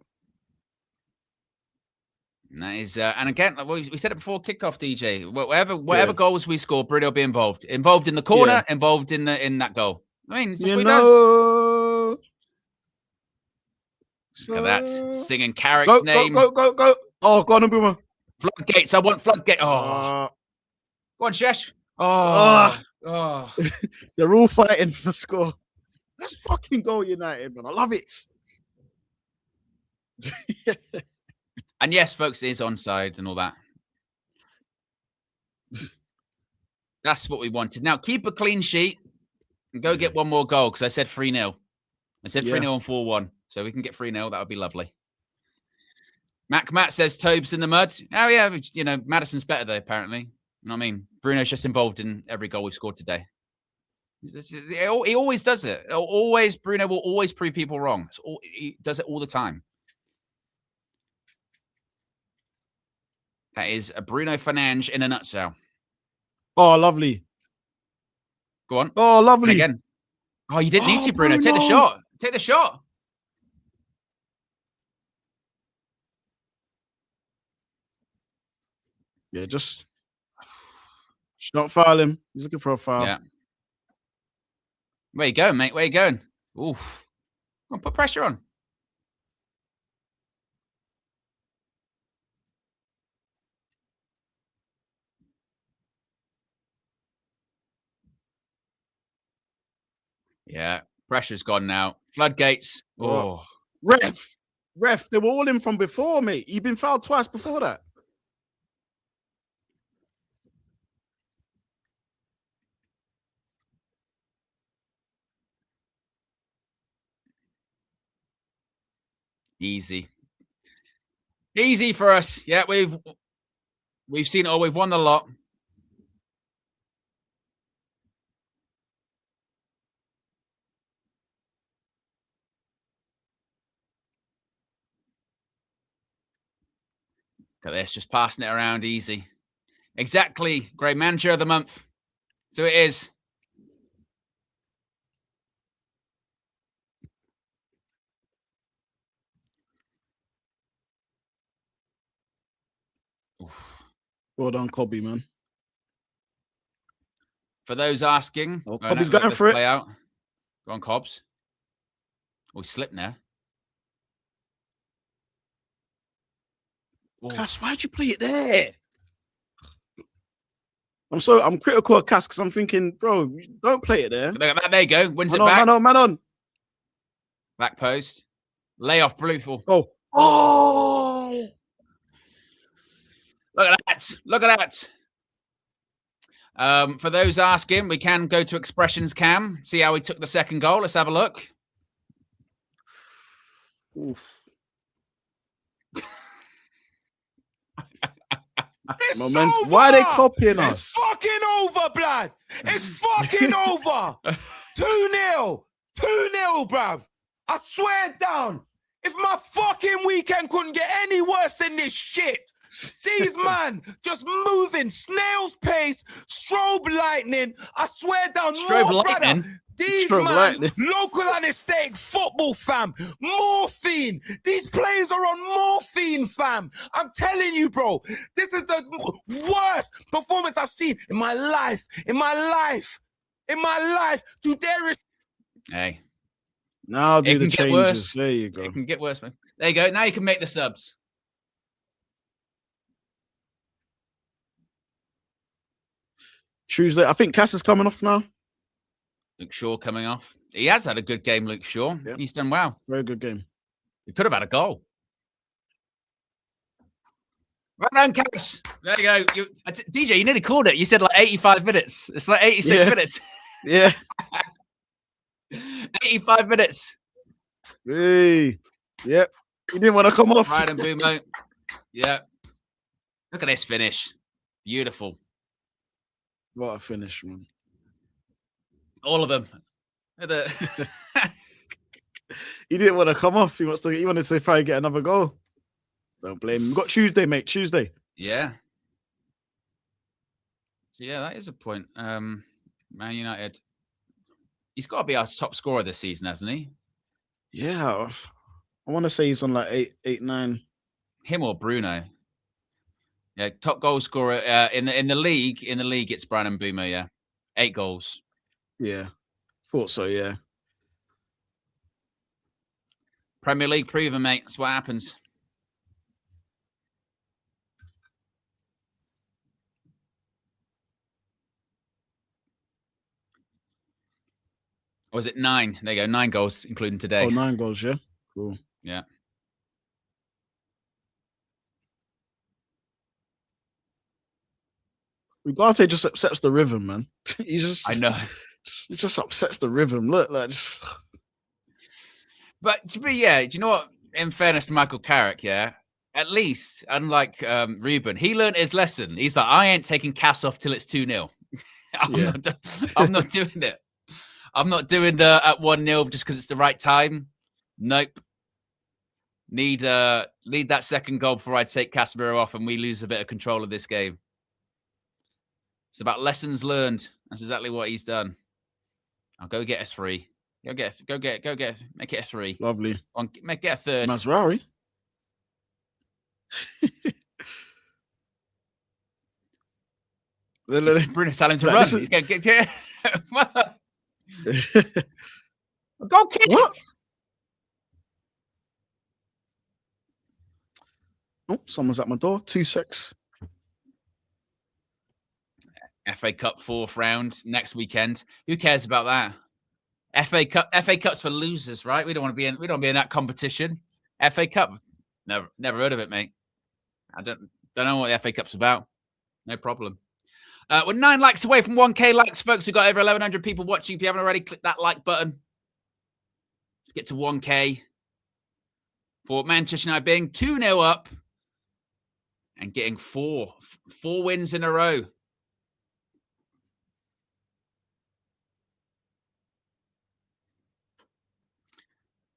And that is, and again, we said it before kickoff, DJ. Whatever goals we score, Bruno will be involved. Involved in the corner, involved in that goal. I mean, it's just what he does. Look at that, singing Carrick's name. Go. Oh, go on, Boomer. Floodgates. I want floodgates. Oh, go on, Shesh. Oh. They're all fighting for the score. Let's fucking go, United, man. I love it. And yes, folks, it is onside and all that. That's what we wanted. Now, keep a clean sheet and go get one more goal because I said 3-0. I said 3-0 and 4-1. So we can get 3-0. That would be lovely. Matt says Tobes in the mud. Oh, yeah. You know, Madison's better, though, apparently. You know what I mean? Bruno's just involved in every goal we've scored today. He always does it. Bruno will always prove people wrong. He does it all the time. That is a Bruno Fernandes in a nutshell. Oh, lovely. Go on. Oh, lovely. And again. Oh, you didn't need to, Bruno. Take the shot. Take the shot. Yeah, just not foul him. He's looking for a foul. Yeah. Where you going, mate? Where you going? Oof. Come on, put pressure on. Yeah, pressure's gone now. Floodgates. Oh. Ref, they were all in from before, mate. You've been fouled twice before that. Easy for us. Yeah, we've seen it all. We've won the lot. Look at this, just passing it around easy. Exactly. Great manager of the month. So it is. Oof. Well done, Cobby, man. For those asking, Cobb's going for it. Out. Go on, Cobbs. Oh, he slipped now. Cass, why'd you play it there? I'm critical of Cass because I'm thinking, bro, don't play it there. There you go. Wins man it back. Man on. Back post. Lay off Blueful. Oh. Look at that. Look at that. For those asking, we can go to expressions cam, see how he took the second goal. Let's have a look. Oof. Why are they copying us? It's fucking over, blood. It's fucking over. 2-0. 2-0, bruv. I swear down. If my fucking weekend couldn't get any worse than this shit. These man just moving, snail's pace, strobe lightning. I swear down. Strobe more, lightning? Brother. These Strobe man, lightning. local anesthetic football, fam. Morphine. These players are on morphine, fam. I'm telling you, bro. This is the worst performance I've seen in my life. In my life. To dare is. Hey. Now do the changes. Worse. There you go. It can get worse, man. There you go. Now you can make the subs. Tuesday. I think Cass is coming off now. Luke Shaw coming off. He has had a good game, Luke Shaw. Yep. He's done well. Very good game. He could have had a goal. Right on, Cass. There you go. DJ, you nearly called it. You said like 85 minutes. It's like 86 minutes. Yeah. 85 minutes. Hey. Yep. He didn't want to come off. Right, and Boomo. Yeah. Look at this finish. Beautiful. What a finish, man. All of them. He didn't want to come off. He wanted to try and get another goal. Don't blame him. We've got Tuesday, mate. Tuesday. Yeah. Yeah, that is a point. Man United. He's got to be our top scorer this season, hasn't he? Yeah. I want to say he's on like 8, 9. Him or Bruno. Yeah, top goal scorer in the league. In the league, it's Brian Mbeumo. Yeah, 8 goals. Yeah, thought so. Yeah. Premier League proven, mate. That's what happens. Or was it 9? There you go, 9 goals, including today. Oh, 9 goals. Yeah. Cool. Yeah. Ugarte just upsets the rhythm, man. I know. He just upsets the rhythm. Look, like. But to be, do you know what? In fairness to Michael Carrick, at least, unlike Ruben, he learned his lesson. He's like, I ain't taking Cass off till it's 2-0. I'm not doing it. I'm not doing the at 1-0 just because it's the right time. Nope. Need that second goal before I take Casemiro off and we lose a bit of control of this game. It's about lessons learned. That's exactly what he's done. I'll go get a 3. Make it a 3. Lovely. Get a third. Mazraoui. Bruno's telling him to run. He's going to get. Go kick. What? Oh, someone's at my door. 2-6. FA Cup 4th round next weekend. Who cares about that? FA Cup's for losers, right? We don't want to be in that competition. FA Cup. Never heard of it, mate. I don't know what the FA Cup's about. No problem. We're 9 likes away from 1K likes, folks. We've got over 1,100 people watching. If you haven't already, click that like button. Let's get to 1K for Manchester United being 2-0 up and getting 4 wins in a row.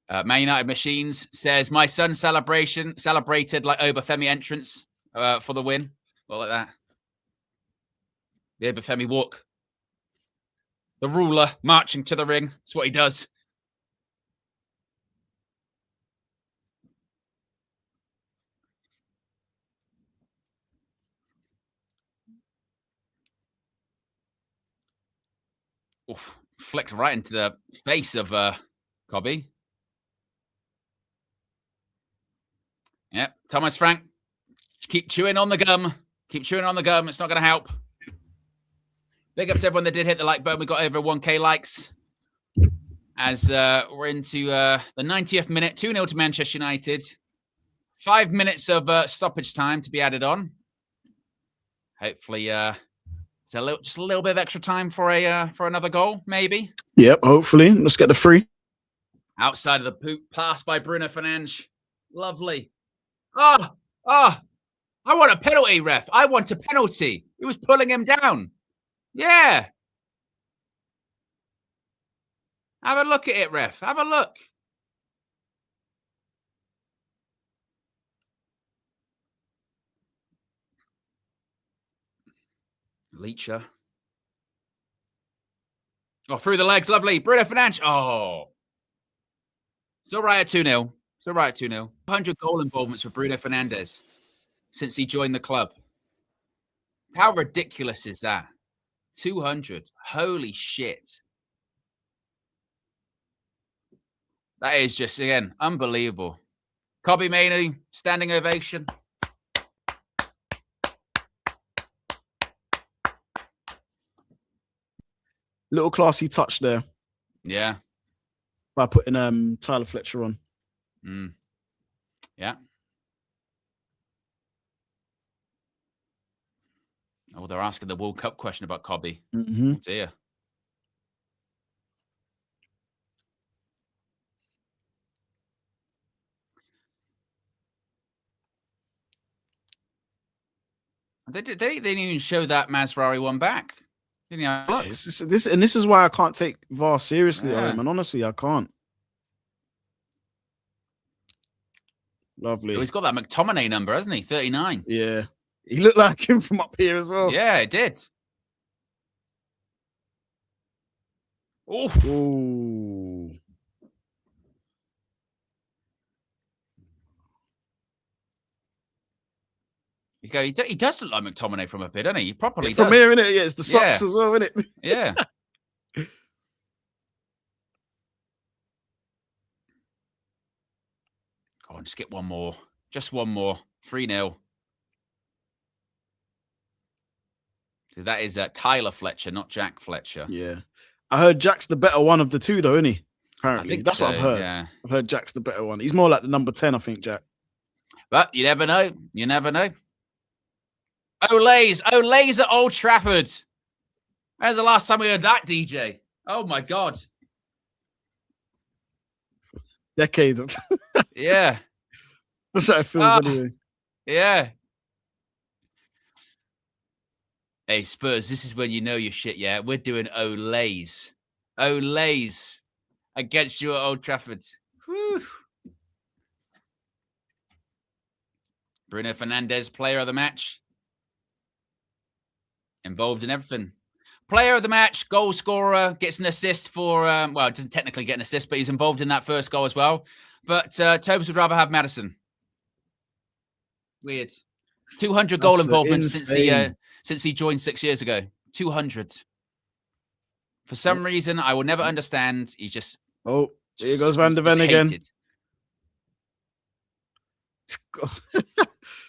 Man United Machines says, my son celebrated like Obafemi entrance for the win. Well, like that. The Obafemi walk. The ruler marching to the ring. That's what he does. Oof, flicked right into the face of Cobby. Yep, Thomas Frank Just keep chewing on the gum. Keep chewing on the gum. It's not going to help. Big up to everyone that did hit the like button. We got over 1K likes. As we're into the 90th minute, 2-0 to Manchester United. 5 minutes of stoppage time to be added on. Hopefully, it's just a little bit of extra time for another goal, maybe. Yep, hopefully. Let's get the free. Outside of the poop, pass by Bruno Fernandes. Lovely. I want a penalty, ref. I want a penalty. He was pulling him down. Yeah. Have a look at it, ref. Have a look. Leacher. Oh, through the legs. Lovely. Bruno Fernandes. Oh. Still right at 2-0. Still right at 2-0. 100 goal involvements for Bruno Fernandes since he joined the club. How ridiculous is that? 200. Holy shit. That is just, again, unbelievable. Kobbie Mainoo, standing ovation. Little classy touch there. Yeah. By putting Tyler Fletcher on. Yeah. Oh, they're asking the World Cup question about Kobbie. Mm-hmm. Oh, dear. They didn't even show that Mazraoui one back. Didn't you have a look? This is why I can't take VAR seriously, man. Honestly, I can't. Lovely. Oh, he's got that McTominay number, hasn't he? 39. Yeah. He looked like him from up here as well. Yeah, it did. Oof. Ooh. He does look like McTominay from up here, doesn't he? He properly from does. here, innit? Yeah, it's the socks as well, innit? Yeah. Go on, just get one more. Just one more. 3-0. So that is Tyler Fletcher, not Jack Fletcher. Yeah. I heard Jack's the better one of the two, though, isn't he? Apparently. I think That's so, what I've heard. Yeah. I've heard Jack's the better one. He's more like the number 10, I think, Jack. But you never know. You never know. Olays at Old Trafford. When's the last time we heard that, DJ? Oh, my God. Decade. Yeah. That's how it feels anyway. Yeah. Hey, Spurs, this is when you know your shit, yeah? We're doing Olays. Olays against you at Old Trafford. Whew. Bruno Fernandes, player of the match. Involved in everything. Player of the match, goal scorer, gets an assist for, well, doesn't technically get an assist, but he's involved in that first goal as well. But Tobes would rather have Maddison. Weird. 200 goal involvement since he joined 6 years ago. 200. For some reason, I will never understand. He just... Oh, here goes Van de Ven again.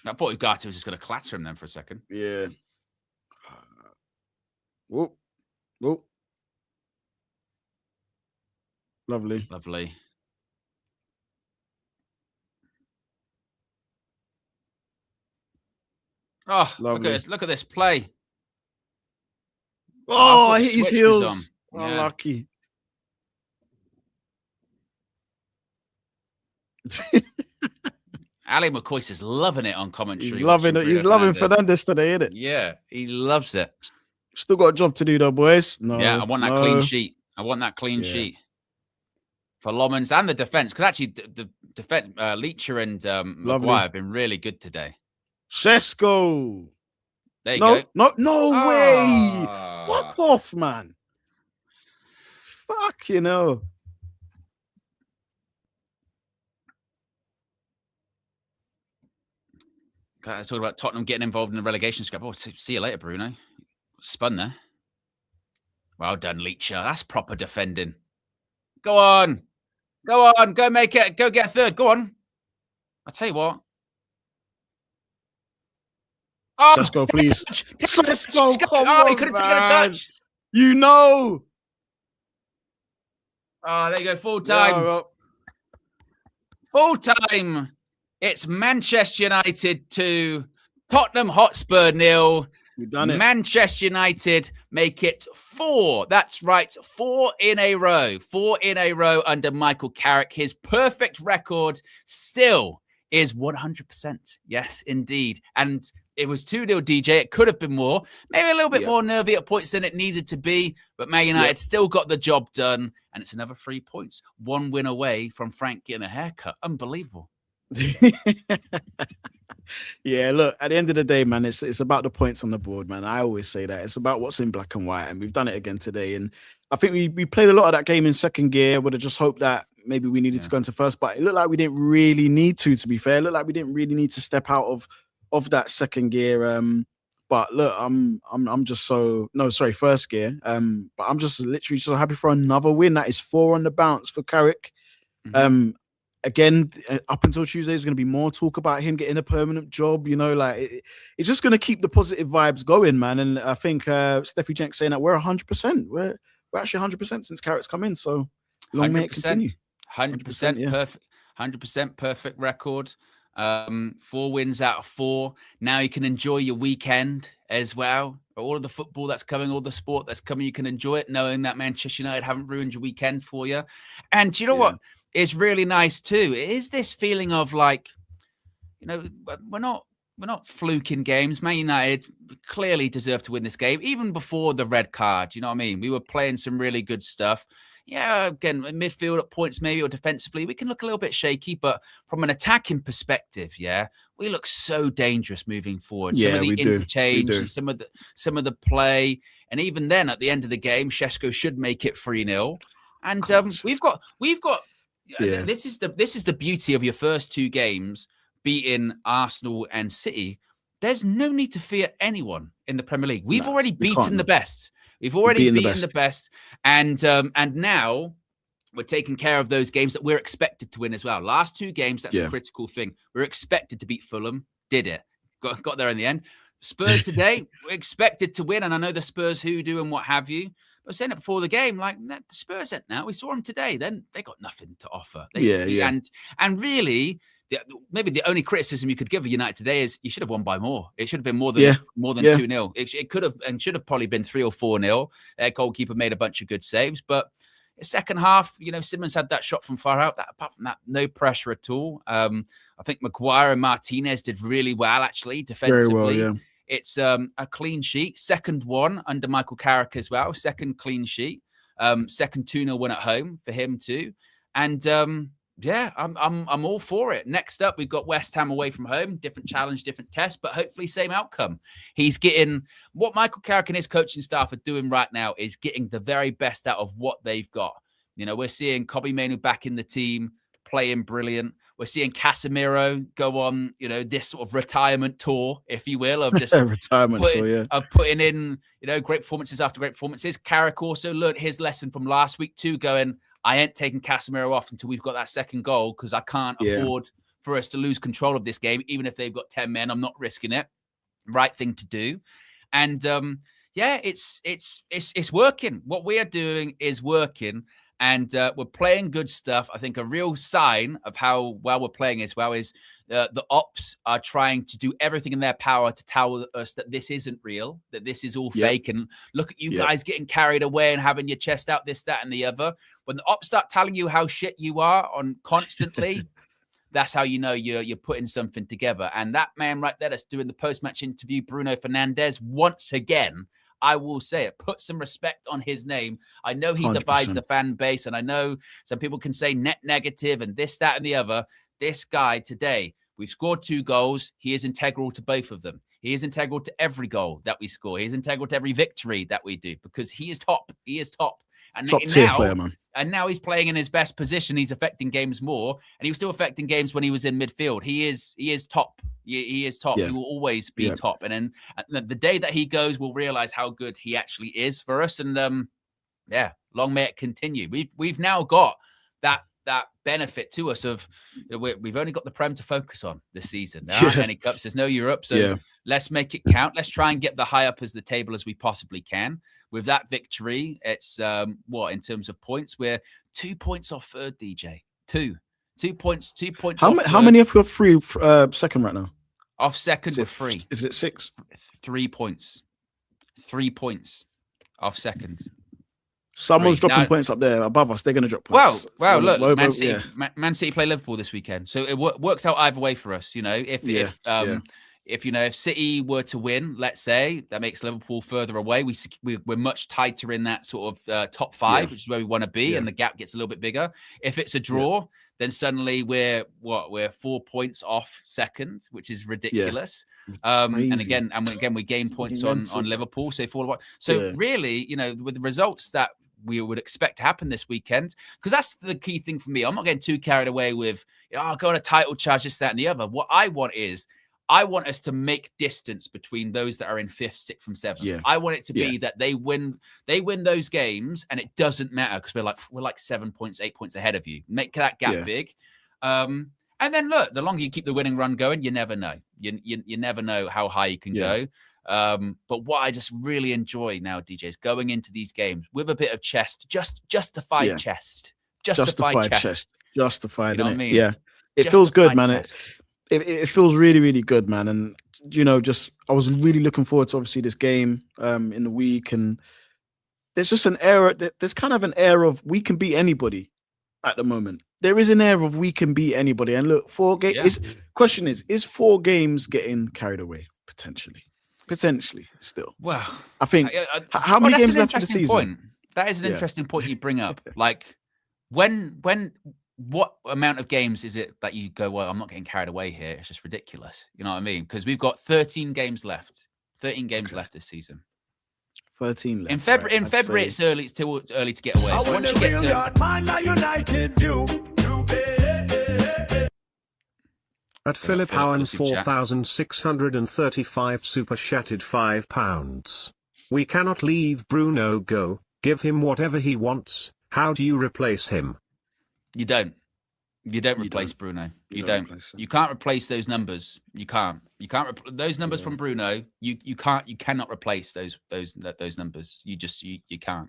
I thought Ugarte was just going to clatter him then for a second. Yeah. Whoop. Whoop. Lovely. Lovely. Oh, lovely. Look at this play. Oh, I hit his heels. Yeah. Unlucky. Ali McCoy is loving it on commentary. He's loving it. He's loving Fernandes today, isn't it? Yeah, he loves it. Still got a job to do, though, boys. No, yeah, I want that clean sheet. I want that clean sheet for Lomans and the defense, because actually the defense, Leacher and Maguire have been really good today. Sesko. There you go. No way. Fuck off, man. Fuck, you know. Talking about Tottenham getting involved in the relegation scrap. Oh, see you later, Bruno. Spun there. Well done, Leacher. That's proper defending. Go on. Go on. Go make it. Go get a third. Go on. I'll tell you what. Oh, Sesko, please. Sesko, come oh, on, he could have taken a man. touch. You know. Oh, there you go. Full time. Yeah, Full time. It's Manchester United 2, Tottenham Hotspur 0. we've done it. Manchester United make it 4. That's right, 4 in a row. 4 in a row under Michael Carrick. His perfect record still is 100%. Yes, indeed. And it was 2-0 DJ. It could have been more. Maybe a little bit more nervy at points than it needed to be. But Man United still got the job done. And it's another 3 points. 1 win away from Frank getting a haircut. Unbelievable. Yeah, look, at the end of the day, man, it's about the points on the board, man. I always say that. It's about what's in black and white. And we've done it again today. And I think we played a lot of that game in second gear. Would have just hoped that maybe we needed to go into first. But it looked like we didn't really need to be fair. It looked like we didn't really need to step out of that second gear. But look, I'm just first gear. But I'm just literally so happy for another win. That is 4 on the bounce for Carrick. Again, up until Tuesday, there's going to be more talk about him getting a permanent job. You know, like it's just going to keep the positive vibes going, man. And I think Steffi Jenks saying that we're 100%. We're actually 100% since Carrick's come in. So long may it continue. 100% perfect. 100% perfect record. 4 wins out of 4. Now you can enjoy your weekend as well. All of the football that's coming, all the sport that's coming, you can enjoy it knowing that Manchester United haven't ruined your weekend for you. And you know what? It's really nice too. It is this feeling of like, you know, we're not fluking games. Man United clearly deserve to win this game, even before the red card. You know what I mean? We were playing some really good stuff. Yeah, again, midfield at points maybe or defensively, we can look a little bit shaky, but from an attacking perspective, we look so dangerous moving forward. Some of the interchange, and some of the play, and even then at the end of the game, Sesko should make it 3-0. And we've got. This is the beauty of your first 2 games beating Arsenal and City. There's no need to fear anyone in the Premier League. We've already beaten the best. We've already beaten the best. And now we're taking care of those games that we're expected to win as well. Last 2 games, that's the critical thing. We're expected to beat Fulham. Did it. Got there in the end. Spurs today, we're expected to win. And I know the Spurs hoodoo and what have you. I was saying it before the game, like the Spurs now. We saw them today. Then they got nothing to offer. And really, maybe the only criticism you could give of United today is you should have won by more. It should have been more than 2-0. It could have and should have probably been 3 or 4-0. Their goalkeeper made a bunch of good saves, but the second half, you know, Simmons had that shot from far out. Apart from that, no pressure at all. I think Maguire and Martinez did really well actually defensively. Very well, It's a clean sheet. Second one under Michael Carrick as well. Second clean sheet. Second 2-0 win at home for him too. And I'm all for it. Next up, we've got West Ham away from home. Different challenge, different test, but hopefully same outcome. He's getting what Michael Carrick and his coaching staff are doing right now is getting the very best out of what they've got. You know, we're seeing Kobbie Mainoo back in the team, playing brilliant. We're seeing Casemiro go on, you know, this sort of retirement tour, if you will, of just putting in, you know, great performances after great performances. Carrick also learned his lesson from last week too, going, I ain't taking Casemiro off until we've got that second goal because I can't afford for us to lose control of this game, even if they've got 10 men. I'm not risking it. Right thing to do. And it's working. What we are doing is working. And we're playing good stuff. I think a real sign of how well we're playing as well is the ops are trying to do everything in their power to tell us that this isn't real, that this is all fake. And look at you guys getting carried away and having your chest out, this, that, and the other. When the ops start telling you how shit you are on constantly, that's how you know you're putting something together. And that man right there that's doing the post-match interview, Bruno Fernandes, once again, I will say it, put some respect on his name. I know he 100%. Divides the fan base, and I know some people can say net negative and this, that, and the other. This guy today, we've scored 2 goals. He is integral to both of them. He is integral to every goal that we score. He is integral to every victory that we do because he is top. He is top. And top tier player, man. And now he's playing in his best position. He's affecting games more, and he was still affecting games when he was in midfield. He is top. He is top. He will always be top. And then the day that he goes, we'll realize how good he actually is for us. And long may it continue. We've now got that that benefit to us of we've only got the Prem to focus on this season. There aren't any cups. There's no Europe. So let's make it count. Let's try and get the high up as the table as we possibly can. With that victory, it's in terms of points, we're 2 points off third, DJ. Two points. How many have we got free second right now? Off second, we're free. Is it 6? 3 points. 3 points off second. Someone's dropping points up there above us. They're going to drop points. Well, look, Man City play Liverpool this weekend, so it works out either way for us. If City were to win, let's say, that makes Liverpool further away. We're much tighter in that sort of top 5, which is where we want to be, and the gap gets a little bit bigger. If it's a draw, then suddenly we're 4 points off second, which is ridiculous. And again, we gain points on Liverpool. So really, with the results that we would expect to happen this weekend, because that's the key thing for me. I'm not getting too carried away with, go on a title charge, this, that, and the other. What I want us to make distance between those that are in 5th, 6th, and 7th. Yeah. I want it to be that they win those games, and it doesn't matter because we're like 7 points, 8 points ahead of you. Make that gap big. And then look, the longer you keep the winning run going, you never know. You never know how high you can go. But what I just really enjoy now, DJ, is going into these games with a bit of justified chest. Justified chest. Justified, you know what I mean? Yeah. It feels good, man. It feels really, really good, man. And, I was really looking forward to, obviously, this game in the week. And there's just there's kind of an air of we can beat anybody at the moment. There is an air of we can beat anybody. And look, 4 games. Question is 4 games getting carried away? Potentially, still. Well, I think, how many games left in the season? That is an interesting point you bring up. Like, what amount of games is it that you go, well, I'm not getting carried away here. It's just ridiculous. You know what I mean? Because we've got 13 games left. 13 games left this season. 13 left. In February, it's too early to get away. I want the real yard, man, a united view. At Philip Howen 4,635 super chatted £5. We cannot leave Bruno go. Give him whatever he wants. How do you replace him? You don't. You don't replace Bruno. You don't. You can't replace those numbers. You can't. Those numbers from Bruno. You can't. You cannot replace those numbers. You can't.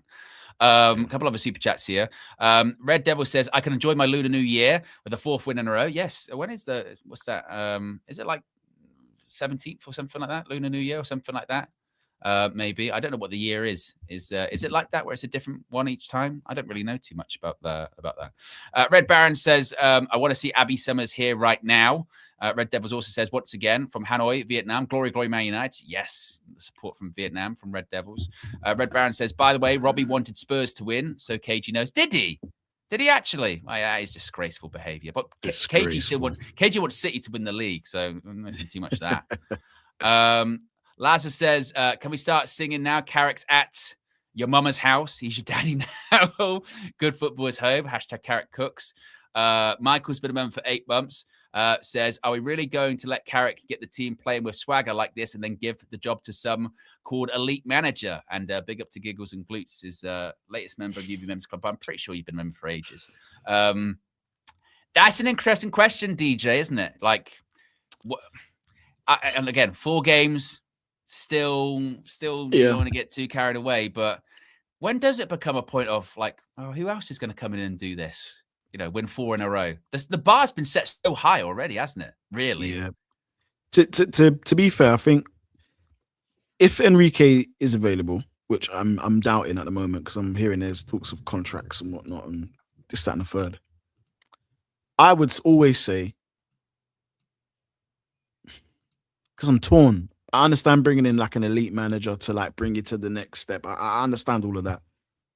A couple of super chats here. Red Devil says, I can enjoy my Lunar New Year with a 4th win in a row. Yes. When is what's that? Is it like 17th or something like that? Lunar New Year or something like that? Maybe. I don't know what the year is. Is it like that where it's a different one each time? I don't really know too much about that. Red Baron says, I want to see Abby Summers here right now. Red Devils also says, once again, from Hanoi, Vietnam, glory, glory, Man United. Yes, the support from Vietnam, from Red Devils. Red Baron says, by the way, Robbie wanted Spurs to win, so KG knows. Did he? Did he actually? That is disgraceful behaviour. But KG wants City to win the league, so I'm not saying too much of that. Lazar says, can we start singing now? Carrick's at your mama's house. He's your daddy now. Good football is home. # Carrick cooks. Michael's been a member for 8 months. Says, are we really going to let Carrick get the team playing with swagger like this and then give the job to some called elite manager? And big up to Giggles and Glutes, his latest member of UB Members Club. I'm pretty sure you've been a member for ages. That's an interesting question, DJ, isn't it? Like, and again, 4 games. Still, you don't want to get too carried away. But when does it become a point of like, oh, who else is going to come in and do this? Win 4 in a row. The bar's been set so high already, hasn't it? Really? Yeah. To be fair, I think if Enrique is available, which I'm doubting at the moment because I'm hearing there's talks of contracts and whatnot and this, that, and the third, I would always say, because I'm torn. I understand bringing in like an elite manager to like bring you to the next step. I understand all of that.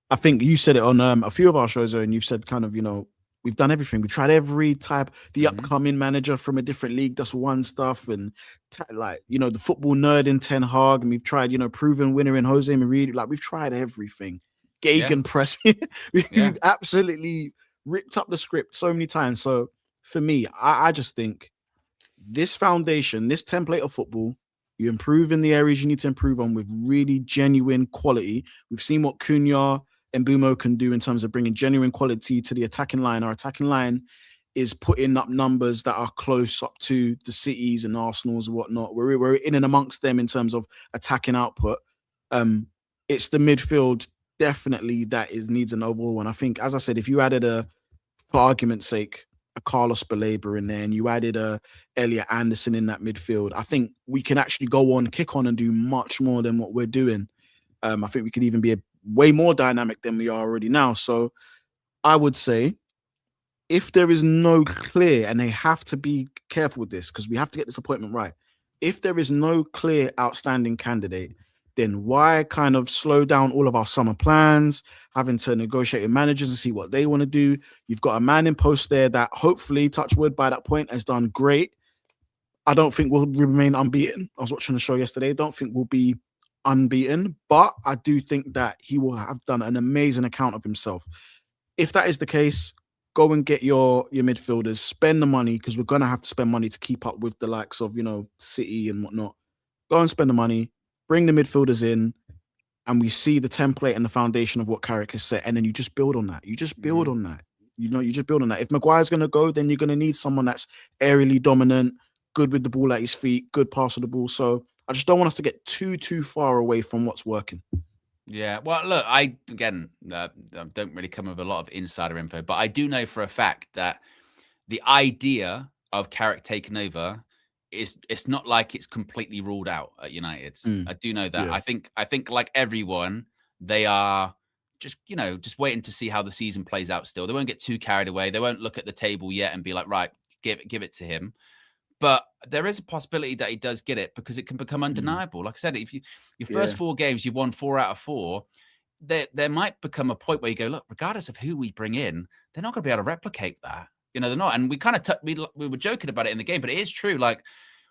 I think you said it on a few of our shows, and you've said kind of, we've done everything. We've tried every type. The upcoming manager from a different league does one stuff, and the football nerd in Ten Hag, and we've tried, proven winner in Jose Mourinho. Like we've tried everything. Gegenpress. We've absolutely ripped up the script so many times. So for me, I just think this foundation, this template of football, you improve in the areas you need to improve on with really genuine quality. We've seen what Cunha Mbumo can do in terms of bringing genuine quality to the attacking line. Our attacking line is putting up numbers that are close up to the Cities and Arsenals and whatnot. We're in and amongst them in terms of attacking output. It's the midfield definitely that needs an overhaul. And I think, as I said, if you added for argument's sake, a Carlos Baleba in there, and you added a Elliot Anderson in that midfield, I think we can actually kick on and do much more than what we're doing. I think we could even be way more dynamic than we are already now. So I would say, if there is no clear, and they have to be careful with this because we have to get this appointment right. If there is no clear outstanding candidate, then why kind of slow down all of our summer plans, having to negotiate with managers and see what they want to do? You've got a man in post there that hopefully, touch wood, by that point has done great. I don't think we'll remain unbeaten. I was watching the show yesterday. I don't think we'll be unbeaten, but I do think that he will have done an amazing account of himself. If that is the case, go and get your midfielders, spend the money, because we're going to have to spend money to keep up with the likes of, City and whatnot. Go and spend the money. Bring the midfielders in, and we see the template and the foundation of what Carrick has set, and then you just build on that. You just build on that. You just build on that. If Maguire's going to go, then you're going to need someone that's aerially dominant, good with the ball at his feet, good pass of the ball. So I just don't want us to get too far away from what's working. Yeah, well, look, I don't really come with a lot of insider info, but I do know for a fact that the idea of Carrick taking over, it's not like it's completely ruled out at United. I do know that. Yeah. I think like everyone, they are just waiting to see how the season plays out still. They won't get too carried away. They won't look at the table yet and be like, right, give it to him. But there is a possibility that he does get it, because it can become undeniable. Like I said, if your first 4 games, you've won 4 out of 4, there might become a point where you go, look, regardless of who we bring in, they're not going to be able to replicate that. They're not. And we kind of we were joking about it in the game, but it is true. Like,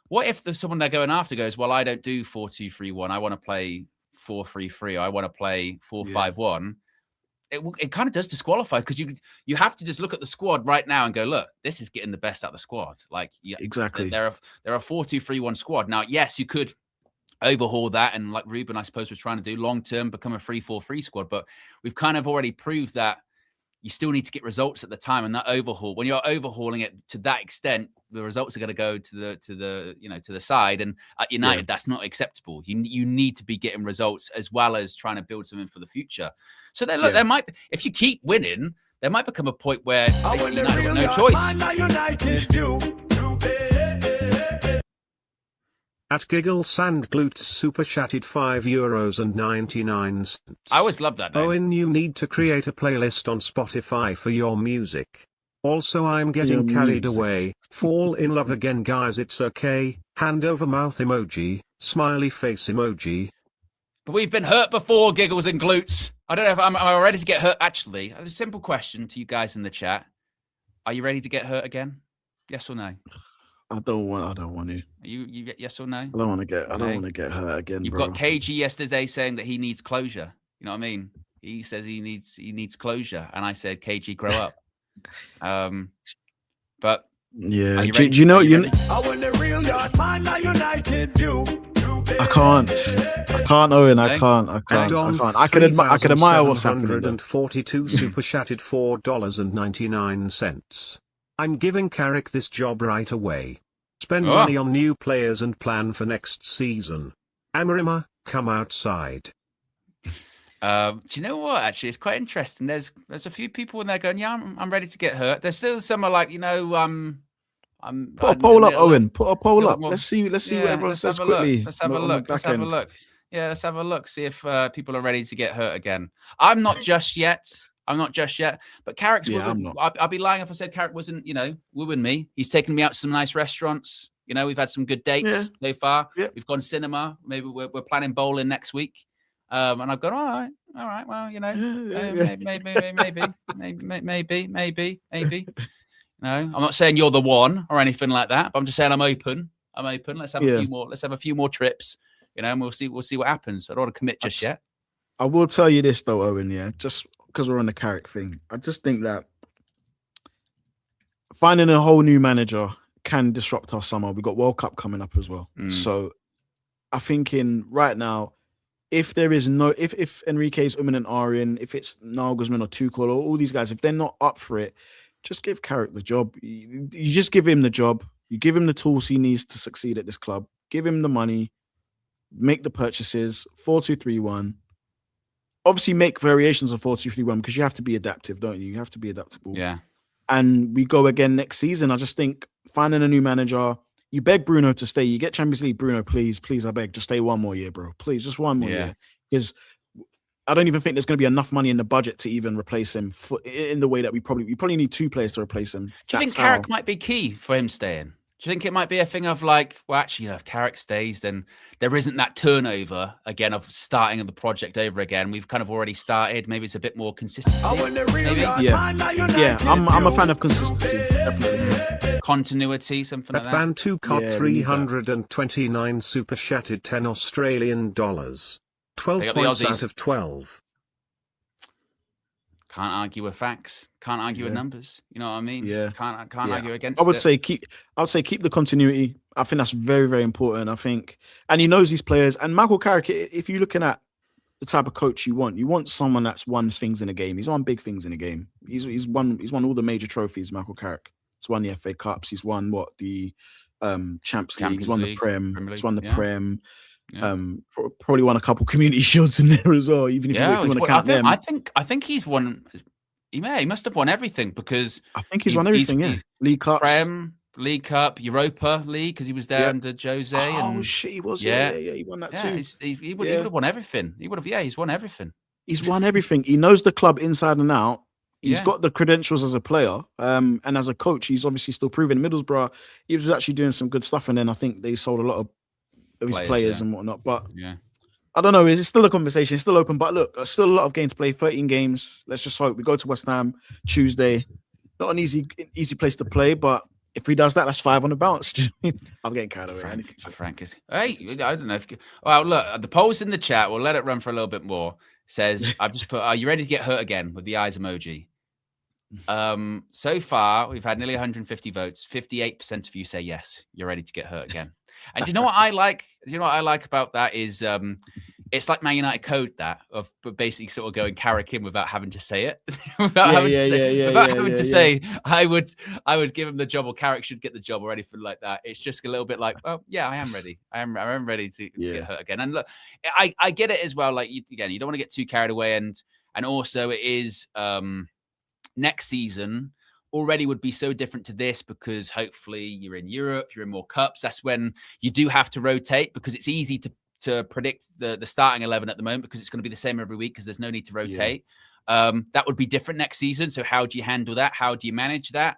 what if there's someone they're going after goes, well, I don't do 4-2-3-1. I want to play 4-3-3. I want to play 4-5-1. It kind of does disqualify, because you have to just look at the squad right now and go, look, this is getting the best out of the squad. Like, exactly. They're a 4-2-3-1 squad. Now, yes, you could overhaul that, and like Ruben, I suppose, was trying to do long term, become a 3-4-3 squad. But we've kind of already proved that you still need to get results at the time, and that overhaul, when you're overhauling it to that extent, the results are going to go to the side. And at United, that's not acceptable. You need to be getting results as well as trying to build something for the future. So there might, if you keep winning, there might become a point where United have no choice. At Giggle Sand Glutes super chatted €5.99. I always love that name. Owen, you need to create a playlist on Spotify for your music. Also, I'm getting carried away. Fall in love again, guys. It's okay. Hand over mouth emoji, smiley face emoji. But we've been hurt before, Giggles and Glutes. I don't know if I'm ready to get hurt. Actually, a simple question to you guys in the chat: are you ready to get hurt again? Yes or no? I don't want to. Are you yes or no? I don't want to get hurt again. You've got KG yesterday saying that he needs closure. You know what I mean? He says he needs closure, and I said, KG, grow up. But yeah, do you know? I can't, Owen. I can't. I can admire what's happening. 142 super chatted $4.99. I'm giving Carrick this job right away. Spend money on new players and plan for next season. Amarima, come outside. Do you know what? Actually, it's quite interesting. There's a few people in there going, yeah, I'm ready to get hurt. There's still some are like, put a poll up, Owen. Put a poll up. Let's see what everyone says quickly. Let's have a look. Yeah, let's have a look. See if people are ready to get hurt again. I'm not just yet. But Carrick's wooing. I'd be lying if I said Carrick wasn't, wooing me. He's taken me out to some nice restaurants. We've had some good dates so far. Yeah. We've gone cinema. Maybe we're planning bowling next week. And I've gone, all right. Well, maybe. No, I'm not saying you're the one or anything like that. But I'm just saying I'm open. Let's have a few more. Let's have a few more trips. And we'll see what happens. I don't want to commit just yet. I will tell you this though, Owen. Yeah, just because we're on the Carrick thing, I just think that finding a whole new manager can disrupt our summer. We've got World Cup coming up as well. So I'm thinking right now, if there is no, if Enrique's imminent are in, if it's Nagelsmann or Tuchel or all these guys, if they're not up for it, just give Carrick the job. You just give him the job. You give him the tools he needs to succeed at this club. Give him the money. Make the purchases. 4-2-3-1. Obviously, make variations of 4-2-3-1 because you have to be adaptive, don't you? You have to be adaptable. Yeah. And we go again next season. I just think finding a new manager. You beg Bruno to stay. You get Champions League, Bruno, please, I beg, just stay one more year, bro. Please, just one more year. Because I don't even think there's going to be enough money in the budget to even replace him in the way that we probably need 2 players to replace him. Do you think Carrick might be key for him staying? Do you think it might be a thing of like, well, actually, if Carrick stays, then there isn't that turnover again of starting the project over again. We've kind of already started. Maybe it's a bit more consistency. Yeah. I'm a fan of consistency. Definitely. Continuity, something like that. Bantu Cot 329 super chatted 10 Australian dollars. 12 points out of 12. Can't argue with facts. Can't argue with numbers. You know what I mean? Yeah. Can't argue against I would say keep the continuity. I think that's very, very important. I think, and he knows these players. And Michael Carrick, if you're looking at the type of coach you want someone that's won things in a game. He's won big things in a game. He's won all the major trophies. Michael Carrick. He's won the FA Cups. He's won the Champions League. He's won the Prem. He's won the Prem. Yeah. Probably won a couple community shields in there as well. Even if you want to count them, I think he's won. He must have won everything because I think he's won everything. League Cups, Prem, League Cup, Europa League because he was there under Jose. Oh shit, he was. Yeah, he won that too. He would have won everything. He would have. Yeah, he's won everything. He's won everything. He knows the club inside and out. He's got the credentials as a player, and as a coach, he's obviously still proven. Middlesbrough, he was actually doing some good stuff, and then I think they sold a lot of his players and whatnot. But I don't know. It's still a conversation. It's still open. But look, still a lot of games to play. 13 games. Let's just hope we go to West Ham Tuesday. Not an easy place to play, but if he does that, that's 5 on the bounce. I'm getting carried away. Frank is. Hey, I don't know. Well, look, the polls in the chat. We'll let it run for a little bit more. Says I've just put. Are you ready to get hurt again with the eyes emoji? So far, we've had nearly 150 votes. 58% of you say yes, you're ready to get hurt again. And you know what I like? You know what I like about that is it's like Man United code that of basically sort of going Carrick in without having to say it. without having to say I would give him the job or Carrick should get the job or anything like that. It's just a little bit like, oh yeah, I am ready. I am ready to get hurt again. And look, I get it as well. Like you don't want to get too carried away, and also it is next season already would be so different to this because hopefully you're in Europe, you're in more cups. That's when you do have to rotate because it's easy to predict the starting 11 at the moment because it's going to be the same every week because there's no need to rotate. That would be different next season. So how do you handle that? How do you manage that?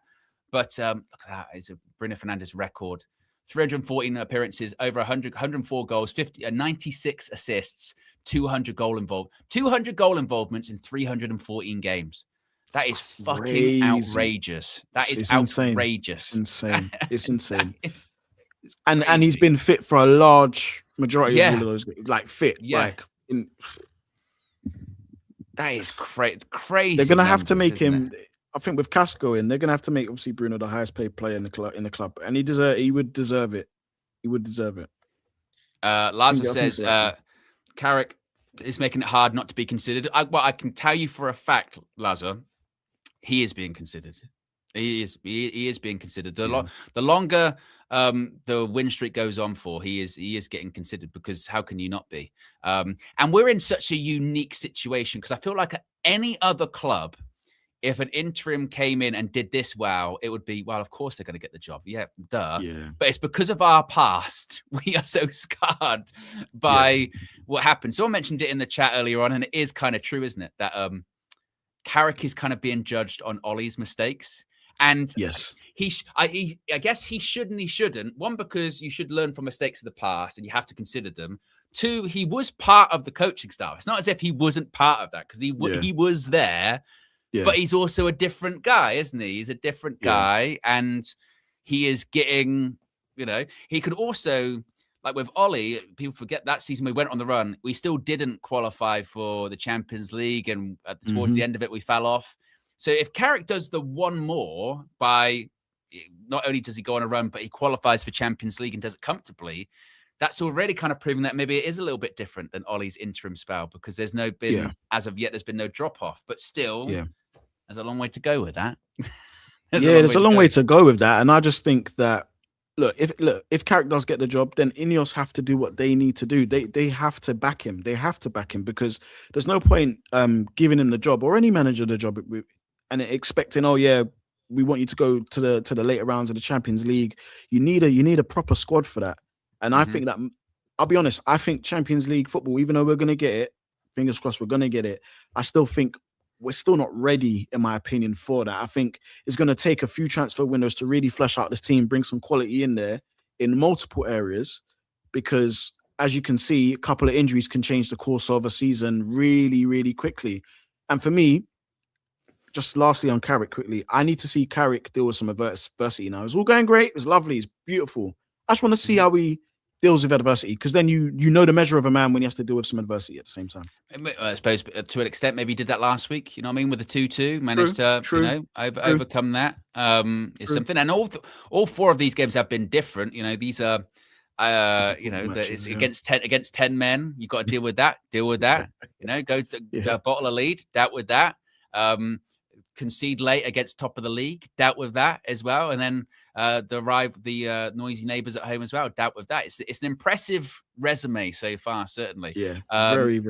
But look at that. It's a Bruno Fernandes record. 314 appearances, over 104 goals, 96 assists, 200 goal involvements in 314 314 That is fucking outrageous. That is outrageous. Insane. It's insane. It's and he's been fit for a large majority of all of those, like fit. Yeah. That is crazy. They're gonna have to make him. I think with Casco in, they're gonna have to make obviously Bruno the highest paid player in the club, and he would deserve it. He would deserve it. Lazar says Carrick is making it hard not to be considered. I can tell you for a fact, Lazar. He is being considered. He is being considered. The longer the win streak goes on for, he is getting considered because how can you not be? And we're in such a unique situation because I feel like at any other club, if an interim came in and did this well, it would be, well, of course they're going to get the job. Yeah, duh. Yeah. But it's because of our past. We are so scarred by what happened. Someone mentioned it in the chat earlier on, and it is kind of true, isn't it? That Carrick is kind of being judged on Ollie's mistakes. And I guess he should and he shouldn't. One, because you should learn from mistakes of the past and you have to consider them. Two, he was part of the coaching staff. It's not as if he wasn't part of that because he was there, but he's also a different guy, isn't he? He's a different guy and he is getting, he could also, like with Ollie, people forget that season we went on the run. We still didn't qualify for the Champions League, and towards the end of it, we fell off. So if Carrick does the one more by not only does he go on a run, but he qualifies for Champions League and does it comfortably, that's already kind of proving that maybe it is a little bit different than Ollie's interim spell, because there's as of yet, there's been no drop off, but still, there's a long way to go with that. There's a long way to go with that. And I just think that, if Carrick does get the job, then Ineos have to do what they need to do. They have to back him. They have to back him, because there's no point giving him the job, or any manager the job, and expecting, we want you to go to the later rounds of the Champions League. You need a proper squad for that. And I think that, I'll be honest, I think Champions League football, even though we're going to get it, fingers crossed we're going to get it, I still think we're still not ready, in my opinion, for that. I think it's going to take a few transfer windows to really flesh out this team, bring some quality in there in multiple areas, because as you can see, a couple of injuries can change the course of a season really, really quickly. And for me, just lastly on Carrick quickly, I need to see Carrick deal with some adversity now. It's all going great. It's lovely. It's beautiful. I just want to see how he deals with adversity, because then you know the measure of a man when he has to deal with some adversity at the same time. I suppose to an extent, maybe he did that last week. You know what I mean? With the 2-2, managed to overcome that. It's something. And all four of these games have been different. You know, these are it's against 10 men. You've got to deal with that. Deal with that. You know, go to bottle a lead. Dealt with that. Concede late against top of the league, dealt with that as well, and then the noisy neighbours at home as well, dealt with that. It's an impressive resume so far, certainly. Very.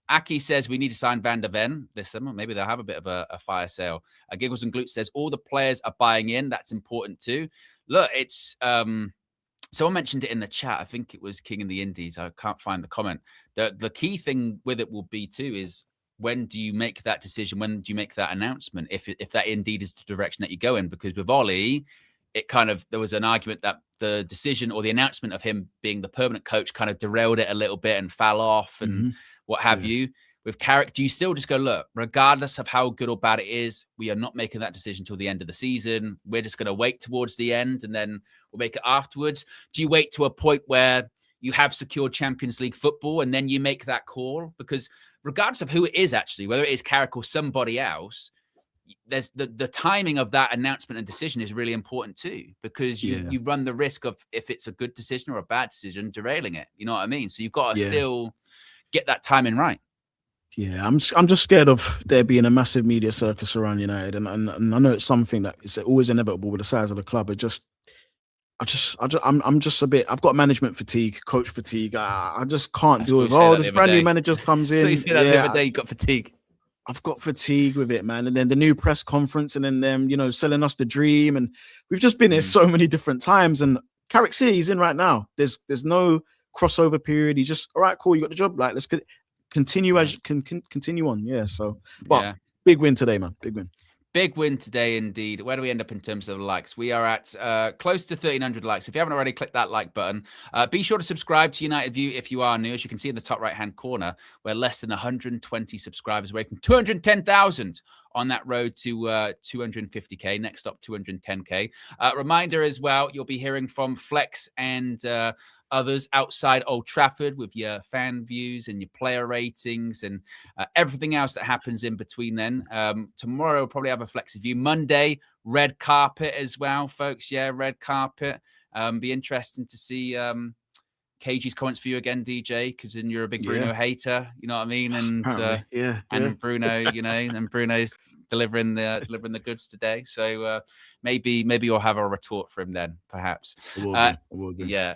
Aki says we need to sign Van der Ven this summer. Maybe they'll have a bit of a fire sale. Giggles and Glutes says all the players are buying in. That's important too. Look, it's someone mentioned it in the chat. I think it was King in the Indies. I can't find the comment. The key thing with it will be too is, when do you make that decision? When do you make that announcement? If that indeed is the direction that you go in, because with Ollie, there was an argument that the decision or the announcement of him being the permanent coach kind of derailed it a little bit and fell off and what have you. With Carrick, do you still just go, look, regardless of how good or bad it is, we are not making that decision till the end of the season. We're just going to wait towards the end and then we'll make it afterwards. Do you wait to a point where you have secured Champions League football and then you make that call? Because regardless of who it is, actually, whether it is Carrick or somebody else, there's the timing of that announcement and decision is really important too, because you run the risk of, if it's a good decision or a bad decision, derailing it. You know what I mean? So you've got to still get that timing right. Yeah, I'm just scared of there being a massive media circus around United, and I know it's something that is always inevitable with the size of the club. I'm just a bit. I've got management fatigue, coach fatigue. I just can't deal with. This brand new manager comes in. So you said that the other day, you got fatigue. I've got fatigue with it, man. And then the new press conference, and then them, selling us the dream, and we've just been here so many different times. And Carrick's here, he's in right now. There's no crossover period. He's just, all right, cool, you got the job. Like, let's continue as continue on. Yeah. So, but big win today, man. Big win. Big win today, indeed. Where do we end up in terms of likes? We are at close to 1,300 likes. If you haven't already, click that like button. Be sure to subscribe to United View if you are new. As you can see in the top right-hand corner, we're less than 120 subscribers away from 210,000 on that road to 250K. Next up, 210K. Reminder as well, you'll be hearing from Flex and others outside Old Trafford with your fan views and your player ratings and everything else that happens in between then. Tomorrow we'll probably have a Flexi View. Monday, red carpet as well, folks. Yeah, red carpet. Be interesting to see KG's comments for you again, DJ, because then you're a big Bruno hater. You know what I mean? And and Bruno, and Bruno's delivering the goods today. So maybe you'll have a retort for him then, perhaps. I will do. Yeah,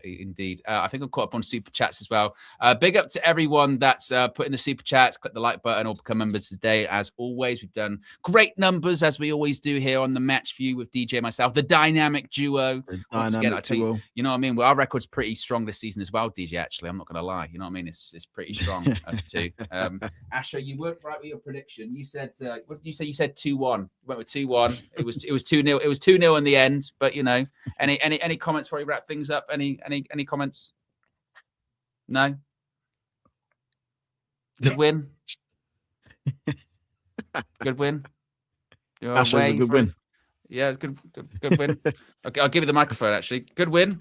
indeed. I think I've caught up on super chats as well. Big up to everyone that's put in the super chats. Click the like button or become members today. As always, we've done great numbers, as we always do here on the Match View with DJ and myself, the dynamic duo. Once again, I tell you, you know what I mean? Well, our record's pretty strong this season as well, DJ, actually. I'm not going to lie. You know what I mean? It's pretty strong, us two. Asher, you weren't right with your prediction. You said, what did you say? You said 2-1. Went with 2-1. It was 2-0. It was 2-0 in the end, but any comments before we wrap things up? Any comments? No. Good win. Good win. That's a good win. Yeah, it's good win. Okay, I'll give you the microphone. Actually, good win.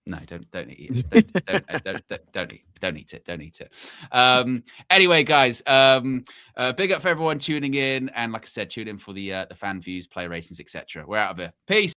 No, don't eat it. Don't eat it. Anyway, guys, big up for everyone tuning in, and like I said, tune in for the fan views, player ratings, etc. We're out of here. Peace.